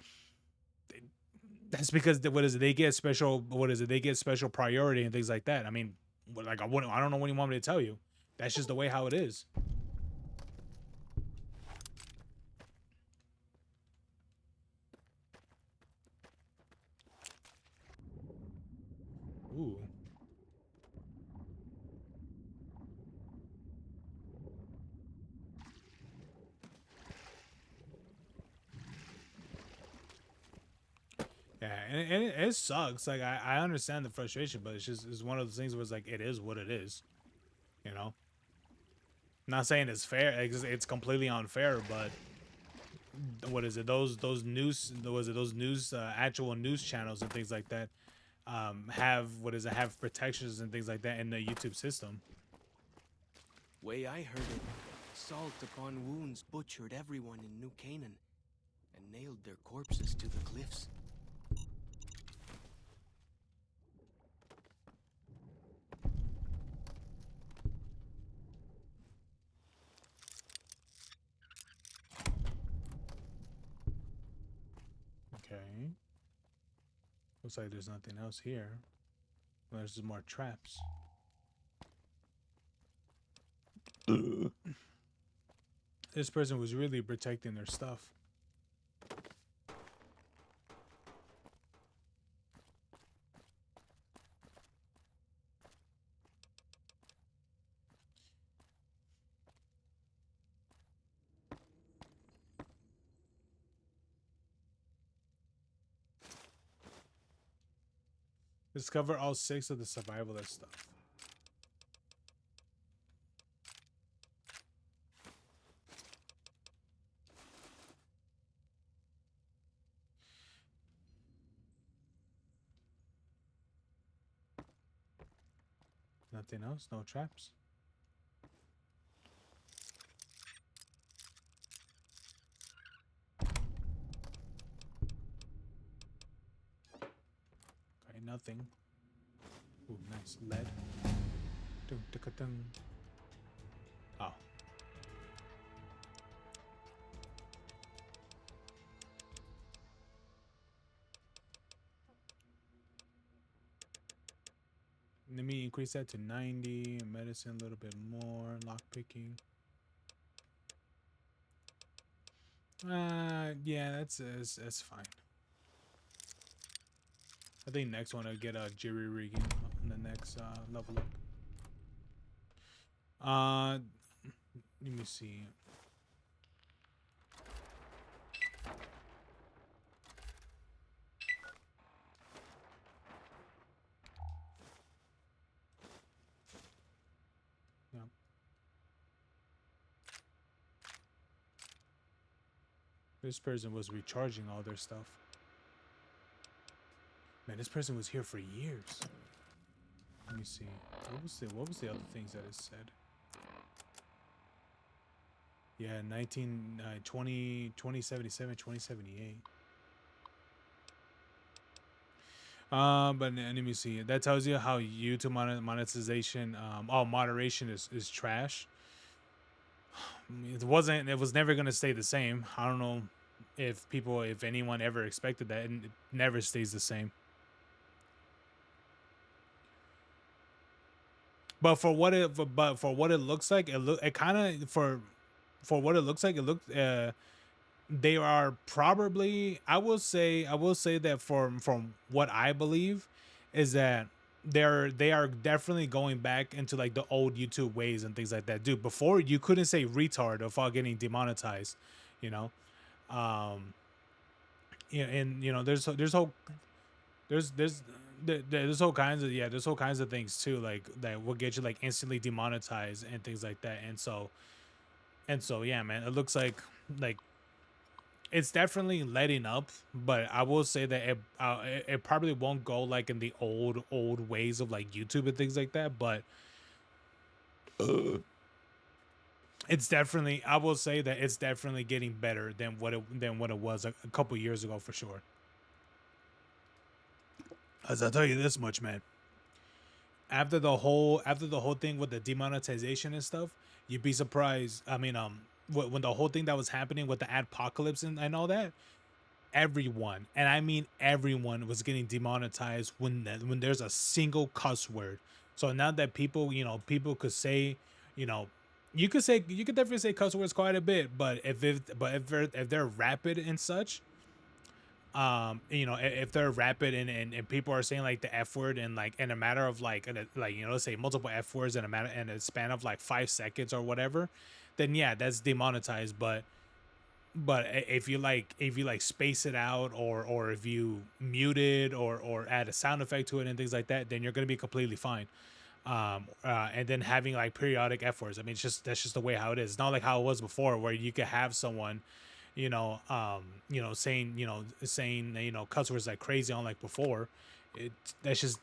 That's because what is it? They get special. What is it? They get special priority and things like that. I mean, like I don't know what you want me to tell you. That's just the way how it is. Ooh. Yeah, and it sucks. Like I understand the frustration, but it's one of those things where it's like it is what it is, you know. Not saying it's fair. It's completely unfair, but what is it? Those news. Was it those news actual news channels and things like that have what is it? Have protections and things like that in the YouTube system. Way I heard it, salt upon wounds butchered everyone in New Canaan and nailed their corpses to the cliffs. Okay. Looks like there's nothing else here. There's just more traps. This person was really protecting their stuff. Discover all 6 of the survivalist stuff. Nothing else? No traps? Okay, nothing. Ooh, nice lead. Dun, dun, dun. Oh. Let me increase that to 90. Medicine a little bit more. Lockpicking. Yeah, that's fine. I think next one I'll get a jury rigging on the next level up. Let me see. Yep. This person was recharging all their stuff. Man, this person was here for years. Let me see. What was the other things that it said? Yeah, 2077, 2078. But let me see. That tells you how YouTube monetization, moderation is trash. It was never gonna stay the same. I don't know if anyone ever expected that, and it never stays the same. But for what it looks like, it kind of for what it looks like, they are probably, I will say that from what I believe is that they are definitely going back into like the old YouTube ways and things like that. Dude, before you couldn't say retard without getting demonetized, you know. Yeah, and you know there's whole there's whole kinds of things too, like that will get you like instantly demonetized and things like that. And so yeah, man, it looks like it's definitely letting up, but I will say that it probably won't go like in the old ways of like YouTube and things like that. But it's definitely, I will say that it's definitely getting better than what it was a couple years ago for sure. As I'll tell you this much, man. After the whole thing with the demonetization and stuff, you'd be surprised. I mean, when the whole thing that was happening with the adpocalypse and all that, everyone, and I mean everyone, was getting demonetized when there's a single cuss word. So now that people could say, you could definitely say cuss words quite a bit, but if they're rapid and such, if they're rapid and people are saying like the F word and like in a matter of like let's say multiple F words in a span of like 5 seconds or whatever, then yeah, that's demonetized. But if you space it out, or if you mute it, or add a sound effect to it and things like that, then you're gonna be completely fine. And then having like periodic F words, I mean, that's just the way how it is. It's not like how it was before, where you could have someone saying cuss words like crazy on like before. That's just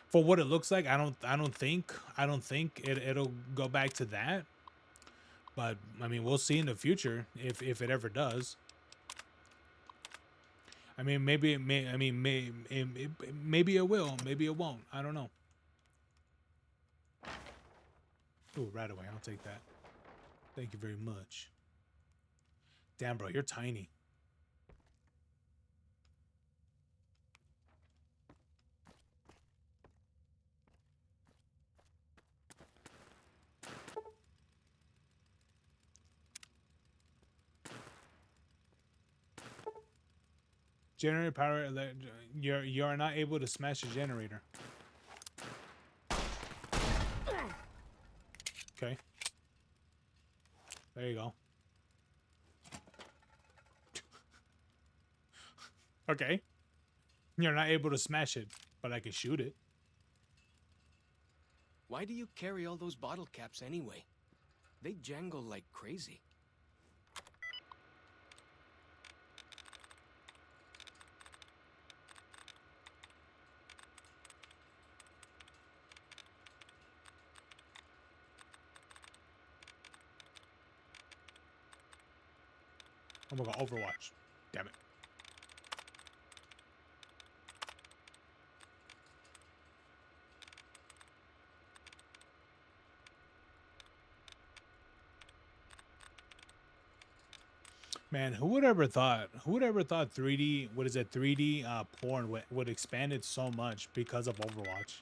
for what it looks like. I don't think it'll go back to that. But I mean, we'll see in the future if it ever does. I mean, maybe it may. I mean, maybe it will. Maybe it won't. I don't know. Oh, right away. I'll take that. Thank you very much. Damn, bro, you're tiny. Generator power. You're not able to smash a generator. Okay. There you go. Okay. You're not able to smash it, but I can shoot it. Why do you carry all those bottle caps anyway? They jangle like crazy. Oh my god, Overwatch. Damn it. Man, who would ever thought? Who would ever thought 3D? What is it? 3D porn would expand it so much because of Overwatch.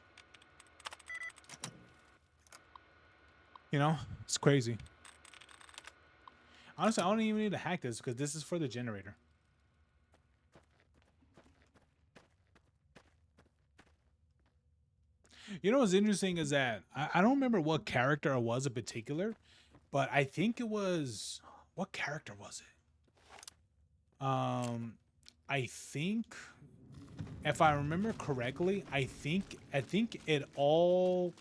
You know, it's crazy. Honestly, I don't even need to hack this because this is for the generator. You know what's interesting is that I don't remember what character it was in particular, but I think it was, what character was it? I think, if I remember correctly, I think it all,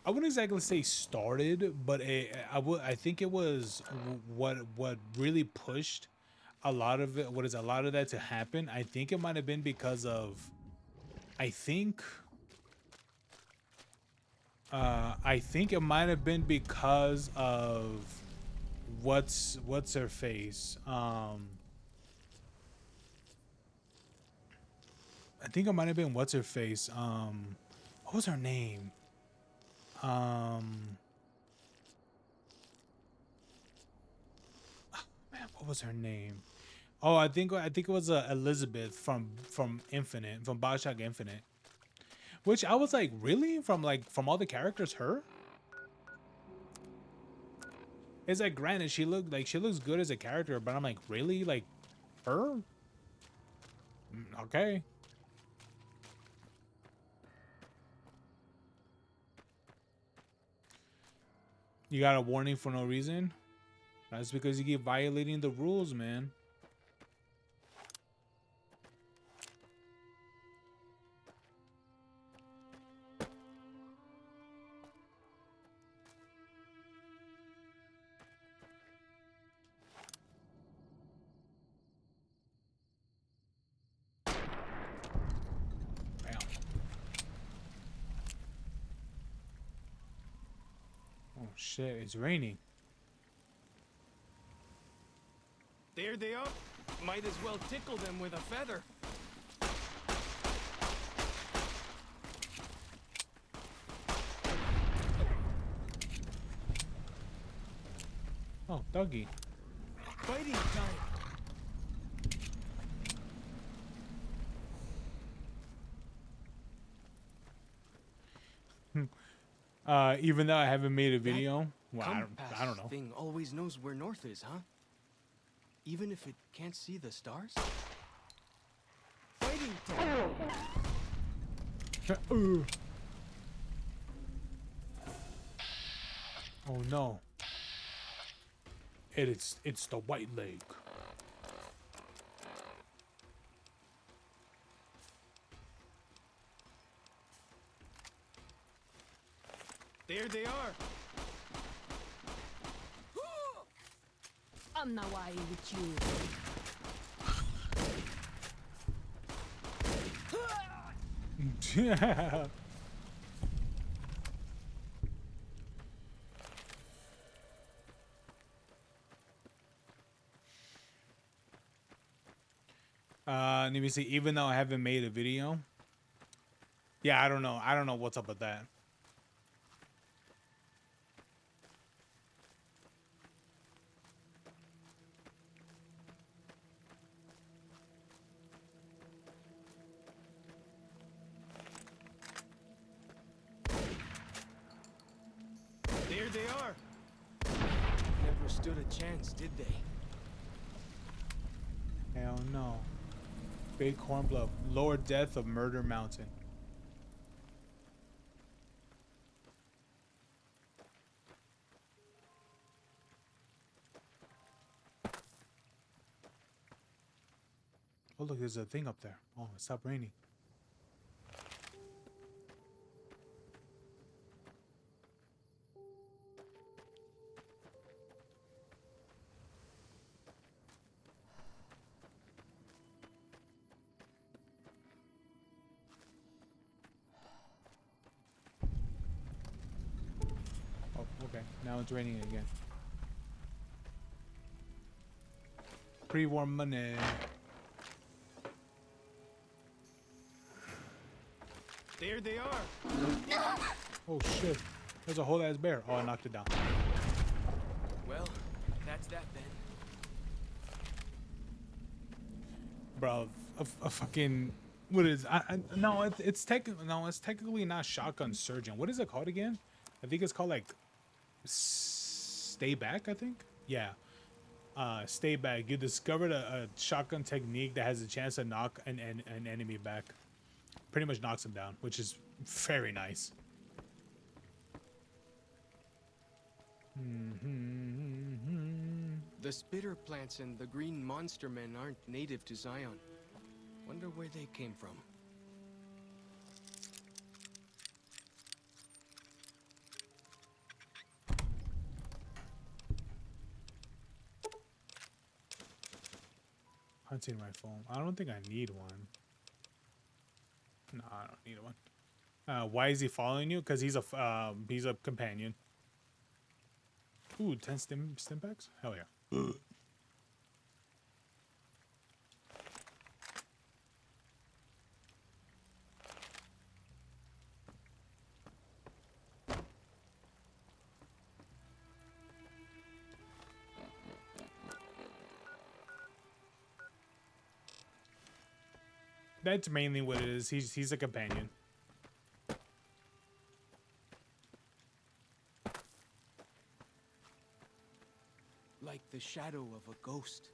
I wouldn't exactly say started, but I think it was what really pushed a lot of it. What is a lot of that to happen? I think it might have been because of, I think it might have been because of what's her face. I think it might have been what's her face. What was her name? Man, what was her name? Oh, I think it was Elizabeth from Infinite, from Bioshock Infinite. Which I was like, really? From all the characters, her? It's like, granted, she looks good as a character, but I'm like, really? Like, her? Okay. You got a warning for no reason? That's because you keep violating the rules, man. Bam. Oh shit, it's raining. There they are. Might as well tickle them with a feather. Oh, Dougie. Fighting time. Even though I haven't made a video, well, I don't know. Thing always knows where north is, huh? Even if it can't see the stars? Fighting time. Oh no. It's the white leg. There they are. I'm not worried with you. Yeah. Let me see. Even though I haven't made a video. Yeah, I don't know. I don't know what's up with that. There they are. Never stood a chance, did they? Hell no. Big Horn Bluff. Lower depth of Murder Mountain. Oh, look, there's a thing up there. Oh, it stopped raining. Oh, okay. Now it's raining again. Pre-war money. There they are. Oh shit! There's a whole ass bear. Oh, I knocked it down. Well, that's that then. Bro, a fucking what is? No, it's technically no, it's technically not shotgun surgeon. What is it called again? I think it's called like stay back. I think. Yeah. Stay back. You discovered a shotgun technique that has a chance to knock an enemy back. Pretty much knocks him down, which is very nice. The spitter plants and the green monster men aren't native to Zion. Wonder where they came from. Hunting rifle. I don't think I need one. No, I don't need one. Why is he following you? Because he's a companion. Ooh, 10 stim packs? Hell yeah. That's mainly what it is. He's a companion. Like the shadow of a ghost.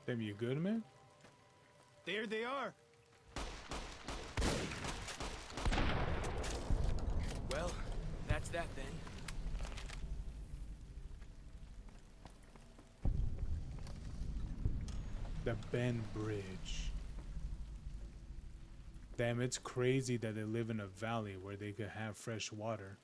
Damn, you good, man? There they are. Well, that's that then. The Bend Bridge. Damn, it's crazy that they live in a valley where they could have fresh water.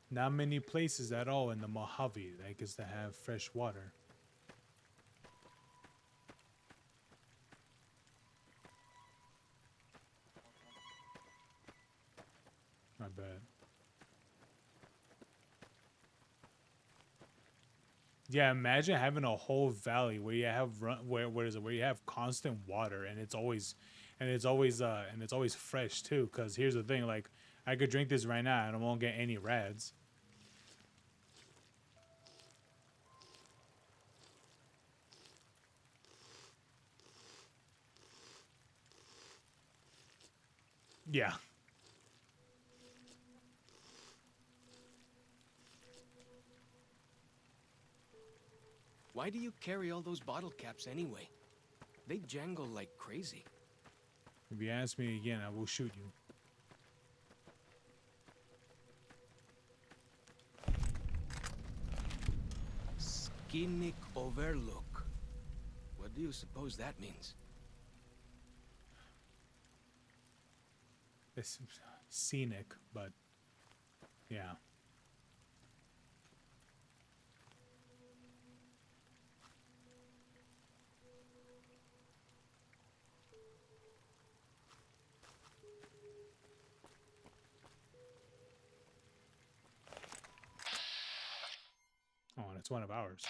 Not many places at all in the Mojave that gets to have fresh water. I bet. Yeah, imagine having a whole valley where you have where is it? Where you have constant water and it's always fresh too. Because here's the thing, like I could drink this right now and I won't get any rads. Yeah. Why do you carry all those bottle caps anyway? They jangle like crazy. If you ask me again, I will shoot you. Scenic overlook. What do you suppose that means? It's scenic, but yeah. Oh, and it's one of ours.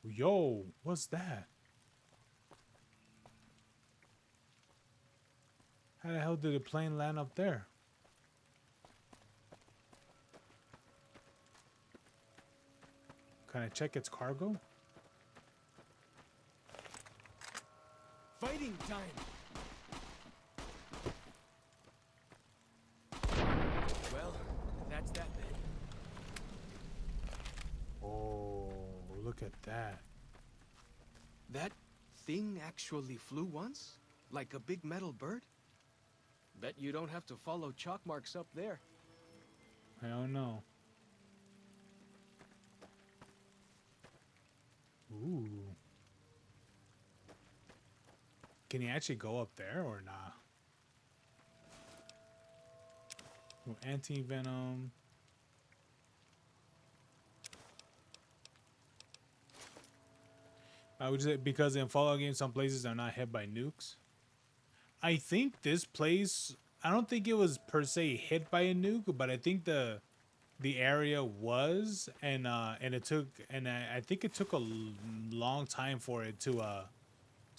Yo, what's that? How the hell did the plane land up there? Can I check its cargo? Fighting time! Well, that's that then. Oh, look at that. That thing actually flew once? Like a big metal bird? Bet you don't have to follow chalk marks up there. I don't know. Ooh. Can you actually go up there or not? Anti-venom. I would say because in Fallout games, some places are not hit by nukes. I think this place, I don't think it was per se hit by a nuke, but I think the area was, and it took, and I think it took a long time for it to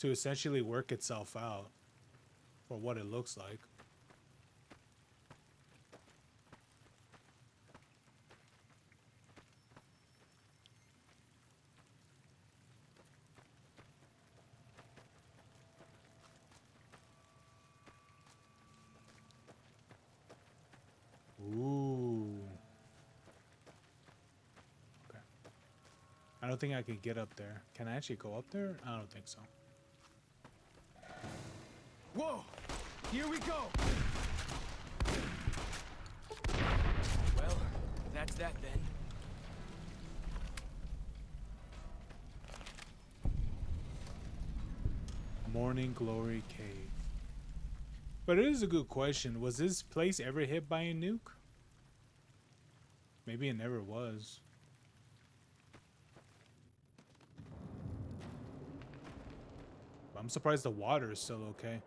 essentially work itself out for what it looks like. Ooh. Okay. I don't think I could get up there. Can I actually go up there? I don't think so. Whoa! Here we go! Well, that's that then. Morning Glory Cave. But it is a good question. Was this place ever hit by a nuke? Maybe it never was. I'm surprised the water is still okay.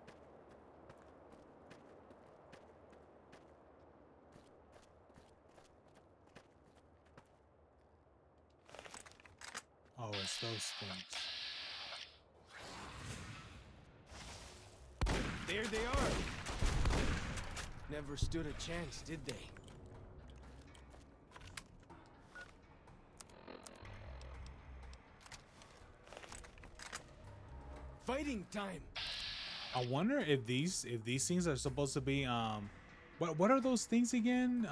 Oh, it's those things. There they are! Never stood a chance, did they? Fighting time! I wonder if these things are supposed to be what are those things again?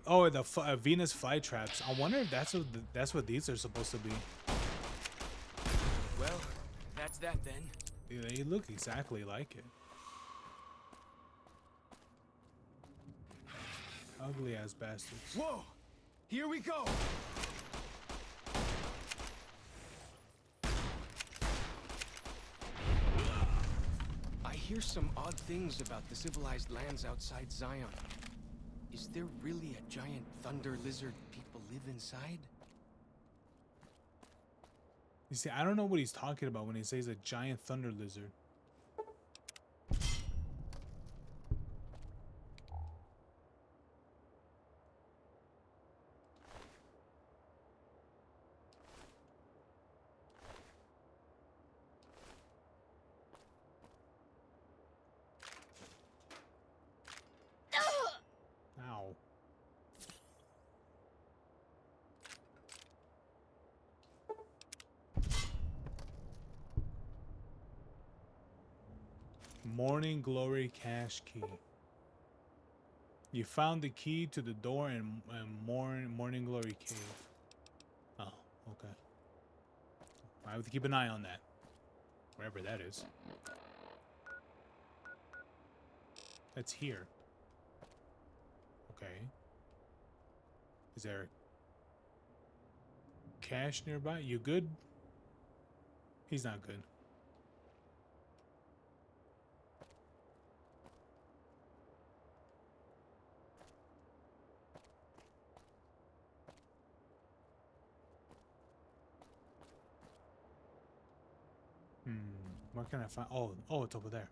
Oh, the Venus flytraps. I wonder if that's what these are supposed to be. Well, that's that then. They look exactly like it. Ugly ass bastards. Whoa! Here we go! I hear some odd things about the civilized lands outside Zion. Is there really a giant thunder lizard people live inside? You see, I don't know what he's talking about when he says a giant thunder lizard. Ow. Morning Glory cache key. You found the key to the door in Morning Glory cave. Oh, okay. I have to keep an eye on that. Wherever that is. That's here. Okay. Is there a cache nearby? You good? He's not good. Where can I find? Oh, it's over there.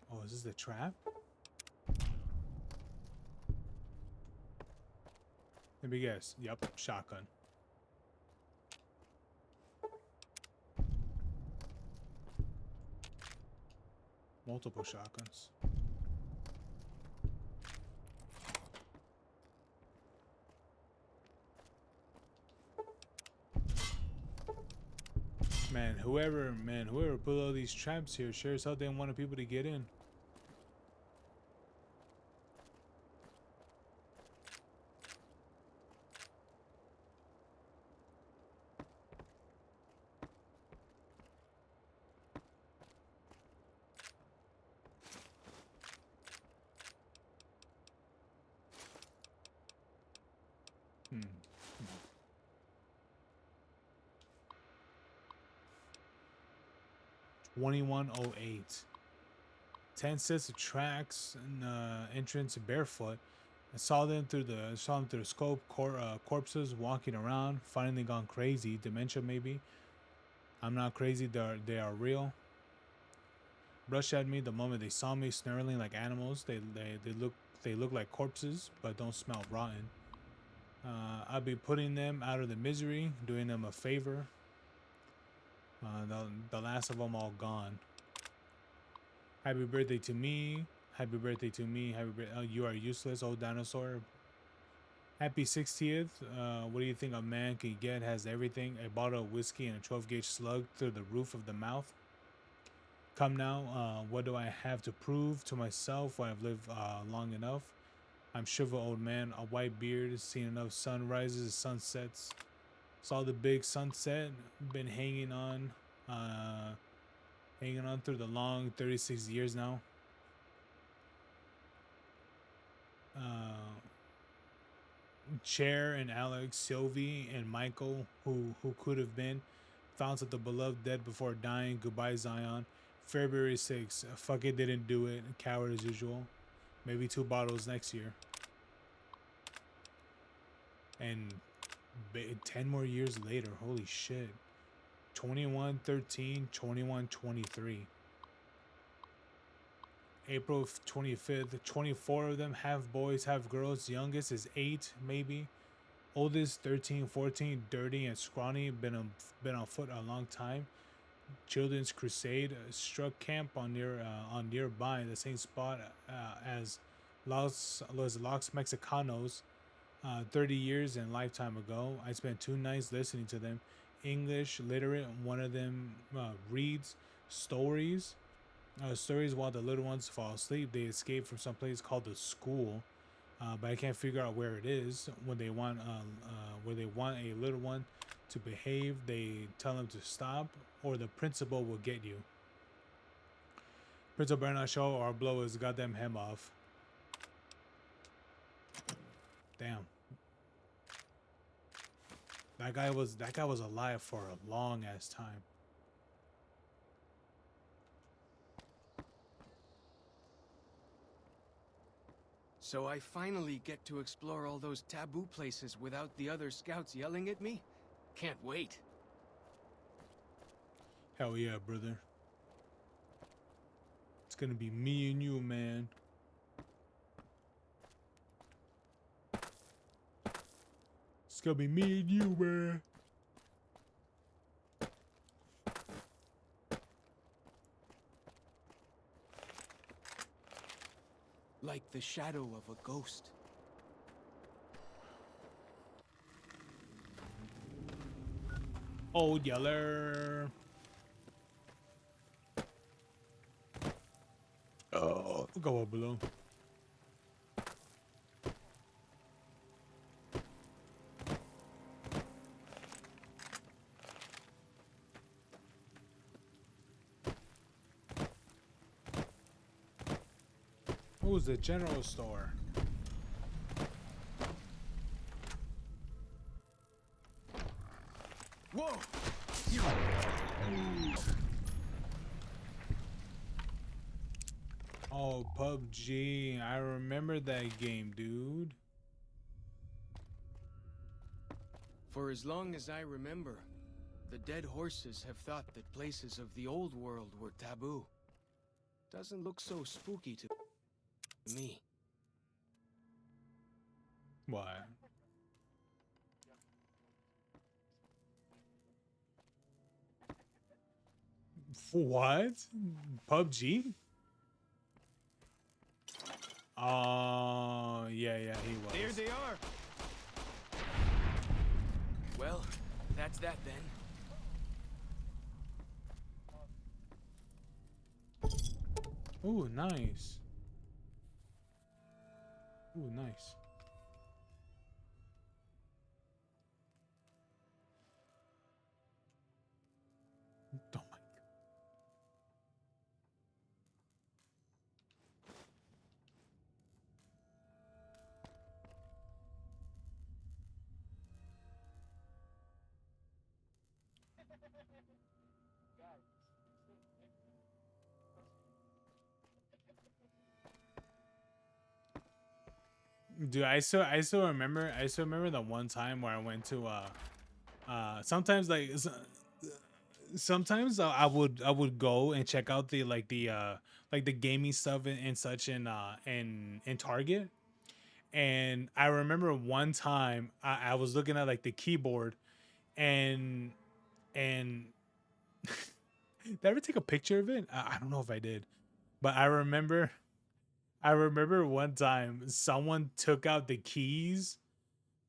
Oh, is this the trap? Let me guess. Yep, shotgun. Multiple shotguns. Man, whoever put all these traps here sure as hell didn't want people to get in. 2108. 10 sets of tracks and entrance barefoot. I saw them through the scope. Corpses walking around, finally gone crazy. Dementia maybe. I'm not crazy. They are real. Rushed at me the moment they saw me, snarling like animals. They look like corpses, but don't smell rotten. I'll be putting them out of the misery, doing them a favor. The last of them all gone. Happy birthday to me. Happy birthday to me. Happy birthday. You are useless, old dinosaur. Happy 60th. What do you think a man can get? Has everything. A bottle of whiskey and a 12-gauge slug through the roof of the mouth. Come now. What do I have to prove to myself when I've lived long enough? I'm Shiva, old man. A white beard. Seen enough sunrises, sunsets. Saw the big sunset. Been hanging on through the long 36 years now. Cher and Alex, Sylvie and Michael, who could have been, found that the beloved dead before dying. Goodbye, Zion. February 6th. Fuck it, didn't do it. Coward as usual. Maybe 2 bottles next year. And 10 more years later. Holy shit. 21-13, 21-23. April 25th, 24 of them, half boys, half girls. Youngest is 8, maybe. Oldest 13, 14, dirty and scrawny. Been on foot a long time. Children's Crusade struck camp on nearby the same spot as Los Mexicanos 30 years and lifetime ago. I spent 2 nights listening to them. English literate. One of them reads stories while the little ones fall asleep. They escape from some place called the school, but I can't figure out where it is. When they want a little one to behave, they tell him to stop, or the principal will get you. Principal better not show, or I'll blow his goddamn hem off. Damn. That guy was alive for a long ass time. So I finally get to explore all those taboo places without the other scouts yelling at me? Can't wait. Hell yeah, brother. It's gonna be me and you, man. It's gonna be me and you, man. Like the shadow of a ghost. Old Yeller. Oh, go up below. Who's the general store? Whoa! Oh, PUBG. I remember that game, dude. For as long as I remember, the dead horses have thought that places of the old world were taboo. Doesn't look so spooky to me. Why? What? PUBG? Oh, yeah, he was. There they are. Well, that's that then. Ooh, nice. Ooh, nice. Oh my. Dude, I still remember the one time where I went to sometimes sometimes I would go and check out the like the gaming stuff and such in Target. And I remember one time I was looking at like the keyboard and did I ever take a picture of it? I don't know if I did, but I remember one time someone took out the keys.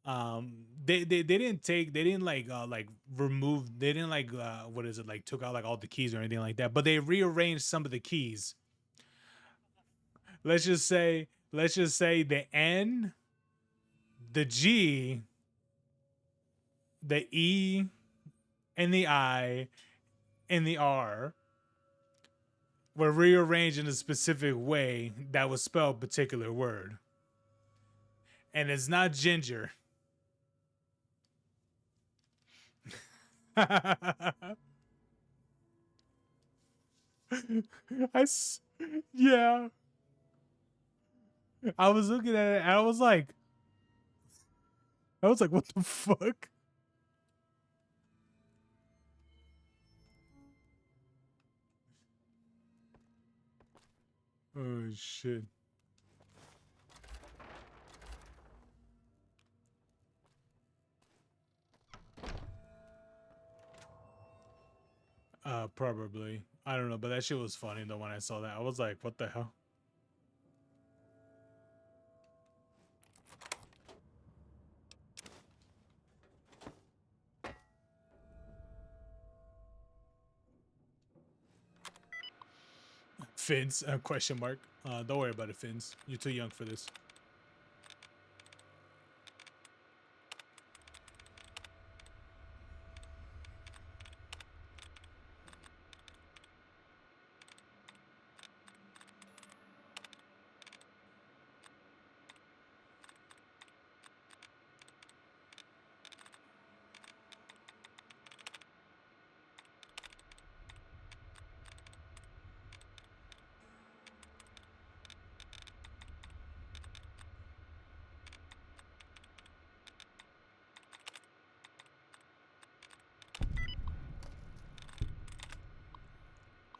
They didn't like remove, they didn't like what is it, like took out like all the keys or anything like that, but they rearranged some of the keys. Let's just say the N, the G, the E, and the I, and the R were rearranged in a specific way that would spell a particular word. And it's not ginger. I yeah. I was looking at it and I was like, what the fuck? Oh shit. Probably. I don't know, but that shit was funny though when I saw that. I was like, what the hell? Fins? Question mark. Don't worry about it, Fins. You're too young for this.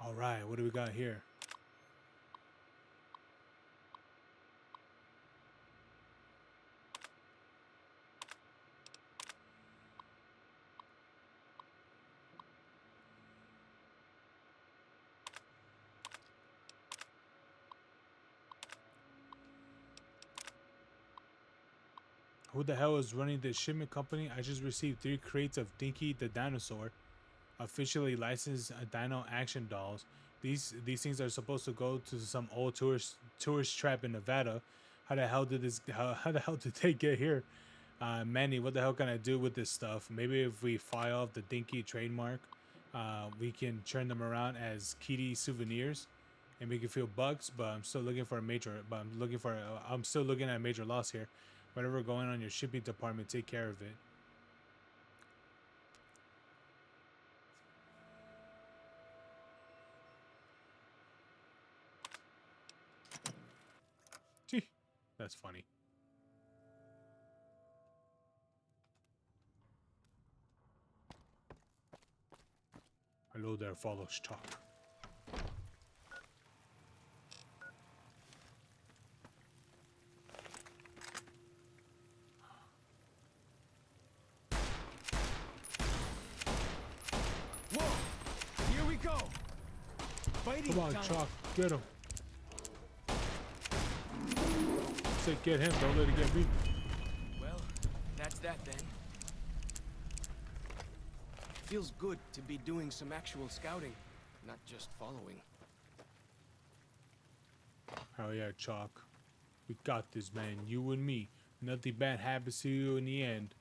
All right, what do we got here? Who the hell is running this shipment company? I just received 3 crates of Dinky the Dinosaur, officially licensed Dino action dolls. These things are supposed to go to some old tourist trap in Nevada. How the hell did they get here? Manny, what the hell can I do with this stuff? Maybe if we file off the Dinky trademark, we can turn them around as kitty souvenirs and make it feel bucks. But I'm still looking for a major. But I'm still looking at a major loss here. Whatever going on your shipping department, take care of it. Gee, that's funny. Hello there, follows Chalk. Whoa! Here we go! Fighting Come on, time. Chalk, get him. Say get him, don't let it get me. Well, that's that then. Feels good to be doing some actual scouting, not just following. Oh yeah, Chalk. We got this, man. You and me. Nothing bad happens to you in the end.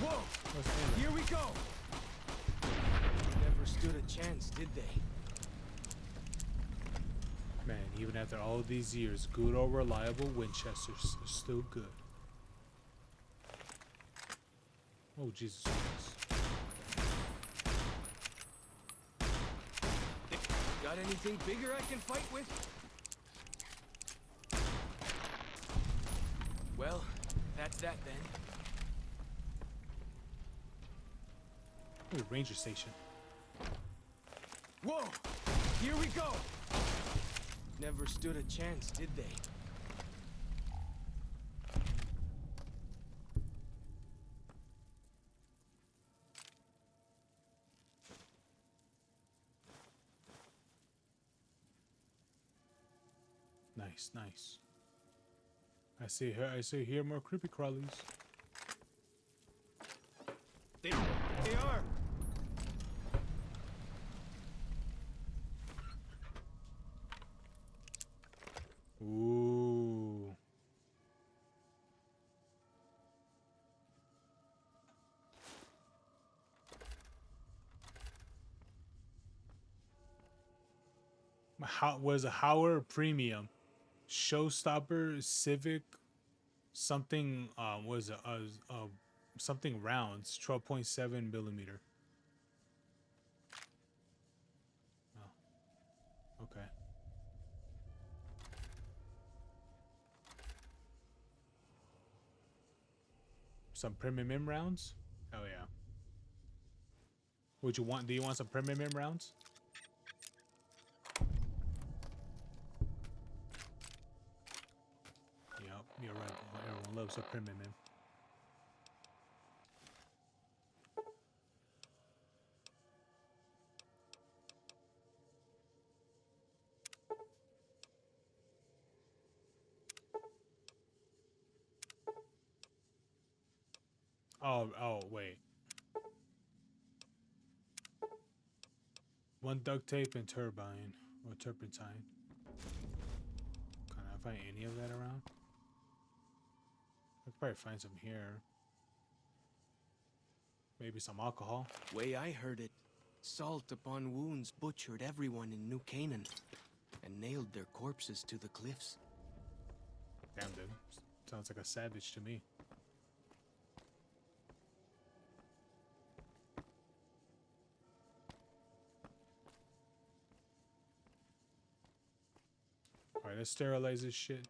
Whoa! Here we go! Never stood a chance, did they? Man, even after all these years, good old reliable Winchesters are still good. Oh, Jesus Christ. Got anything bigger I can fight with? Well, that's that then. Ooh, ranger station. Whoa! Here we go! Never stood a chance, did they? Nice, nice. I see here more creepy crawlies. They are! Ooh. How was a Howard Premium Showstopper Civic something was something rounds 12.7 millimeter. Oh, okay. Some premium rounds? Oh yeah. Would you want? Do you want some premium rounds? Yep, you're right. Everyone loves a premium. Oh, wait. One duct tape and turbine or turpentine. Can I find any of that around? I could probably find some here. Maybe some alcohol. Way I heard it, salt upon wounds butchered everyone in New Canaan and nailed their corpses to the cliffs. Damn, dude. Sounds like a savage to me. Alright, let's sterilize this shit.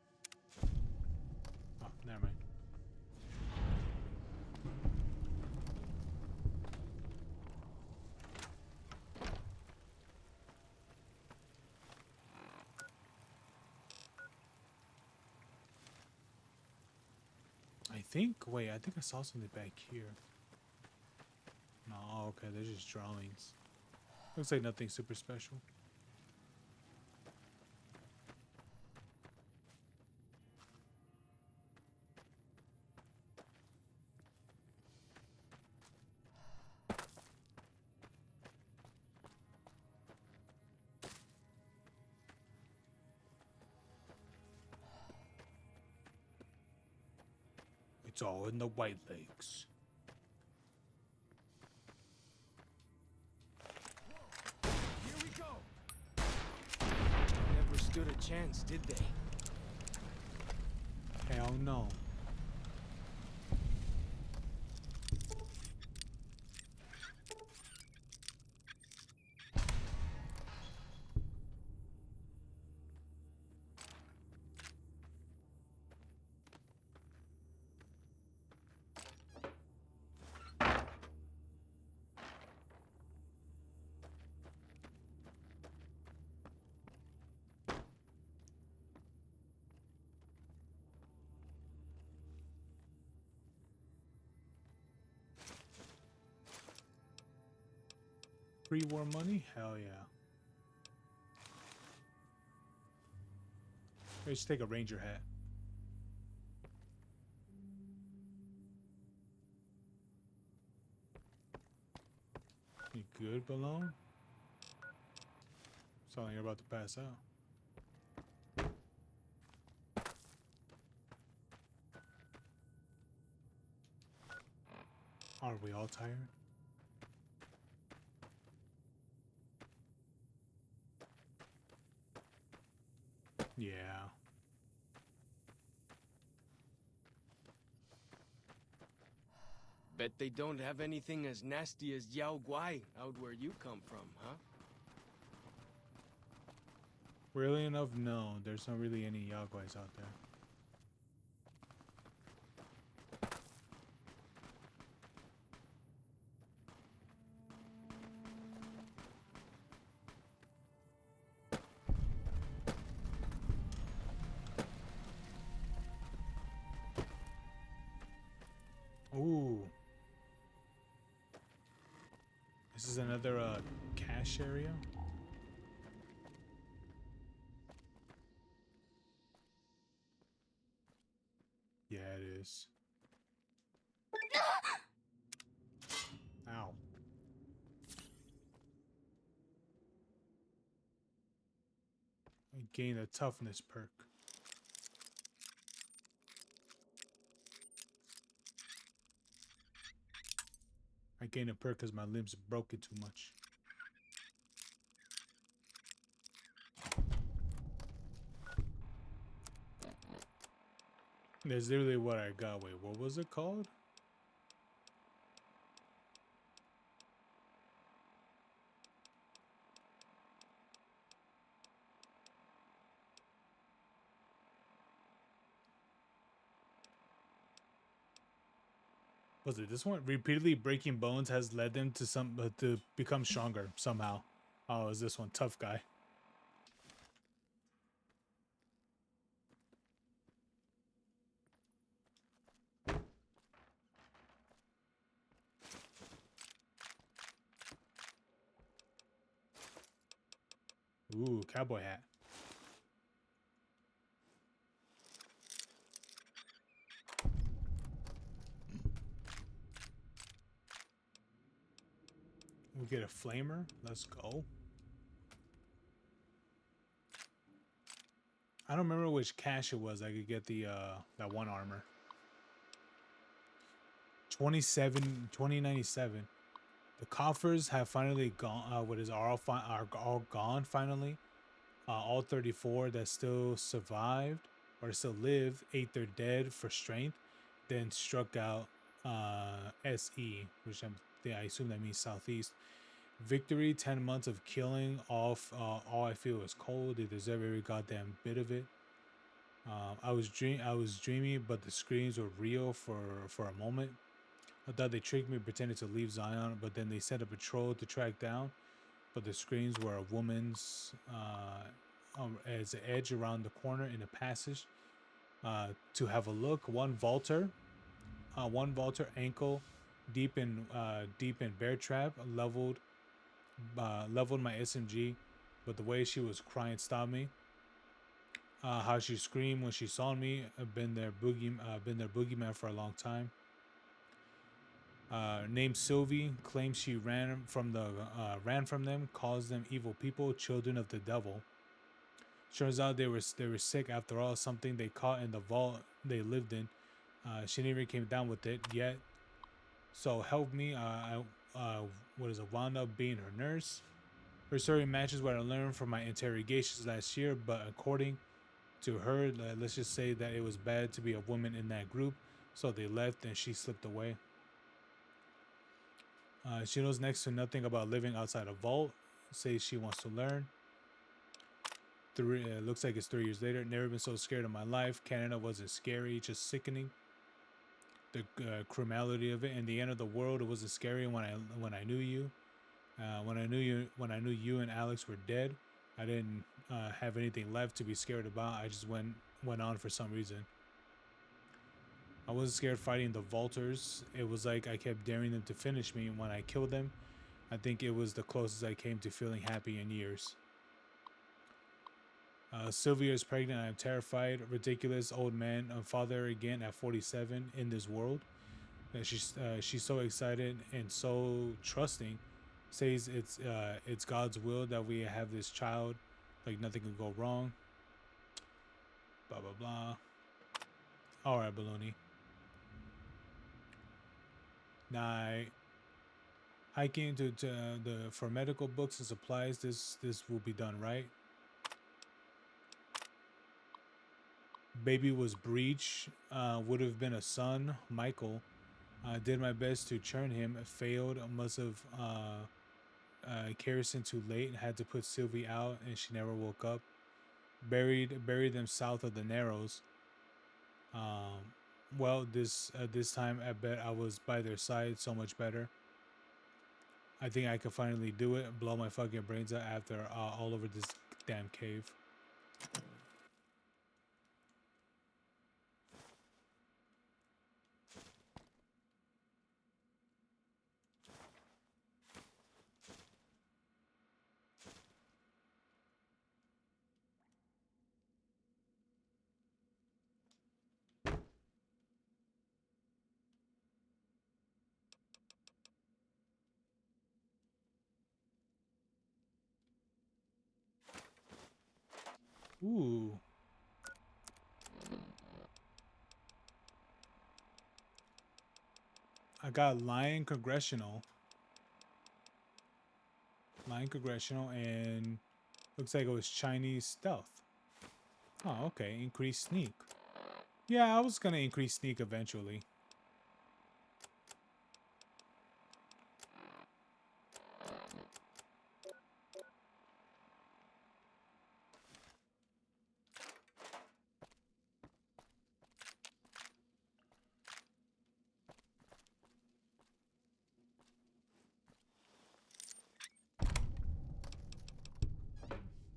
Oh, never mind. Wait, I think I saw something back here. No, okay, they're just drawings. Looks like nothing super special. It's all in the White Lakes. Here we go! Never stood a chance, did they? Hell no. Pre-war money? Hell yeah. Let's take a ranger hat. You good, Balone? Sound like you're about to pass out. Are we all tired? Yeah. Bet they don't have anything as nasty as Yao Guai out where you come from, huh? Really enough? No, there's not really any Yaguais out there. Ooh. This is another cache area. Yeah, it is. Ow. I gained a toughness perk. I gained a perk because my limbs broke it too much. That's literally what I got. Wait, what was it called? Was it this one? Repeatedly breaking bones has led them to become stronger somehow. Oh, is this one tough guy? Ooh, cowboy hat. We get a flamer. Let's go. I don't remember which cache it was. I could get the that one armor. 2097. The coffers have finally gone. Are all gone finally. All 34 that still survived or still lived ate their dead for strength, then struck out SE, which I assume that means southeast. Victory, 10 months of killing off all I feel is cold. They deserve every goddamn bit of it. I was dreamy, but the screams were real for a moment. I thought they tricked me, pretending to leave Zion, but then they sent a patrol to track down. But the screams were a woman's as the edge around the corner in the passage. To have a look, one vaulter ankle deep in bear trap leveled my SMG, but the way she was crying stopped me. How she screamed when she saw me. Been their boogeyman for a long time. Named Sylvie, claims she ran from them, calls them evil people, children of the devil. Turns out they were sick after all, something they caught in the vault they lived in. She never came down with it yet. So help me. Wound up being her nurse. Her story matches what I learned from my interrogations last year, but according to her, let's just say that it was bad to be a woman in that group, so they left and she slipped away. She knows next to nothing about living outside a vault. Says she wants to learn. Looks like it's 3 years later. Never been so scared in my life. Canada wasn't scary, just sickening. The criminality of it. In the end of the world, it wasn't scary when I knew you. When I knew you and Alex were dead, I didn't have anything left to be scared about. I just went on for some reason. I wasn't scared fighting the vaulters. It was like I kept daring them to finish me. When I killed them, I think it was the closest I came to feeling happy in years. Sylvia is pregnant. I'm terrified. Ridiculous old man, father again at 47 in this world. She's so excited and so trusting. Says it's God's will that we have this child. Like nothing can go wrong. Blah blah blah. All right, baloney. Night. Hiking to the for medical books and supplies. This will be done right. Baby was breech. Would have been a son. Michael. Did my best to churn him. Failed. Must have kerosene too late. Had to put Sylvie out, and she never woke up. buried them south of the Narrows. Well, this time I bet I was by their side so much better. I think I could finally do it. Blow my fucking brains out after all over this damn cave. Ooh. I got Lion Congressional. Lion Congressional, and looks like it was Chinese Stealth. Oh, okay. Increase Sneak. Yeah, I was gonna increase Sneak eventually.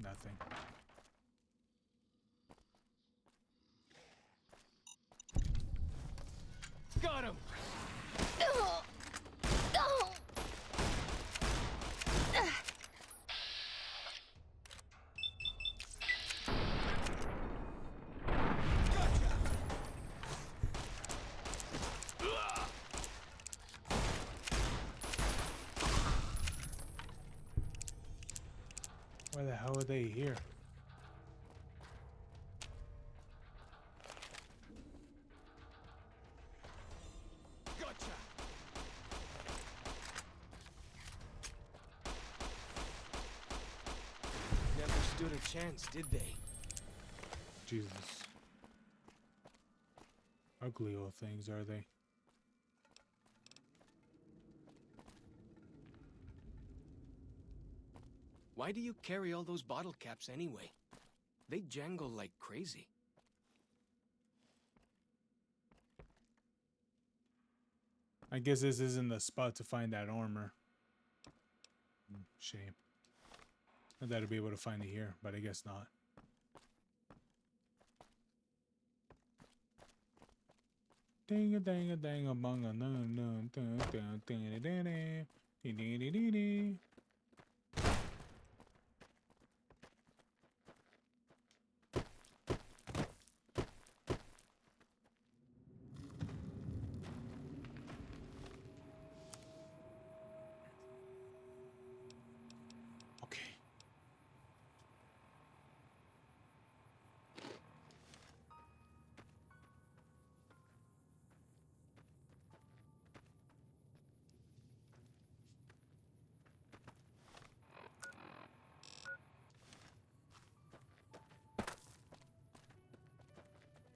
Nothing. Got him! Where the hell are they here? Gotcha! Never stood a chance, did they? Jesus. Ugly old things, are they? Why do you carry all those bottle caps anyway? They jangle like crazy. I guess this isn't the spot to find that armor. Shame. I thought I'd be able to find it here, but I guess not. Ding a dang a dang a bung a nun nun dun dun dun dun dun dee dee dee dee dee. Okay.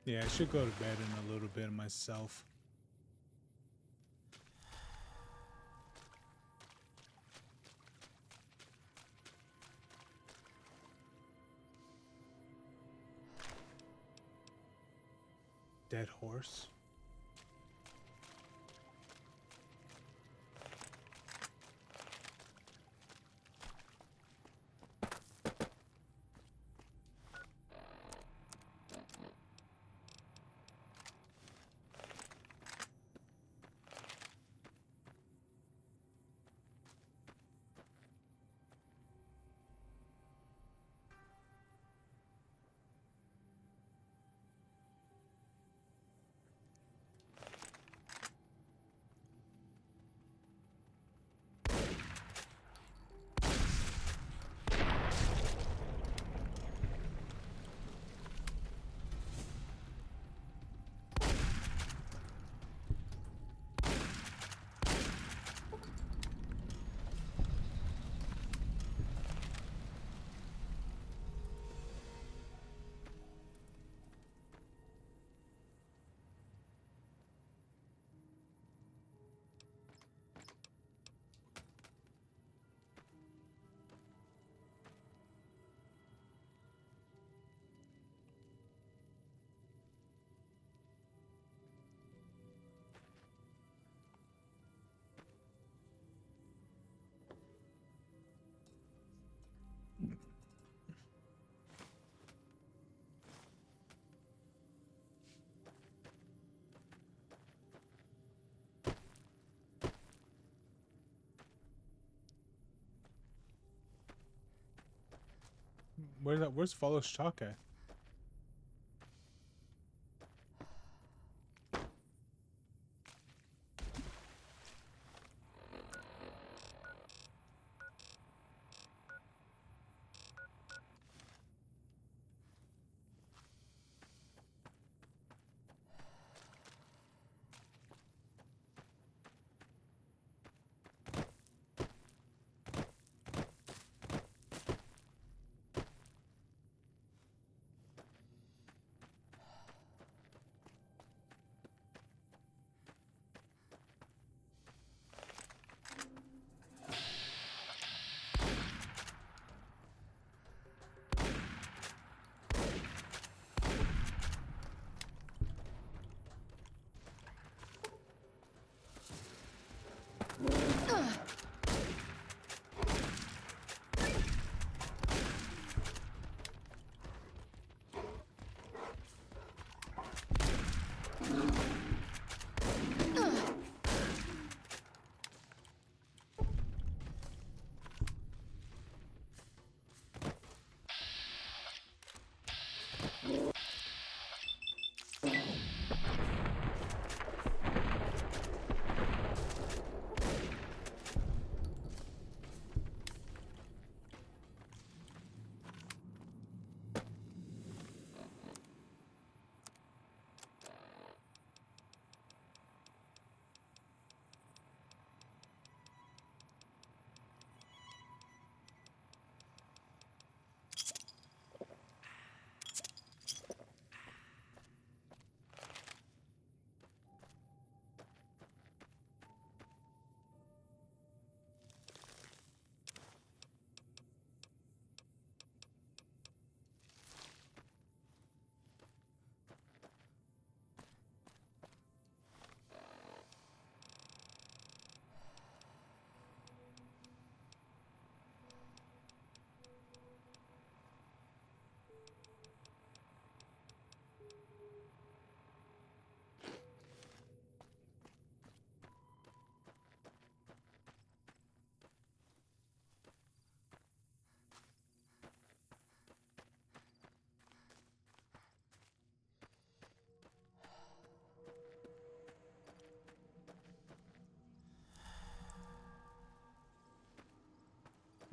Yeah, I should go to bed in a little bit myself. Dead horse. Where's that? Where's follows chalk at?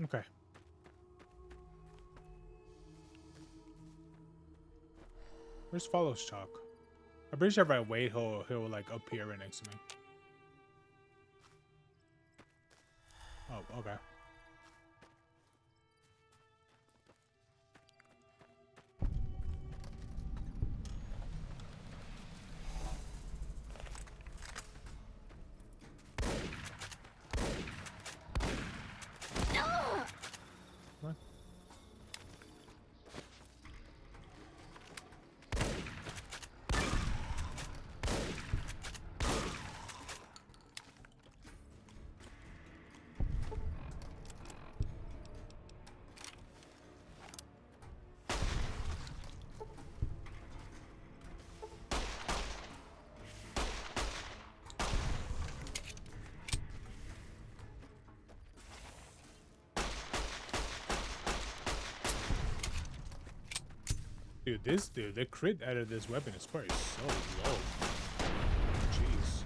Okay. Where's follows chalk? I'm pretty sure if I wait, he'll like appear right next to me. Oh, okay. What? Dude, the crit out of this weapon is probably so low. Jeez.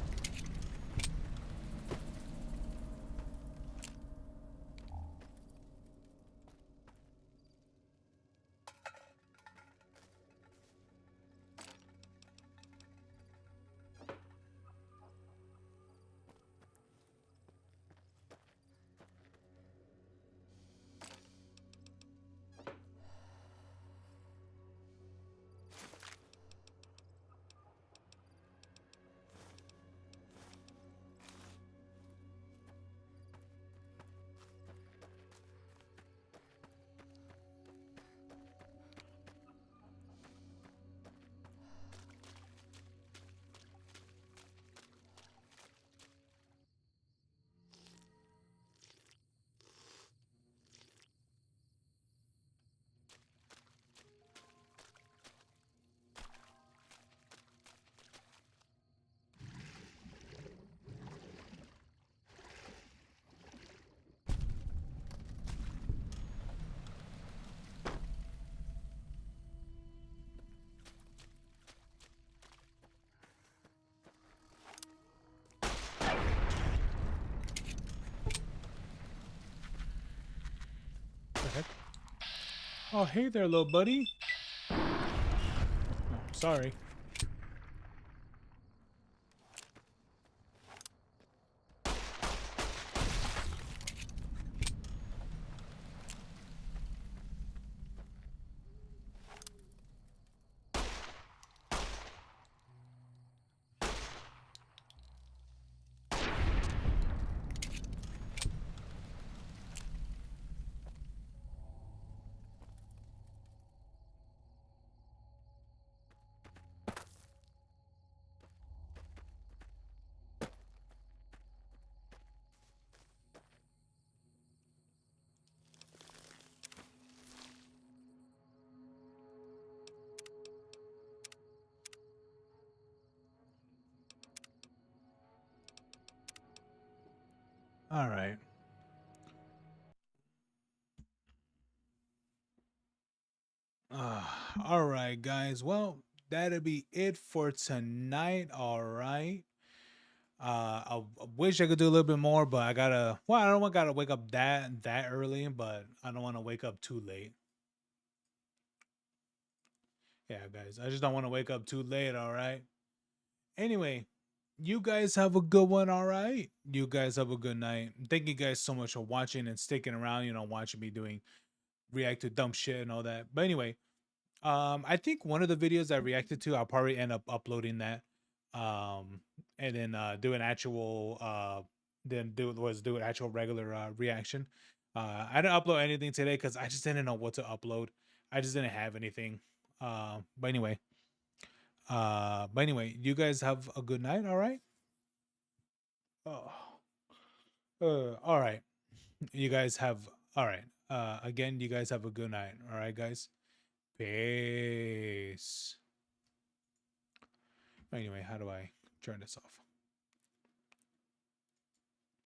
Oh, hey there, little buddy. Oh, sorry. All right. All right, guys. Well, that'll be it for tonight. All right. I wish I could do a little bit more, but I gotta. Well, I don't want gotta wake up that early, but I don't want to wake up too late. Yeah, guys. I just don't want to wake up too late. All right. Anyway, you guys have a good one. All right. You guys have a good night. Thank you guys so much for watching and sticking around. You know, watching me doing react to dumb shit and all that. But anyway, I think one of the videos I reacted to, I'll probably end up uploading that. Um, and then do an actual do an actual regular reaction. I didn't upload anything today because I just didn't know what to upload. I just didn't have anything. But anyway, you guys have a good night. All right. Oh, all right. You guys have all right. Again, you guys have a good night. All right, guys. Peace. Anyway, how do I turn this off?